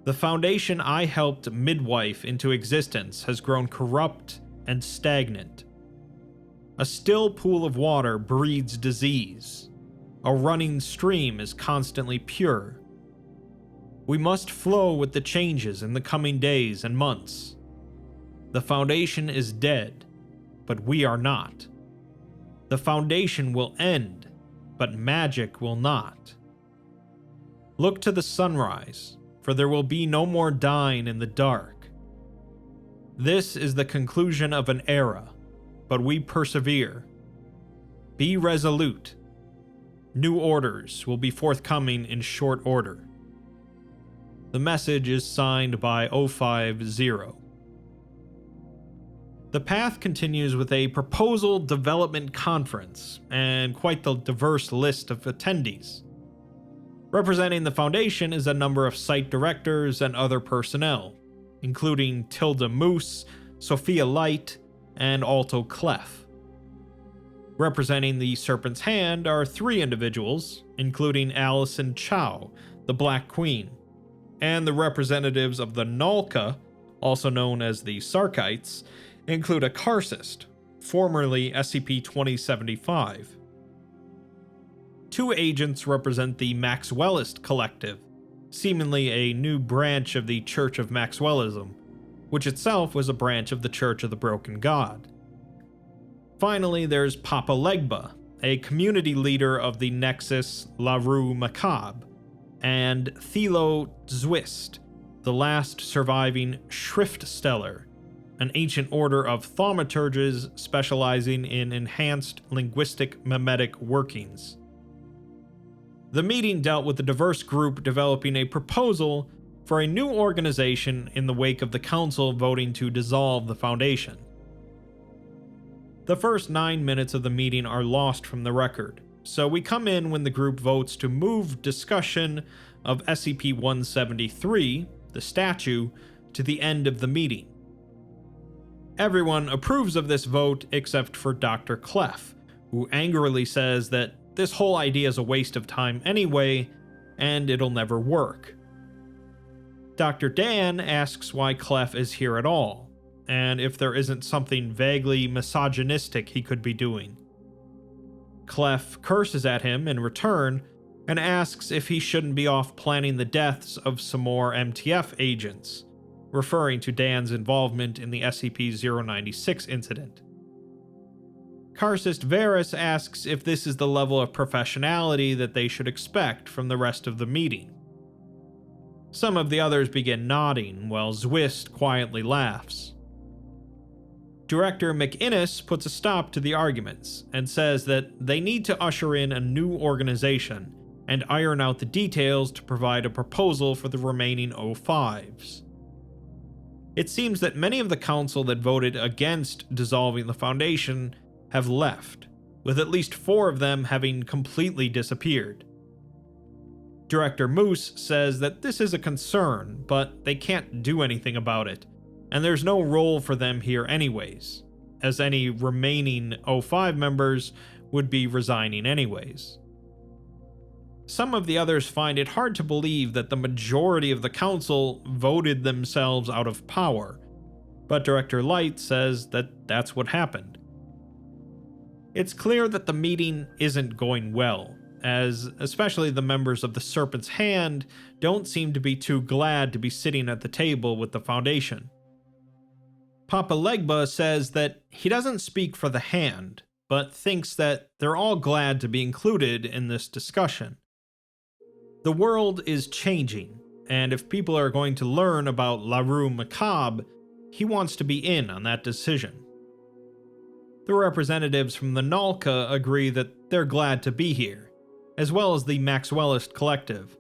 The foundation I helped midwife into existence has grown corrupt and stagnant. A still pool of water breeds disease. A running stream is constantly pure. We must flow with the changes in the coming days and months. The Foundation is dead, but we are not. The Foundation will end, but magic will not. Look to the sunrise, for there will be no more dying in the dark. This is the conclusion of an era, but we persevere. Be resolute. New orders will be forthcoming in short order. The message is signed by 050. The path continues with a proposal development conference and quite the diverse list of attendees. Representing the Foundation is a number of site directors and other personnel, including Tilda Moose, Sophia Light, and Alto Clef. Representing the Serpent's Hand are 3 individuals, including Allison Chow, the Black Queen, and the representatives of the Nalka, also known as the Sarkites, include a Karcist, formerly SCP-2075. 2 agents represent the Maxwellist Collective, seemingly a new branch of the Church of Maxwellism, which itself was a branch of the Church of the Broken God. Finally, there's Papa Legba, a community leader of the Nexus La Rue Macabre, and Thelo Zwist, the last surviving Schriftsteller, an ancient order of thaumaturges specializing in enhanced linguistic memetic workings. The meeting dealt with a diverse group developing a proposal for a new organization in the wake of the Council voting to dissolve the Foundation. The first 9 minutes of the meeting are lost from the record, so we come in when the group votes to move discussion of SCP-173, the statue, to the end of the meeting. Everyone approves of this vote except for Dr. Clef, who angrily says that this whole idea is a waste of time anyway, and it'll never work. Dr. Dan asks why Clef is here at all, and if there isn't something vaguely misogynistic he could be doing. Clef curses at him in return, and asks if he shouldn't be off planning the deaths of some more MTF agents, referring to Dan's involvement in the SCP-096 incident. Karcist Varus asks if this is the level of professionality that they should expect from the rest of the meeting. Some of the others begin nodding, while Zwist quietly laughs. Director McInnes puts a stop to the arguments, and says that they need to usher in a new organization, and iron out the details to provide a proposal for the remaining O5s. It seems that many of the council that voted against dissolving the Foundation have left, with at least 4 of them having completely disappeared. Director Moose says that this is a concern, but they can't do anything about it, and there's no role for them here anyways, as any remaining O5 members would be resigning anyways. Some of the others find it hard to believe that the majority of the council voted themselves out of power, but Director Light says that that's what happened. It's clear that the meeting isn't going well, as especially the members of the Serpent's Hand don't seem to be too glad to be sitting at the table with the Foundation. Papa Legba says that he doesn't speak for the Hand, but thinks that they're all glad to be included in this discussion. The world is changing, and if people are going to learn about La Rue Macabre, he wants to be in on that decision. The representatives from the Nalka agree that they're glad to be here, as well as the Maxwellist Collective.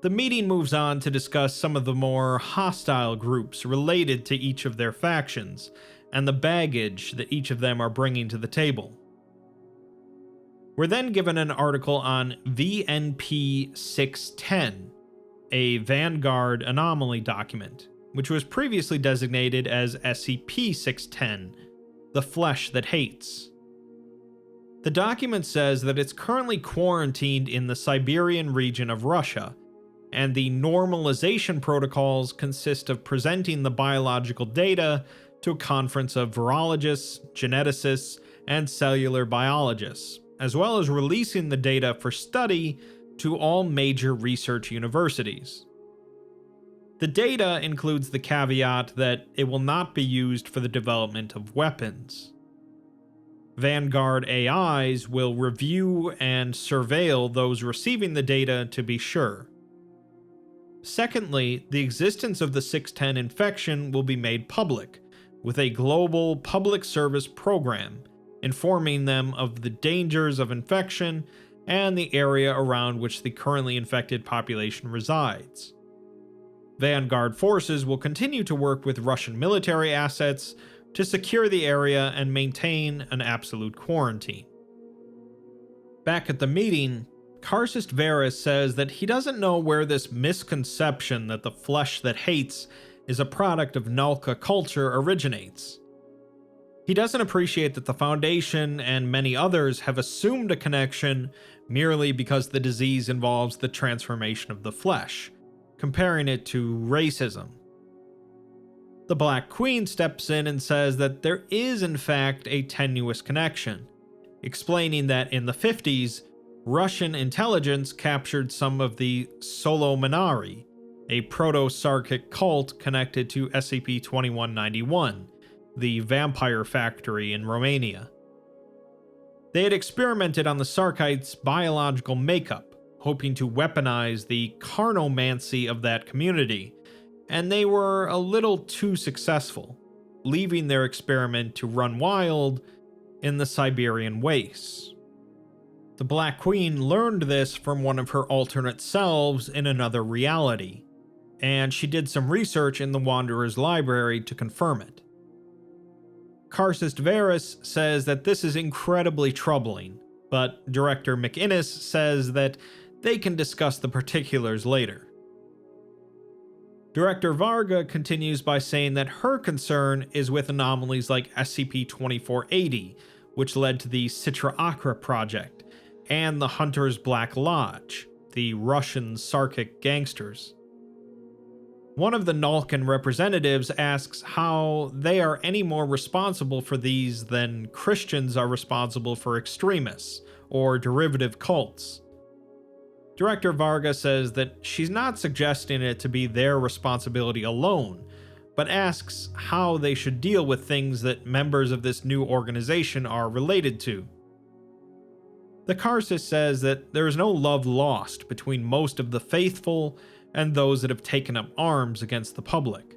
The meeting moves on to discuss some of the more hostile groups related to each of their factions, and the baggage that each of them are bringing to the table. We're then given an article on VNP-610, a Vanguard anomaly document, which was previously designated as SCP-610, the Flesh That Hates. The document says that it's currently quarantined in the Siberian region of Russia, and the normalization protocols consist of presenting the biological data to a conference of virologists, geneticists, and cellular biologists, as well as releasing the data for study to all major research universities. The data includes the caveat that it will not be used for the development of weapons. Vanguard AIs will review and surveil those receiving the data to be sure. Secondly, the existence of the 610 infection will be made public, with a global public service program informing them of the dangers of infection and the area around which the currently infected population resides. Vanguard forces will continue to work with Russian military assets to secure the area and maintain an absolute quarantine. Back at the meeting, Karpin Varys says that he doesn't know where this misconception that the flesh that hates is a product of Nalka culture originates. He doesn't appreciate that the Foundation and many others have assumed a connection merely because the disease involves the transformation of the flesh, comparing it to racism. The Black Queen steps in and says that there is in fact a tenuous connection, explaining that in the 50s, Russian intelligence captured some of the Solomonari, a proto-Sarkic cult connected to SCP-2191, the vampire factory in Romania. They had experimented on the Sarkites' biological makeup, hoping to weaponize the carnomancy of that community, and they were a little too successful, leaving their experiment to run wild in the Siberian wastes. The Black Queen learned this from one of her alternate selves in another reality, and she did some research in the Wanderer's library to confirm it. Karpin Varys says that this is incredibly troubling, but Director McInnes says that they can discuss the particulars later. Director Varga continues by saying that her concern is with anomalies like SCP-2480, which led to the Citra Akra project, and the Hunter's Black Lodge, the Russian Sarkic gangsters. One of the Nalkan representatives asks how they are any more responsible for these than Christians are responsible for extremists or derivative cults. Director Varga says that she's not suggesting it to be their responsibility alone, but asks how they should deal with things that members of this new organization are related to. The Karpin says that there is no love lost between most of the faithful and those that have taken up arms against the public.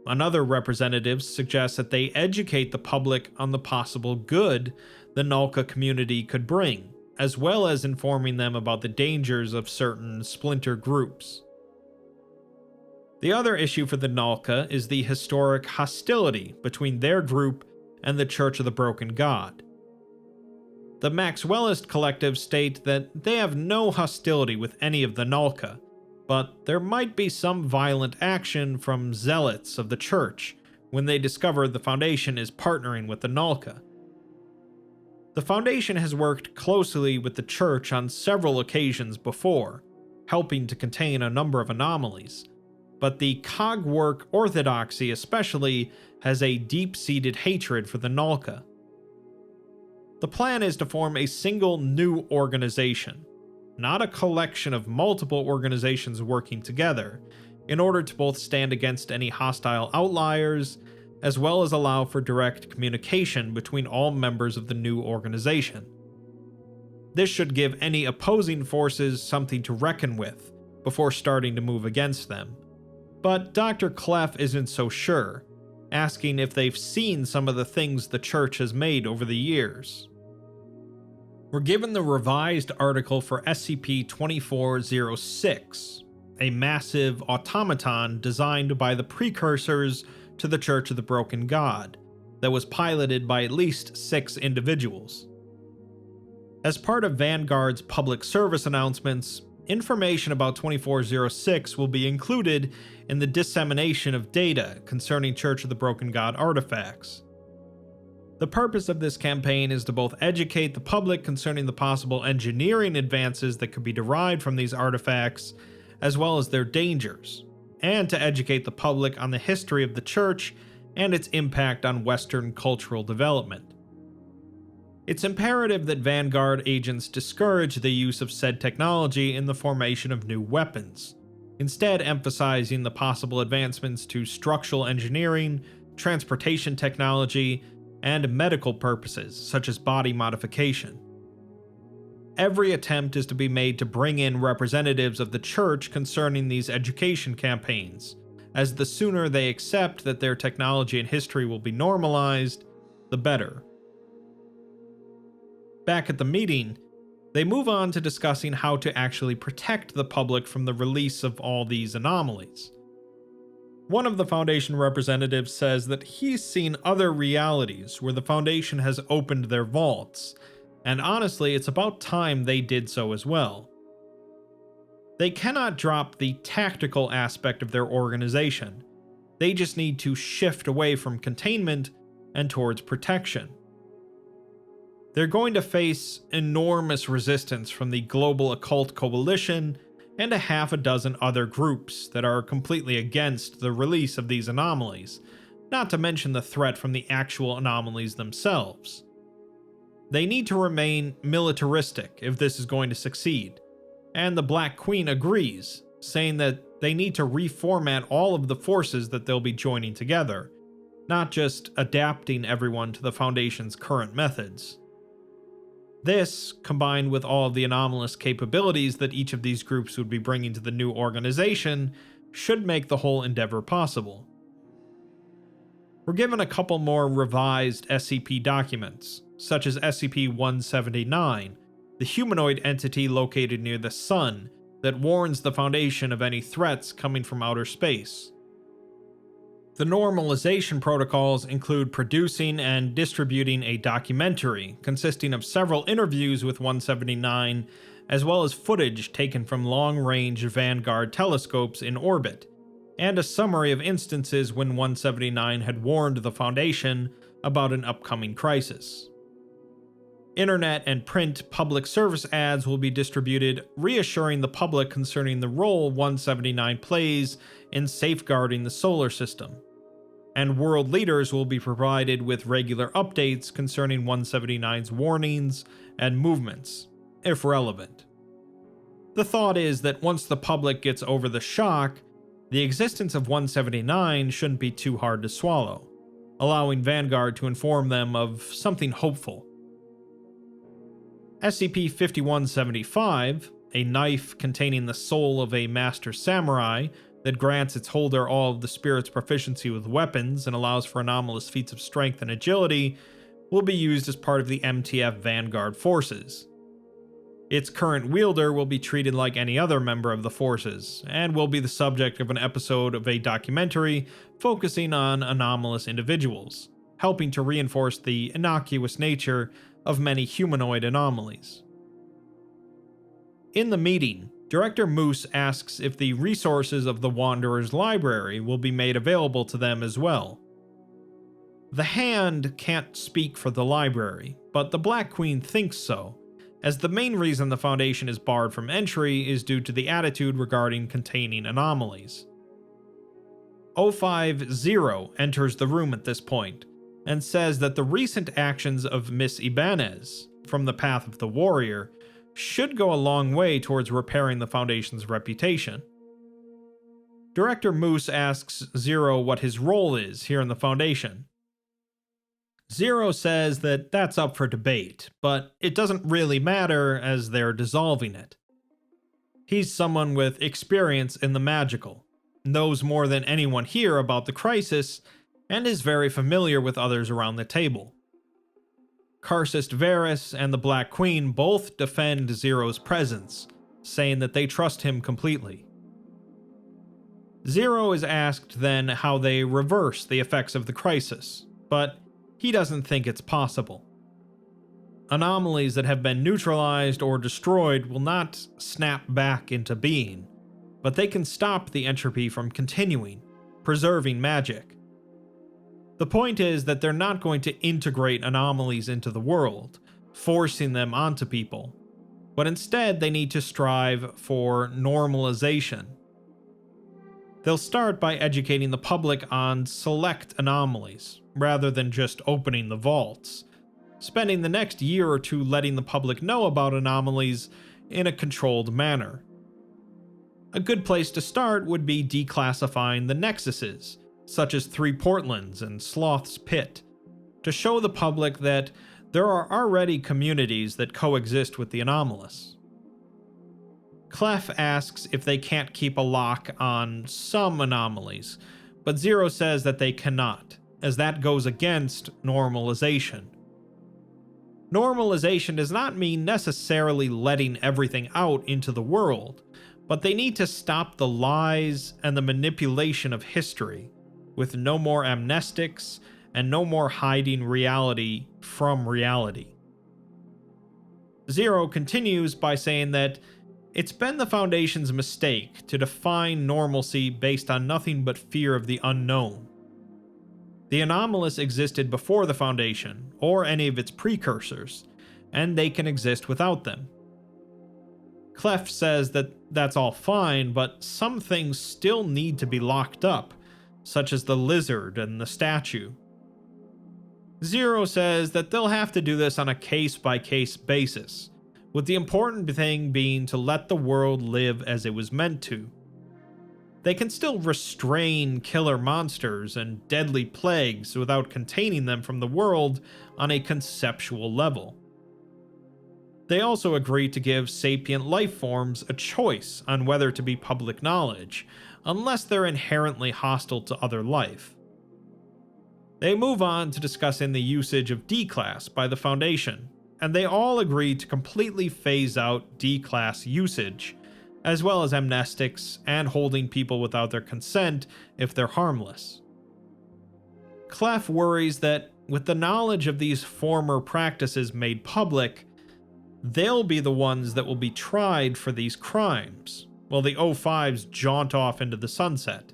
Another representative suggests that they educate the public on the possible good the Nalka community could bring, as well as informing them about the dangers of certain splinter groups. The other issue for the Nalka is the historic hostility between their group and the Church of the Broken God. The Maxwellist Collective state that they have no hostility with any of the Nalka, but there might be some violent action from zealots of the Church when they discover the Foundation is partnering with the Nalka. The Foundation has worked closely with the Church on several occasions before, helping to contain a number of anomalies, but the Cogwork Orthodoxy especially has a deep-seated hatred for the Nalka. The plan is to form a single new organization, not a collection of multiple organizations working together, in order to both stand against any hostile outliers, as well as allow for direct communication between all members of the new organization. This should give any opposing forces something to reckon with before starting to move against them. But Dr. Clef isn't so sure, asking if they've seen some of the things the Church has made over the years. We're given the revised article for SCP-2406, a massive automaton designed by the precursors to the Church of the Broken God, that was piloted by at least 6 individuals. As part of Vanguard's public service announcements, information about 2406 will be included in the dissemination of data concerning Church of the Broken God artifacts. The purpose of this campaign is to both educate the public concerning the possible engineering advances that could be derived from these artifacts, as well as their dangers, and to educate the public on the history of the Church and its impact on Western cultural development. It's imperative that Vanguard agents discourage the use of said technology in the formation of new weapons, instead emphasizing the possible advancements to structural engineering, transportation technology, and medical purposes, such as body modification. Every attempt is to be made to bring in representatives of the Church concerning these education campaigns, as the sooner they accept that their technology and history will be normalized, the better. Back at the meeting, they move on to discussing how to actually protect the public from the release of all these anomalies. One of the Foundation representatives says that he's seen other realities where the Foundation has opened their vaults, and honestly, it's about time they did so as well. They cannot drop the tactical aspect of their organization. They just need to shift away from containment and towards protection. They're going to face enormous resistance from the Global Occult Coalition and a half a dozen other groups that are completely against the release of these anomalies, not to mention the threat from the actual anomalies themselves. They need to remain militaristic if this is going to succeed, and the Black Queen agrees, saying that they need to reformat all of the forces that they'll be joining together, not just adapting everyone to the Foundation's current methods. This, combined with all of the anomalous capabilities that each of these groups would be bringing to the new organization, should make the whole endeavor possible. We're given a couple more revised SCP documents, such as SCP-179, the humanoid entity located near the Sun that warns the Foundation of any threats coming from outer space. The normalization protocols include producing and distributing a documentary consisting of several interviews with 179, as well as footage taken from long-range Vanguard telescopes in orbit, and a summary of instances when 179 had warned the Foundation about an upcoming crisis. Internet and print public service ads will be distributed, reassuring the public concerning the role 179 plays in safeguarding the solar system. And world leaders will be provided with regular updates concerning 179's warnings and movements, if relevant. The thought is that once the public gets over the shock, the existence of 179 shouldn't be too hard to swallow, allowing Vanguard to inform them of something hopeful. SCP-5175, a knife containing the soul of a master samurai that grants its holder all of the spirit's proficiency with weapons and allows for anomalous feats of strength and agility, will be used as part of the MTF Vanguard forces. Its current wielder will be treated like any other member of the forces, and will be the subject of an episode of a documentary focusing on anomalous individuals, helping to reinforce the innocuous nature of many humanoid anomalies. In the meeting, Director Moose asks if the resources of the Wanderer's library will be made available to them as well. The Hand can't speak for the library, but the Black Queen thinks so, as the main reason the Foundation is barred from entry is due to the attitude regarding containing anomalies. 050 enters the room at this point, and says that the recent actions of Miss Ibanez, from the Path of the Warrior, should go a long way towards repairing the Foundation's reputation. Director Moose asks Zero what his role is here in the Foundation. Zero says that that's up for debate, but it doesn't really matter as they're dissolving it. He's someone with experience in the magical, knows more than anyone here about the crisis, and is very familiar with others around the table. Karcist Varys and the Black Queen both defend Zero's presence, saying that they trust him completely. Zero is asked then how they reverse the effects of the crisis, but he doesn't think it's possible. Anomalies that have been neutralized or destroyed will not snap back into being, but they can stop the entropy from continuing, preserving magic. The point is that they're not going to integrate anomalies into the world, forcing them onto people, but instead they need to strive for normalization. They'll start by educating the public on select anomalies, rather than just opening the vaults, spending the next year or two letting the public know about anomalies in a controlled manner. A good place to start would be declassifying the nexuses, such as Three Portlands and Sloth's Pit, to show the public that there are already communities that coexist with the anomalous. Clef asks if they can't keep a lock on some anomalies, but Zero says that they cannot, as that goes against normalization. Normalization does not mean necessarily letting everything out into the world, but they need to stop the lies and the manipulation of history, with no more amnestics and no more hiding reality from reality. Zero continues by saying that it's been the Foundation's mistake to define normalcy based on nothing but fear of the unknown. The anomalous existed before the Foundation, or any of its precursors, and they can exist without them. Clef says that that's all fine, but some things still need to be locked up, such as the lizard and the statue. Zero says that they'll have to do this on a case-by-case basis, with the important thing being to let the world live as it was meant to. They can still restrain killer monsters and deadly plagues without containing them from the world on a conceptual level. They also agree to give sapient life forms a choice on whether to be public knowledge, unless they're inherently hostile to other life. They move on to discussing the usage of D-Class by the Foundation, and they all agree to completely phase out D-Class usage, as well as amnestics and holding people without their consent if they're harmless. Clef worries that with the knowledge of these former practices made public, they'll be the ones that will be tried for these crimes, while the O5s jaunt off into the sunset.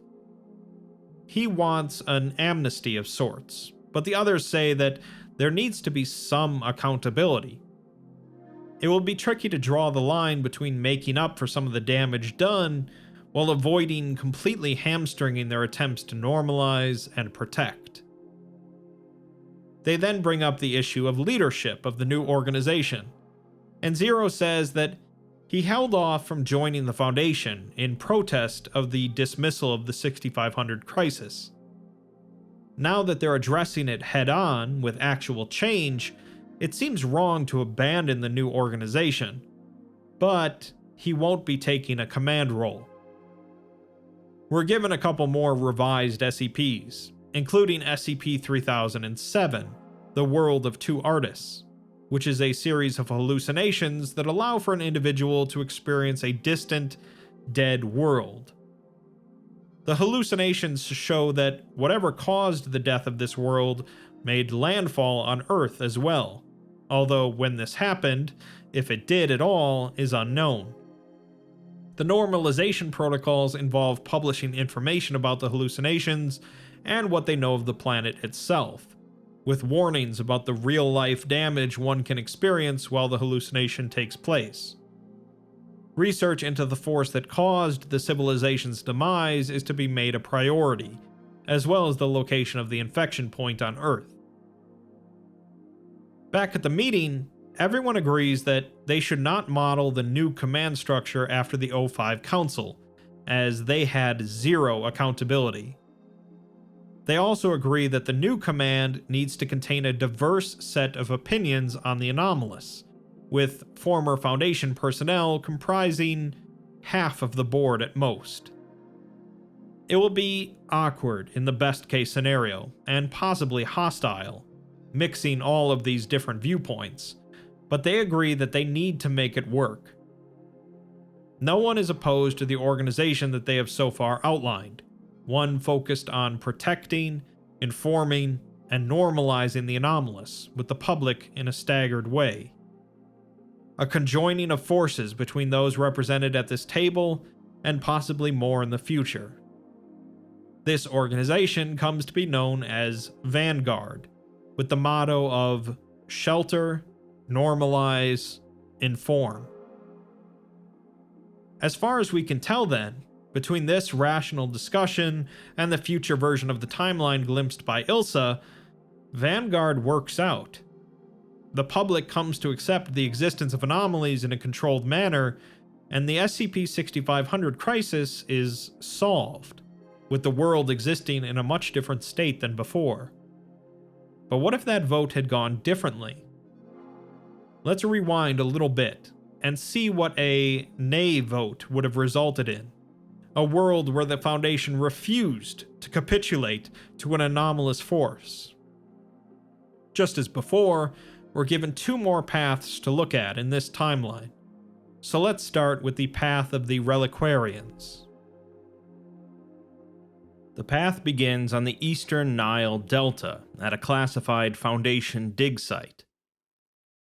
He wants an amnesty of sorts, but the others say that there needs to be some accountability. It will be tricky to draw the line between making up for some of the damage done while avoiding completely hamstringing their attempts to normalize and protect. They then bring up the issue of leadership of the new organization, and Zero says that he held off from joining the Foundation in protest of the dismissal of the 6500 crisis. Now that they're addressing it head-on with actual change, it seems wrong to abandon the new organization, but he won't be taking a command role. We're given a couple more revised SCPs, including SCP-3007, The World of Two Artists, which is a series of hallucinations that allow for an individual to experience a distant, dead world. The hallucinations show that whatever caused the death of this world made landfall on Earth as well, although when this happened, if it did at all, is unknown. The normalization protocols involve publishing information about the hallucinations and what they know of the planet itself, with warnings about the real-life damage one can experience while the hallucination takes place. Research into the force that caused the civilization's demise is to be made a priority, as well as the location of the infection point on Earth. Back at the meeting, everyone agrees that they should not model the new command structure after the O5 Council, as they had zero accountability. They also agree that the new command needs to contain a diverse set of opinions on the anomalous, with former Foundation personnel comprising half of the board at most. It will be awkward in the best case scenario, and possibly hostile, mixing all of these different viewpoints, but they agree that they need to make it work. No one is opposed to the organization that they have so far outlined, one focused on protecting, informing, and normalizing the anomalous with the public in a staggered way. A conjoining of forces between those represented at this table and possibly more in the future. This organization comes to be known as Vanguard, with the motto of shelter, normalize, inform. As far as we can tell then, between this rational discussion and the future version of the timeline glimpsed by Ilsa, Vanguard works out. the public comes to accept the existence of anomalies in a controlled manner, and the SCP-6500 crisis is solved, with the world existing in a much different state than before. But what if that vote had gone differently? Let's rewind a little bit and see what a nay vote would have resulted in. A world where the Foundation refused to capitulate to an anomalous force. Just as before, we're given two more paths to look at in this timeline. So let's start with the path of the Reliquarians. The path begins on the eastern Nile Delta at a classified Foundation dig site.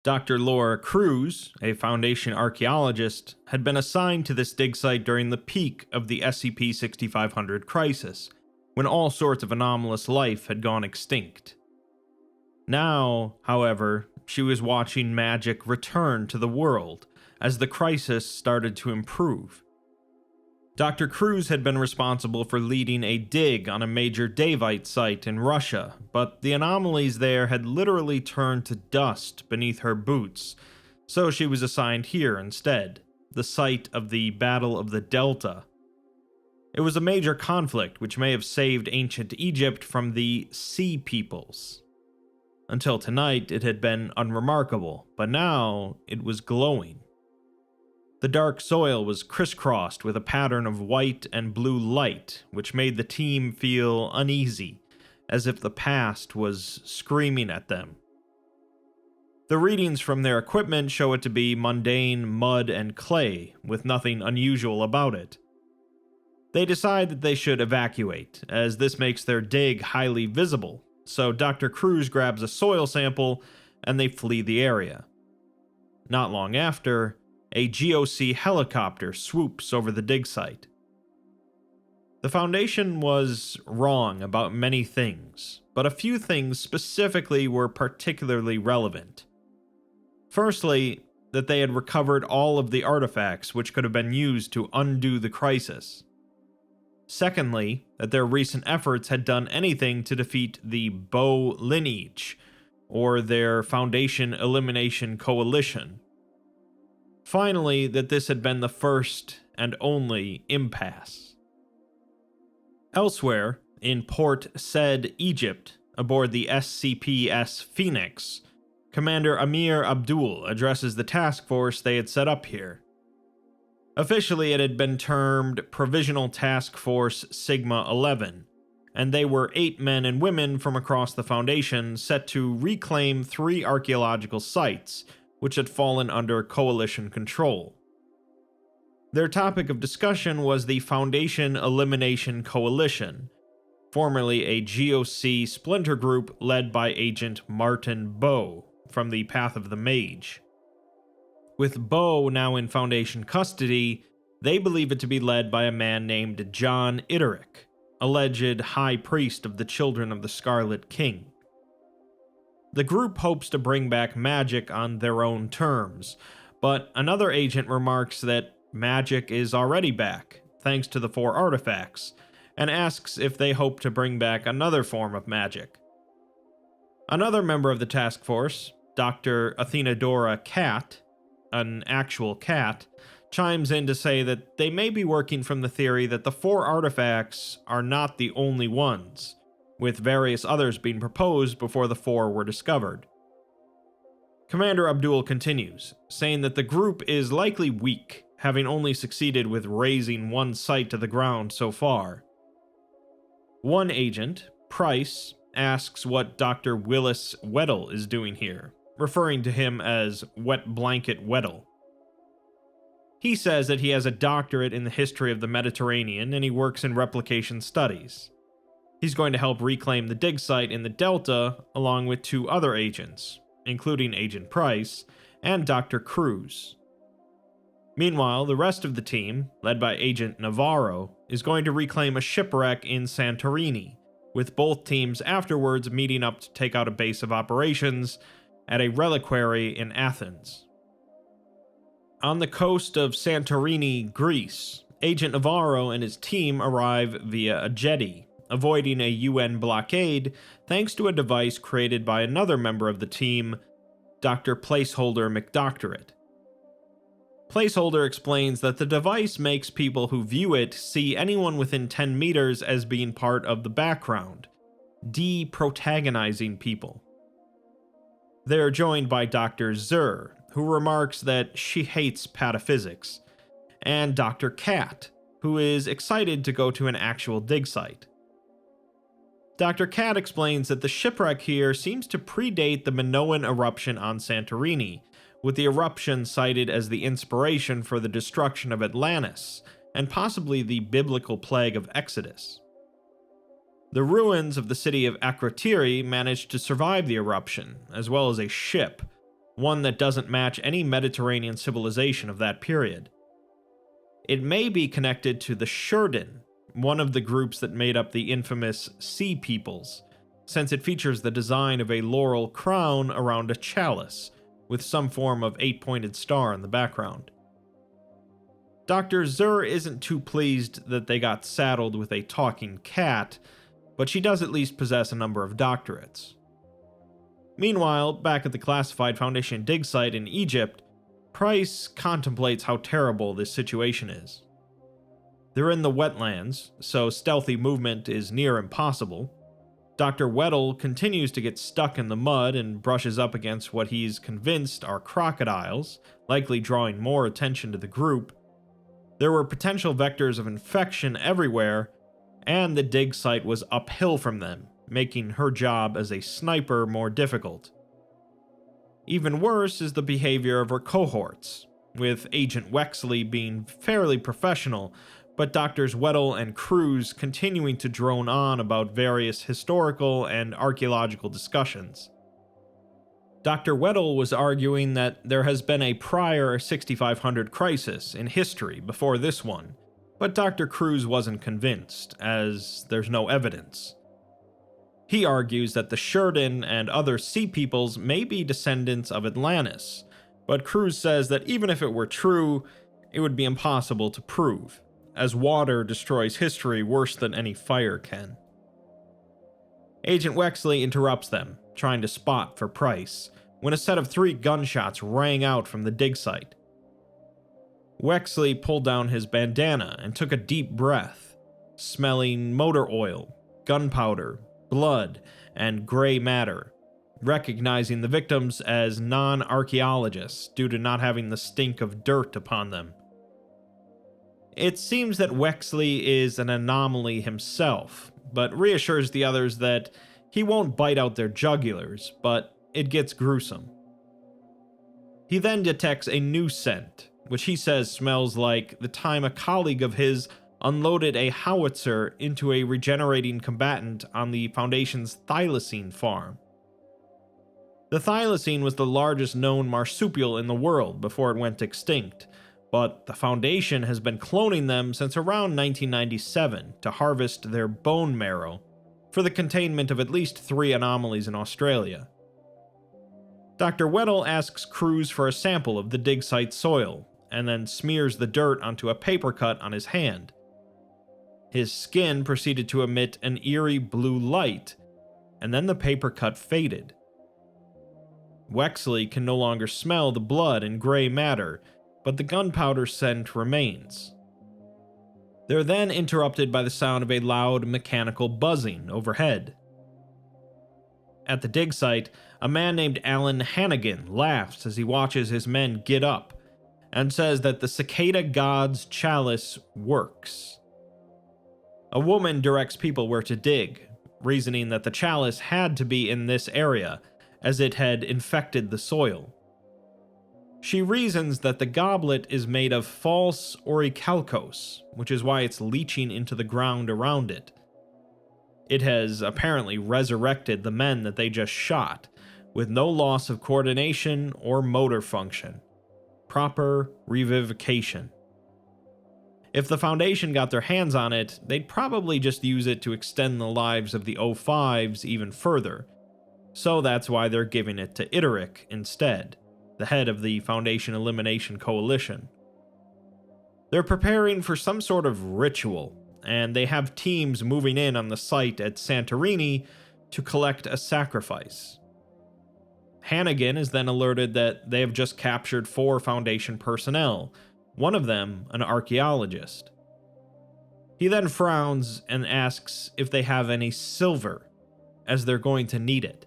Dr. Laura Cruz, a Foundation archaeologist, had been assigned to this dig site during the peak of the SCP-6500 crisis, when all sorts of anomalous life had gone extinct. Now, however, she was watching magic return to the world as the crisis started to improve. Dr. Cruz had been responsible for leading a dig on a major Davite site in Russia, but the anomalies there had literally turned to dust beneath her boots, so she was assigned here instead, the site of the Battle of the Delta. It was a major conflict which may have saved ancient Egypt from the Sea Peoples. Until tonight, it had been unremarkable, but now it was glowing. The dark soil was crisscrossed with a pattern of white and blue light, which made the team feel uneasy, as if the past was screaming at them. The readings from their equipment show it to be mundane mud and clay, with nothing unusual about it. They decide that they should evacuate, as this makes their dig highly visible, so Dr. Cruz grabs a soil sample and they flee the area. Not long after, a GOC helicopter swoops over the dig site. The Foundation was wrong about many things, but a few things specifically were particularly relevant. Firstly, that they had recovered all of the artifacts which could have been used to undo the crisis. Secondly, that their recent efforts had done anything to defeat the Bow lineage, or their Foundation Elimination Coalition. Finally, that this had been the first and only impasse. Elsewhere, in Port Said, Egypt, aboard the SCP-S Phoenix, Commander Amir Abdul addresses the task force they had set up here. Officially, it had been termed Provisional Task Force Sigma-11, and they were 8 men and women from across the Foundation set to reclaim 3 archaeological sites, which had fallen under Coalition control. Their topic of discussion was the Foundation Elimination Coalition, formerly a GOC splinter group led by Agent Martin Bow from the Path of the Mage. With Bow now in Foundation custody, they believe it to be led by a man named John Iteric, alleged High Priest of the Children of the Scarlet King. The group hopes to bring back magic on their own terms, but another agent remarks that magic is already back, thanks to the 4 artifacts, and asks if they hope to bring back another form of magic. Another member of the task force, Dr. Athenadora Cat, an actual cat, chimes in to say that they may be working from the theory that the 4 artifacts are not the only ones, with various others being proposed before the 4 were discovered. Commander Abdul continues, saying that the group is likely weak, having only succeeded with razing 1 site to the ground so far. One agent, Price, asks what Dr. Willis Weddle is doing here, referring to him as Wet Blanket Weddle. He says that he has a doctorate in the history of the Mediterranean and he works in replication studies. He's going to help reclaim the dig site in the Delta along with 2 other agents, including Agent Price and Dr. Cruz. Meanwhile, the rest of the team, led by Agent Navarro, is going to reclaim a shipwreck in Santorini, with both teams afterwards meeting up to take out a base of operations at a reliquary in Athens. On the coast of Santorini, Greece, Agent Navarro and his team arrive via a jetty, avoiding a UN blockade thanks to a device created by another member of the team, Dr. Placeholder McDoctorate. Placeholder explains that the device makes people who view it see anyone within 10 meters as being part of the background, de-protagonizing people. They're joined by Dr. Zur, who remarks that she hates pataphysics, and Dr. Cat, who is excited to go to an actual dig site. Dr. Cat explains that the shipwreck here seems to predate the Minoan eruption on Santorini, with the eruption cited as the inspiration for the destruction of Atlantis, and possibly the biblical plague of Exodus. The ruins of the city of Akrotiri managed to survive the eruption, as well as a ship, one that doesn't match any Mediterranean civilization of that period. It may be connected to the Shurden, one of the groups that made up the infamous Sea Peoples, since it features the design of a laurel crown around a chalice, with some form of 8-pointed star in the background. Dr. Zur isn't too pleased that they got saddled with a talking cat, but she does at least possess a number of doctorates. Meanwhile, back at the Classified Foundation dig site in Egypt, Price contemplates how terrible this situation is. They're in the wetlands, so stealthy movement is near impossible. Dr. Weddle continues to get stuck in the mud and brushes up against what he's convinced are crocodiles, likely drawing more attention to the group. There were potential vectors of infection everywhere, and the dig site was uphill from them, making her job as a sniper more difficult. Even worse is the behavior of her cohorts, with Agent Wexley being fairly professional, but Drs. Weddle and Cruz continuing to drone on about various historical and archaeological discussions. Dr. Weddle was arguing that there has been a prior 6500 crisis in history before this one, but Dr. Cruz wasn't convinced, as there's no evidence. He argues that the Shurden and other sea peoples may be descendants of Atlantis, but Cruz says that even if it were true, it would be impossible to prove, as water destroys history worse than any fire can. Agent Wexley interrupts them, trying to spot for Price, when a set of 3 gunshots rang out from the dig site. Wexley pulled down his bandana and took a deep breath, smelling motor oil, gunpowder, blood, and gray matter, recognizing the victims as non-archaeologists due to not having the stink of dirt upon them. It seems that Wexley is an anomaly himself, but reassures the others that he won't bite out their jugulars, but it gets gruesome. He then detects a new scent, which he says smells like the time a colleague of his unloaded a howitzer into a regenerating combatant on the Foundation's thylacine farm. The thylacine was the largest known marsupial in the world before it went extinct, but the Foundation has been cloning them since around 1997 to harvest their bone marrow for the containment of at least 3 anomalies in Australia. Dr. Weddle asks Cruz for a sample of the dig site soil, and then smears the dirt onto a paper cut on his hand. His skin proceeded to emit an eerie blue light, and then the paper cut faded. Wexley can no longer smell the blood and gray matter, but the gunpowder scent remains. They're then interrupted by the sound of a loud mechanical buzzing overhead. At the dig site, a man named Alan Hannigan laughs as he watches his men get up, and says that the cicada god's chalice works. A woman directs people where to dig, reasoning that the chalice had to be in this area, as it had infected the soil. She reasons that the goblet is made of false orichalcos, which is why it's leaching into the ground around it. It has apparently resurrected the men that they just shot, with no loss of coordination or motor function. Proper revivification. If the Foundation got their hands on it, they'd probably just use it to extend the lives of the O5s even further, so that's why they're giving it to Itteric instead, the head of the Foundation Elimination Coalition. They're preparing for some sort of ritual, and they have teams moving in on the site at Santorini to collect a sacrifice. Hannigan is then alerted that they have just captured 4 Foundation personnel, one of them an archaeologist. He then frowns and asks if they have any silver, as they're going to need it.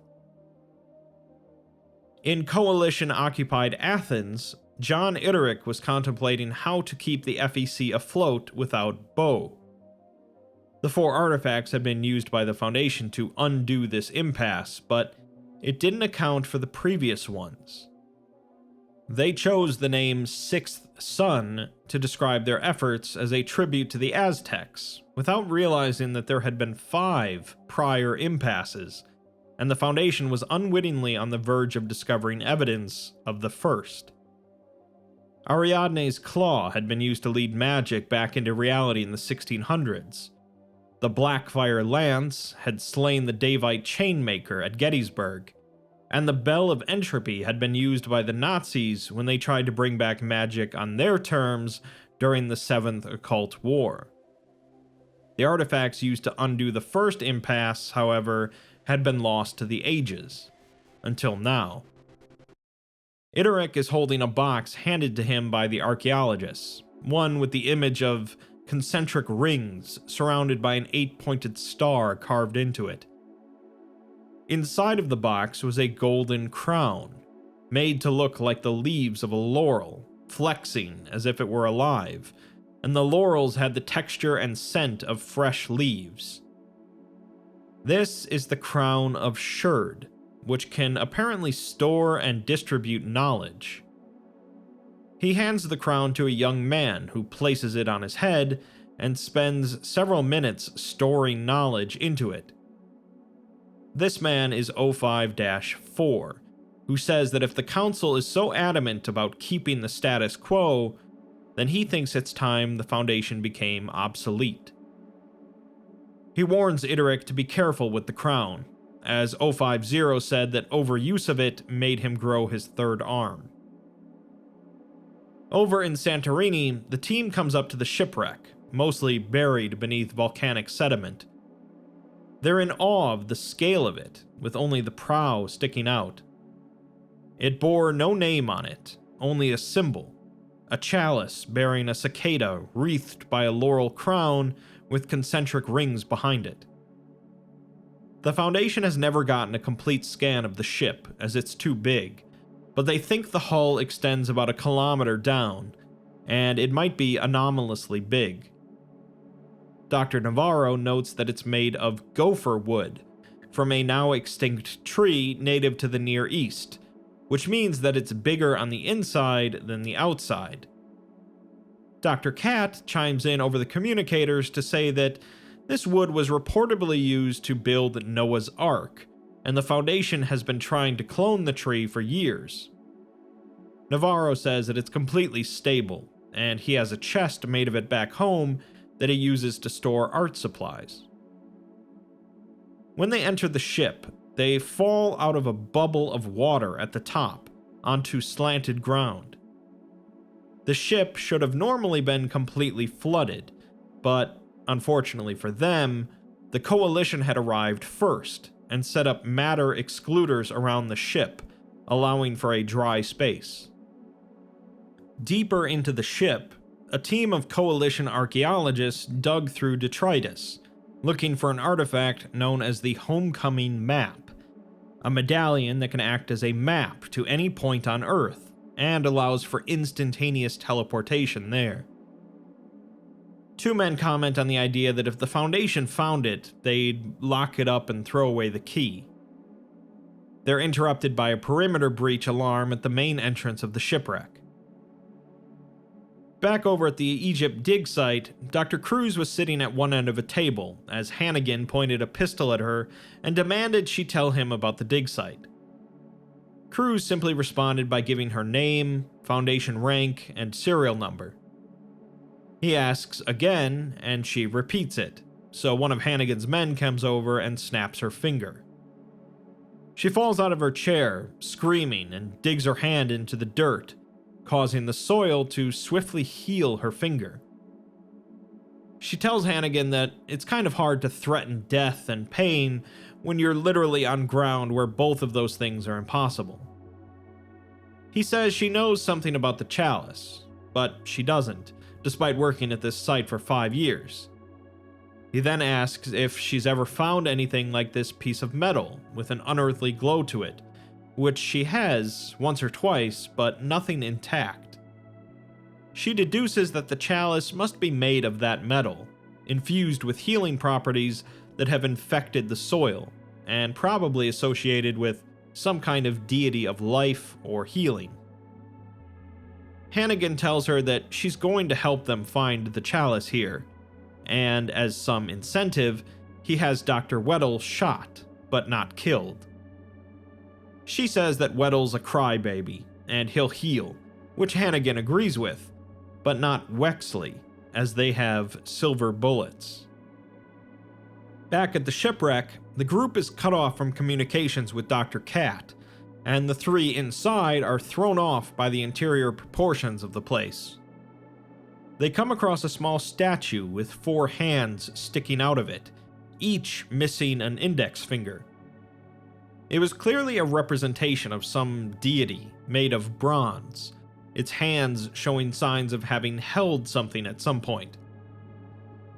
In Coalition-occupied Athens, John Iteric was contemplating how to keep the FEC afloat without Bo. The 4 artifacts had been used by the Foundation to undo this impasse, but it didn't account for the previous ones. They chose the name Sixth Sun to describe their efforts as a tribute to the Aztecs, without realizing that there had been 5 prior impasses, and the Foundation was unwittingly on the verge of discovering evidence of the first. Ariadne's claw had been used to lead magic back into reality in the 1600s. The Blackfire Lance had slain the Davite Chainmaker at Gettysburg, and the Bell of Entropy had been used by the Nazis when they tried to bring back magic on their terms during the Seventh Occult War. The artifacts used to undo the first impasse, however, had been lost to the ages, until now. Iteric is holding a box handed to him by the archaeologists, one with the image of concentric rings surrounded by an 8-pointed star carved into it. Inside of the box was a golden crown, made to look like the leaves of a laurel, flexing as if it were alive, and the laurels had the texture and scent of fresh leaves. This is the Crown of Sherd, which can apparently store and distribute knowledge. He hands the crown to a young man who places it on his head and spends several minutes storing knowledge into it. This man is 05-4, who says that if the Council is so adamant about keeping the status quo, then he thinks it's time the Foundation became obsolete. He warns Iteric to be careful with the crown, as 050 said that overuse of it made him grow his 3rd arm. Over in Santorini, the team comes up to the shipwreck, mostly buried beneath volcanic sediment. They're in awe of the scale of it, with only the prow sticking out. It bore no name on it, only a symbol, a chalice bearing a cicada wreathed by a laurel crown with concentric rings behind it. The Foundation has never gotten a complete scan of the ship, as it's too big, but they think the hull extends about 1 kilometer down, and it might be anomalously big. Dr. Navarro notes that it's made of gopher wood, from a now extinct tree native to the Near East, which means that it's bigger on the inside than the outside. Dr. Cat chimes in over the communicators to say that this wood was reportedly used to build Noah's Ark, and the Foundation has been trying to clone the tree for years. Navarro says that it's completely stable, and he has a chest made of it back home that he uses to store art supplies. When they enter the ship, they fall out of a bubble of water at the top onto slanted ground. The ship should have normally been completely flooded, but unfortunately for them, the Coalition had arrived first and set up matter excluders around the ship, allowing for a dry space. Deeper into the ship, a team of Coalition archaeologists dug through detritus, looking for an artifact known as the Homecoming Map, a medallion that can act as a map to any point on Earth and allows for instantaneous teleportation there. 2 men comment on the idea that if the Foundation found it, they'd lock it up and throw away the key. They're interrupted by a perimeter breach alarm at the main entrance of the shipwreck. Back over at the Egypt dig site, Dr. Cruz was sitting at one end of a table as Hannigan pointed a pistol at her and demanded she tell him about the dig site. Cruz simply responded by giving her name, Foundation rank, and serial number. He asks again, and she repeats it, so one of Hannigan's men comes over and snaps her finger. She falls out of her chair, screaming, and digs her hand into the dirt, causing the soil to swiftly heal her finger. She tells Hannigan that it's kind of hard to threaten death and pain when you're literally on ground where both of those things are impossible. He says she knows something about the chalice, but she doesn't, despite working at this site for 5 years. He then asks if she's ever found anything like this piece of metal with an unearthly glow to it, which she has once or twice, but nothing intact. She deduces that the chalice must be made of that metal, infused with healing properties that have infected the soil, and probably associated with some kind of deity of life or healing. Hannigan tells her that she's going to help them find the chalice here, and as some incentive, he has Dr. Weddle shot, but not killed. She says that Weddle's a crybaby, and he'll heal, which Hannigan agrees with, but not Wexley, as they have silver bullets. Back at the shipwreck, the group is cut off from communications with Dr. Cat, and the three inside are thrown off by the interior proportions of the place. They come across a small statue with 4 hands sticking out of it, each missing an index finger. It was clearly a representation of some deity made of bronze, its hands showing signs of having held something at some point.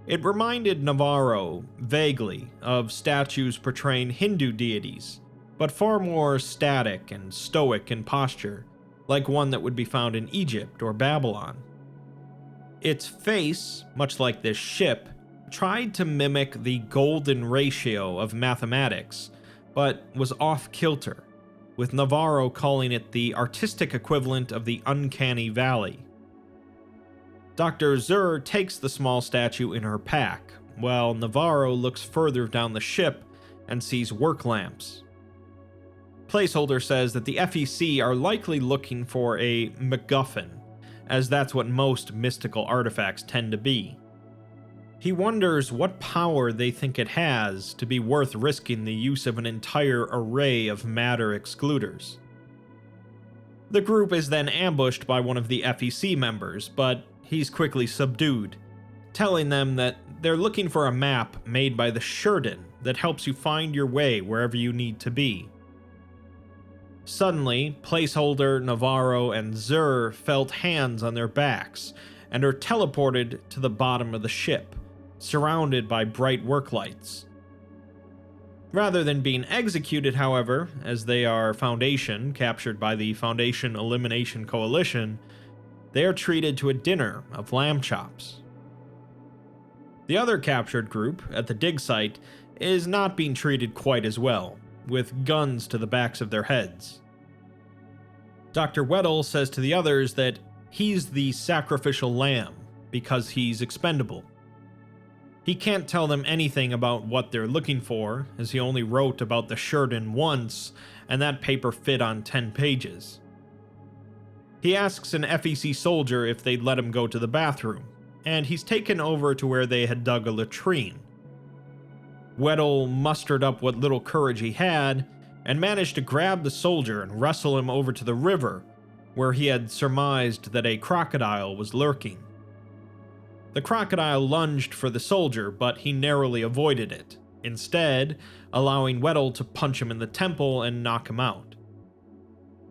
It reminded Navarro, vaguely, of statues portraying Hindu deities, but far more static and stoic in posture, like one that would be found in Egypt or Babylon. Its face, much like this ship, tried to mimic the golden ratio of mathematics, but was off-kilter, with Navarro calling it the artistic equivalent of the uncanny valley. Dr. Zur takes the small statue in her pack, while Navarro looks further down the ship and sees work lamps. Placeholder says that the FEC are likely looking for a MacGuffin, as that's what most mystical artifacts tend to be. He wonders what power they think it has to be worth risking the use of an entire array of matter excluders. The group is then ambushed by one of the FEC members, but he's quickly subdued, telling them that they're looking for a map made by the Sheridan that helps you find your way wherever you need to be. Suddenly, Placeholder, Navarro, and Zur felt hands on their backs and are teleported to the bottom of the ship, surrounded by bright work lights. Rather than being executed, however, as they are Foundation captured by the Foundation Elimination Coalition, they are treated to a dinner of lamb chops. The other captured group at the dig site is not being treated quite as well, with guns to the backs of their heads. Dr. Weddle says to the others that he's the sacrificial lamb because he's expendable. He can't tell them anything about what they're looking for, as he only wrote about the Sheridan once, and that paper fit on 10 pages. He asks an FEC soldier if they'd let him go to the bathroom, and he's taken over to where they had dug a latrine. Weddle mustered up what little courage he had, and managed to grab the soldier and wrestle him over to the river, where he had surmised that a crocodile was lurking. The crocodile lunged for the soldier, but he narrowly avoided it, instead allowing Weddle to punch him in the temple and knock him out.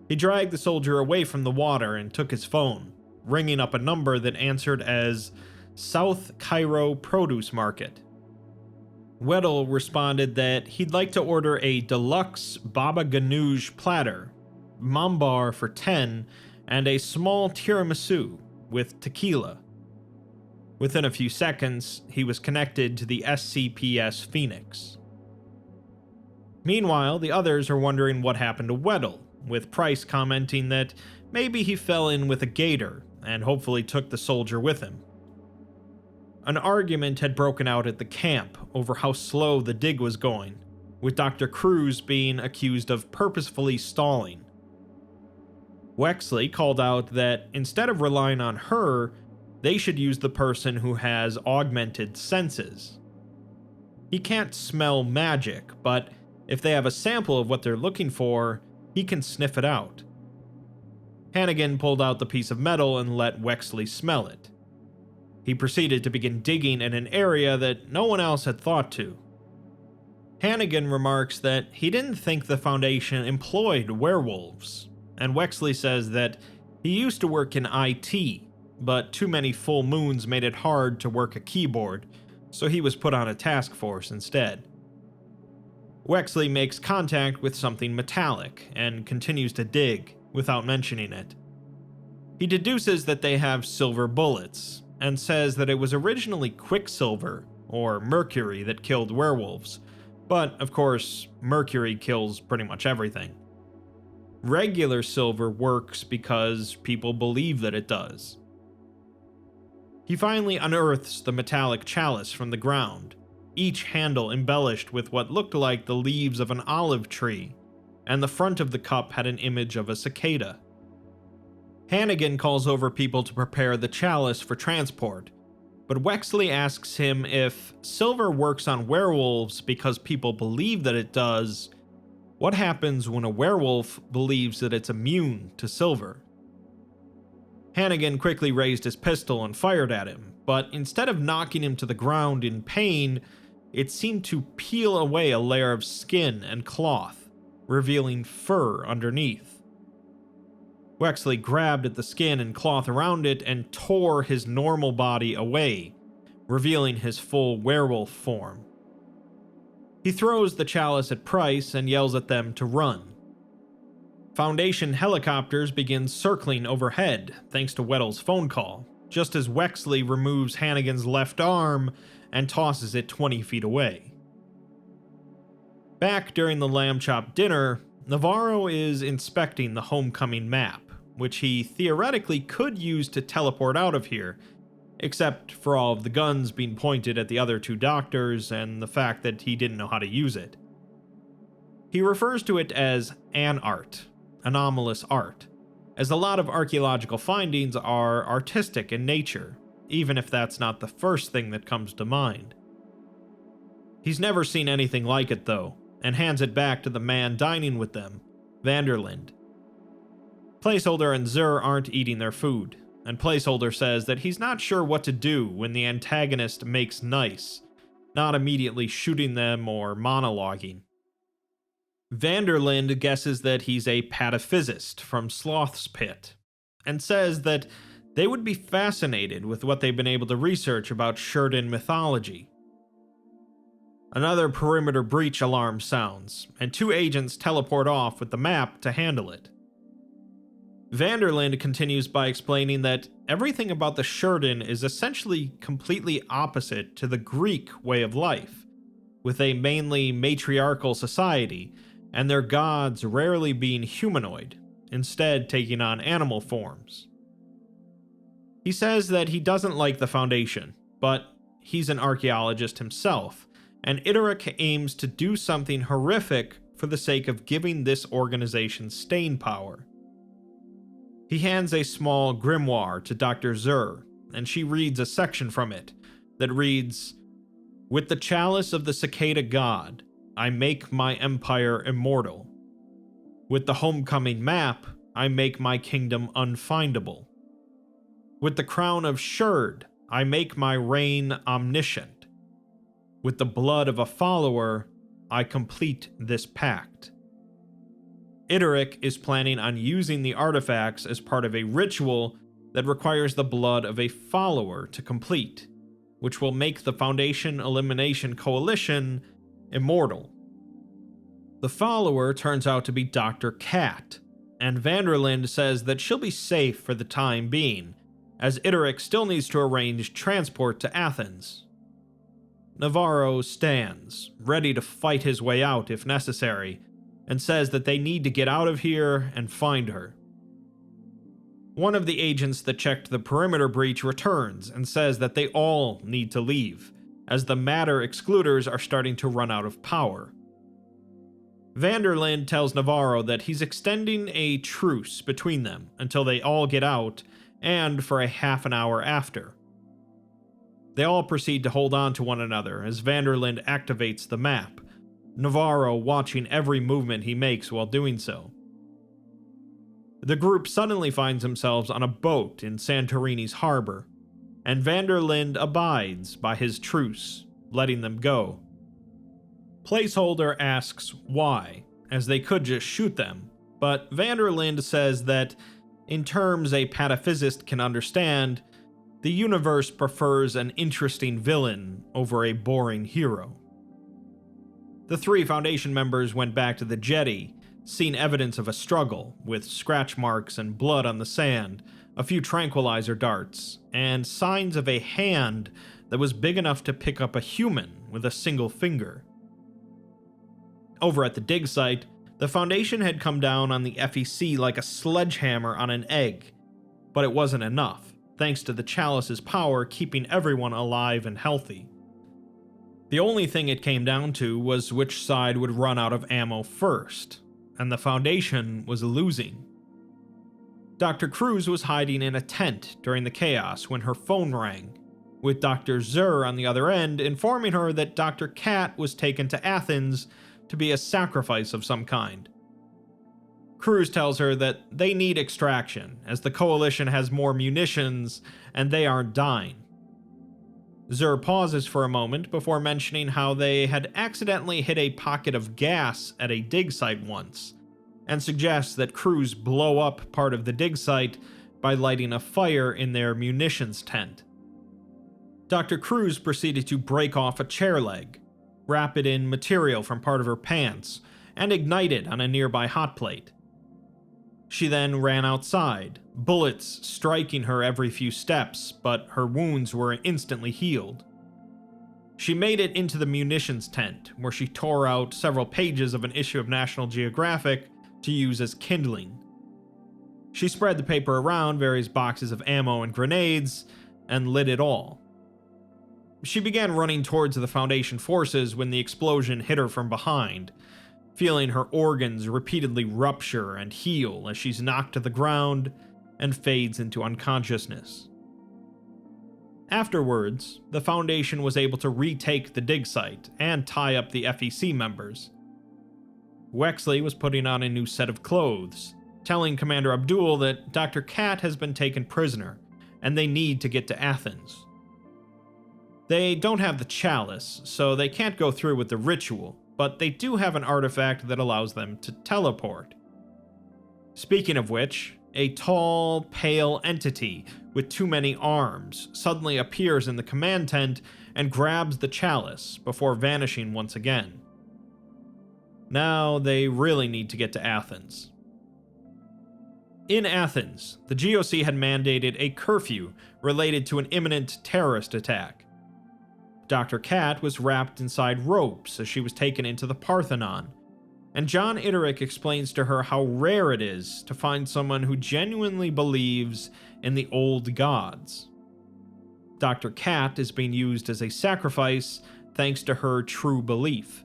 He dragged the soldier away from the water and took his phone, ringing up a number that answered as South Cairo Produce Market. Weddle responded that he'd like to order a deluxe baba ganoush platter, mambar for 10, and a small tiramisu with tequila. Within a few seconds, he was connected to the SCPS Phoenix. Meanwhile, the others are wondering what happened to Weddle, with Price commenting that maybe he fell in with a gator and hopefully took the soldier with him. An argument had broken out at the camp over how slow the dig was going, with Dr. Cruz being accused of purposefully stalling. Wexley called out that instead of relying on her, they should use the person who has augmented senses. He can't smell magic, but if they have a sample of what they're looking for, he can sniff it out. Hannigan pulled out the piece of metal and let Wexley smell it. He proceeded to begin digging in an area that no one else had thought to. Hannigan remarks that he didn't think the Foundation employed werewolves, and Wexley says that he used to work in IT, but too many full moons made it hard to work a keyboard, so he was put on a task force instead. Wexley makes contact with something metallic and continues to dig without mentioning it. He deduces that they have silver bullets and says that it was originally quicksilver or mercury that killed werewolves, but of course, mercury kills pretty much everything. Regular silver works because people believe that it does. He finally unearths the metallic chalice from the ground, each handle embellished with what looked like the leaves of an olive tree, and the front of the cup had an image of a cicada. Hannigan calls over people to prepare the chalice for transport, but Wexley asks him if silver works on werewolves because people believe that it does. What happens when a werewolf believes that it's immune to silver? Hannigan quickly raised his pistol and fired at him, but instead of knocking him to the ground in pain, it seemed to peel away a layer of skin and cloth, revealing fur underneath. Wexley grabbed at the skin and cloth around it and tore his normal body away, revealing his full werewolf form. He throws the chalice at Price and yells at them to run. Foundation helicopters begin circling overhead thanks to Weddle's phone call, just as Wexley removes Hannigan's left arm and tosses it 20 feet away. Back during the lamb chop dinner, Navarro is inspecting the homecoming map, which he theoretically could use to teleport out of here, except for all of the guns being pointed at the other two doctors and the fact that he didn't know how to use it. He refers to it as an-art, anomalous art, as a lot of archaeological findings are artistic in nature, even if that's not the first thing that comes to mind. He's never seen anything like it though, and hands it back to the man dining with them, Vanderlind. Placeholder and Zur aren't eating their food, and Placeholder says that he's not sure what to do when the antagonist makes nice, not immediately shooting them or monologuing. Vanderlind guesses that he's a pataphysist from Sloth's Pit, and says that they would be fascinated with what they've been able to research about Sheridan mythology. Another perimeter breach alarm sounds, and two agents teleport off with the map to handle it. Vanderlind continues by explaining that everything about the Sheridan is essentially completely opposite to the Greek way of life, with a mainly matriarchal society, and their gods rarely being humanoid, instead taking on animal forms. He says that he doesn't like the Foundation, but he's an archaeologist himself, and Itheric aims to do something horrific for the sake of giving this organization staying power. He hands a small grimoire to Dr. Zur, and she reads a section from it that reads, "With the chalice of the cicada god, I make my empire immortal. With the homecoming map, I make my kingdom unfindable. With the crown of Sherd, I make my reign omniscient. With the blood of a follower, I complete this pact." Itheric is planning on using the artifacts as part of a ritual that requires the blood of a follower to complete, which will make the Foundation Elimination Coalition immortal. The follower turns out to be Dr. Cat, and Vanderlind says that she'll be safe for the time being, as Itheric still needs to arrange transport to Athens. Navarro stands, ready to fight his way out if necessary, and says that they need to get out of here and find her. One of the agents that checked the perimeter breach returns and says that they all need to leave, as the matter excluders are starting to run out of power. Vanderlind tells Navarro that he's extending a truce between them until they all get out, and for a half an hour after. They all proceed to hold on to one another as Vanderlind activates the map, Navarro watching every movement he makes while doing so. The group suddenly finds themselves on a boat in Santorini's harbor, and Vanderlind abides by his truce, letting them go. Placeholder asks why, as they could just shoot them, but Vanderlind says that, in terms a pataphysicist can understand, the universe prefers an interesting villain over a boring hero. The 3 Foundation members went back to the jetty, seen evidence of a struggle, with scratch marks and blood on the sand, a few tranquilizer darts, and signs of a hand that was big enough to pick up a human with a single finger. Over at the dig site, the Foundation had come down on the FEC like a sledgehammer on an egg, but it wasn't enough, thanks to the Chalice's power keeping everyone alive and healthy. The only thing it came down to was which side would run out of ammo first, and the Foundation was losing. Dr. Cruz was hiding in a tent during the chaos when her phone rang, with Dr. Zur on the other end informing her that Dr. Cat was taken to Athens to be a sacrifice of some kind. Cruz tells her that they need extraction, as the Coalition has more munitions and they aren't dying. Zur pauses for a moment before mentioning how they had accidentally hit a pocket of gas at a dig site once, and suggests that Cruz blow up part of the dig site by lighting a fire in their munitions tent. Dr. Cruz proceeded to break off a chair leg, wrap it in material from part of her pants, and ignite it on a nearby hot plate. She then ran outside, bullets striking her every few steps, but her wounds were instantly healed. She made it into the munitions tent, where she tore out several pages of an issue of National Geographic to use as kindling. She spread the paper around various boxes of ammo and grenades, and lit it all. She began running towards the Foundation forces when the explosion hit her from behind, feeling her organs repeatedly rupture and heal as she's knocked to the ground and fades into unconsciousness. Afterwards, the Foundation was able to retake the dig site and tie up the FEC members. Wexley was putting on a new set of clothes, telling Commander Abdul that Dr. Cat has been taken prisoner and they need to get to Athens. They don't have the chalice, so they can't go through with the ritual, but they do have an artifact that allows them to teleport. Speaking of which, a tall, pale entity with too many arms suddenly appears in the command tent and grabs the chalice before vanishing once again. Now they really need to get to Athens. In Athens, the GOC had mandated a curfew related to an imminent terrorist attack. Dr. Cat was wrapped inside ropes as she was taken into the Parthenon, and John Itteric explains to her how rare it is to find someone who genuinely believes in the old gods. Dr. Cat is being used as a sacrifice thanks to her true belief,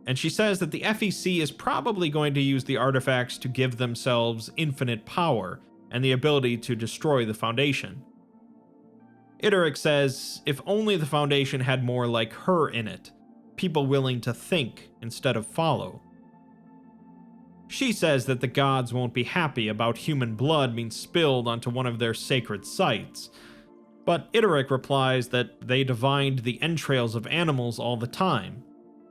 and she says that the FEC is probably going to use the artifacts to give themselves infinite power and the ability to destroy the Foundation. Itteric says if only the Foundation had more like her in it, people willing to think instead of follow. She says that the gods won't be happy about human blood being spilled onto one of their sacred sites, but Itteric replies that they divined the entrails of animals all the time.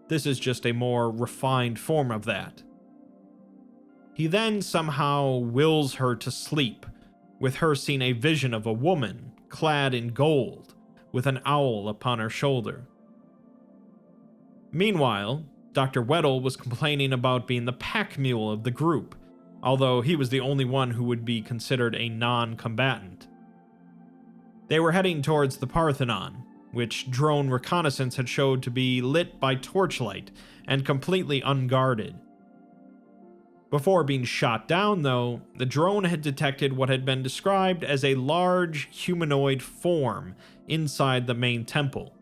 This is just a more refined form of that. He then somehow wills her to sleep, with her seeing a vision of a woman clad in gold, with an owl upon her shoulder. Meanwhile, Dr. Weddle was complaining about being the pack mule of the group, although he was the only one who would be considered a non-combatant. They were heading towards the Parthenon, which drone reconnaissance had showed to be lit by torchlight and completely unguarded. Before being shot down, though, the drone had detected what had been described as a large humanoid form inside the main temple.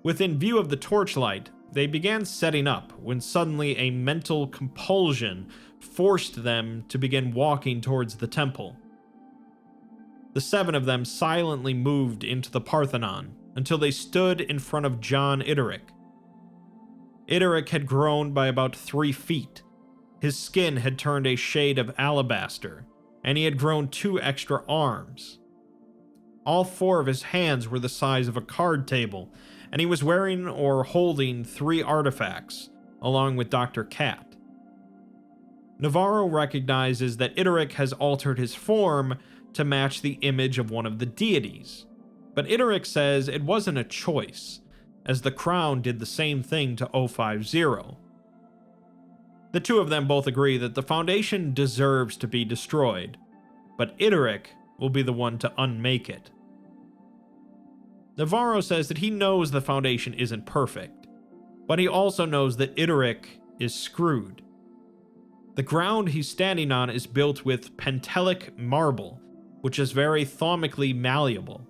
Within view of the torchlight, they began setting up when suddenly a mental compulsion forced them to begin walking towards the temple. The 7 of them silently moved into the Parthenon until they stood in front of John Itteric. Itteric had grown by about 3 feet. His skin had turned a shade of alabaster, and he had grown 2 extra arms. All 4 of his hands were the size of a card table, and he was wearing or holding 3 artifacts, along with Dr. Cat. Navarro recognizes that Itheric has altered his form to match the image of one of the deities, but Itheric says it wasn't a choice, as the crown did the same thing to 050. The two of them both agree that the Foundation deserves to be destroyed, but Itheric will be the one to unmake it. Navarro says that he knows the Foundation isn't perfect, but he also knows that Itheric is screwed. The ground he's standing on is built with pentelic marble, which is very thaumatically malleable.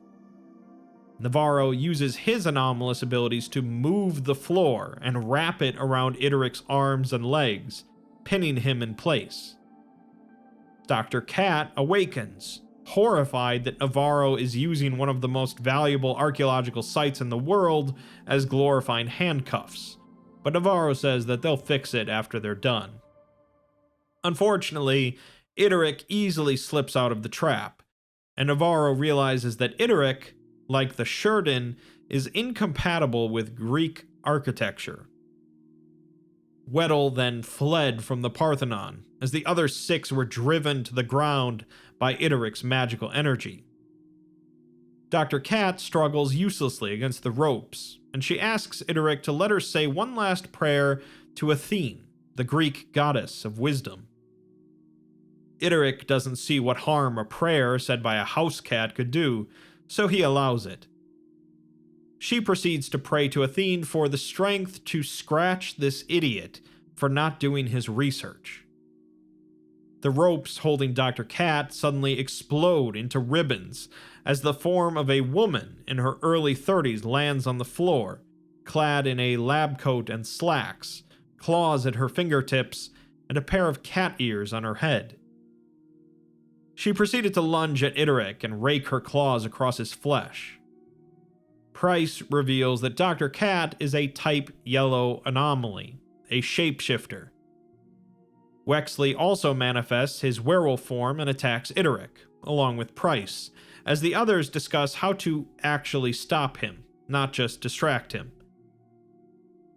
Navarro uses his anomalous abilities to move the floor and wrap it around Itheric's arms and legs, pinning him in place. Dr. Cat awakens, horrified that Navarro is using one of the most valuable archaeological sites in the world as glorifying handcuffs, but Navarro says that they'll fix it after they're done. Unfortunately, Itheric easily slips out of the trap, and Navarro realizes that Itheric, like the Sheridan, is incompatible with Greek architecture. Weddle then fled from the Parthenon, as the other 6 were driven to the ground by Itheric's magical energy. Dr. Cat struggles uselessly against the ropes, and she asks Itheric to let her say one last prayer to Athene, the Greek goddess of wisdom. Itheric doesn't see what harm a prayer said by a house cat could do, so he allows it. She proceeds to pray to Athene for the strength to scratch this idiot for not doing his research. The ropes holding Dr. Cat suddenly explode into ribbons as the form of a woman in her early 30s lands on the floor, clad in a lab coat and slacks, claws at her fingertips, and a pair of cat ears on her head. She proceeded to lunge at Itheric and rake her claws across his flesh. Price reveals that Dr. Cat is a Type Yellow anomaly, a shapeshifter. Wexley also manifests his werewolf form and attacks Itheric, along with Price, as the others discuss how to actually stop him, not just distract him.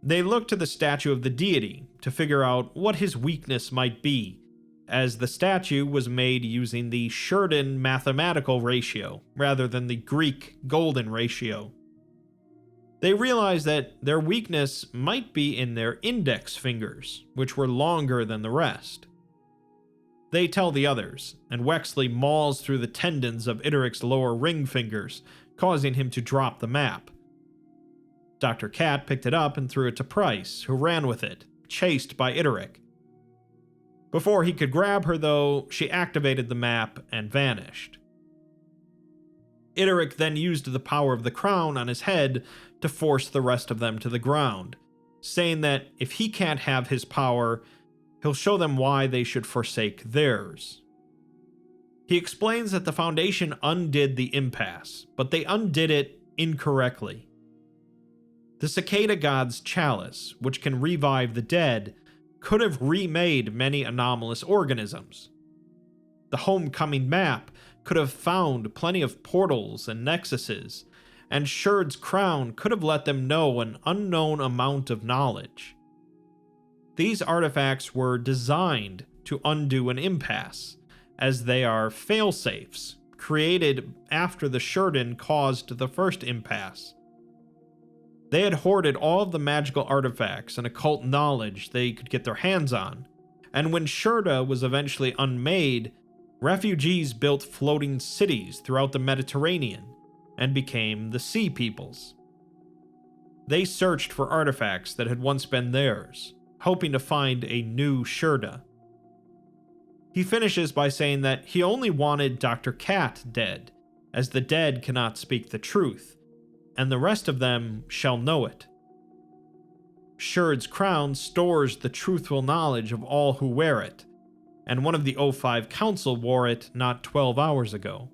They look to the statue of the deity to figure out what his weakness might be, as the statue was made using the Sheridan mathematical ratio rather than the Greek golden ratio. They realize that their weakness might be in their index fingers, which were longer than the rest. They tell the others, and Wexley mauls through the tendons of Itheric's lower ring fingers, causing him to drop the map. Dr. Cat picked it up and threw it to Price, who ran with it, chased by Itheric. Before he could grab her, though, she activated the map and vanished. Itheric then used the power of the crown on his head to force the rest of them to the ground, saying that if he can't have his power, he'll show them why they should forsake theirs. He explains that the Foundation undid the impasse, but they undid it incorrectly. The Cicada God's chalice, which can revive the dead, could have remade many anomalous organisms. The Homecoming map could have found plenty of portals and nexuses, and Sherd's crown could have let them know an unknown amount of knowledge. These artifacts were designed to undo an impasse, as they are failsafes, created after the Sheridan caused the first impasse. They had hoarded all of the magical artifacts and occult knowledge they could get their hands on, and when Sherda was eventually unmade, refugees built floating cities throughout the Mediterranean and became the Sea Peoples. They searched for artifacts that had once been theirs, hoping to find a new Sherda. He finishes by saying that he only wanted Dr. Cat dead, as the dead cannot speak the truth, and the rest of them shall know it. Sherd's crown stores the truthful knowledge of all who wear it, and one of the O5 Council wore it not 12 hours ago.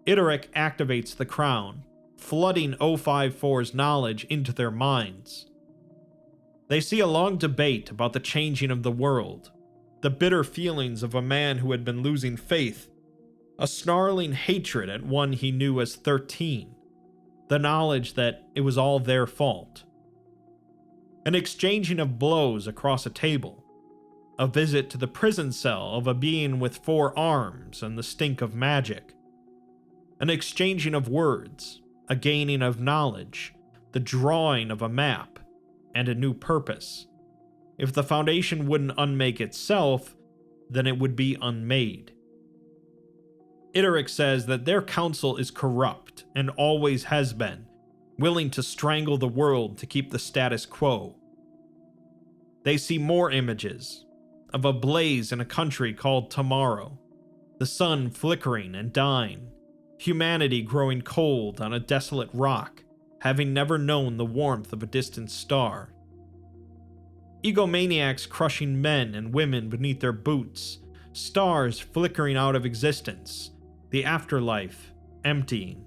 Itheric activates the crown, flooding O54's knowledge into their minds. They see a long debate about the changing of the world, the bitter feelings of a man who had been losing faith, a snarling hatred at one he knew as 13, the knowledge that it was all their fault. An exchanging of blows across a table, a visit to the prison cell of a being with 4 arms and the stink of magic, an exchanging of words, a gaining of knowledge, the drawing of a map, and a new purpose. If the Foundation wouldn't unmake itself, then it would be unmade. Aethris says that their council is corrupt and always has been, willing to strangle the world to keep the status quo. They see more images of a blaze in a country called Tomorrow, the sun flickering and dying, humanity growing cold on a desolate rock, having never known the warmth of a distant star. Egomaniacs crushing men and women beneath their boots, stars flickering out of existence, the afterlife emptying.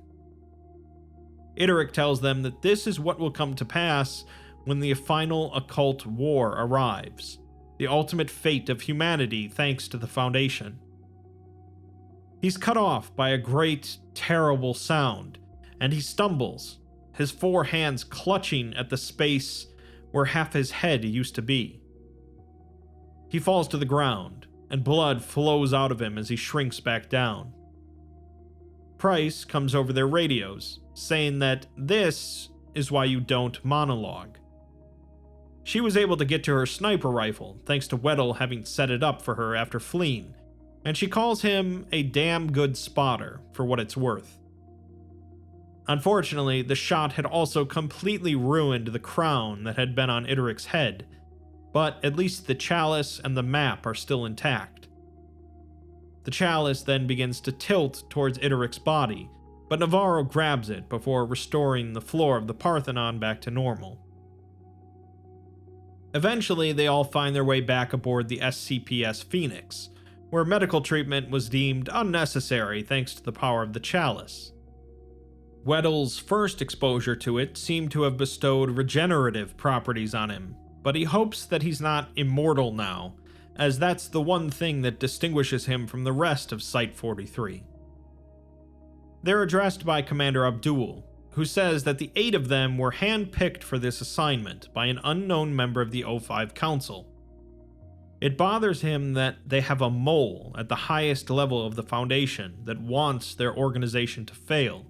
Aethris tells them that this is what will come to pass when the final occult war arrives, the ultimate fate of humanity thanks to the Foundation. He's cut off by a great, terrible sound, and he stumbles, his 4 hands clutching at the space where half his head used to be. He falls to the ground, and blood flows out of him as he shrinks back down. Price comes over their radios, saying that this is why you don't monologue. She was able to get to her sniper rifle thanks to Weddle having set it up for her after fleeing, and she calls him a damn good spotter for what it's worth. Unfortunately, the shot had also completely ruined the crown that had been on Aethris' head, but at least the chalice and the map are still intact. The chalice then begins to tilt towards Aethris' body, but Navarro grabs it before restoring the floor of the Parthenon back to normal. Eventually, they all find their way back aboard the SCP-S Phoenix, where medical treatment was deemed unnecessary thanks to the power of the chalice. Weddle's first exposure to it seemed to have bestowed regenerative properties on him, but he hopes that he's not immortal now, as that's the one thing that distinguishes him from the rest of Site-43. They're addressed by Commander Abdul, who says that the 8 of them were hand-picked for this assignment by an unknown member of the O5 Council. It bothers him that they have a mole at the highest level of the Foundation that wants their organization to fail.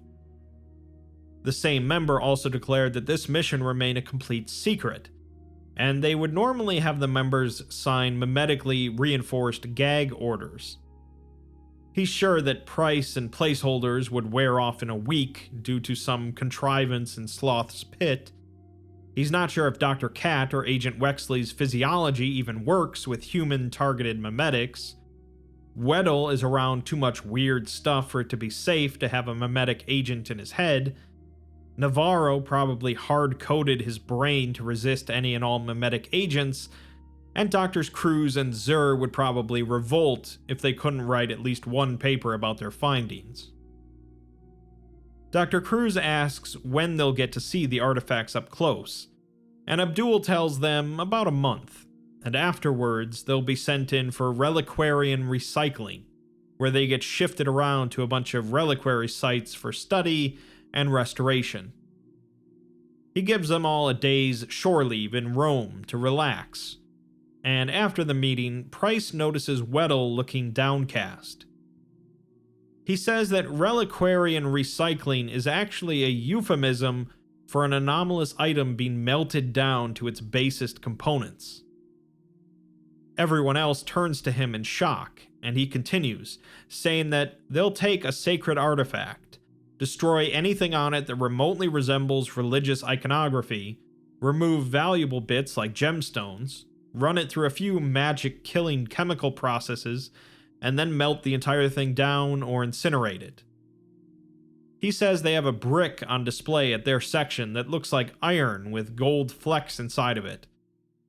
The same member also declared that this mission remained a complete secret, and they would normally have the members sign memetically reinforced gag orders. He's sure that Price and Placeholders would wear off in a week due to some contrivance in Sloth's pit. He's not sure if Dr. Cat or Agent Wexley's physiology even works with human-targeted memetics. Weddle is around too much weird stuff for it to be safe to have a memetic agent in his head. Navarro probably hard-coded his brain to resist any and all memetic agents, and Drs. Cruz and Zur would probably revolt if they couldn't write at least one paper about their findings. Dr. Cruz asks when they'll get to see the artifacts up close, and Abdul tells them about a month, and afterwards they'll be sent in for reliquarian recycling, where they get shifted around to a bunch of reliquary sites for study and restoration. He gives them all a day's shore leave in Rome to relax, and after the meeting, Price notices Weddle looking downcast. He says that reliquarian recycling is actually a euphemism for an anomalous item being melted down to its basest components. Everyone else turns to him in shock, and he continues, saying that they'll take a sacred artifact, destroy anything on it that remotely resembles religious iconography, remove valuable bits like gemstones, run it through a few magic-killing chemical processes, and then melt the entire thing down or incinerate it. He says they have a brick on display at their section that looks like iron with gold flecks inside of it,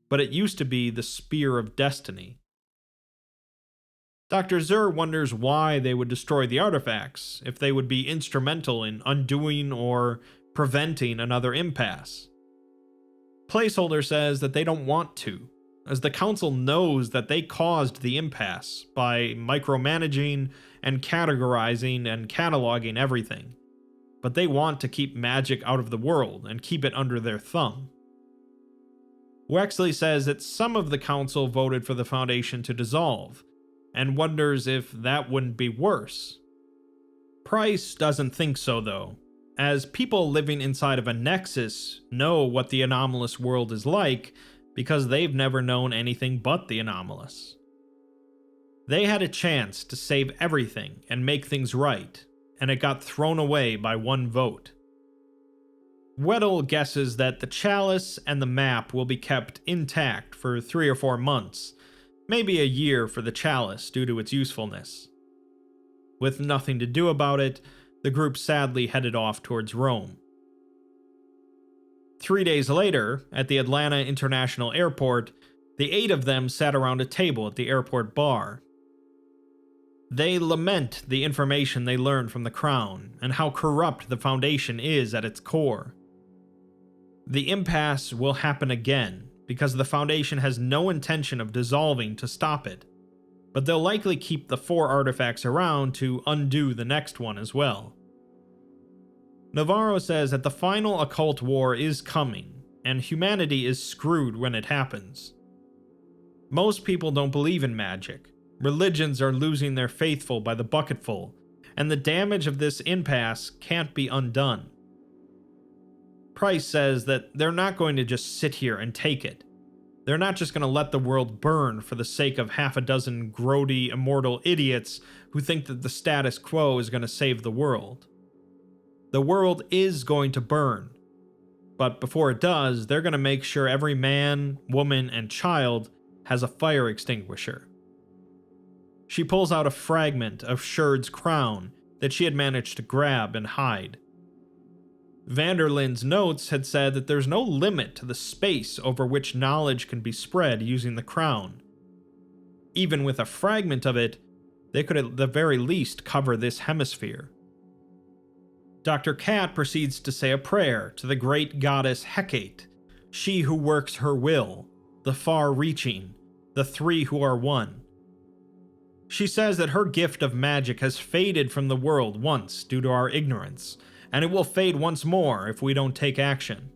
but it used to be the Spear of Destiny. Dr. Zur wonders why they would destroy the artifacts, if they would be instrumental in undoing or preventing another impasse. Placeholder says that they don't want to, as the Council knows that they caused the impasse by micromanaging and categorizing and cataloging everything, but they want to keep magic out of the world and keep it under their thumb. Wexley says that some of the council voted for the Foundation to dissolve, and wonders if that wouldn't be worse. Price doesn't think so, though, as people living inside of a nexus know what the anomalous world is like because they've never known anything but the anomalous. They had a chance to save everything and make things right, and it got thrown away by one vote. Weddle guesses that the chalice and the map will be kept intact for 3 or 4 months, maybe a year for the chalice due to its usefulness. With nothing to do about it, the group sadly headed off towards Rome. 3 days later, at the Atlanta International Airport, the 8 of them sat around a table at the airport bar. They lament the information they learned from the Crown and how corrupt the Foundation is at its core. The impasse will happen again because the Foundation has no intention of dissolving to stop it, but they'll likely keep the 4 artifacts around to undo the next one as well. Navarro says that the final occult war is coming, and humanity is screwed when it happens. Most people don't believe in magic. Religions are losing their faithful by the bucketful, and the damage of this impasse can't be undone. Price says that they're not going to just sit here and take it. They're not just going to let the world burn for the sake of half a dozen grody, immortal idiots who think that the status quo is going to save the world. The world is going to burn, but before it does, they're going to make sure every man, woman, and child has a fire extinguisher. She pulls out a fragment of Shurd's crown that she had managed to grab and hide. Vanderlin's notes had said that there's no limit to the space over which knowledge can be spread using the crown. Even with a fragment of it, they could at the very least cover this hemisphere. Dr. Cat proceeds to say a prayer to the great goddess Hecate, she who works her will, the far-reaching, the 3 who are one. She says that her gift of magic has faded from the world once due to our ignorance, and it will fade once more if we don't take action.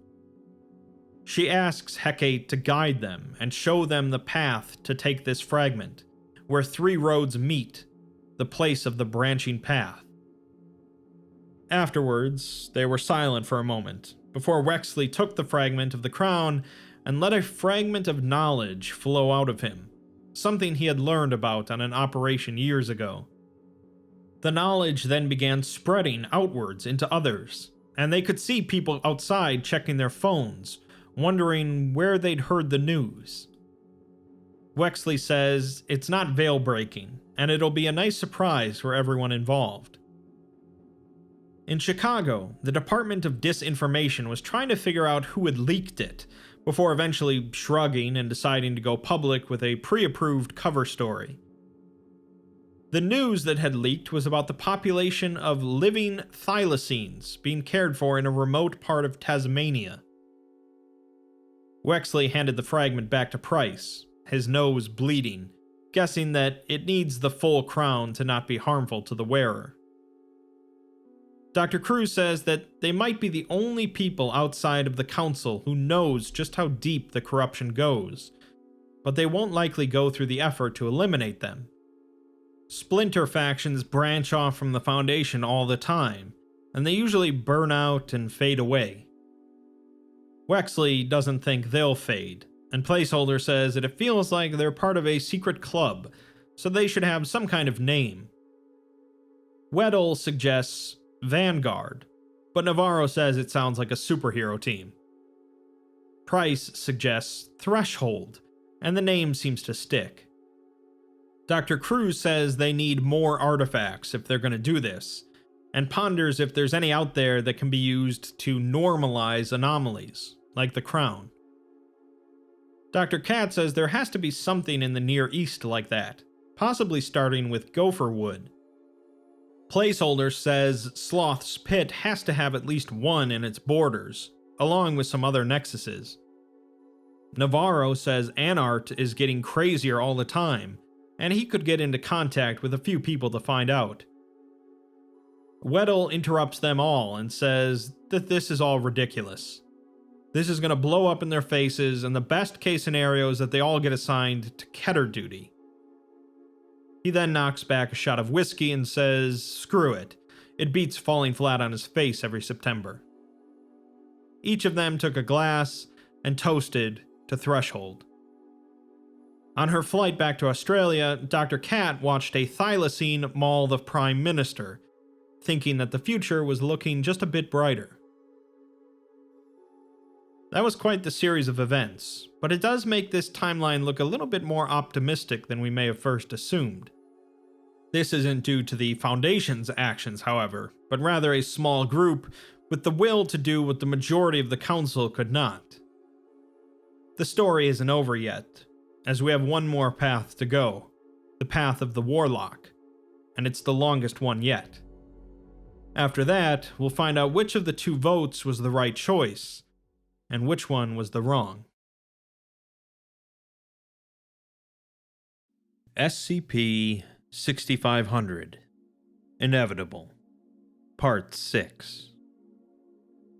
She asks Hecate to guide them and show them the path to take this fragment, where 3 roads meet, the place of the branching path. Afterwards, they were silent for a moment, before Wexley took the fragment of the crown and let a fragment of knowledge flow out of him, something he had learned about on an operation years ago. The knowledge then began spreading outwards into others, and they could see people outside checking their phones, wondering where they'd heard the news. Wexley says it's not veil-breaking, and it'll be a nice surprise for everyone involved. In Chicago, the Department of Disinformation was trying to figure out who had leaked it, before eventually shrugging and deciding to go public with a pre-approved cover story. The news that had leaked was about the population of living thylacines being cared for in a remote part of Tasmania. Wexley handed the fragment back to Price, his nose bleeding, guessing that it needs the full crown to not be harmful to the wearer. Dr. Cruz says that they might be the only people outside of the council who knows just how deep the corruption goes, but they won't likely go through the effort to eliminate them. Splinter factions branch off from the Foundation all the time, and they usually burn out and fade away. Wexley doesn't think they'll fade, and Placeholder says that it feels like they're part of a secret club, so they should have some kind of name. Weddle suggests Vanguard, but Navarro says it sounds like a superhero team. Price suggests Threshold, and the name seems to stick. Dr. Cruz says they need more artifacts if they're going to do this, and ponders if there's any out there that can be used to normalize anomalies, like the crown. Dr. Cat says there has to be something in the Near East like that, possibly starting with gopher wood. Placeholder says Sloth's Pit has to have at least one in its borders, along with some other nexuses. Navarro says Anart is getting crazier all the time, and he could get into contact with a few people to find out. Weddle interrupts them all and says that this is all ridiculous. This is going to blow up in their faces, and the best case scenario is that they all get assigned to Keter duty. He then knocks back a shot of whiskey and says, screw it. It beats falling flat on his face every September. Each of them took a glass and toasted to Threshold. On her flight back to Australia, Dr. Cat watched a thylacine maul the Prime Minister, thinking that the future was looking just a bit brighter. That was quite the series of events, but it does make this timeline look a little bit more optimistic than we may have first assumed. This isn't due to the Foundation's actions, however, but rather a small group with the will to do what the majority of the Council could not. The story isn't over yet, as we have one more path to go, the path of the Warlock, and it's the longest one yet. After that, we'll find out which of the two votes was the right choice, and which one was the wrong. SCP-6500 Inevitable Part 6.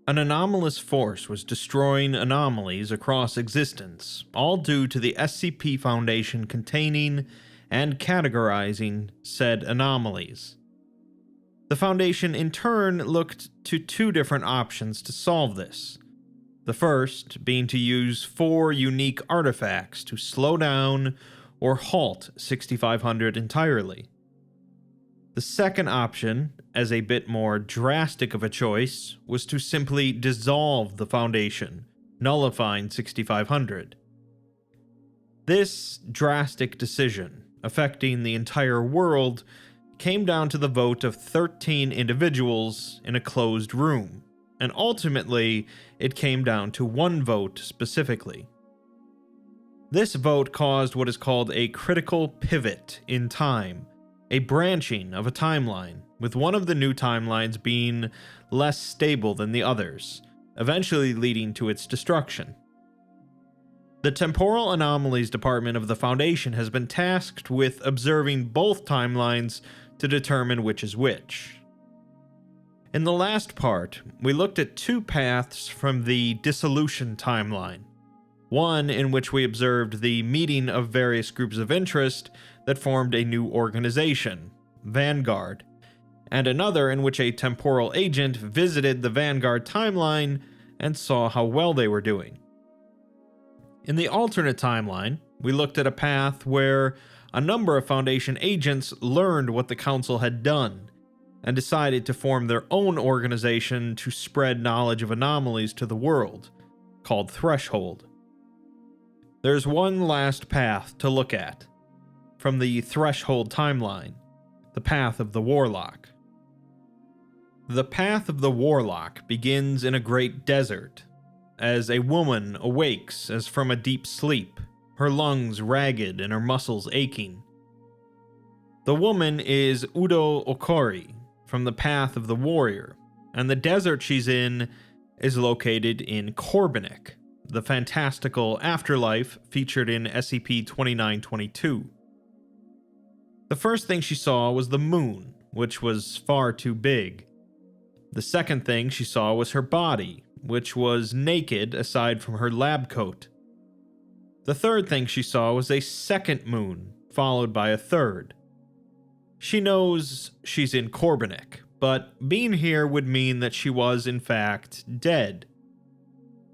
An anomalous force was destroying anomalies across existence, all due to the SCP Foundation containing and categorizing said anomalies. The Foundation in turn looked to two different options to solve this. The first being to use 4 unique artifacts to slow down or halt 6500 entirely. The second option, as a bit more drastic of a choice, was to simply dissolve the Foundation, nullifying 6500. This drastic decision, affecting the entire world, came down to the vote of 13 individuals in a closed room, and ultimately it came down to one vote specifically. This vote caused what is called a critical pivot in time, a branching of a timeline, with one of the new timelines being less stable than the others, eventually leading to its destruction. The Temporal Anomalies Department of the Foundation has been tasked with observing both timelines to determine which is which. In the last part, we looked at 2 paths from the Dissolution timeline. One in which we observed the meeting of various groups of interest that formed a new organization, Vanguard, and another in which a temporal agent visited the Vanguard timeline and saw how well they were doing. In the alternate timeline, we looked at a path where a number of Foundation agents learned what the Council had done and decided to form their own organization to spread knowledge of anomalies to the world, called Threshold. There's one last path to look at, from the Threshold timeline, the path of the Warlock. The path of the Warlock begins in a great desert, as a woman awakes as from a deep sleep, her lungs ragged and her muscles aching. The woman is Udo Okori, from the path of the Warrior, and the desert she's in is located in Korbinik, the fantastical afterlife featured in SCP-2922. The first thing she saw was the moon, which was far too big. The second thing she saw was her body, which was naked aside from her lab coat. The third thing she saw was a second moon, followed by a third. She knows she's in Korbinik, but being here would mean that she was, in fact, dead.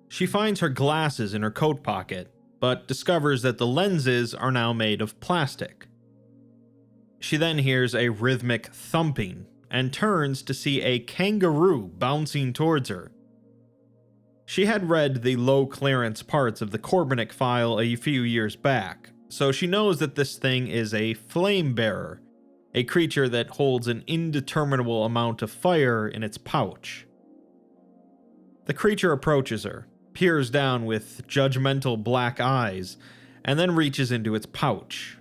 She finds her glasses in her coat pocket, but discovers that the lenses are now made of plastic. She then hears a rhythmic thumping and turns to see a kangaroo bouncing towards her. She had read the low-clearance parts of the Korbinik file a few years back, so she knows that this thing is a flame bearer, a creature that holds an indeterminable amount of fire in its pouch. The creature approaches her, peers down with judgmental black eyes, and then reaches into its pouch.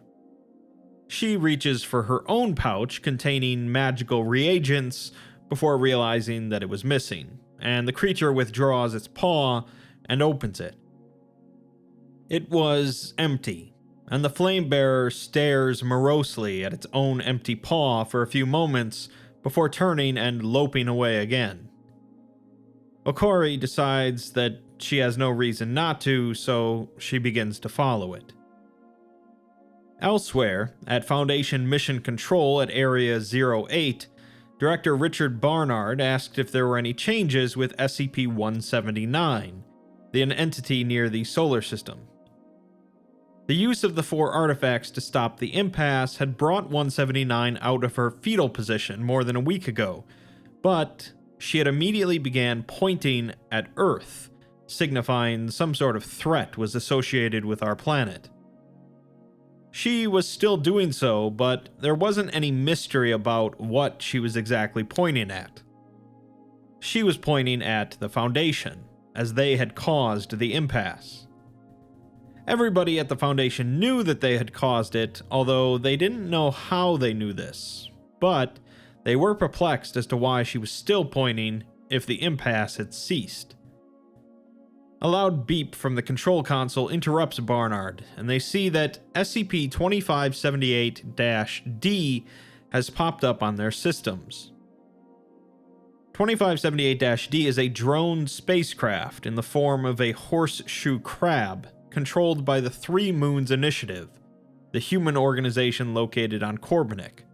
She reaches for her own pouch containing magical reagents before realizing that it was missing, and the creature withdraws its paw and opens it. It was empty, and the flame bearer stares morosely at its own empty paw for a few moments before turning and loping away again. Okori decides that she has no reason not to, so she begins to follow it. Elsewhere, at Foundation Mission Control at Area 08, Director Richard Barnard asked if there were any changes with SCP-179, an entity near the solar system. The use of the 4 artifacts to stop the impasse had brought 179 out of her fetal position more than a week ago, but she had immediately began pointing at Earth, signifying some sort of threat was associated with our planet. She was still doing so, but there wasn't any mystery about what she was exactly pointing at. She was pointing at the Foundation, as they had caused the impasse. Everybody at the Foundation knew that they had caused it, although they didn't know how they knew this, but they were perplexed as to why she was still pointing if the impasse had ceased. A loud beep from the control console interrupts Barnard, and they see that SCP-2578-D has popped up on their systems. 2578-D is a drone spacecraft in the form of a horseshoe crab, controlled by the Three Moons Initiative, the human organization located on Korbanik.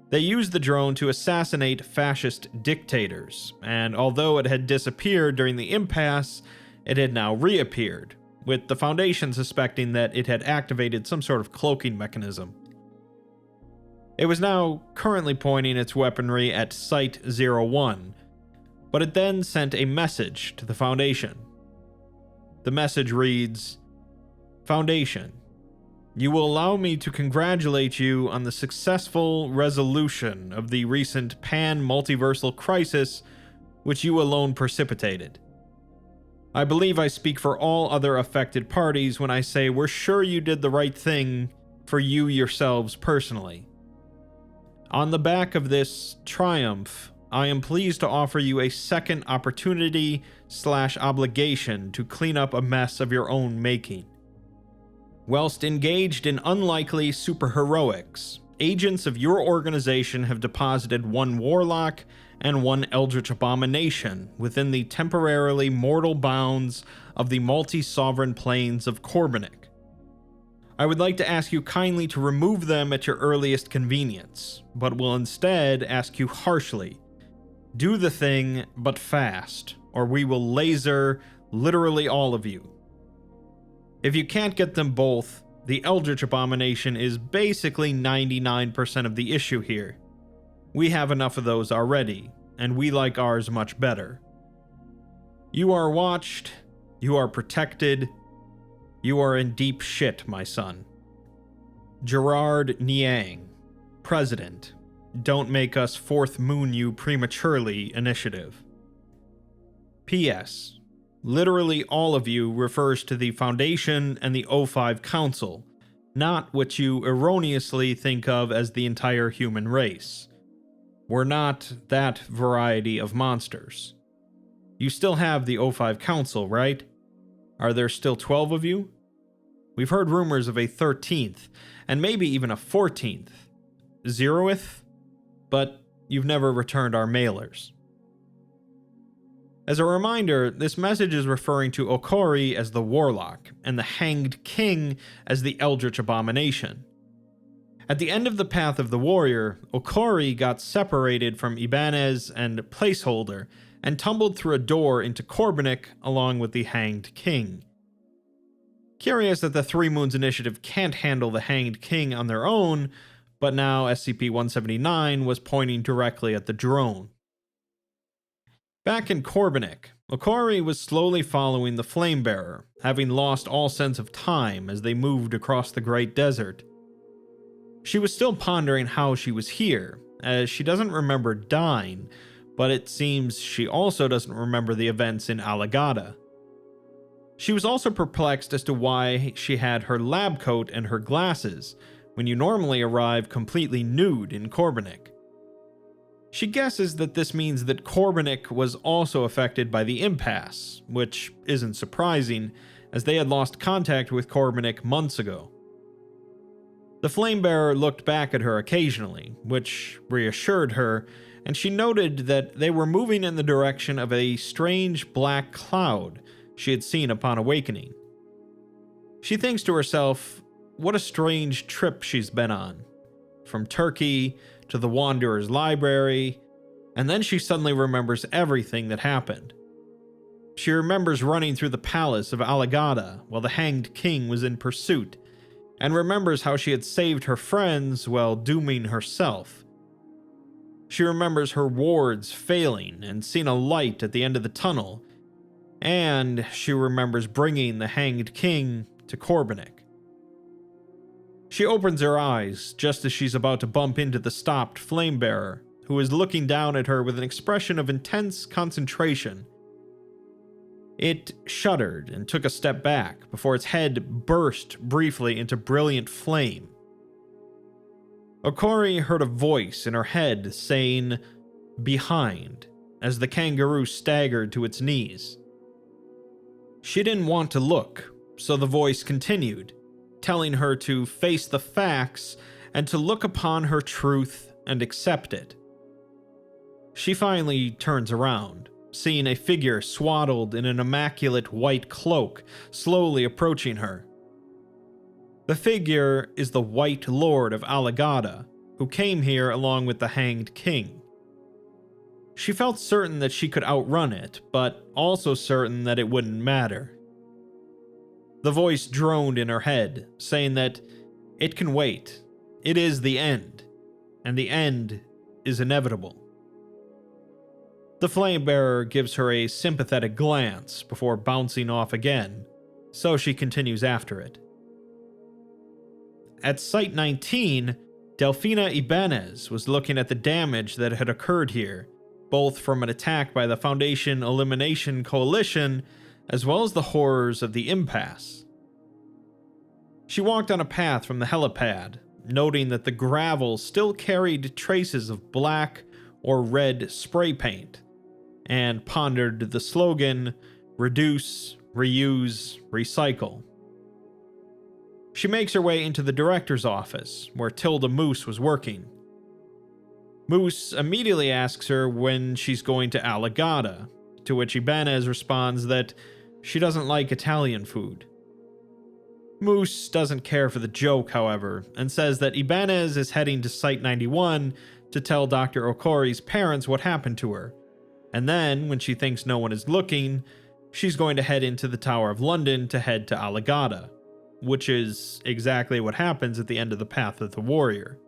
They used the drone to assassinate fascist dictators, and although it had disappeared during the impasse, it had now reappeared, with the Foundation suspecting that it had activated some sort of cloaking mechanism. It was now currently pointing its weaponry at Site-01, but it then sent a message to the Foundation. The message reads, "Foundation, you will allow me to congratulate you on the successful resolution of the recent pan-multiversal crisis which you alone precipitated. I believe I speak for all other affected parties when I say we're sure you did the right thing for you yourselves personally. On the back of this triumph, I am pleased to offer you a second opportunity/obligation to clean up a mess of your own making. Whilst engaged in unlikely superheroics, agents of your organization have deposited 1 warlock and 1 eldritch abomination within the temporarily mortal bounds of the multi-sovereign planes of Korbanik. I would like to ask you kindly to remove them at your earliest convenience, but will instead ask you harshly, do the thing, but fast, or we will laser literally all of you. If you can't get them both, the Eldritch Abomination is basically 99% of the issue here. We have enough of those already, and we like ours much better. You are watched, you are protected, you are in deep shit, my son. Gerard Niang, President, Don't Make Us Fourth Moon You Prematurely Initiative. P.S. Literally all of you refers to the Foundation and the O5 Council, not what you erroneously think of as the entire human race. We're not that variety of monsters. You still have the O5 Council, right? Are there still 12 of you? We've heard rumors of a 13th, and maybe even a 14th. 0th? But you've never returned our mailers. As a reminder, this message is referring to Okori as the Warlock, and the Hanged King as the Eldritch Abomination. At the end of the Path of the Warrior, Okori got separated from Ibanez and Placeholder, and tumbled through a door into Korbanik along with the Hanged King. Curious that the Three Moons Initiative can't handle the Hanged King on their own, but now SCP-179 was pointing directly at the drone. Back in Korbanik, Okori was slowly following the Flamebearer, having lost all sense of time as they moved across the Great Desert. She was still pondering how she was here, as she doesn't remember dying, but it seems she also doesn't remember the events in Alagada. She was also perplexed as to why she had her lab coat and her glasses, when you normally arrive completely nude in Korbanik. She guesses that this means that Korbanik was also affected by the impasse, which isn't surprising, as they had lost contact with Korbanik months ago. The Flamebearer looked back at her occasionally, which reassured her, and she noted that they were moving in the direction of a strange black cloud she had seen upon awakening. She thinks to herself, what a strange trip she's been on. From Turkey to the Wanderer's Library, and then she suddenly remembers everything that happened. She remembers running through the palace of Alagada while the Hanged King was in pursuit, and remembers how she had saved her friends while dooming herself. She remembers her wards failing and seeing a light at the end of the tunnel, and she remembers bringing the Hanged King to Korbanik. She opens her eyes just as she's about to bump into the stopped Flamebearer, who is looking down at her with an expression of intense concentration. It shuddered and took a step back before its head burst briefly into brilliant flame. Okori heard a voice in her head saying, "Behind," as the kangaroo staggered to its knees. She didn't want to look, so the voice continued, telling her to face the facts and to look upon her truth and accept it. She finally turns around, seeing a figure swaddled in an immaculate white cloak slowly approaching her. The figure is the White Lord of Alagada, who came here along with the Hanged King. She felt certain that she could outrun it, but also certain that it wouldn't matter. The voice droned in her head, saying that it can wait. It is the end, and the end is inevitable. The Flamebearer gives her a sympathetic glance before bouncing off again, so she continues after it. At Site 19, Delfina Ibanez was looking at the damage that had occurred here, both from an attack by the Foundation Elimination Coalition as well as the horrors of the impasse. She walked on a path from the helipad, noting that the gravel still carried traces of black or red spray paint, and pondered the slogan, "Reduce, reuse, recycle." She makes her way into the director's office, where Tilda Moose was working. Moose immediately asks her when she's going to Alagada, to which Ibanez responds that she doesn't like Italian food. Moose doesn't care for the joke, however, and says that Ibanez is heading to Site 91 to tell Dr. Okori's parents what happened to her, and then, when she thinks no one is looking, she's going to head into the Tower of London to head to Alagada, which is exactly what happens at the end of the Path of the Warrior.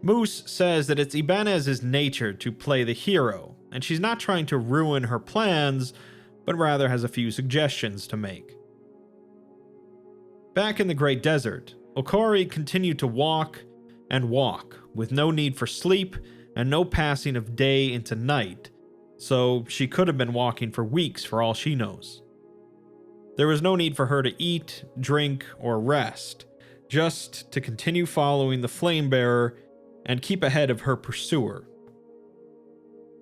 Moose says that it's Ibanez's nature to play the hero, and she's not trying to ruin her plans, but rather has a few suggestions to make. Back in the Great Desert, Okori continued to walk and walk, with no need for sleep and no passing of day into night, so she could have been walking for weeks for all she knows. There was no need for her to eat, drink, or rest, just to continue following the Flamebearer and keep ahead of her pursuer.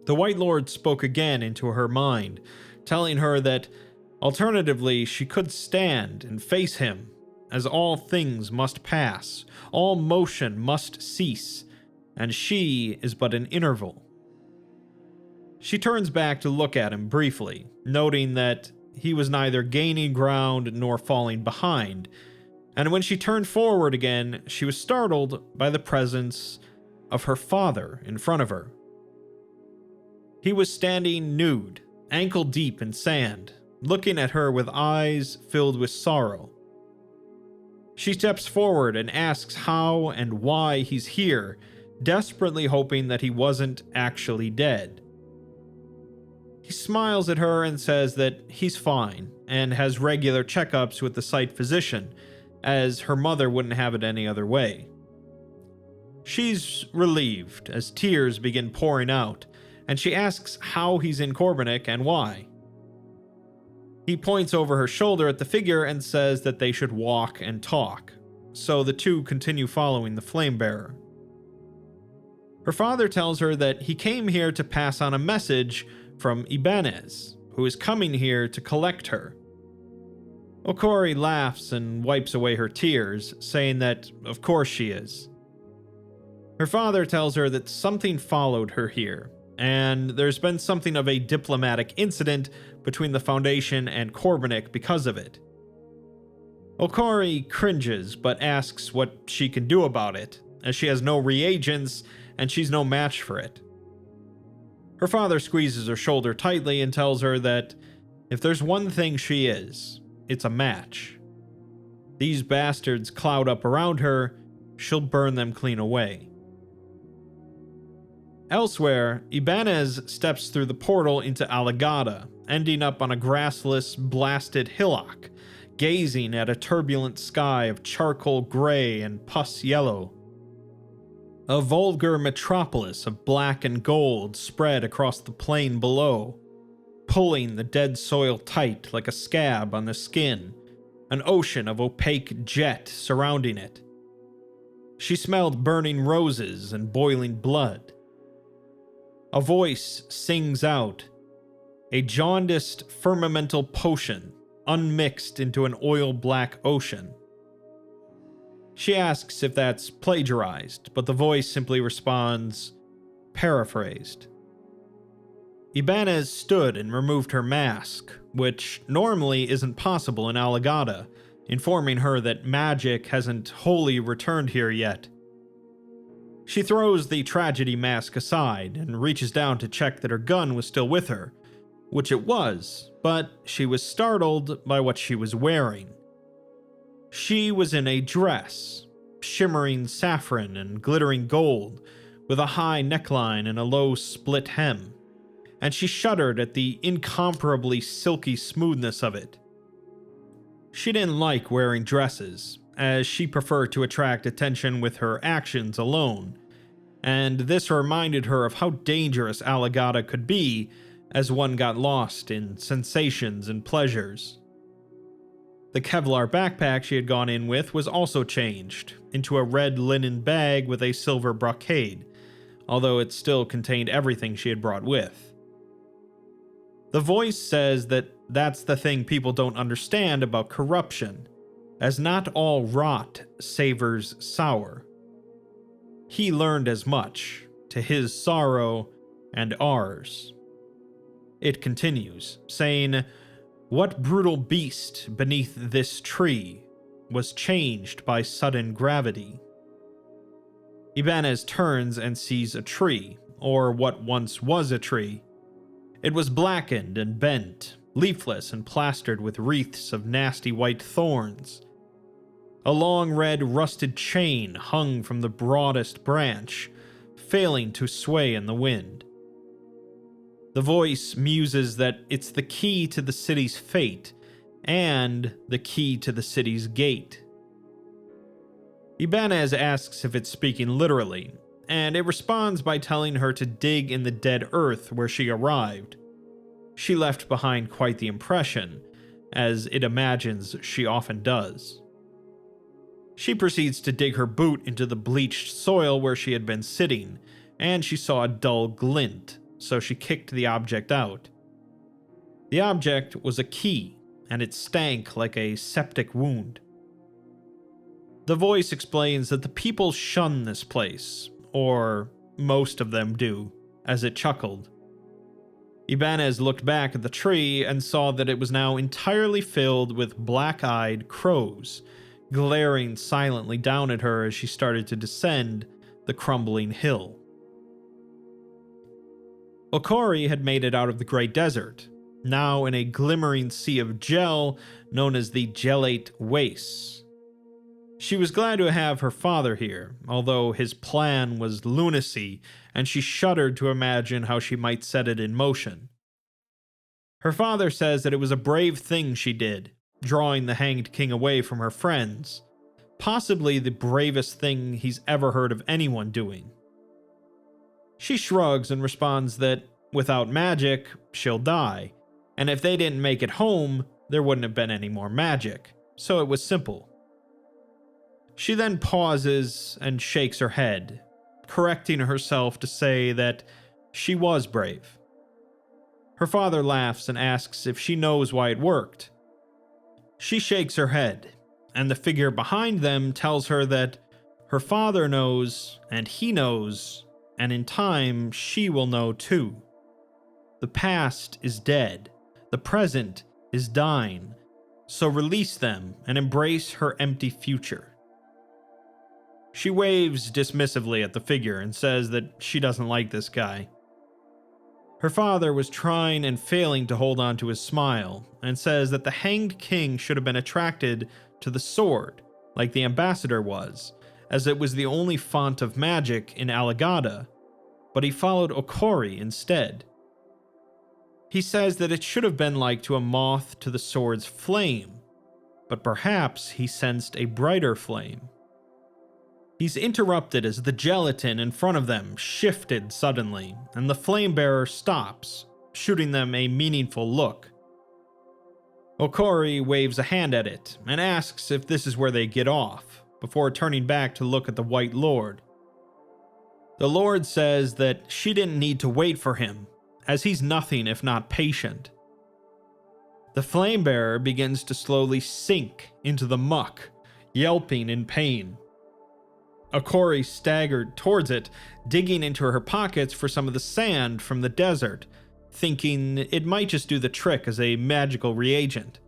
The White Lord spoke again into her mind, telling her that alternatively she could stand and face him, as all things must pass, all motion must cease, and she is but an interval. She turns back to look at him briefly, noting that he was neither gaining ground nor falling behind, and when she turned forward again, she was startled by the presence of her father in front of her. He was standing nude, ankle deep in sand, looking at her with eyes filled with sorrow. She steps forward and asks how and why he's here, desperately hoping that he wasn't actually dead. He smiles at her and says that he's fine and has regular checkups with the site physician, as her mother wouldn't have it any other way. She's relieved as tears begin pouring out, and she asks how he's in Korbanik and why. He points over her shoulder at the figure and says that they should walk and talk, so the two continue following the Flamebearer. Her father tells her that he came here to pass on a message from Ibanez, who is coming here to collect her. Okori laughs and wipes away her tears, saying that of course she is. Her father tells her that something followed her here, and there's been something of a diplomatic incident between the Foundation and Corbinic because of it. Okori cringes but asks what she can do about it, as she has no reagents and she's no match for it. Her father squeezes her shoulder tightly and tells her that if there's one thing she is, it's a match. These bastards cloud up around her, she'll burn them clean away. Elsewhere, Ibanez steps through the portal into Alagada, ending up on a grassless, blasted hillock, gazing at a turbulent sky of charcoal gray and pus yellow. A vulgar metropolis of black and gold spread across the plain below, pulling the dead soil tight like a scab on the skin, an ocean of opaque jet surrounding it. She smelled burning roses and boiling blood. A voice sings out, a jaundiced firmamental potion unmixed into an oil-black ocean. She asks if that's plagiarized, but the voice simply responds, paraphrased. Ibanez stood and removed her mask, which normally isn't possible in Alagada, informing her that magic hasn't wholly returned here yet. She throws the tragedy mask aside and reaches down to check that her gun was still with her, which it was, but she was startled by what she was wearing. She was in a dress, shimmering saffron and glittering gold, with a high neckline and a low split hem, and she shuddered at the incomparably silky smoothness of it. She didn't like wearing dresses, as she preferred to attract attention with her actions alone, and this reminded her of how dangerous Alagada could be as one got lost in sensations and pleasures. The Kevlar backpack she had gone in with was also changed into a red linen bag with a silver brocade, although it still contained everything she had brought with. The voice says that that's the thing people don't understand about corruption, as not all rot savors sour. He learned as much, to his sorrow and ours. It continues, saying, "What brutal beast beneath this tree was changed by sudden gravity?" Ibanez turns and sees a tree, or what once was a tree. It was blackened and bent, leafless and plastered with wreaths of nasty white thorns. A long red rusted chain hung from the broadest branch, failing to sway in the wind. The voice muses that it's the key to the city's fate, and the key to the city's gate. Ibanez asks if it's speaking literally, and it responds by telling her to dig in the dead earth where she arrived. She left behind quite the impression, as it imagines she often does. She proceeds to dig her boot into the bleached soil where she had been sitting, and she saw a dull glint, so she kicked the object out. The object was a key, and it stank like a septic wound. The voice explains that the people shun this place, or most of them do, as it chuckled. Ibanez looked back at the tree and saw that it was now entirely filled with black-eyed crows, glaring silently down at her as she started to descend the crumbling hill. Okori had made it out of the Great Desert, now in a glimmering sea of gel known as the Gelate Wastes. She was glad to have her father here, although his plan was lunacy, and she shuddered to imagine how she might set it in motion. Her father says that it was a brave thing she did, drawing the Hanged King away from her friends, possibly the bravest thing he's ever heard of anyone doing. She shrugs and responds that, without magic, she'll die, and if they didn't make it home, there wouldn't have been any more magic, so it was simple. She then pauses and shakes her head, correcting herself to say that she was brave. Her father laughs and asks if she knows why it worked. She shakes her head, and the figure behind them tells her that Her father knows, and he knows, and in time she will know too. The past is dead, the present is dying, so release them and embrace her empty future. She waves dismissively at the figure and says that she doesn't like this guy. Her father was trying and failing to hold on to his smile, and says that the Hanged King should have been attracted to the sword, like the ambassador was, as it was the only font of magic in Alagada, but he followed Okori instead. He says that it should have been like to a moth to the sword's flame, but perhaps he sensed a brighter flame. He's interrupted as the gelatin in front of them shifted suddenly, and the flame-bearer stops, shooting them a meaningful look. Okori waves a hand at it and asks if this is where they get off, before turning back to look at the White Lord. The Lord says that she didn't need to wait for him, as he's nothing if not patient. The flame-bearer begins to slowly sink into the muck, yelping in pain. Okori staggered towards it, digging into her pockets for some of the sand from the desert, thinking it might just do the trick as a magical reagent.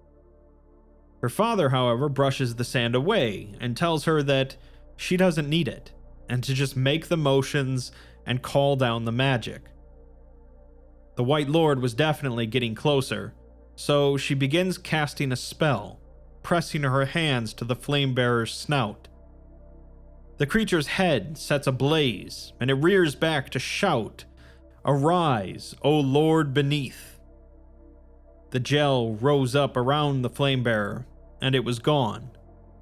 Her father, however, brushes the sand away and tells her that she doesn't need it, and to just make the motions and call down the magic. The White Lord was definitely getting closer, so she begins casting a spell, pressing her hands to the flame-bearer's snout. The creature's head sets ablaze, and it rears back to shout, "Arise, O Lord beneath!" The gel rose up around the flame-bearer, and it was gone,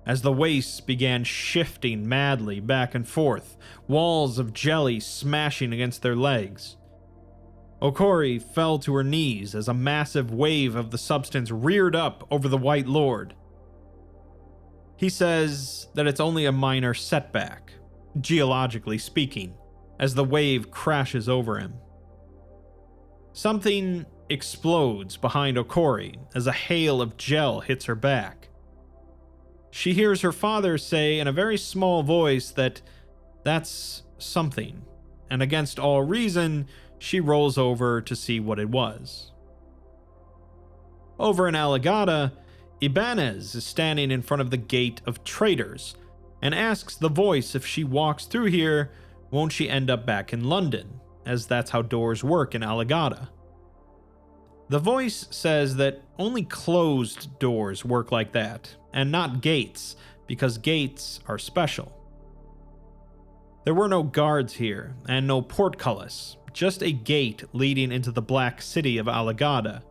as the wastes began shifting madly back and forth, walls of jelly smashing against their legs. Okori fell to her knees as a massive wave of the substance reared up over the White Lord. He says that it's only a minor setback, geologically speaking, as the wave crashes over him. Something explodes behind Okori as a hail of gel hits her back. She hears her father say in a very small voice that that's something, and against all reason, she rolls over to see what it was. Over in Alagada, Ibanez is standing in front of the Gate of Traitors and asks the voice if she walks through here, won't she end up back in London, as that's how doors work in Alagada. The voice says that only closed doors work like that, and not gates, because gates are special. There were no guards here, and no portcullis, just a gate leading into the Black City of Alagada.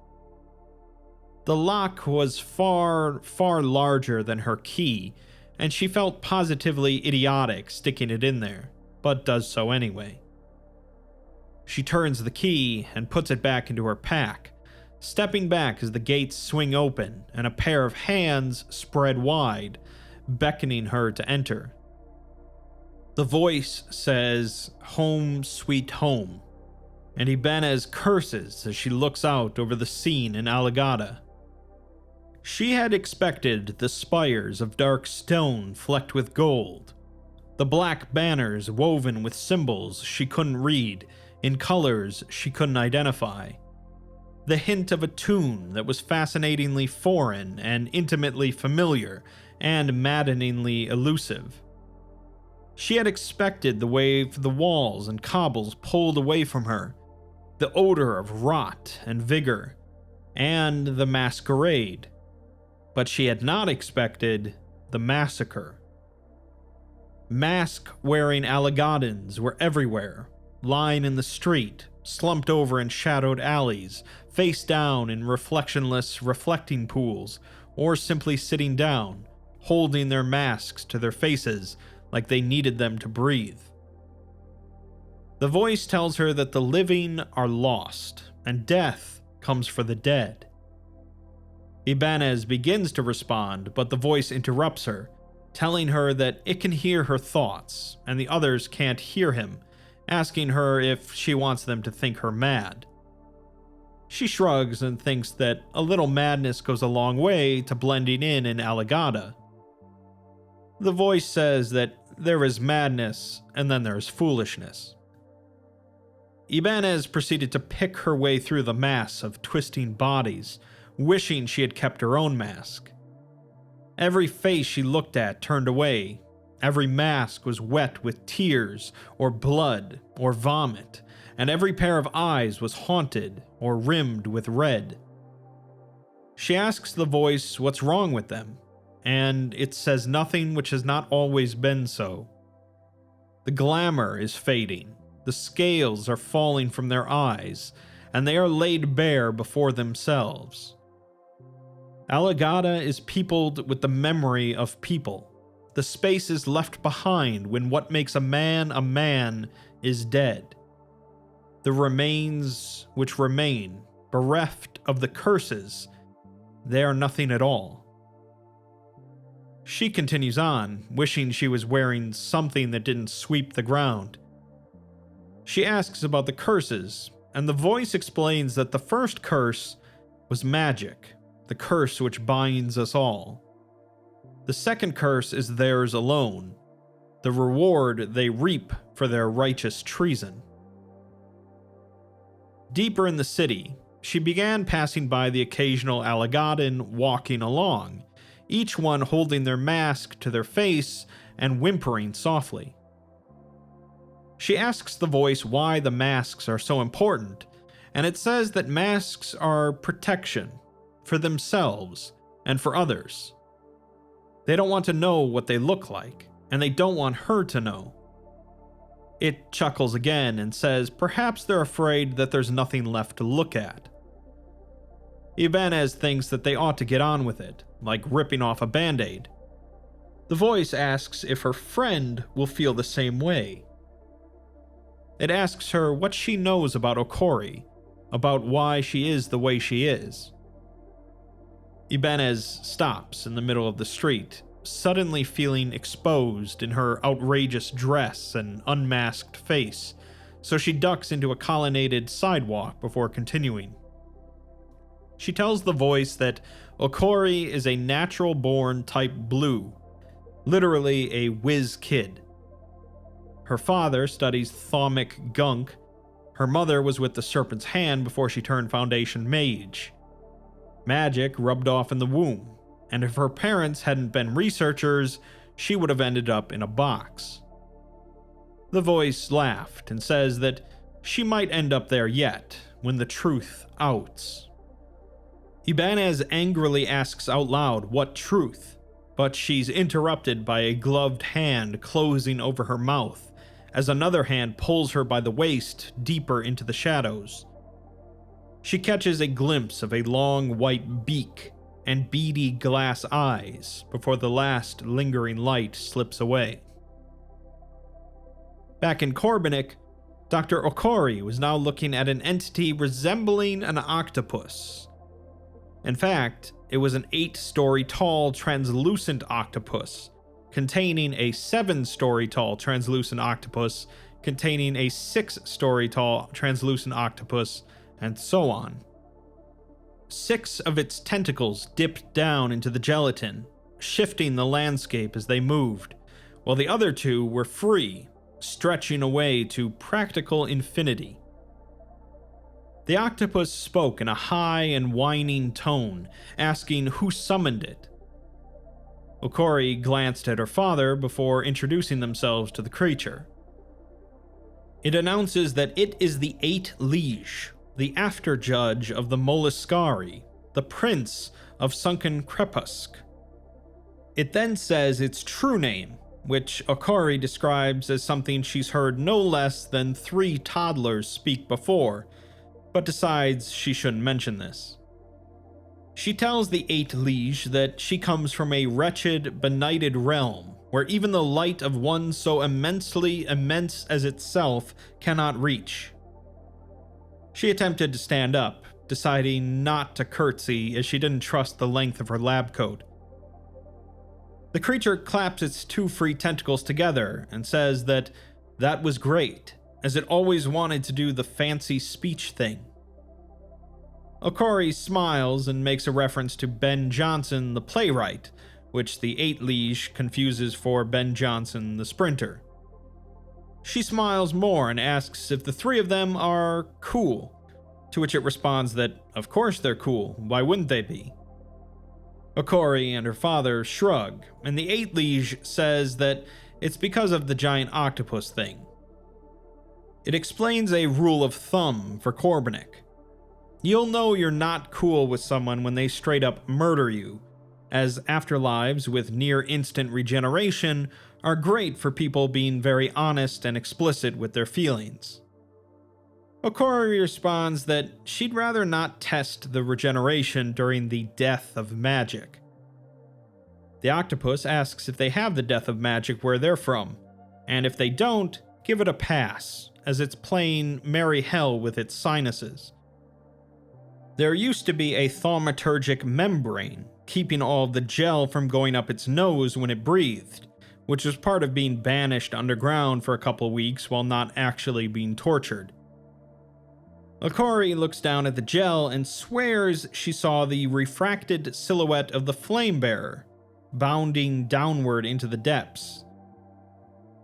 The lock was far, far larger than her key, and she felt positively idiotic sticking it in there, but does so anyway. She turns the key and puts it back into her pack, stepping back as the gates swing open and a pair of hands spread wide, beckoning her to enter. The voice says, "Home, sweet home," and Ibanez curses as she looks out over the scene in Alagada. She had expected the spires of dark stone flecked with gold, the black banners woven with symbols she couldn't read, in colors she couldn't identify, the hint of a tune that was fascinatingly foreign and intimately familiar and maddeningly elusive. She had expected the wave of the walls and cobbles pulled away from her, the odor of rot and vigor, and the masquerade. But she had not expected the massacre. Mask-wearing Alagadans were everywhere, lying in the street, slumped over in shadowed alleys, face down in reflectionless reflecting pools, or simply sitting down, holding their masks to their faces like they needed them to breathe. The voice tells her that the living are lost, and death comes for the dead. Ibanez begins to respond, but the voice interrupts her, telling her that it can hear her thoughts, and the others can't hear him, asking her if she wants them to think her mad. She shrugs and thinks that a little madness goes a long way to blending in Alagada. The voice says that there is madness, and then there is foolishness. Ibanez proceeded to pick her way through the mass of twisting bodies, wishing she had kept her own mask. Every face she looked at turned away. Every mask was wet with tears, or blood, or vomit, and every pair of eyes was haunted or rimmed with red. She asks the voice what's wrong with them, and it says nothing which has not always been so. The glamour is fading, the scales are falling from their eyes, and they are laid bare before themselves. Alagada is peopled with the memory of people. The space is left behind when what makes a man is dead. The remains which remain, bereft of the curses, they are nothing at all. She continues on, wishing she was wearing something that didn't sweep the ground. She asks about the curses, and the voice explains that the first curse was magic, the curse which binds us all. The second curse is theirs alone, the reward they reap for their righteous treason. Deeper in the city, she began passing by the occasional Alagadan walking along, each one holding their mask to their face and whimpering softly. She asks the voice why the masks are so important, and it says that masks are protection, for themselves and for others. They don't want to know what they look like, and they don't want her to know. It chuckles again and says perhaps they're afraid that there's nothing left to look at. Ibanez thinks that they ought to get on with it, like ripping off a band-aid. The voice asks if her friend will feel the same way. It asks her what she knows about Okori, about why she is the way she is. Ibanez stops in the middle of the street, suddenly feeling exposed in her outrageous dress and unmasked face, so she ducks into a colonnaded sidewalk before continuing. She tells the voice that Okori is a natural-born type blue, literally a whiz kid. Her father studies thaumic gunk. Her mother was with the Serpent's Hand before she turned Foundation Mage. Magic rubbed off in the womb, and if her parents hadn't been researchers, she would have ended up in a box. The voice laughed and says that she might end up there yet, when the truth outs. Ibanez angrily asks out loud what truth, but she's interrupted by a gloved hand closing over her mouth, as another hand pulls her by the waist deeper into the shadows. She catches a glimpse of a long white beak and beady glass eyes before the last lingering light slips away. Back in Korbanik, Dr. Okori was now looking at an entity resembling an octopus. In fact, it was an 8-story tall translucent octopus, containing a 7-story tall translucent octopus, containing a 6-story tall translucent octopus, and so on. 6 of its tentacles dipped down into the gelatin, shifting the landscape as they moved, while the other 2 were free, stretching away to practical infinity. The octopus spoke in a high and whining tone, asking who summoned it. Okori glanced at her father before introducing themselves to the creature. It announces that it is the 8 Liege, the after-judge of the Moleskari, the prince of Sunken Krepusk. It then says its true name, which Okori describes as something she's heard no less than 3 toddlers speak before, but decides she shouldn't mention this. She tells the 8 Liege that she comes from a wretched, benighted realm, where even the light of one so immensely immense as itself cannot reach. She attempted to stand up, deciding not to curtsy as she didn't trust the length of her lab coat. The creature claps its 2 free tentacles together and says that was great, as it always wanted to do the fancy speech thing. Okori smiles and makes a reference to Ben Jonson, the playwright, which the 8 Liege confuses for Ben Johnson, the sprinter. She smiles more and asks if the 3 of them are cool, to which it responds that, of course they're cool, why wouldn't they be? Okori and her father shrug, and the 8 Liege says that it's because of the giant octopus thing. It explains a rule of thumb for Corbinic. You'll know you're not cool with someone when they straight up murder you, as afterlives with near instant regeneration are great for people being very honest and explicit with their feelings. Okori responds that she'd rather not test the regeneration during the death of magic. The octopus asks if they have the death of magic where they're from, and if they don't, give it a pass, as it's playing merry hell with its sinuses. There used to be a thaumaturgic membrane, keeping all of the gel from going up its nose when it breathed, which was part of being banished underground for a couple weeks while not actually being tortured. Okori looks down at the gel and swears she saw the refracted silhouette of the Flamebearer, bounding downward into the depths.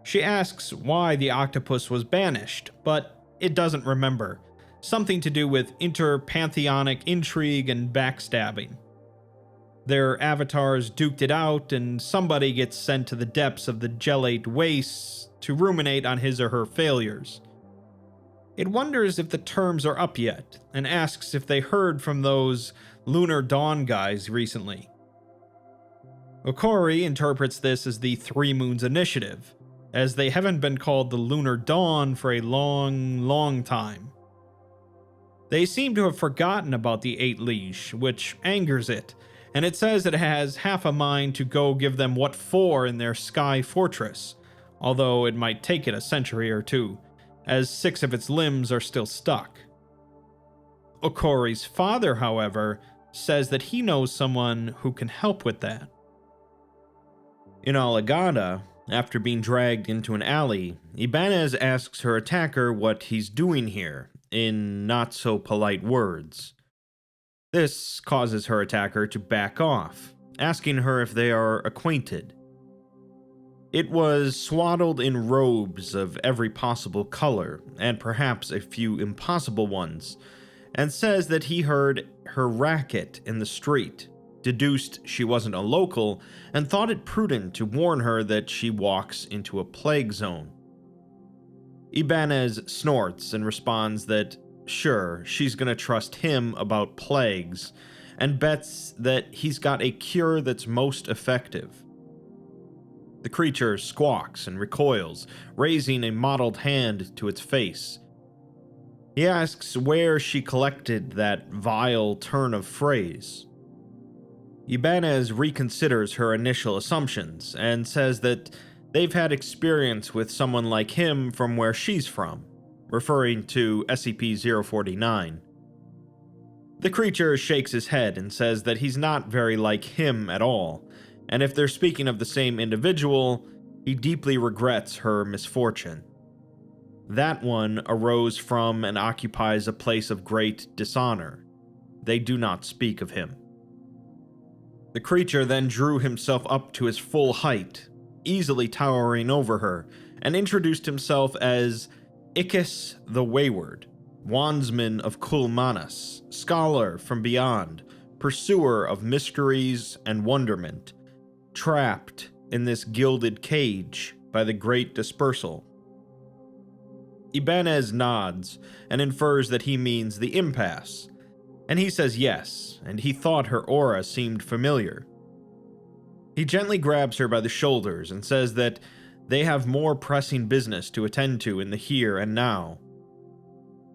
She asks why the octopus was banished, but it doesn't remember. Something to do with inter-pantheonic intrigue and backstabbing. Their avatars duked it out, and somebody gets sent to the depths of the gelate wastes to ruminate on his or her failures. It wonders if the terms are up yet, and asks if they heard from those Lunar Dawn guys recently. Okori interprets this as the 3 Moons Initiative, as they haven't been called the Lunar Dawn for a long time. They seem to have forgotten about the 8 Liege, which angers it, and it says it has half a mind to go give them what for in their sky fortress, although it might take it a century or 2, as 6 of its limbs are still stuck. Okori's father, however, says that he knows someone who can help with that. In Alagada, after being dragged into an alley, Ibanez asks her attacker what he's doing here, in not-so-polite words. This causes her attacker to back off, asking her if they are acquainted. It was swaddled in robes of every possible color, and perhaps a few impossible ones, and says that he heard her racket in the street, deduced she wasn't a local, and thought it prudent to warn her that she walks into a plague zone. Ibanez snorts and responds that, sure, she's gonna trust him about plagues, and bets that he's got a cure that's most effective. The creature squawks and recoils, raising a mottled hand to its face. He asks where she collected that vile turn of phrase. Ibanez reconsiders her initial assumptions and says that they've had experience with someone like him from where she's from, referring to SCP-049. The creature shakes his head and says that he's not very like him at all, and if they're speaking of the same individual, he deeply regrets her misfortune. That one arose from and occupies a place of great dishonor. They do not speak of him. The creature then drew himself up to his full height, easily towering over her, and introduced himself as Ichthys the Wayward, wandsman of Kulmanas, scholar from beyond, pursuer of mysteries and wonderment, trapped in this gilded cage by the Great Dispersal. Ibanez nods and infers that he means the impasse, and he says yes, and he thought her aura seemed familiar. He gently grabs her by the shoulders and says that they have more pressing business to attend to in the here and now.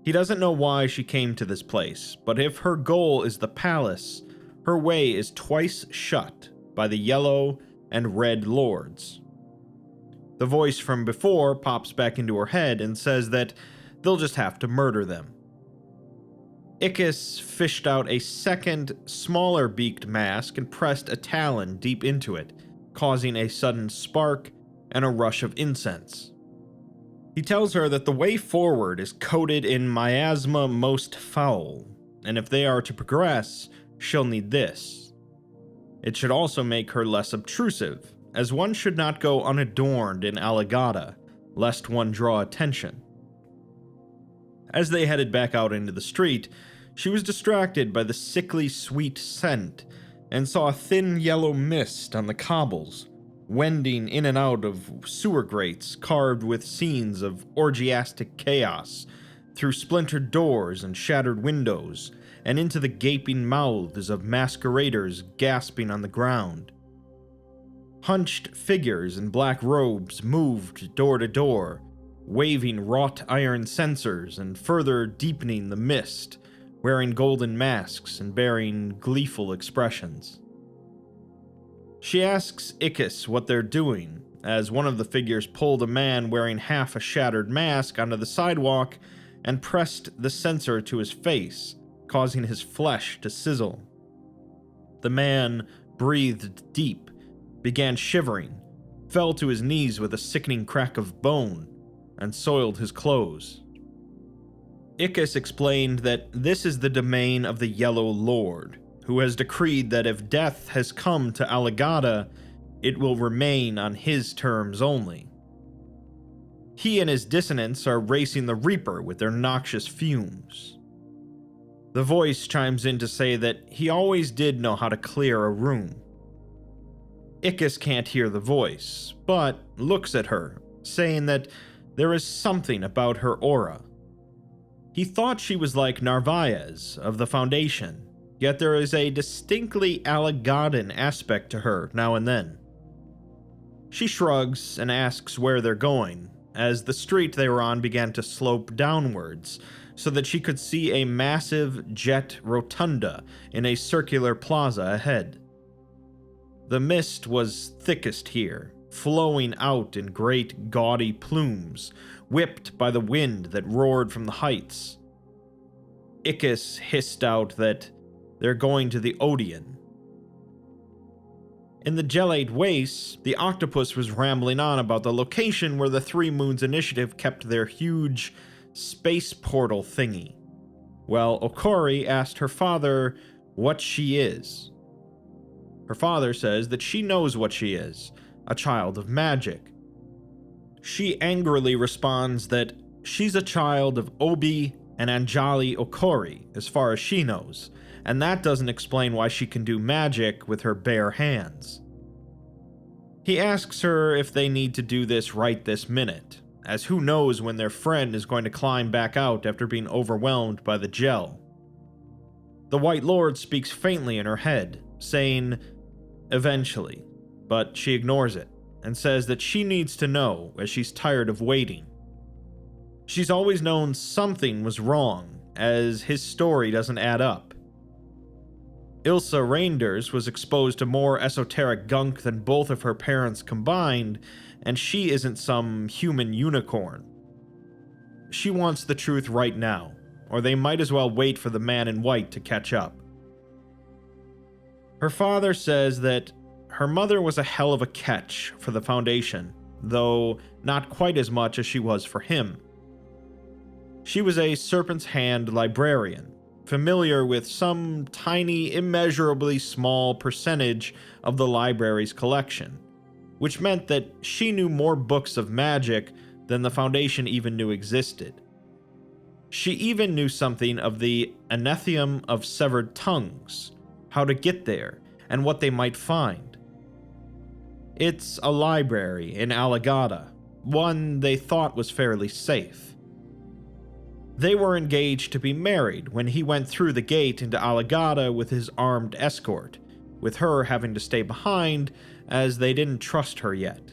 He doesn't know why she came to this place, but if her goal is the palace, her way is twice shut by the yellow and red lords. The voice from before pops back into her head and says that they'll just have to murder them. Ichthys fished out a second, smaller beaked mask and pressed a talon deep into it, causing a sudden spark and a rush of incense. He tells her that the way forward is coated in miasma most foul, and if they are to progress, she'll need this. It should also make her less obtrusive, as one should not go unadorned in Alagada, lest one draw attention. As they headed back out into the street, she was distracted by the sickly sweet scent and saw a thin yellow mist on the cobbles, wending in and out of sewer grates carved with scenes of orgiastic chaos, through splintered doors and shattered windows, and into the gaping mouths of masqueraders gasping on the ground. Hunched figures in black robes moved door to door, waving wrought iron censers and further deepening the mist, wearing golden masks and bearing gleeful expressions. She asks Ixchel what they're doing, as one of the figures pulled a man wearing half a shattered mask onto the sidewalk and pressed the censer to his face, causing his flesh to sizzle. The man breathed deep, began shivering, fell to his knees with a sickening crack of bone, and soiled his clothes. Ixchel explained that this is the domain of the Yellow Lord, who has decreed that if death has come to Alagada, it will remain on his terms only. He and his dissonants are racing the Reaper with their noxious fumes. The voice chimes in to say that he always did know how to clear a room. Ixchel can't hear the voice, but looks at her, saying that there is something about her aura. He thought she was like Narvaez of the Foundation, yet there is a distinctly Alagadan aspect to her now and then. She shrugs and asks where they're going, as the street they were on began to slope downwards, so that she could see a massive jet rotunda in a circular plaza ahead. The mist was thickest here, flowing out in great gaudy plumes, whipped by the wind that roared from the heights. Ixchel hissed out that they're going to the Odeon. In the gelate wastes, the octopus was rambling on about the location where the Three Moons Initiative kept their huge space portal thingy. Well, Okori asked her father what she is. Her father says that she knows what she is, a child of magic. She angrily responds that she's a child of Obi and Anjali Okori, as far as she knows, and that doesn't explain why she can do magic with her bare hands. He asks her if they need to do this right this minute, as who knows when their friend is going to climb back out after being overwhelmed by the gel. The White Lord speaks faintly in her head, saying, "Eventually," but she ignores it, and says that she needs to know as she's tired of waiting. She's always known something was wrong, as his story doesn't add up. Ilsa Reinders was exposed to more esoteric gunk than both of her parents combined, and she isn't some human unicorn. She wants the truth right now, or they might as well wait for the man in white to catch up. Her father says that her mother was a hell of a catch for the Foundation, though not quite as much as she was for him. She was a Serpent's Hand librarian, familiar with some tiny, immeasurably small percentage of the library's collection, which meant that she knew more books of magic than the Foundation even knew existed. She even knew something of the Anethium of Severed Tongues, how to get there, and what they might find. It's a library in Alagada, one they thought was fairly safe. They were engaged to be married when he went through the gate into Alagada with his armed escort, with her having to stay behind as they didn't trust her yet.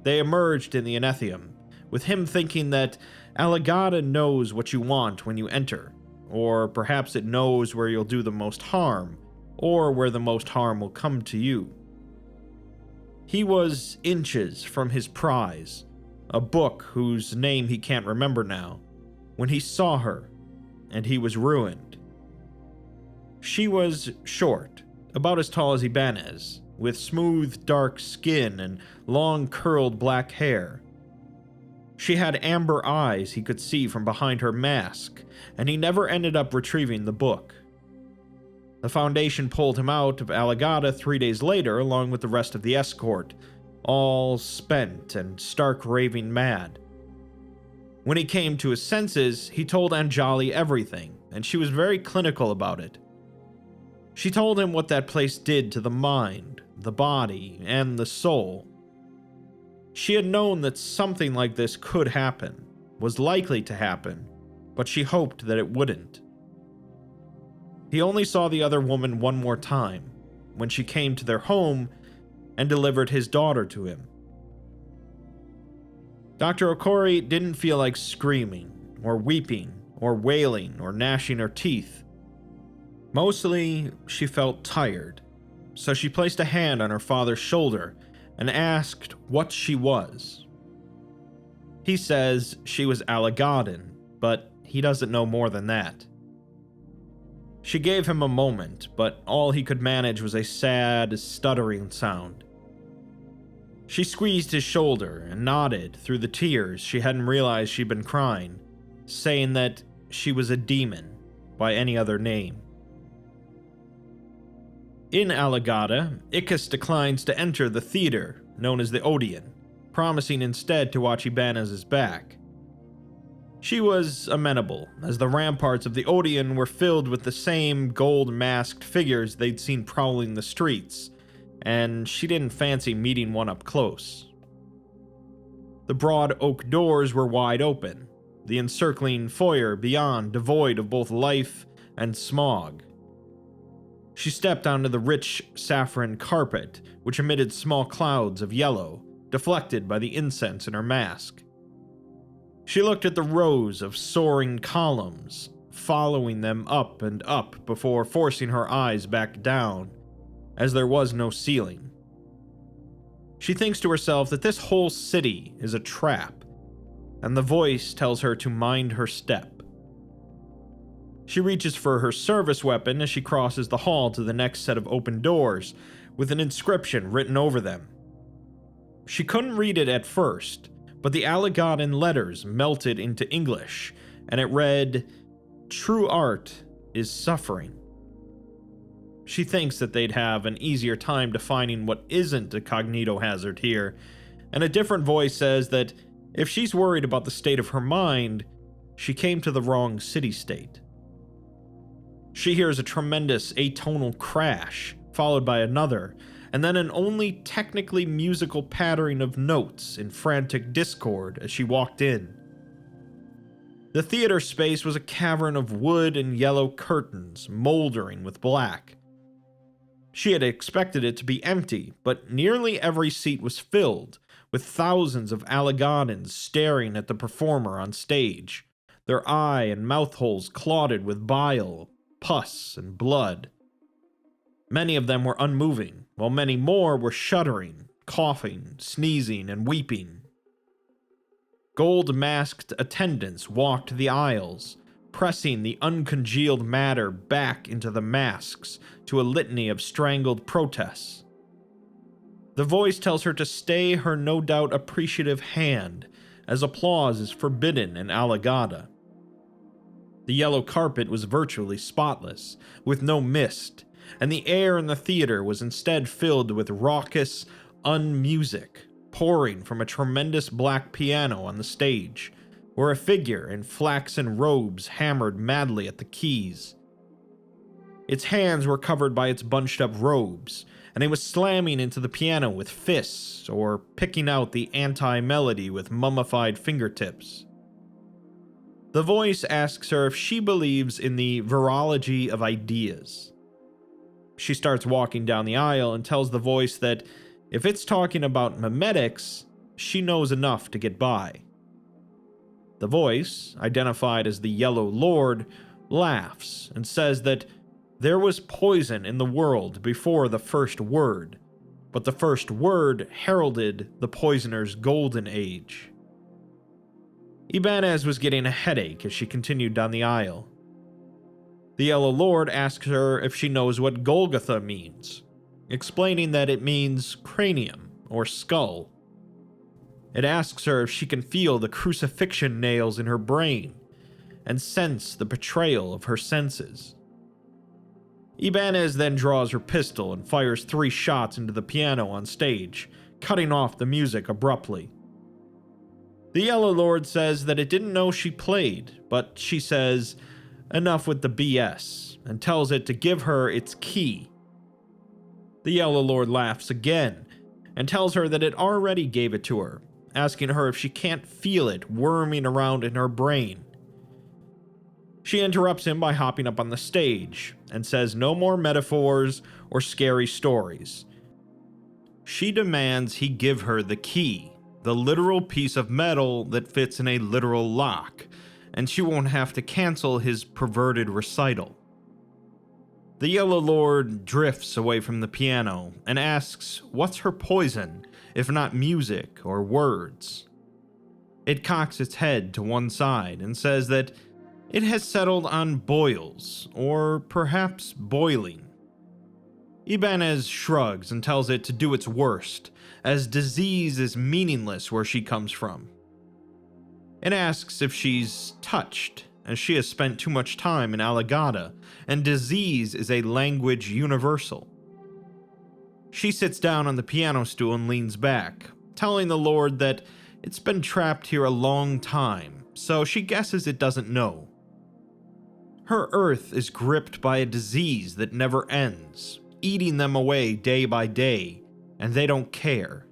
They emerged in the Anethium, with him thinking that Alagada knows what you want when you enter, or perhaps it knows where you'll do the most harm, or where the most harm will come to you. He was inches from his prize, a book whose name he can't remember now, when he saw her, and he was ruined. She was short, about as tall as Ibanez, with smooth, dark skin and long, curled black hair. She had amber eyes he could see from behind her mask, and he never ended up retrieving the book. The Foundation pulled him out of Alagada 3 days later along with the rest of the escort, all spent and stark raving mad. When he came to his senses, he told Anjali everything, and she was very clinical about it. She told him what that place did to the mind, the body, and the soul. She had known that something like this could happen, was likely to happen, but she hoped that it wouldn't. He only saw the other woman one more time, when she came to their home and delivered his daughter to him. Dr. Okori didn't feel like screaming, or weeping, or wailing, or gnashing her teeth. Mostly, she felt tired, so she placed a hand on her father's shoulder and asked what she was. He says she was Alagadan, but he doesn't know more than that. She gave him a moment, but all he could manage was a sad, stuttering sound. She squeezed his shoulder and nodded through the tears she hadn't realized she'd been crying, saying that she was a demon by any other name. In Alagada, Ickes declines to enter the theater known as the Odeon, promising instead to watch Ibanez's back. She was amenable, as the ramparts of the Odeon were filled with the same gold-masked figures they'd seen prowling the streets, and she didn't fancy meeting one up close. The broad oak doors were wide open, the encircling foyer beyond devoid of both life and smog. She stepped onto the rich saffron carpet, which emitted small clouds of yellow, deflected by the incense in her mask. She looked at the rows of soaring columns, following them up and up before forcing her eyes back down, as there was no ceiling. She thinks to herself that this whole city is a trap, and the voice tells her to mind her step. She reaches for her service weapon as she crosses the hall to the next set of open doors, with an inscription written over them. She couldn't read it at first, but the Alagadan letters melted into English, and it read, "True art is suffering." She thinks that they'd have an easier time defining what isn't a cognito hazard here, and a different voice says that if she's worried about the state of her mind, she came to the wrong city-state. She hears a tremendous atonal crash, followed by another, and then an only technically musical pattering of notes in frantic discord as she walked in. The theater space was a cavern of wood and yellow curtains, moldering with black. She had expected it to be empty, but nearly every seat was filled, with thousands of Alagadans staring at the performer on stage, their eye and mouth holes clotted with bile, pus, and blood. Many of them were unmoving, while many more were shuddering, coughing, sneezing, and weeping. Gold-masked attendants walked the aisles, pressing the uncongealed matter back into the masks to a litany of strangled protests. The voice tells her to stay her no doubt appreciative hand, as applause is forbidden in Alagada. The yellow carpet was virtually spotless, with no mist, and the air in the theater was instead filled with raucous unmusic, pouring from a tremendous black piano on the stage, where a figure in flaxen robes hammered madly at the keys. Its hands were covered by its bunched-up robes, and it was slamming into the piano with fists or picking out the anti-melody with mummified fingertips. The voice asks her if she believes in the virology of ideas. She starts walking down the aisle and tells the voice that if it's talking about memetics, she knows enough to get by. The voice, identified as the Yellow Lord, laughs and says that there was poison in the world before the first word, but the first word heralded the poisoner's golden age. Ibanez was getting a headache as she continued down the aisle. The Yellow Lord asks her if she knows what Golgotha means, explaining that it means cranium or skull. It asks her if she can feel the crucifixion nails in her brain and sense the betrayal of her senses. Ibanez then draws her pistol and fires 3 shots into the piano on stage, cutting off the music abruptly. The Yellow Lord says that it didn't know she played, but she says, "Enough with the BS," and tells it to give her its key. The Yellow Lord laughs again, and tells her that it already gave it to her, asking her if she can't feel it worming around in her brain. She interrupts him by hopping up on the stage, and says no more metaphors or scary stories. She demands he give her the key, the literal piece of metal that fits in a literal lock, and she won't have to cancel his perverted recital. The Yellow Lord drifts away from the piano and asks what's her poison, if not music or words. It cocks its head to one side and says that it has settled on boils, or perhaps boiling. Ibanez shrugs and tells it to do its worst, as disease is meaningless where she comes from. It asks if she's touched, as she has spent too much time in Alagada, and disease is a language universal. She sits down on the piano stool and leans back, telling the Lord that it's been trapped here a long time, so she guesses it doesn't know. Her Earth is gripped by a disease that never ends, eating them away day by day, and they don't care.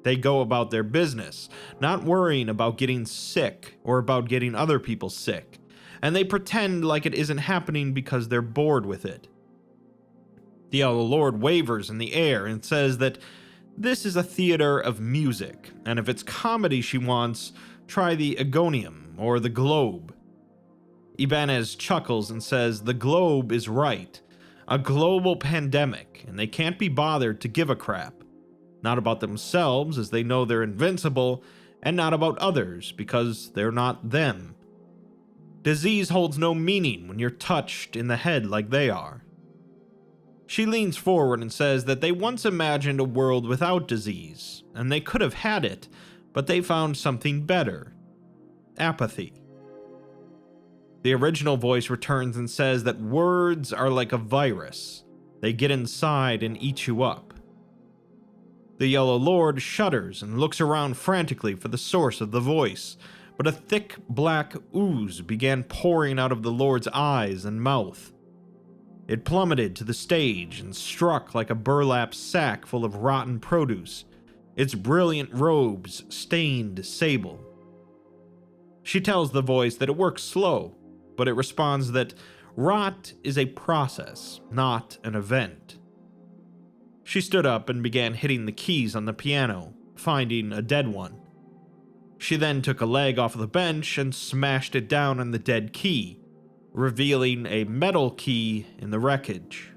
They go about their business, not worrying about getting sick or about getting other people sick, and they pretend like it isn't happening because they're bored with it. The Yellow Lord wavers in the air and says that this is a theater of music, and if it's comedy she wants, try the Agonium or the Globe. Ibanez chuckles and says the Globe is right, a global pandemic, and they can't be bothered to give a crap. Not about themselves, as they know they're invincible, and not about others, because they're not them. Disease holds no meaning when you're touched in the head like they are. She leans forward and says that they once imagined a world without disease, and they could have had it, but they found something better: apathy. The original voice returns and says that words are like a virus. They get inside and eat you up. The Yellow Lord shudders and looks around frantically for the source of the voice, but a thick black ooze began pouring out of the Lord's eyes and mouth. It plummeted to the stage and struck like a burlap sack full of rotten produce, its brilliant robes stained sable. She tells the voice that it works slow, but it responds that rot is a process, not an event. She stood up and began hitting the keys on the piano, finding a dead one. She then took a leg off the bench and smashed it down on the dead key, revealing a metal key in the wreckage.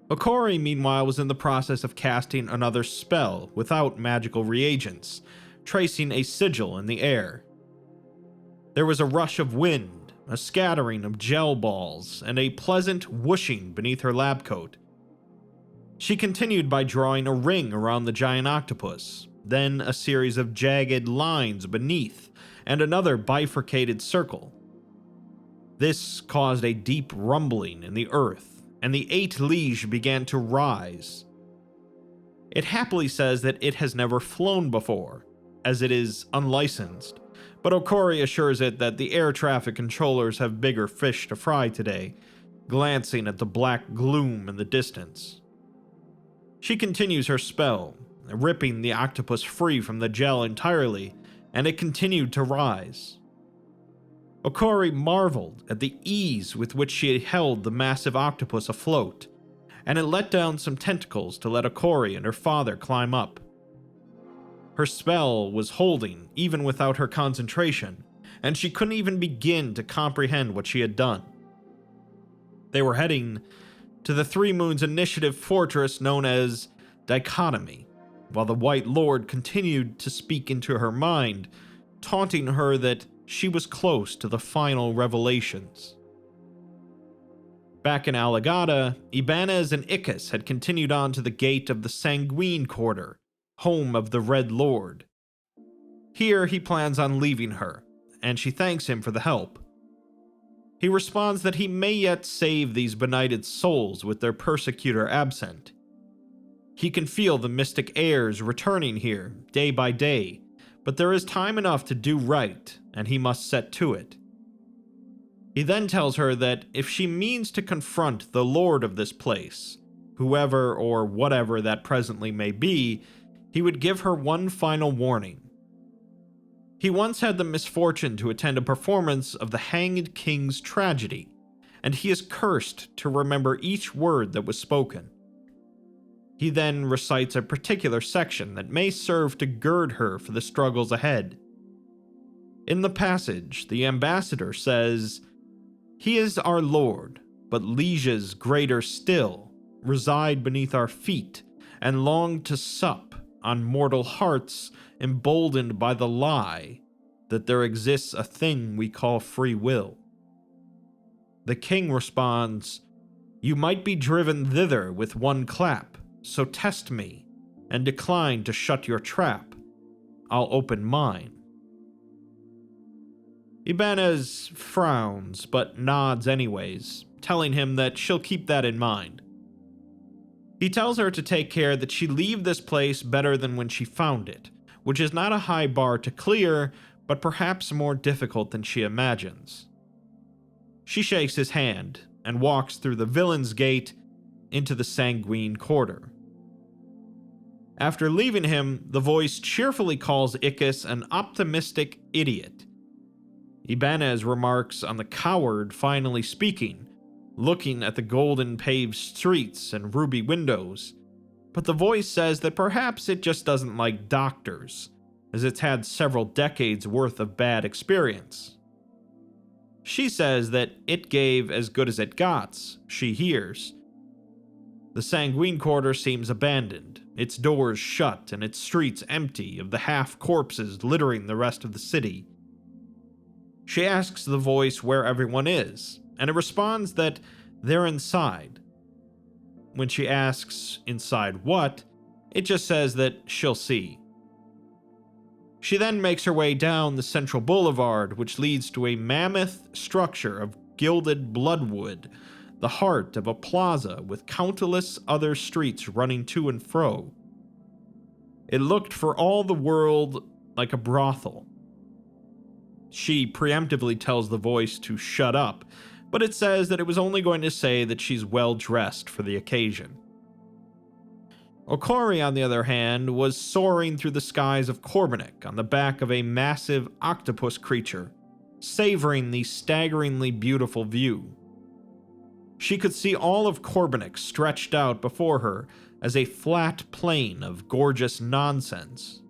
Okori, meanwhile, was in the process of casting another spell without magical reagents, tracing a sigil in the air. There was a rush of wind, a scattering of gel balls, and a pleasant whooshing beneath her lab coat. She continued by drawing a ring around the giant octopus, then a series of jagged lines beneath, and another bifurcated circle. This caused a deep rumbling in the earth, and the 8 liege began to rise. It happily says that it has never flown before, as it is unlicensed, but Okori assures it that the air traffic controllers have bigger fish to fry today, glancing at the black gloom in the distance. She continues her spell, ripping the octopus free from the gel entirely, and it continued to rise. Okori marveled at the ease with which she held the massive octopus afloat, and it let down some tentacles to let Okori and her father climb up. Her spell was holding even without her concentration, and she couldn't even begin to comprehend what she had done. They were heading to the Three Moons Initiative fortress known as Dichotomy, while the White Lord continued to speak into her mind, taunting her that she was close to the final revelations. Back in Alagada, Ibanez and Ickes had continued on to the gate of the Sanguine Quarter, home of the Red Lord. Here he plans on leaving her, and she thanks him for the help. He responds that he may yet save these benighted souls with their persecutor absent. He can feel the mystic airs returning here, day by day, but there is time enough to do right, and he must set to it. He then tells her that if she means to confront the lord of this place, whoever or whatever that presently may be, he would give her one final warning. He once had the misfortune to attend a performance of the Hanged King's tragedy, and he is cursed to remember each word that was spoken. He then recites a particular section that may serve to gird her for the struggles ahead. In the passage, the ambassador says, "He is our lord, but lieges greater still reside beneath our feet and long to sup on mortal hearts emboldened by the lie that there exists a thing we call free will." The king responds, "You might be driven thither with one clap, so test me, and decline to shut your trap. I'll open mine." Ibanez frowns, but nods anyways, telling him that she'll keep that in mind. He tells her to take care that she leave this place better than when she found it, which is not a high bar to clear, but perhaps more difficult than she imagines. She shakes his hand and walks through the villain's gate into the sanguine quarter. After leaving him, the voice cheerfully calls Ickes an optimistic idiot. Ibanez remarks on the coward finally speaking, looking at the golden paved streets and ruby windows, but the voice says that perhaps it just doesn't like doctors, as it's had several decades worth of bad experience. She says that it gave as good as it got, she hears. The sanguine quarter seems abandoned, its doors shut and its streets empty of the half-corpses littering the rest of the city. She asks the voice where everyone is, and it responds that they're inside. When she asks inside what, it just says that she'll see. She then makes her way down the central boulevard, which leads to a mammoth structure of gilded bloodwood, the heart of a plaza with countless other streets running to and fro. It looked for all the world like a brothel. She preemptively tells the voice to shut up, but it says that it was only going to say that she's well dressed for the occasion. Okori, on the other hand, was soaring through the skies of Korbanik on the back of a massive octopus creature, savoring the staggeringly beautiful view. She could see all of Korbanik stretched out before her as a flat plain of gorgeous nonsense.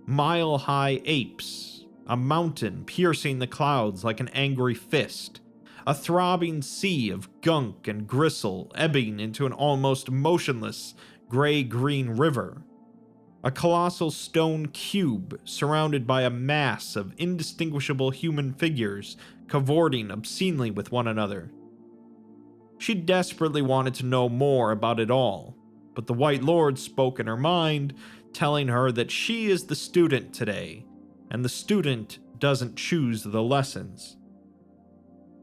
Mile-high apes, a mountain piercing the clouds like an angry fist, a throbbing sea of gunk and gristle ebbing into an almost motionless gray-green river, a colossal stone cube surrounded by a mass of indistinguishable human figures cavorting obscenely with one another. She desperately wanted to know more about it all, but the White Lord spoke in her mind, telling her that she is the student today, and the student doesn't choose the lessons.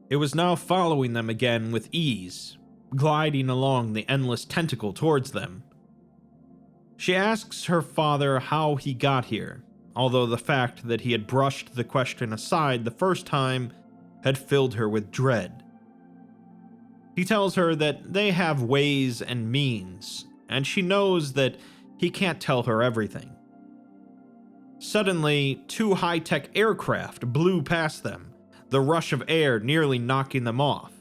It was now following them again with ease, gliding along the endless tentacle towards them. She asks her father how he got here, although the fact that he had brushed the question aside the first time had filled her with dread. He tells her that they have ways and means, and she knows that he can't tell her everything. Suddenly, 2 high-tech aircraft blew past them, the rush of air nearly knocking them off.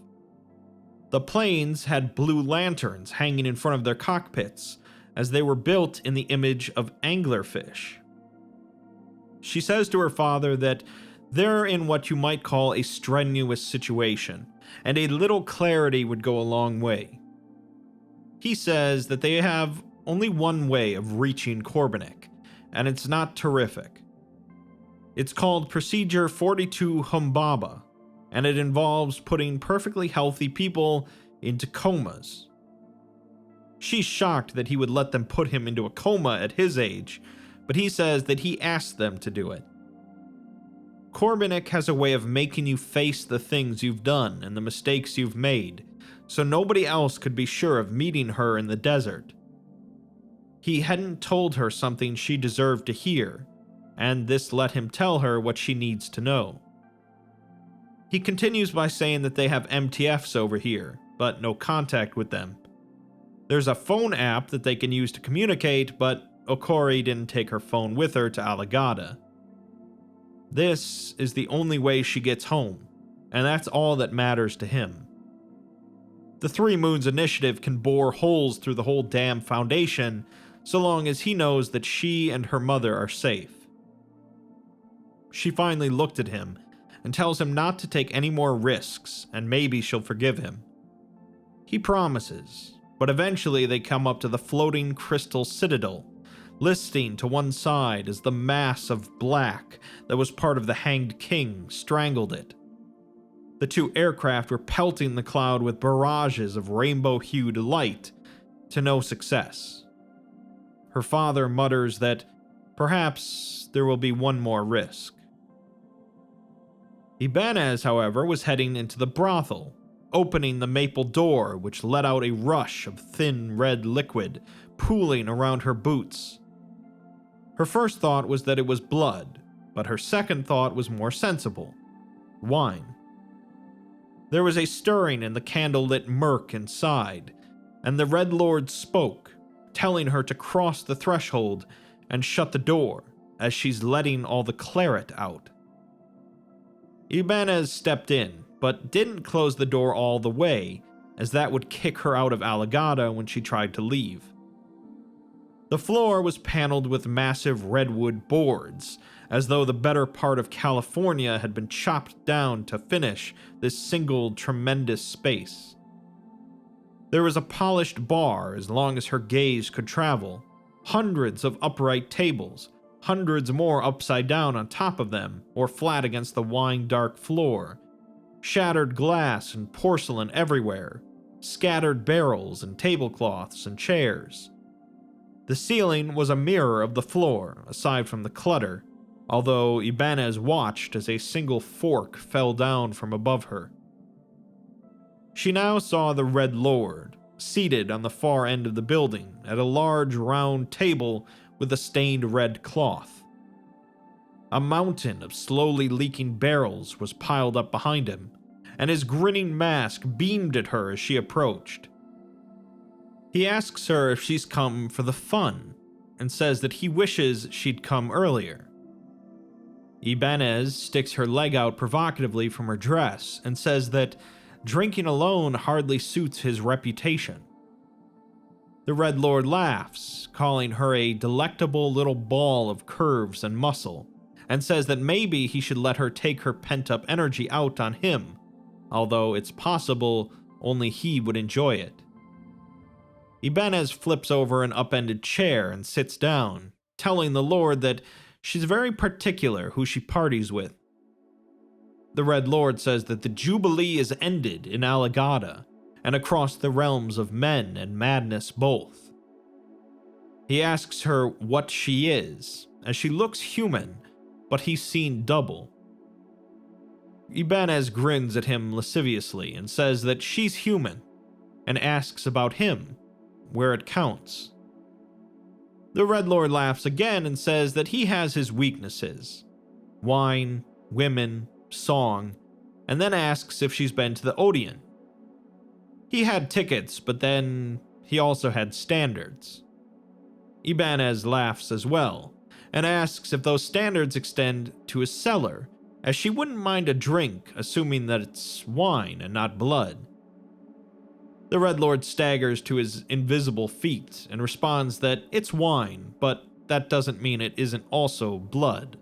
The planes had blue lanterns hanging in front of their cockpits, as they were built in the image of anglerfish. She says to her father that they're in what you might call a strenuous situation, and a little clarity would go a long way. He says that they have only one way of reaching Korbanik, and it's not terrific. It's called Procedure 42 Humbaba, and it involves putting perfectly healthy people into comas. She's shocked that he would let them put him into a coma at his age, but he says that he asked them to do it. Corbinic has a way of making you face the things you've done and the mistakes you've made, so nobody else could be sure of meeting her in the desert. He hadn't told her something she deserved to hear, and this let him tell her what she needs to know. He continues by saying that they have MTFs over here, but no contact with them. There's a phone app that they can use to communicate, but Okori didn't take her phone with her to Alagada. This is the only way she gets home, and that's all that matters to him. The Three Moons Initiative can bore holes through the whole damn Foundation, so long as he knows that she and her mother are safe. She finally looked at him and tells him not to take any more risks, and maybe she'll forgive him. He promises, but eventually they come up to the floating crystal citadel, listing to one side as the mass of black that was part of the Hanged King strangled it. The two aircraft were pelting the cloud with barrages of rainbow-hued light, to no success. Her father mutters that perhaps there will be one more risk. Ibanez, however, was heading into the brothel, opening the maple door which let out a rush of thin red liquid pooling around her boots. Her first thought was that it was blood, but her second thought was more sensible: wine. There was a stirring in the candle-lit murk inside, and the Red Lord spoke, telling her to cross the threshold and shut the door, as she's letting all the claret out. Ibanez stepped in, but didn't close the door all the way, as that would kick her out of Alagada when she tried to leave. The floor was paneled with massive redwood boards, as though the better part of California had been chopped down to finish this single tremendous space. There was a polished bar as long as her gaze could travel, hundreds of upright tables, hundreds more upside down on top of them or flat against the wine-dark floor, shattered glass and porcelain everywhere, scattered barrels and tablecloths and chairs. The ceiling was a mirror of the floor, aside from the clutter, although Ibanez watched as a single fork fell down from above her. She now saw the Red Lord, seated on the far end of the building at a large round table with a stained red cloth. A mountain of slowly leaking barrels was piled up behind him, and his grinning mask beamed at her as she approached. He asks her if she's come for the fun, and says that he wishes she'd come earlier. Ibanez sticks her leg out provocatively from her dress and says that drinking alone hardly suits his reputation. The Red Lord laughs, calling her a delectable little ball of curves and muscle, and says that maybe he should let her take her pent-up energy out on him, although it's possible only he would enjoy it. Ibanez flips over an upended chair and sits down, telling the Lord that she's very particular who she parties with. The Red Lord says that the Jubilee is ended in Alagada, and across the realms of men and madness both. He asks her what she is, as she looks human, but he's seen double. Ibanez grins at him lasciviously and says that she's human, and asks about him, where it counts. The Red Lord laughs again and says that he has his weaknesses: wine, women, song, and then asks if she's been to the Odeon. He had tickets, but then he also had standards. Ibanez laughs as well, and asks if those standards extend to his cellar, as she wouldn't mind a drink, assuming that it's wine and not blood. The Red Lord staggers to his invisible feet and responds that it's wine, but that doesn't mean it isn't also blood.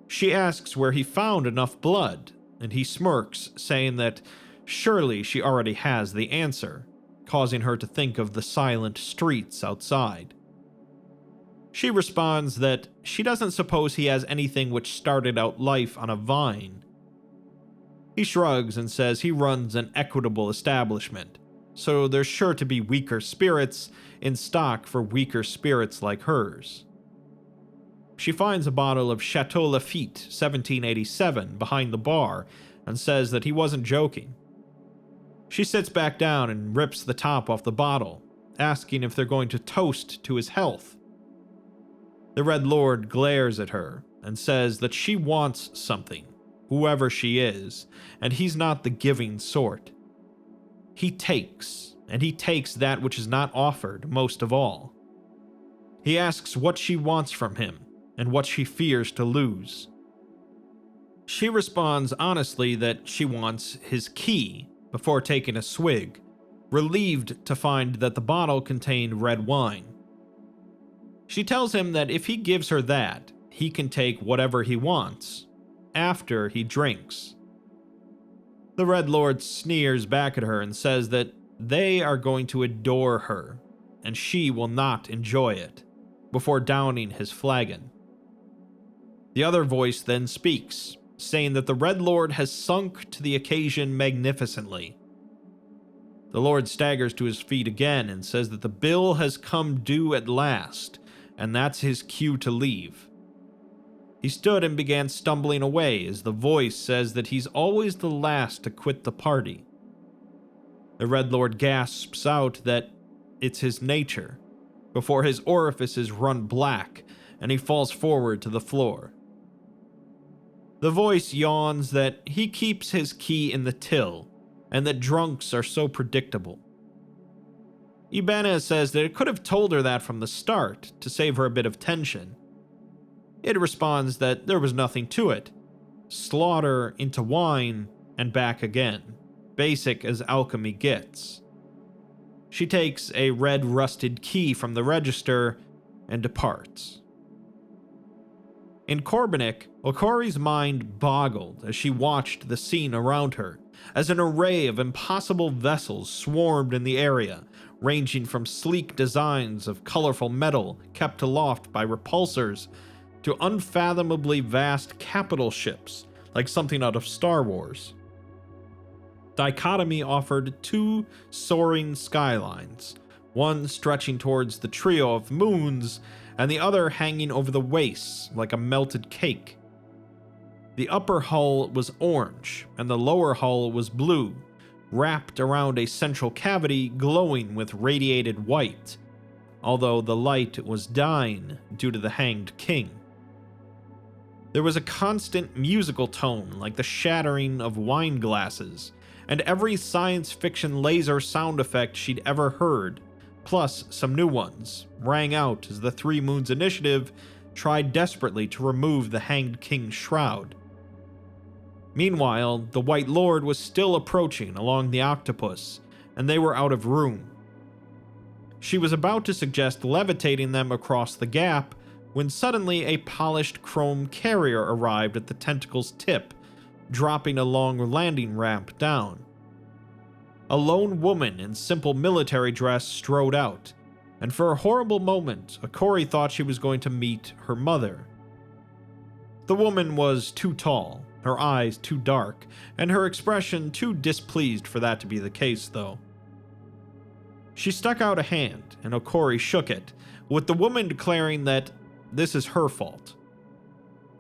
She asks where he found enough blood, and he smirks, saying that surely she already has the answer, causing her to think of the silent streets outside. She responds that she doesn't suppose he has anything which started out life on a vine. He shrugs and says he runs an equitable establishment, so there's sure to be weaker spirits in stock for weaker spirits like hers. she finds a bottle of Chateau Lafite 1787 behind the bar and says that he wasn't joking. She sits back down and rips the top off the bottle, asking if they're going to toast to his health. The Red Lord glares at her and says that she wants something, whoever she is, and he's not the giving sort. He takes, and he takes that which is not offered most of all. He asks what she wants from him and what she fears to lose. She responds honestly that she wants his key before taking a swig, relieved to find that the bottle contained red wine. She tells him that if he gives her that, he can take whatever he wants, after he drinks. The Red Lord sneers back at her and says that they are going to adore her, and she will not enjoy it, before downing his flagon. The other voice then speaks, saying that the Red Lord has sunk to the occasion magnificently. The Lord staggers to his feet again and says that the bill has come due at last, and that's his cue to leave. He stood and began stumbling away as the voice says that he's always the last to quit the party. The Red Lord gasps out that it's his nature, before his orifices run black and he falls forward to the floor. The voice yawns that he keeps his key in the till, and that drunks are so predictable. Ibanez says that it could have told her that from the start to save her a bit of tension. It responds that there was nothing to it. Slaughter into wine and back again, basic as alchemy gets. She takes a red rusted key from the register and departs. In Corbinic, Okori's mind boggled as she watched the scene around her, as an array of impossible vessels swarmed in the area, ranging from sleek designs of colorful metal kept aloft by repulsors to unfathomably vast capital ships, like something out of Star Wars. Dichotomy offered two soaring skylines, one stretching towards the trio of moons, and the other hanging over the wastes like a melted cake. The upper hull was orange, and the lower hull was blue, wrapped around a central cavity glowing with radiated white, although the light was dying due to the hanged king. There was a constant musical tone like the shattering of wine glasses, and every science fiction laser sound effect she'd ever heard, plus some new ones, rang out as the Three Moons Initiative tried desperately to remove the hanged king's shroud. Meanwhile, the White Lord was still approaching along the octopus, and they were out of room. She was about to suggest levitating them across the gap when suddenly a polished chrome carrier arrived at the tentacle's tip, dropping a long landing ramp down. A lone woman in simple military dress strode out, and for a horrible moment, Okori thought she was going to meet her mother. The woman was too tall, her eyes too dark, and her expression too displeased for that to be the case, though. She stuck out a hand, and Okori shook it, with the woman declaring that this is her fault.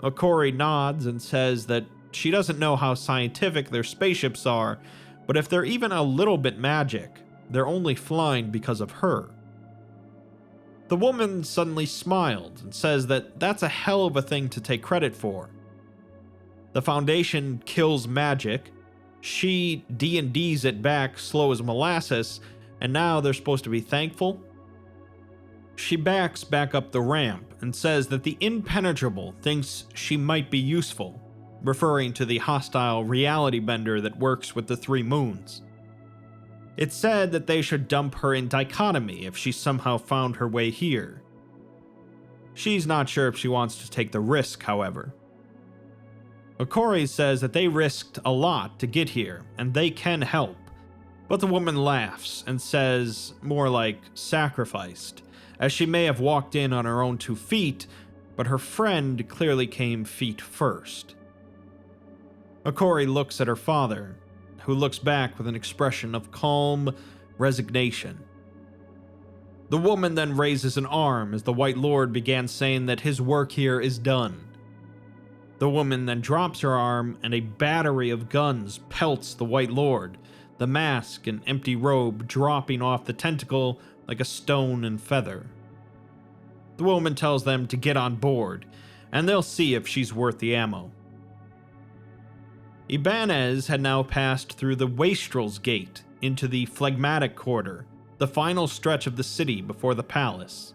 Okori nods and says that she doesn't know how scientific their spaceships are, but if they're even a little bit magic, they're only flying because of her. The woman suddenly smiled and says that that's a hell of a thing to take credit for. The Foundation kills magic, she D&Ds it back slow as molasses, and now they're supposed to be thankful? She backs back up the ramp and says that the Impenetrable thinks she might be useful, referring to the hostile reality bender that works with the Three Moons. It said that they should dump her in Dichotomy if she somehow found her way here. She's not sure if she wants to take the risk, however. Okori says that they risked a lot to get here, and they can help, but the woman laughs and says, more like sacrificed, as she may have walked in on her own 2 feet, but her friend clearly came feet first. Okori looks at her father, who looks back with an expression of calm resignation. The woman then raises an arm as the White Lord began saying that his work here is done. The woman then drops her arm and a battery of guns pelts the White Lord, the mask and empty robe dropping off the tentacle like a stone and feather. The woman tells them to get on board, and they'll see if she's worth the ammo. Ibanez had now passed through the Wastrel's Gate into the Phlegmatic Quarter, the final stretch of the city before the palace.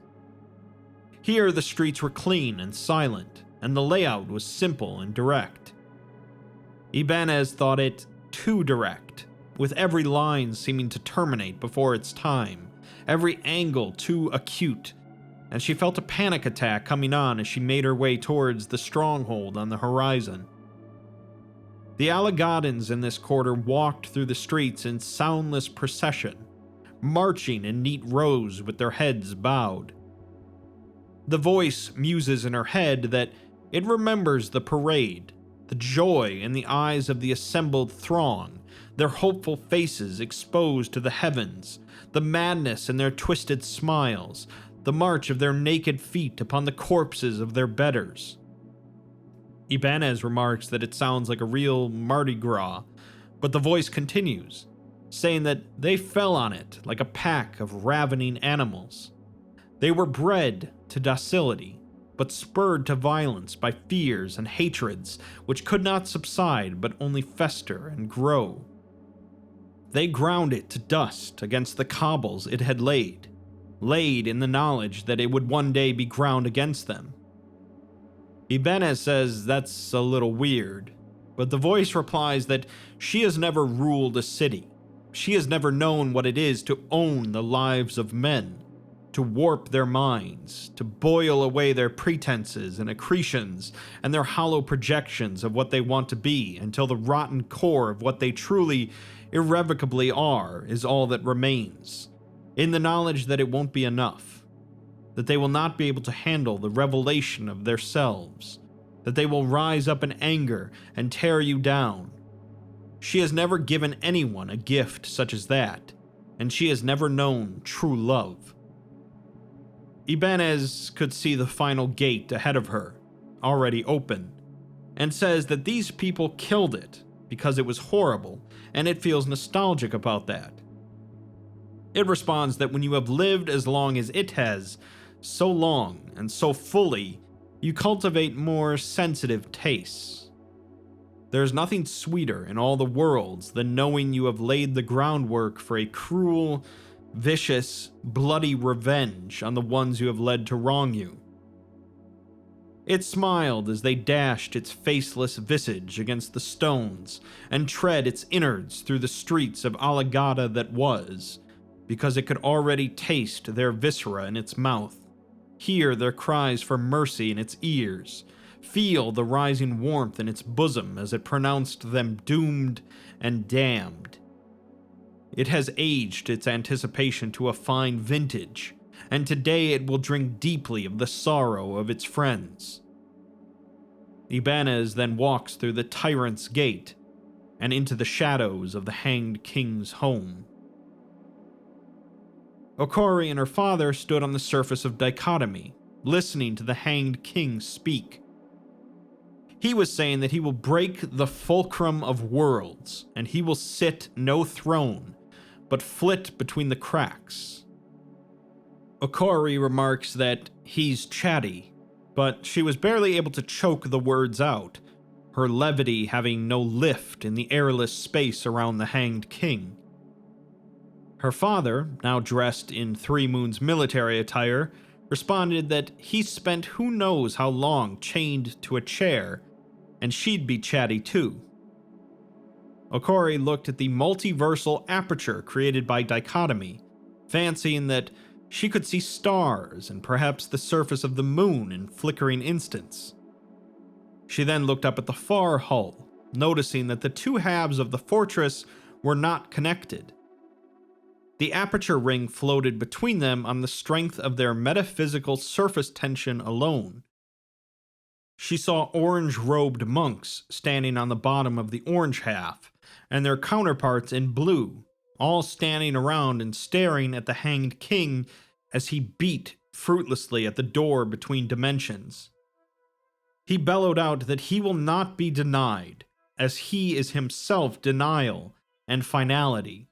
Here the streets were clean and silent, and the layout was simple and direct. Ibanez thought it too direct, with every line seeming to terminate before its time, every angle too acute, and she felt a panic attack coming on as she made her way towards the stronghold on the horizon. The Alagadans in this quarter walked through the streets in soundless procession, marching in neat rows with their heads bowed. The voice muses in her head that it remembers the parade, the joy in the eyes of the assembled throng, their hopeful faces exposed to the heavens, the madness in their twisted smiles, the march of their naked feet upon the corpses of their betters. Ibanez remarks that it sounds like a real Mardi Gras, but the voice continues, saying that they fell on it like a pack of ravening animals. They were bred to docility, but spurred to violence by fears and hatreds which could not subside but only fester and grow. They ground it to dust against the cobbles it had laid in the knowledge that it would one day be ground against them. Ibanez says that's a little weird, but the voice replies that she has never ruled a city. She has never known what it is to own the lives of men, to warp their minds, to boil away their pretenses and accretions and their hollow projections of what they want to be until the rotten core of what they truly, irrevocably are is all that remains, in the knowledge that it won't be enough, that they will not be able to handle the revelation of their selves, that they will rise up in anger and tear you down. She has never given anyone a gift such as that, and she has never known true love. Ibanez could see the final gate ahead of her, already open, and says that these people killed it because it was horrible, and it feels nostalgic about that. It responds that when you have lived as long as it has, so long and so fully, you cultivate more sensitive tastes. There is nothing sweeter in all the worlds than knowing you have laid the groundwork for a cruel, vicious, bloody revenge on the ones who have led to wrong you. It smiled as they dashed its faceless visage against the stones and tread its innards through the streets of Alagada that was, because it could already taste their viscera in its mouth, hear their cries for mercy in its ears, feel the rising warmth in its bosom as it pronounced them doomed and damned. It has aged its anticipation to a fine vintage, and today it will drink deeply of the sorrow of its friends. Ibanez then walks through the Tyrant's Gate and into the shadows of the Hanged King's home. Okori and her father stood on the surface of Dichotomy, listening to the Hanged King speak. He was saying that he will break the fulcrum of worlds, and he will sit no throne, but flit between the cracks. Okori remarks that he's chatty, but she was barely able to choke the words out, her levity having no lift in the airless space around the Hanged King. Her father, now dressed in Three Moons military attire, responded that he spent who knows how long chained to a chair, and she'd be chatty too. Okori looked at the multiversal aperture created by Dichotomy, fancying that she could see stars and perhaps the surface of the moon in flickering instants. She then looked up at the far hull, noticing that the two halves of the fortress were not connected. The aperture ring floated between them on the strength of their metaphysical surface tension alone. She saw orange-robed monks standing on the bottom of the orange half, and their counterparts in blue, all standing around and staring at the Hanged King as he beat fruitlessly at the door between dimensions. He bellowed out that he will not be denied, as he is himself denial and finality.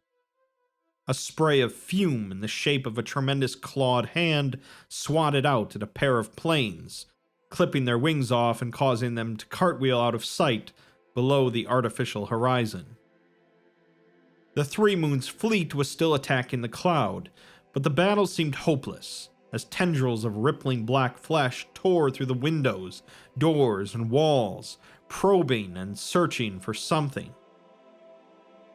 A spray of fume in the shape of a tremendous clawed hand swatted out at a pair of planes, clipping their wings off and causing them to cartwheel out of sight below the artificial horizon. The Three Moons fleet was still attacking the cloud, but the battle seemed hopeless, as tendrils of rippling black flesh tore through the windows, doors, and walls, probing and searching for something.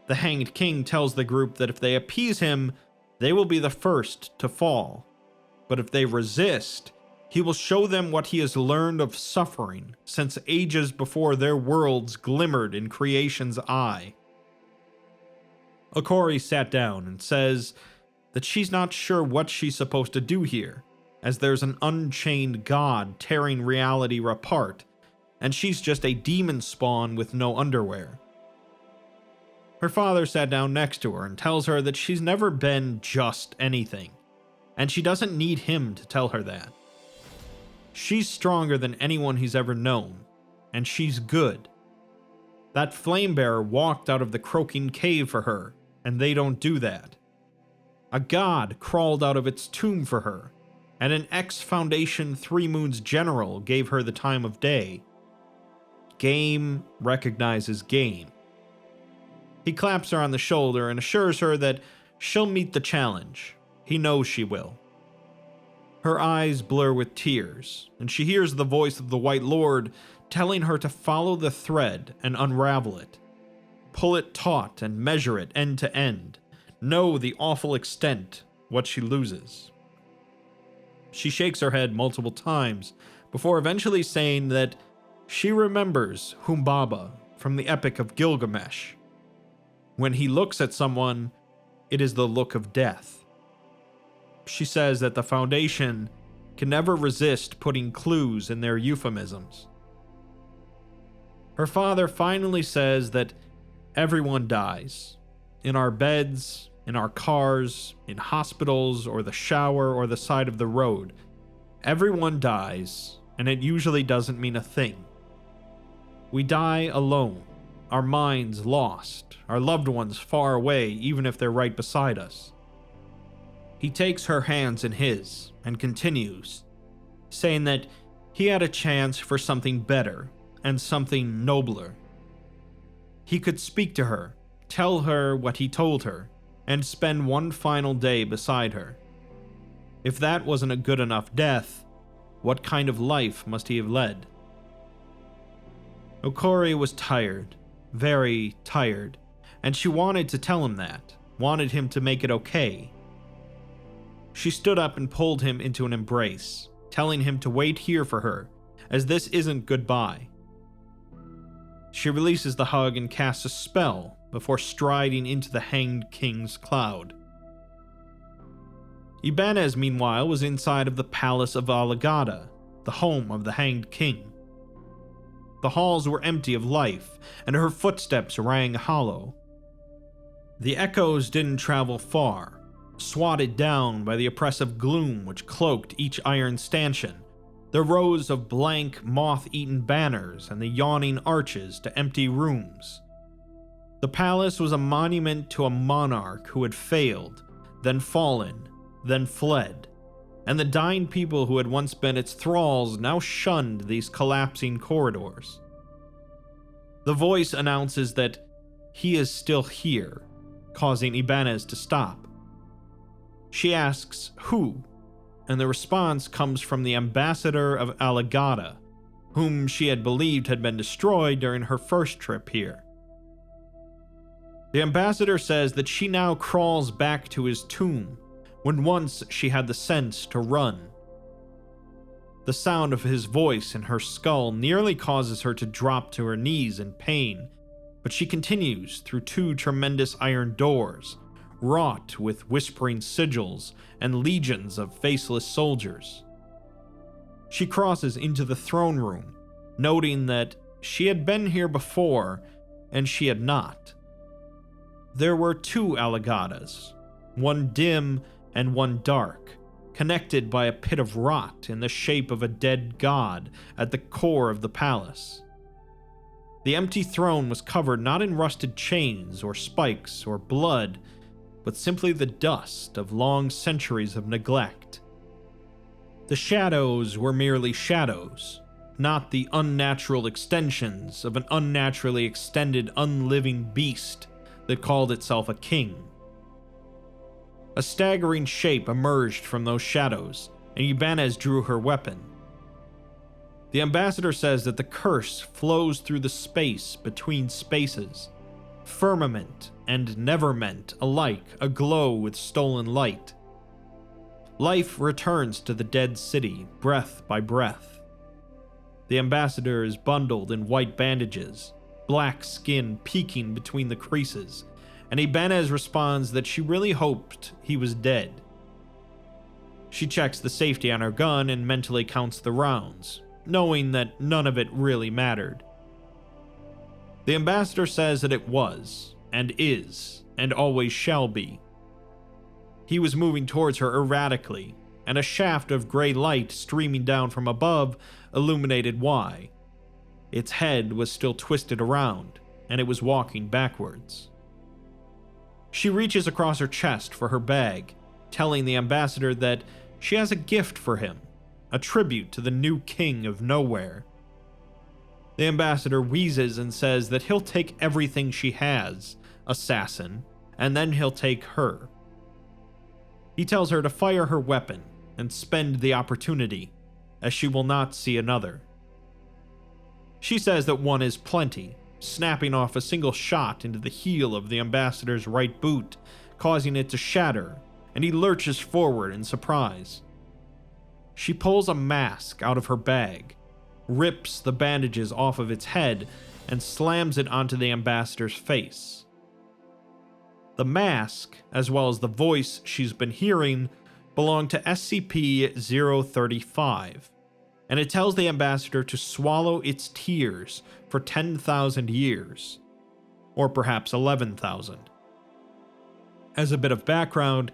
The Hanged King tells the group that if they appease him, they will be the first to fall. But if they resist, he will show them what he has learned of suffering since ages before their worlds glimmered in creation's eye. Okori sat down and says that she's not sure what she's supposed to do here, as there's an unchained god tearing reality apart, and she's just a demon spawn with no underwear. Her father sat down next to her and tells her that she's never been just anything, and she doesn't need him to tell her that. She's stronger than anyone he's ever known, and she's good. That Flamebearer walked out of the croaking cave for her, and they don't do that. A god crawled out of its tomb for her, and an ex-Foundation Three Moons general gave her the time of day. Game recognizes game. He claps her on the shoulder and assures her that she'll meet the challenge. He knows she will. Her eyes blur with tears, and she hears the voice of the White Lord telling her to follow the thread and unravel it. Pull it taut and measure it end to end. Know the awful extent what she loses. She shakes her head multiple times before eventually saying that she remembers Humbaba from the Epic of Gilgamesh. When he looks at someone, it is the look of death. She says that the Foundation can never resist putting clues in their euphemisms. Her father finally says that everyone dies. In our beds, in our cars, in hospitals, or the shower, or the side of the road. Everyone dies, and it usually doesn't mean a thing. We die alone, our minds lost, our loved ones far away, even if they're right beside us. He takes her hands in his and continues, saying that he had a chance for something better and something nobler. He could speak to her, tell her what he told her, and spend one final day beside her. If that wasn't a good enough death, what kind of life must he have led? Okori was tired, very tired, and she wanted to tell him that, wanted him to make it okay. She stood up and pulled him into an embrace, telling him to wait here for her, as this isn't goodbye. She releases the hug and casts a spell before striding into the Hanged King's cloud. Ibanez, meanwhile, was inside of the Palace of Alagada, the home of the Hanged King. The halls were empty of life, and her footsteps rang hollow. The echoes didn't travel far, swatted down by the oppressive gloom which cloaked each iron stanchion, the rows of blank, moth-eaten banners, and the yawning arches to empty rooms. The palace was a monument to a monarch who had failed, then fallen, then fled, and the dying people who had once been its thralls now shunned these collapsing corridors. The voice announces that he is still here, causing Ibanez to stop. She asks who, and the response comes from the ambassador of Alagada, whom she had believed had been destroyed during her first trip here. The ambassador says that she now crawls back to his tomb, when once she had the sense to run. The sound of his voice in her skull nearly causes her to drop to her knees in pain, but she continues through two tremendous iron doors, wrought with whispering sigils and legions of faceless soldiers. She crosses into the throne room, noting that she had been here before, and she had not. There were two Alagadas, one dim and one dark, connected by a pit of rot in the shape of a dead god at the core of the palace. The empty throne was covered not in rusted chains or spikes or blood, but simply the dust of long centuries of neglect. The shadows were merely shadows, not the unnatural extensions of an unnaturally extended unliving beast that called itself a king. A staggering shape emerged from those shadows, and Ibanez drew her weapon. The ambassador says that the curse flows through the space between spaces, firmament and neverment alike aglow with stolen light. Life returns to the dead city, breath by breath. The ambassador is bundled in white bandages, black skin peeking between the creases, and Ibanez responds that she really hoped he was dead. She checks the safety on her gun and mentally counts the rounds, knowing that none of it really mattered. The ambassador says that it was, and is, and always shall be. He was moving towards her erratically, and a shaft of gray light streaming down from above illuminated why. Its head was still twisted around, and it was walking backwards. She reaches across her chest for her bag, telling the ambassador that she has a gift for him, a tribute to the new king of nowhere. The ambassador wheezes and says that he'll take everything she has, assassin, and then he'll take her. He tells her to fire her weapon and spend the opportunity, as she will not see another. She says that one is plenty, snapping off a single shot into the heel of the ambassador's right boot, causing it to shatter, and he lurches forward in surprise. She pulls a mask out of her bag, rips the bandages off of its head, and slams it onto the ambassador's face. The mask, as well as the voice she's been hearing, belong to SCP-035, and it tells the ambassador to swallow its tears for 10,000 years, or perhaps 11,000. As a bit of background,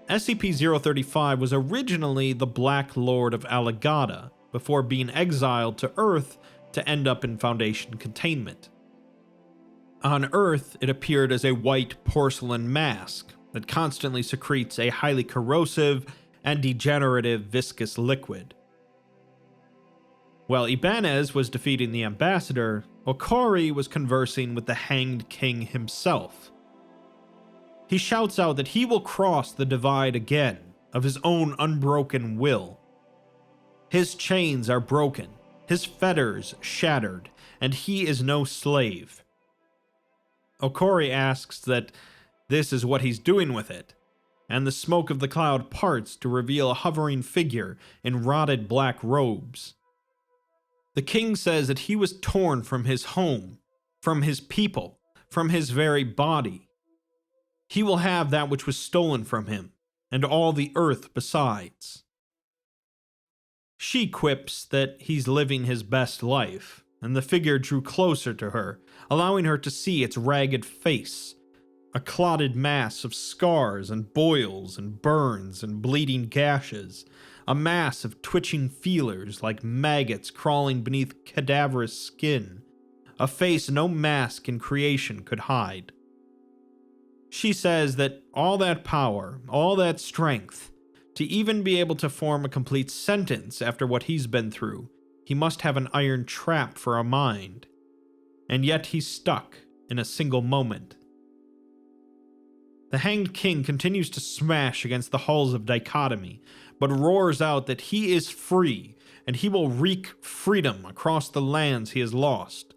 SCP-035 was originally the Black Lord of Alagada before being exiled to Earth to end up in Foundation containment. On Earth, it appeared as a white porcelain mask that constantly secretes a highly corrosive and degenerative viscous liquid. While Ibanez was defeating the ambassador, Okori was conversing with the Hanged King himself. He shouts out that he will cross the divide again, of his own unbroken will. His chains are broken, his fetters shattered, and he is no slave. Okori asks that this is what he's doing with it, and the smoke of the cloud parts to reveal a hovering figure in rotted black robes. The king says that he was torn from his home, from his people, from his very body. He will have that which was stolen from him, and all the earth besides. She quips that he's living his best life, and the figure drew closer to her, allowing her to see its ragged face, a clotted mass of scars and boils and burns and bleeding gashes, a mass of twitching feelers like maggots crawling beneath cadaverous skin, a face no mask in creation could hide. She says that all that power, all that strength, to even be able to form a complete sentence after what he's been through, he must have an iron trap for a mind. And yet he's stuck in a single moment. The Hanged King continues to smash against the hulls of Dichotomy, but roars out that he is free, and he will wreak freedom across the lands he has lost.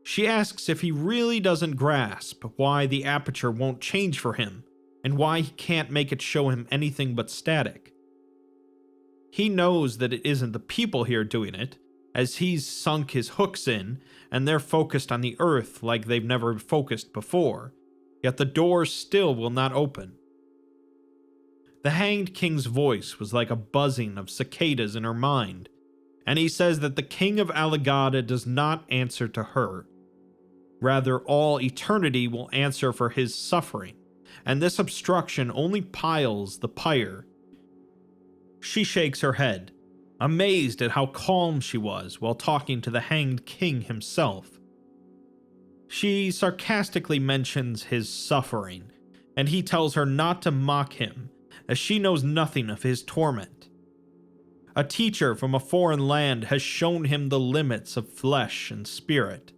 She asks if he really doesn't grasp why the aperture won't change for him, and why he can't make it show him anything but static. He knows that it isn't the people here doing it, as he's sunk his hooks in, and they're focused on the earth like they've never focused before, yet the doors still will not open. The Hanged King's voice was like a buzzing of cicadas in her mind, and he says that the King of Alagada does not answer to her. Rather, all eternity will answer for his suffering, and this obstruction only piles the pyre. She shakes her head, amazed at how calm she was while talking to the Hanged King himself. She sarcastically mentions his suffering, and he tells her not to mock him, as she knows nothing of his torment. A teacher from a foreign land has shown him the limits of flesh and spirit.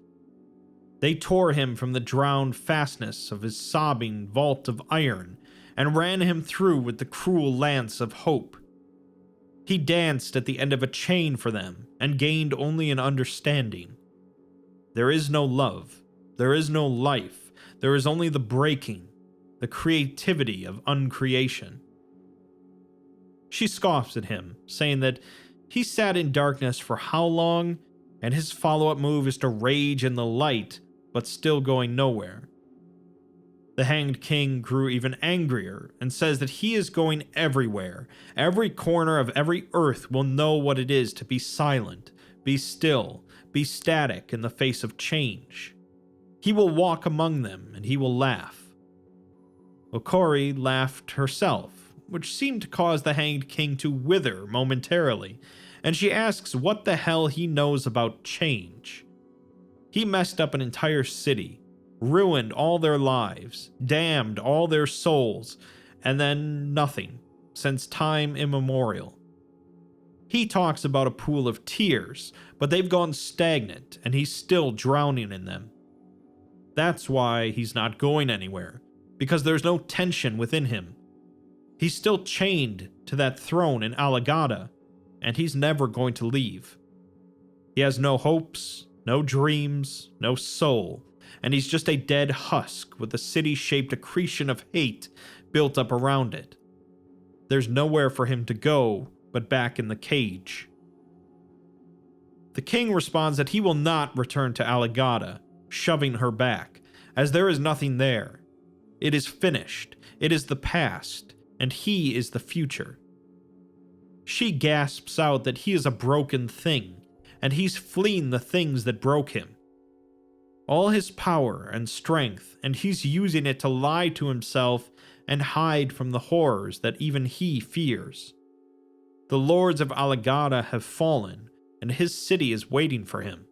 They tore him from the drowned fastness of his sobbing vault of iron and ran him through with the cruel lance of hope. He danced at the end of a chain for them and gained only an understanding. There is no love, there is no life, there is only the breaking, the creativity of uncreation. She scoffs at him, saying that he sat in darkness for how long, and his follow-up move is to rage in the light, but still going nowhere. The Hanged King grew even angrier and says that he is going everywhere. Every corner of every earth will know what it is to be silent, be still, be static in the face of change. He will walk among them and he will laugh. Okori laughed herself, which seemed to cause the Hanged King to wither momentarily, and she asks what the hell he knows about change. He messed up an entire city, ruined all their lives, damned all their souls, and then nothing, since time immemorial. He talks about a pool of tears, but they've gone stagnant, and he's still drowning in them. That's why he's not going anywhere, because there's no tension within him. He's still chained to that throne in Alagada, and he's never going to leave. He has no hopes, no dreams, no soul, and he's just a dead husk with a city-shaped accretion of hate built up around it. There's nowhere for him to go but back in the cage. The king responds that he will not return to Alagada, shoving her back, as there is nothing there. It is finished, it is the past, and he is the future. She gasps out that he is a broken thing, and he's fleeing the things that broke him. All his power and strength, and he's using it to lie to himself and hide from the horrors that even he fears. The lords of Alagada have fallen, and his city is waiting for him.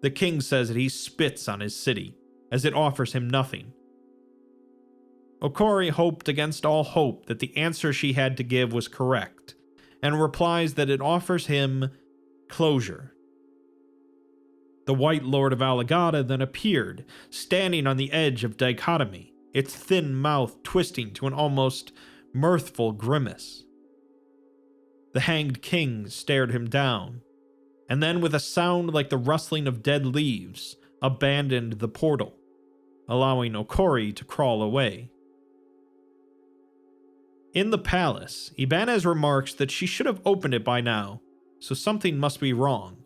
The king says that he spits on his city, as it offers him nothing. Okori hoped against all hope that the answer she had to give was correct, and replies that it offers him closure. The White Lord of Alagada then appeared, standing on the edge of dichotomy, its thin mouth twisting to an almost mirthful grimace. The Hanged King stared him down, and then with a sound like the rustling of dead leaves, abandoned the portal, allowing Okori to crawl away. In the palace, Ibanez remarks that she should have opened it by now, so something must be wrong.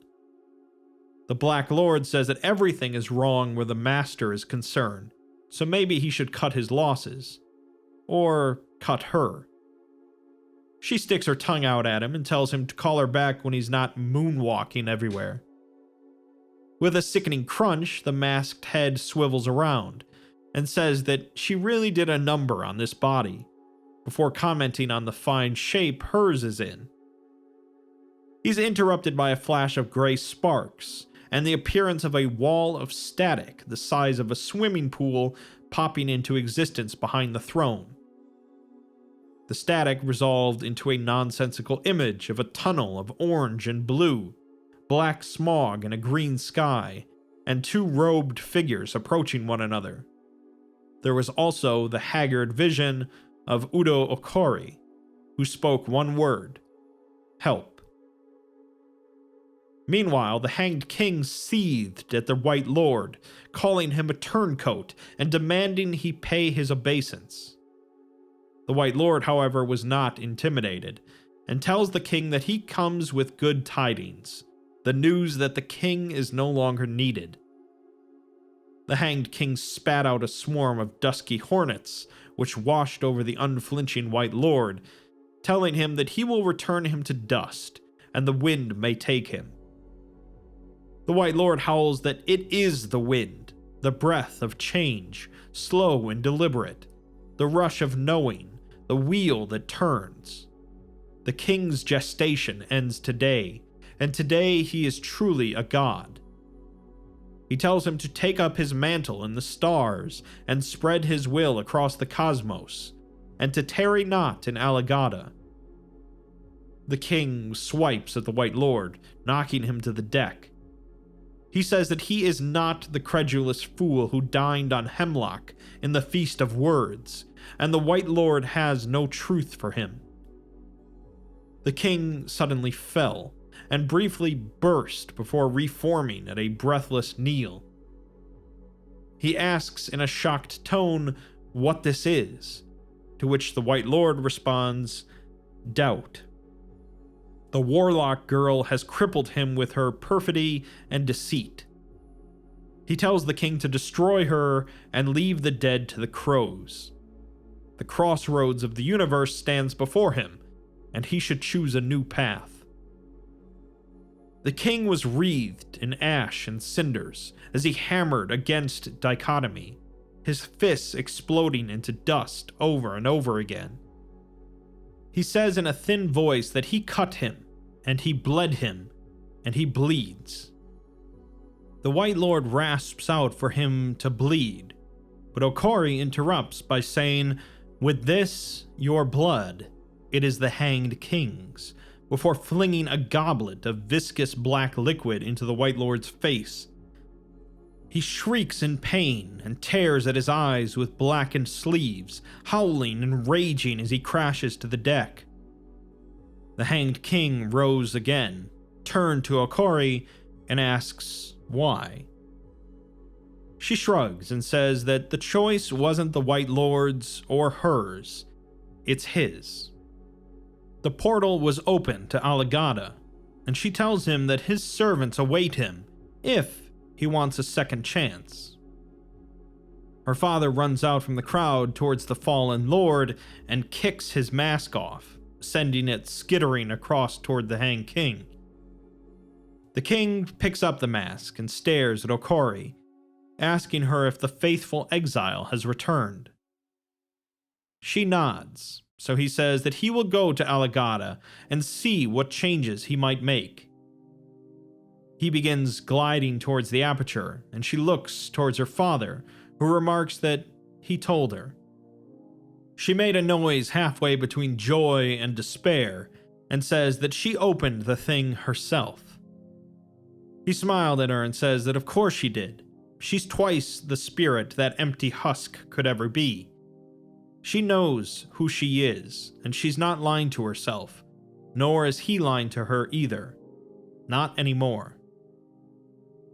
The Black Lord says that everything is wrong where the Master is concerned, so maybe he should cut his losses. Or cut her. She sticks her tongue out at him and tells him to call her back when he's not moonwalking everywhere. With a sickening crunch, the masked head swivels around, and says that she really did a number on this body, before commenting on the fine shape hers is in. He's interrupted by a flash of gray sparks, and the appearance of a wall of static the size of a swimming pool popping into existence behind the throne. The static resolved into a nonsensical image of a tunnel of orange and blue, black smog and a green sky, and two robed figures approaching one another. There was also the haggard vision of Udo Okori, who spoke one word: help. Meanwhile, the Hanged King seethed at the White Lord, calling him a turncoat and demanding he pay his obeisance. The White Lord, however, was not intimidated, and tells the king that he comes with good tidings, the news that the king is no longer needed. The Hanged King spat out a swarm of dusky hornets, which washed over the unflinching White Lord, telling him that he will return him to dust, and the wind may take him. The White Lord howls that it is the wind, the breath of change, slow and deliberate, the rush of knowing, the wheel that turns. The king's gestation ends today, and today he is truly a god. He tells him to take up his mantle in the stars and spread his will across the cosmos, and to tarry not in Alagada. The king swipes at the White Lord, knocking him to the deck. He says that he is not the credulous fool who dined on hemlock in the Feast of Words, and the White Lord has no truth for him. The king suddenly fell, and briefly burst before reforming at a breathless kneel. He asks in a shocked tone what this is, to which the White Lord responds, doubt. The warlock girl has crippled him with her perfidy and deceit. He tells the king to destroy her and leave the dead to the crows. The crossroads of the universe stands before him, and he should choose a new path. The king was wreathed in ash and cinders as he hammered against dichotomy, his fists exploding into dust over and over again. He says in a thin voice that he cut him, and he bled him, and he bleeds. The White Lord rasps out for him to bleed, but Okori interrupts by saying, "With this, your blood, it is the hanged king's," before flinging a goblet of viscous black liquid into the White Lord's face. He shrieks in pain and tears at his eyes with blackened sleeves, howling and raging as he crashes to the deck. The hanged king rose again, turned to Okori, and asks why. She shrugs and says that the choice wasn't the White Lord's or hers, it's his. The portal was open to Alagada, and she tells him that his servants await him if he wants a second chance. Her father runs out from the crowd towards the fallen lord and kicks his mask off, sending it skittering across toward the hanged king. The king picks up the mask and stares at Okori, asking her if the faithful exile has returned. She nods. So he says that he will go to Alagada and see what changes he might make. He begins gliding towards the aperture, and she looks towards her father, who remarks that he told her. She made a noise halfway between joy and despair, and says that she opened the thing herself. He smiled at her and says that of course she did. She's twice the spirit that empty husk could ever be. She knows who she is, and she's not lying to herself, nor is he lying to her either. Not anymore.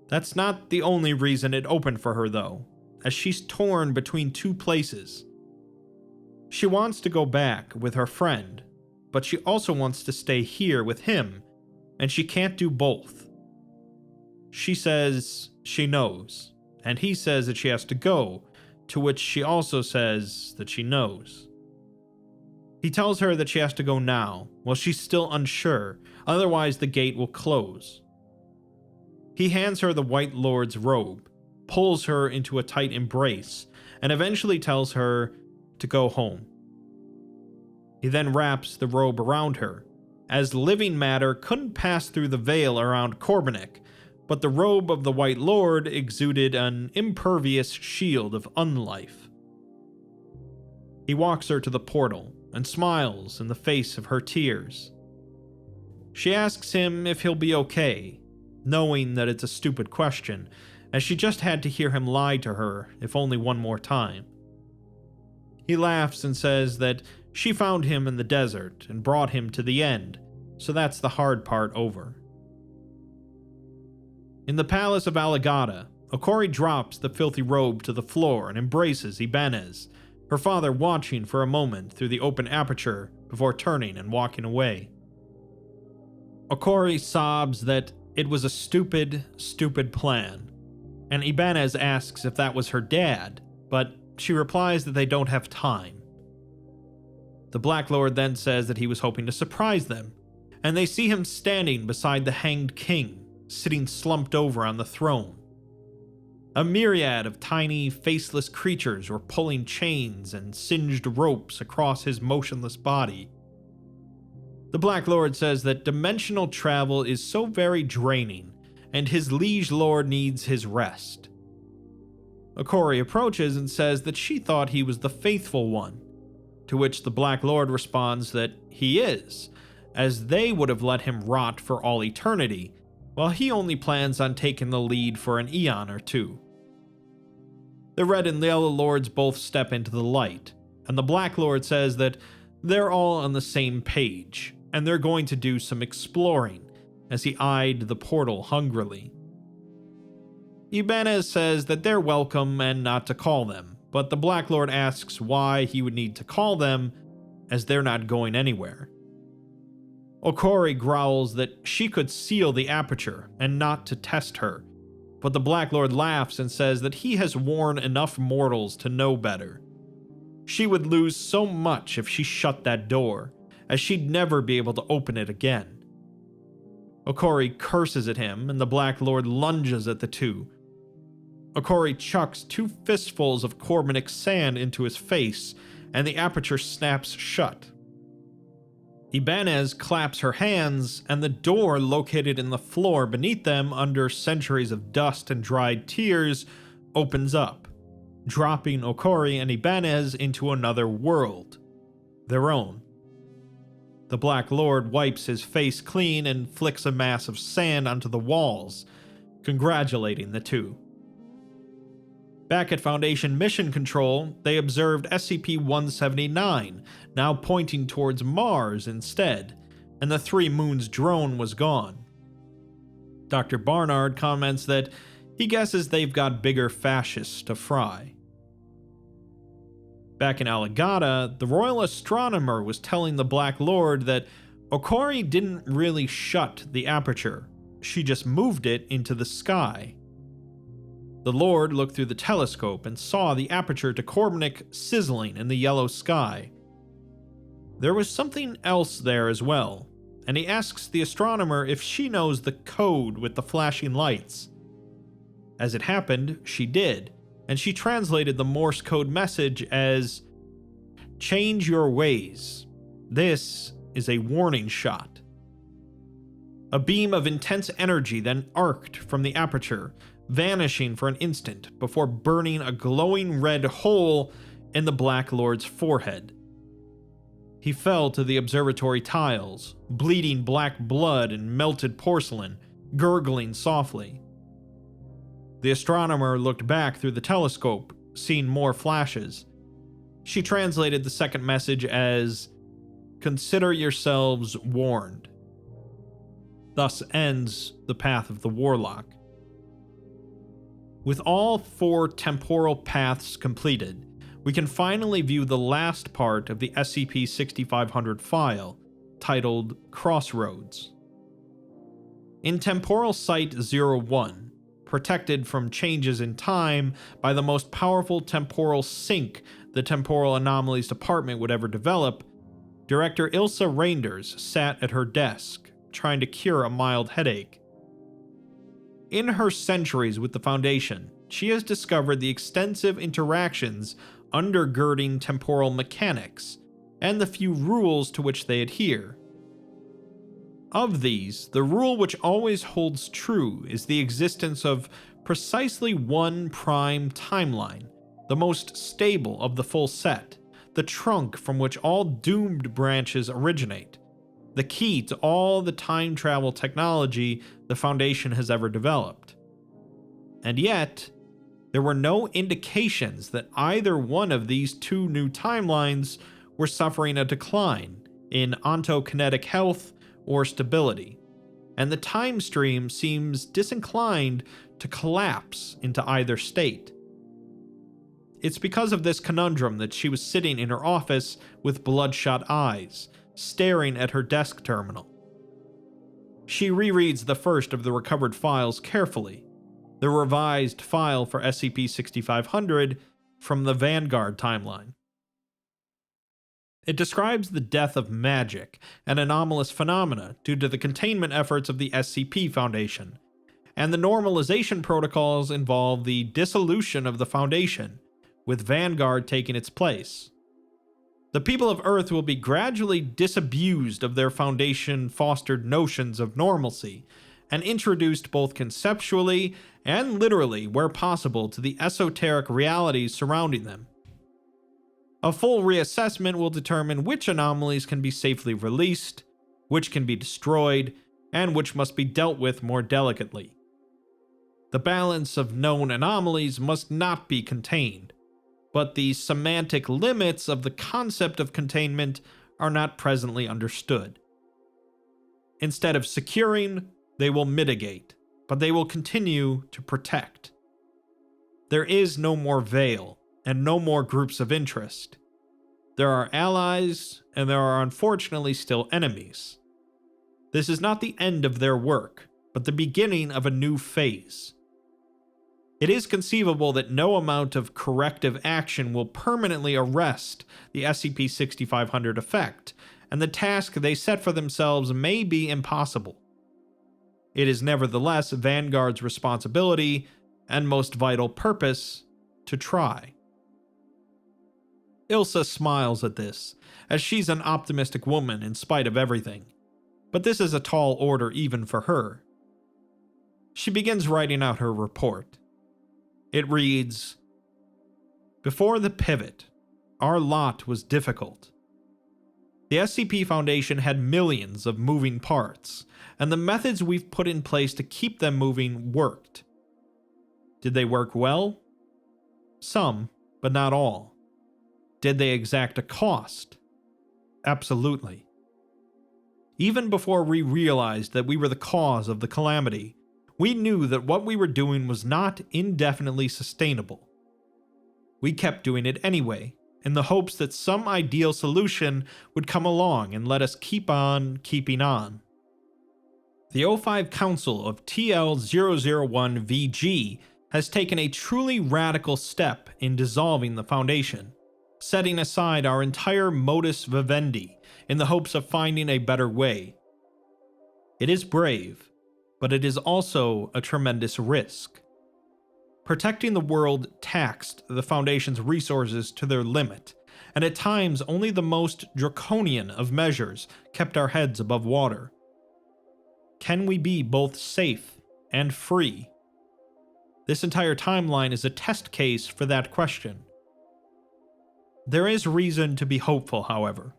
That's not the only reason it opened for her, though, as she's torn between two places. She wants to go back with her friend, but she also wants to stay here with him, and she can't do both. She says she knows, and he says that she has to go, to which she also says that she knows. He tells her that she has to go now, while she's still unsure, otherwise the gate will close. He hands her the White Lord's robe, pulls her into a tight embrace, and eventually tells her to go home. He then wraps the robe around her, as living matter couldn't pass through the veil around Korbanik, but the robe of the White Lord exuded an impervious shield of unlife. He walks her to the portal and smiles in the face of her tears. She asks him if he'll be okay, knowing that it's a stupid question, as she just had to hear him lie to her, if only one more time. He laughs and says that she found him in the desert and brought him to the end, so that's the hard part over. In the palace of Alagada, Okori drops the filthy robe to the floor and embraces Ibanez, her father watching for a moment through the open aperture before turning and walking away. Okori sobs that it was a stupid, stupid plan, and Ibanez asks if that was her dad, but she replies that they don't have time. The Black Lord then says that he was hoping to surprise them, and they see him standing beside the hanged king, sitting slumped over on the throne. A myriad of tiny, faceless creatures were pulling chains and singed ropes across his motionless body. The Black Lord says that dimensional travel is so very draining, and his liege lord needs his rest. Okori approaches and says that she thought he was the faithful one, to which the Black Lord responds that he is, as they would have let him rot for all eternity, while he only plans on taking the lead for an eon or two. The Red and Yellow Lords both step into the light, and the Black Lord says that they're all on the same page, and they're going to do some exploring, as he eyed the portal hungrily. Ibanez says that they're welcome and not to call them, but the Black Lord asks why he would need to call them, as they're not going anywhere. Okori growls that she could seal the aperture and not to test her, but the Black Lord laughs and says that he has warned enough mortals to know better. She would lose so much if she shut that door, as she'd never be able to open it again. Okori curses at him, and the Black Lord lunges at the two. Okori chucks 2 fistfuls of Corbinic sand into his face, and the aperture snaps shut. Ibanez claps her hands, and the door located in the floor beneath them under centuries of dust and dried tears opens up, dropping Okori and Ibanez into another world, their own. The Black Lord wipes his face clean and flicks a mass of sand onto the walls, congratulating the two. Back at Foundation Mission Control, they observed SCP-179, now pointing towards Mars instead, and the 3 Moons drone was gone. Dr. Barnard comments that he guesses they've got bigger fascists to fry. Back in Aligata, the Royal Astronomer was telling the Black Lord that Okori didn't really shut the aperture, she just moved it into the sky. The Lord looked through the telescope and saw the aperture to Corbinic sizzling in the yellow sky. There was something else there as well, and he asks the astronomer if she knows the code with the flashing lights. As it happened, she did, and she translated the Morse code message as, "Change your ways. This is a warning shot." A beam of intense energy then arced from the aperture, vanishing for an instant before burning a glowing red hole in the Black Lord's forehead. He fell to the observatory tiles, bleeding black blood and melted porcelain, gurgling softly. The astronomer looked back through the telescope, seeing more flashes. She translated the second message as, "Consider yourselves warned." Thus ends the path of the Warlock. With all 4 temporal paths completed, we can finally view the last part of the SCP-6500 file, titled Crossroads. In Temporal Site 01, protected from changes in time by the most powerful temporal sink the Temporal Anomalies Department would ever develop, Director Ilsa Reinders sat at her desk, trying to cure a mild headache. In her centuries with the Foundation, she has discovered the extensive interactions undergirding temporal mechanics, and the few rules to which they adhere. Of these, the rule which always holds true is the existence of precisely one prime timeline, the most stable of the full set, the trunk from which all doomed branches originate, the key to all the time travel technology the Foundation has ever developed. And yet, there were no indications that either one of these 2 new timelines were suffering a decline in ontokinetic health or stability, and the time stream seems disinclined to collapse into either state. It's because of this conundrum that she was sitting in her office with bloodshot eyes, staring at her desk terminal. She rereads the first of the recovered files carefully, the revised file for SCP-6500 from the Vanguard timeline. It describes the death of magic and anomalous phenomena due to the containment efforts of the SCP Foundation, and the normalization protocols involve the dissolution of the Foundation, with Vanguard taking its place. The people of Earth will be gradually disabused of their Foundation-fostered notions of normalcy, and introduced both conceptually and literally, where possible, to the esoteric realities surrounding them. A full reassessment will determine which anomalies can be safely released, which can be destroyed, and which must be dealt with more delicately. The balance of known anomalies must not be contained, but the semantic limits of the concept of containment are not presently understood. Instead of securing, they will mitigate, but they will continue to protect. There is no more veil, and no more groups of interest. There are allies, and there are unfortunately still enemies. This is not the end of their work, but the beginning of a new phase. It is conceivable that no amount of corrective action will permanently arrest the SCP-6500 effect, and the task they set for themselves may be impossible. It is nevertheless Vanguard's responsibility and most vital purpose to try. Ilsa smiles at this, as she's an optimistic woman in spite of everything, but this is a tall order even for her. She begins writing out her report. It reads, "Before the pivot, our lot was difficult. The SCP Foundation had millions of moving parts, and the methods we've put in place to keep them moving worked. Did they work well? Some, but not all. Did they exact a cost? Absolutely. Even before we realized that we were the cause of the calamity, we knew that what we were doing was not indefinitely sustainable. We kept doing it anyway, in the hopes that some ideal solution would come along and let us keep on keeping on. The O5 Council of TL-001-VG has taken a truly radical step in dissolving the Foundation, setting aside our entire modus vivendi in the hopes of finding a better way. It is brave, but it is also a tremendous risk. Protecting the world taxed the Foundation's resources to their limit, and at times only the most draconian of measures kept our heads above water. Can we be both safe and free? This entire timeline is a test case for that question. There is reason to be hopeful, however.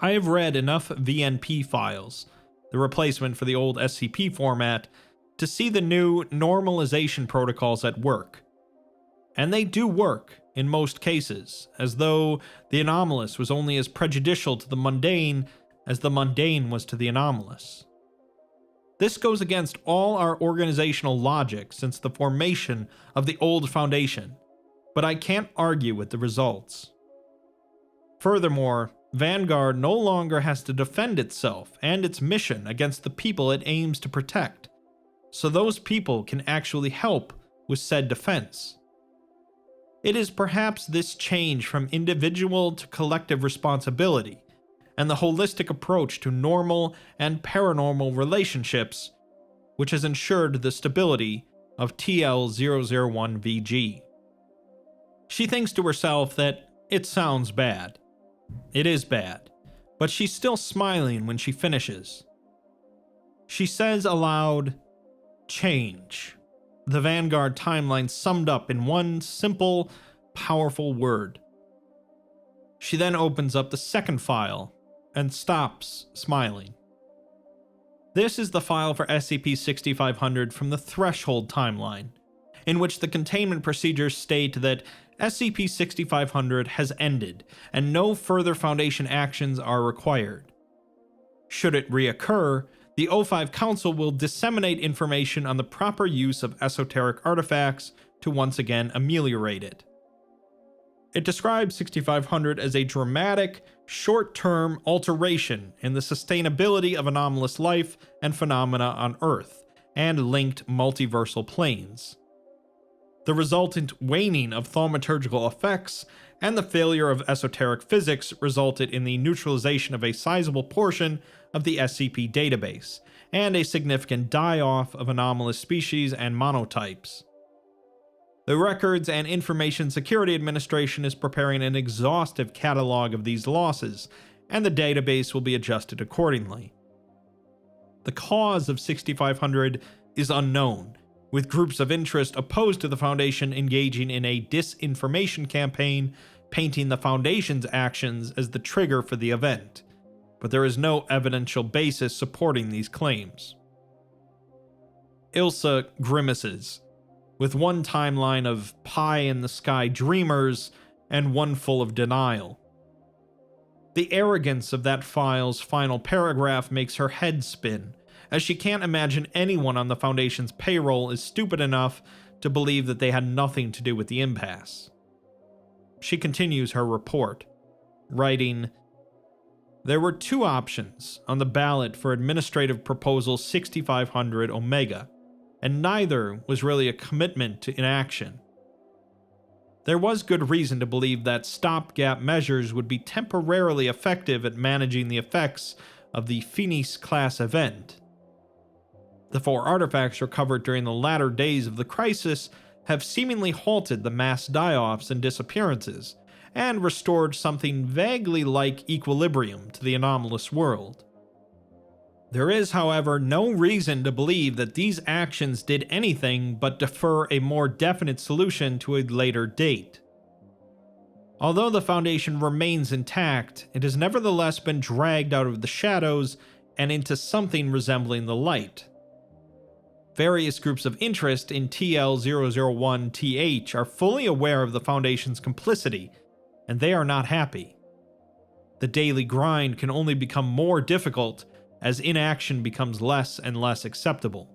I have read enough VNP files, the replacement for the old SCP format, to see the new normalization protocols at work. And they do work in most cases, as though the anomalous was only as prejudicial to the mundane as the mundane was to the anomalous. This goes against all our organizational logic since the formation of the old Foundation, but I can't argue with the results. Furthermore, Vanguard no longer has to defend itself and its mission against the people it aims to protect, so those people can actually help with said defense. It is perhaps this change from individual to collective responsibility, and the holistic approach to normal and paranormal relationships, which has ensured the stability of TL-001-VG. She thinks to herself that it sounds bad. It is bad, but she's still smiling when she finishes. She says aloud, "Change." The Vanguard timeline summed up in one simple, powerful word. She then opens up the second file and stops smiling. This is the file for SCP-6500 from the Threshold timeline, in which the containment procedures state that SCP-6500 has ended and no further Foundation actions are required. Should it reoccur, the O5 Council will disseminate information on the proper use of esoteric artifacts to once again ameliorate it. It describes 6500 as a dramatic, short-term alteration in the sustainability of anomalous life and phenomena on Earth, and linked multiversal planes. The resultant waning of thaumaturgical effects and the failure of esoteric physics resulted in the neutralization of a sizable portion of the SCP database, and a significant die-off of anomalous species and monotypes. The Records and Information Security Administration is preparing an exhaustive catalog of these losses, and the database will be adjusted accordingly. The cause of 6500 is unknown, with groups of interest opposed to the Foundation engaging in a disinformation campaign, painting the Foundation's actions as the trigger for the event, but there is no evidential basis supporting these claims. Ilsa grimaces, with one timeline of pie-in-the-sky dreamers and one full of denial. The arrogance of that file's final paragraph makes her head spin, as she can't imagine anyone on the Foundation's payroll is stupid enough to believe that they had nothing to do with the impasse. She continues her report, writing, "There were two options on the ballot for Administrative Proposal 6500 Omega, and neither was really a commitment to inaction. There was good reason to believe that stopgap measures would be temporarily effective at managing the effects of the Finis-class event. The 4 artifacts recovered during the latter days of the crisis have seemingly halted the mass die-offs and disappearances, and restored something vaguely like equilibrium to the anomalous world. There is, however, no reason to believe that these actions did anything but defer a more definite solution to a later date. Although the Foundation remains intact, it has nevertheless been dragged out of the shadows and into something resembling the light. Various groups of interest in TL-001-TH are fully aware of the Foundation's complicity, and they are not happy. The daily grind can only become more difficult as inaction becomes less and less acceptable.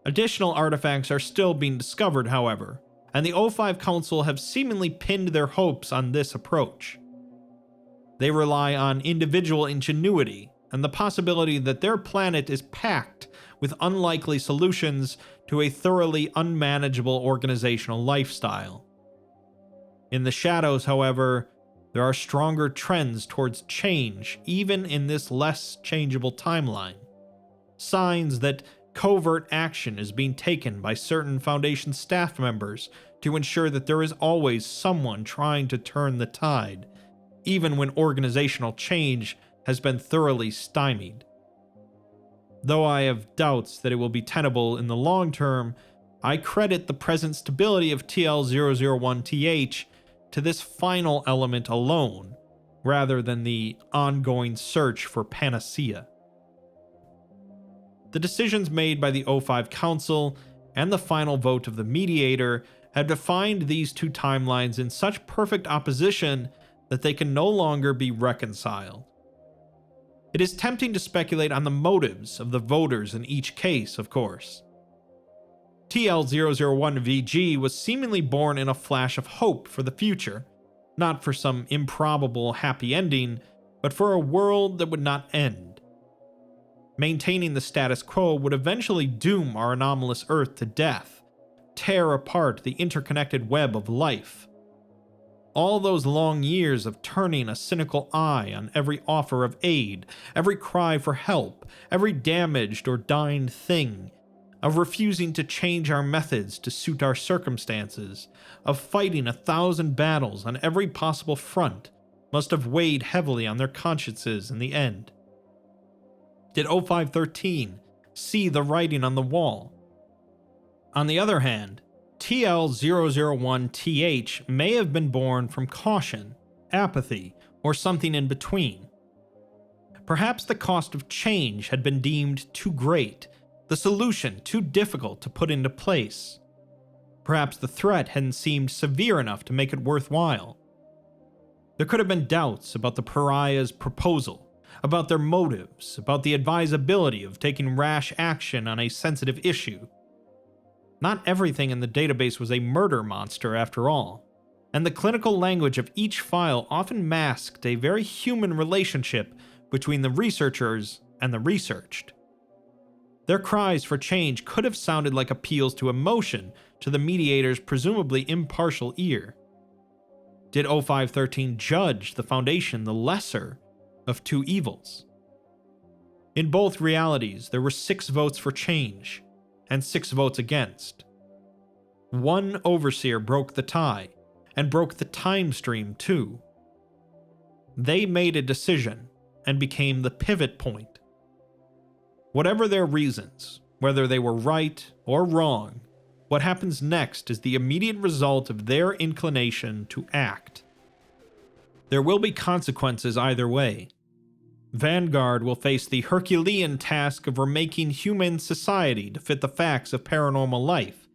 Additional artifacts are still being discovered, however, and the O5 Council have seemingly pinned their hopes on this approach. They rely on individual ingenuity and the possibility that their planet is packed with unlikely solutions to a thoroughly unmanageable organizational lifestyle. In the shadows, however, there are stronger trends towards change even in this less changeable timeline. Signs that covert action is being taken by certain Foundation staff members to ensure that there is always someone trying to turn the tide, even when organizational change has been thoroughly stymied. Though I have doubts that it will be tenable in the long term, I credit the present stability of TL-001-TH to this final element alone, rather than the ongoing search for panacea. The decisions made by the O5 Council and the final vote of the Mediator have defined these two timelines in such perfect opposition that they can no longer be reconciled. It is tempting to speculate on the motives of the voters in each case, of course. TL-001-VG was seemingly born in a flash of hope for the future, not for some improbable happy ending, but for a world that would not end. Maintaining the status quo would eventually doom our anomalous Earth to death, tear apart the interconnected web of life. All those long years of turning a cynical eye on every offer of aid, every cry for help, every damaged or dying thing, of refusing to change our methods to suit our circumstances, of fighting 1,000 battles on every possible front, must have weighed heavily on their consciences in the end. Did O513 see the writing on the wall? On the other hand, TL-001-TH may have been born from caution, apathy, or something in between. Perhaps the cost of change had been deemed too great, the solution too difficult to put into place. Perhaps the threat hadn't seemed severe enough to make it worthwhile. There could have been doubts about the pariah's proposal, about their motives, about the advisability of taking rash action on a sensitive issue. Not everything in the database was a murder monster after all, and the clinical language of each file often masked a very human relationship between the researchers and the researched. Their cries for change could have sounded like appeals to emotion to the Mediator's presumably impartial ear. Did O513 judge the Foundation the lesser of two evils? In both realities, there were 6 votes for change, and 6 votes against. One overseer broke the tie, and broke the time stream too. They made a decision, and became the pivot point. Whatever their reasons, whether they were right or wrong, what happens next is the immediate result of their inclination to act. There will be consequences either way. Vanguard will face the Herculean task of remaking human society to fit the facts of paranormal life,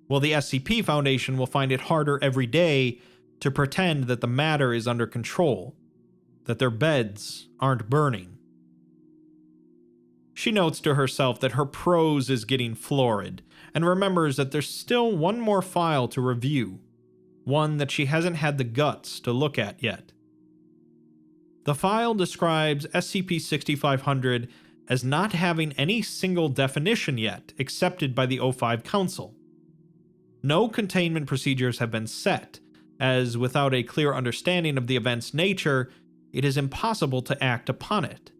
while the SCP Foundation will find it harder every day to pretend that the matter is under control, that their beds aren't burning. She notes to herself that her prose is getting florid, and remembers that there's still one more file to review, one that she hasn't had the guts to look at yet. The file describes SCP-6500 as not having any single definition yet accepted by the O5 Council. No containment procedures have been set, as without a clear understanding of the event's nature, it is impossible to act upon it.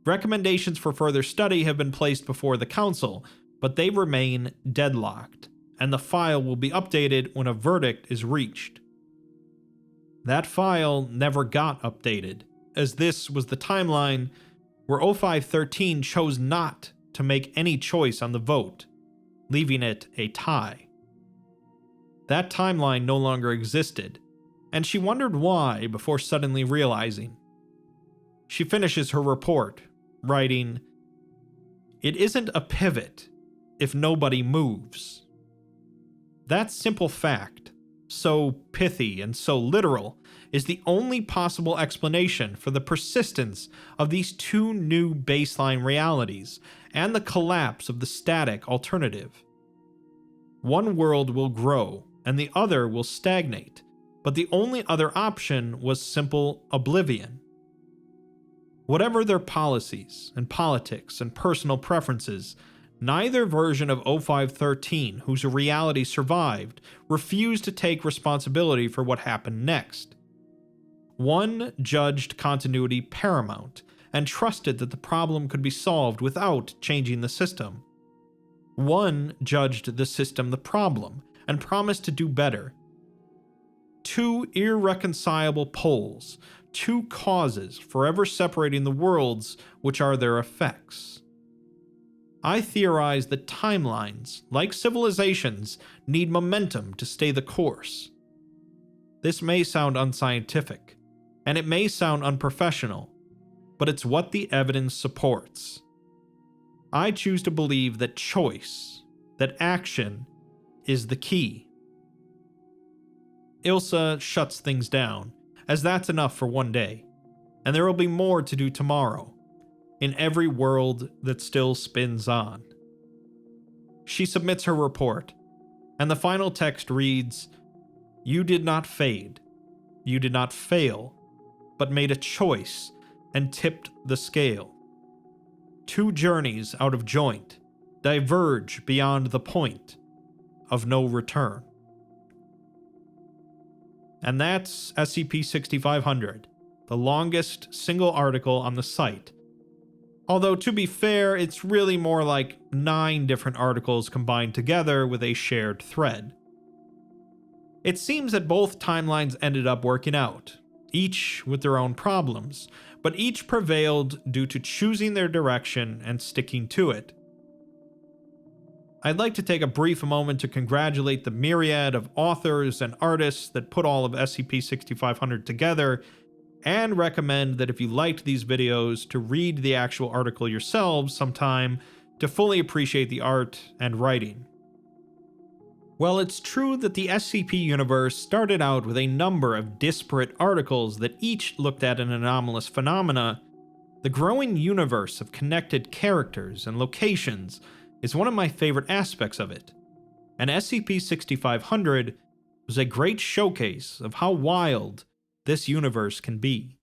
Recommendations for further study have been placed before the Council, but they remain deadlocked, and the file will be updated when a verdict is reached. That file never got updated, as this was the timeline where O513 chose not to make any choice on the vote, leaving it a tie. That timeline no longer existed, and she wondered why before suddenly realizing. She finishes her report, writing, "It isn't a pivot if nobody moves." That simple fact, so pithy and so literal, is the only possible explanation for the persistence of these two new baseline realities and the collapse of the static alternative. One world will grow and the other will stagnate, but the only other option was simple oblivion. Whatever their policies and politics and personal preferences, neither version of O513, whose reality survived, refused to take responsibility for what happened next. One judged continuity paramount and trusted that the problem could be solved without changing the system. One judged the system the problem and promised to do better. Two irreconcilable poles, two causes forever separating the worlds which are their effects. I theorize that timelines, like civilizations, need momentum to stay the course. This may sound unscientific, and it may sound unprofessional, but it's what the evidence supports. I choose to believe that choice, that action, is the key. Ilsa shuts things down, as that's enough for one day, and there will be more to do tomorrow, in every world that still spins on. She submits her report, and the final text reads, "You did not fade. You did not fail, but made a choice and tipped the scale. Two journeys out of joint diverge beyond the point of no return." And that's SCP-6500, the longest single article on the site. Although, to be fair, it's really more like 9 different articles combined together with a shared thread. It seems that both timelines ended up working out, each with their own problems, but each prevailed due to choosing their direction and sticking to it. I'd like to take a brief moment to congratulate the myriad of authors and artists that put all of SCP-6500 together, and recommend that if you liked these videos, to read the actual article yourselves sometime to fully appreciate the art and writing. While it's true that the SCP universe started out with a number of disparate articles that each looked at an anomalous phenomena, the growing universe of connected characters and locations is one of my favorite aspects of it, and SCP-6500 was a great showcase of how wild this universe can be.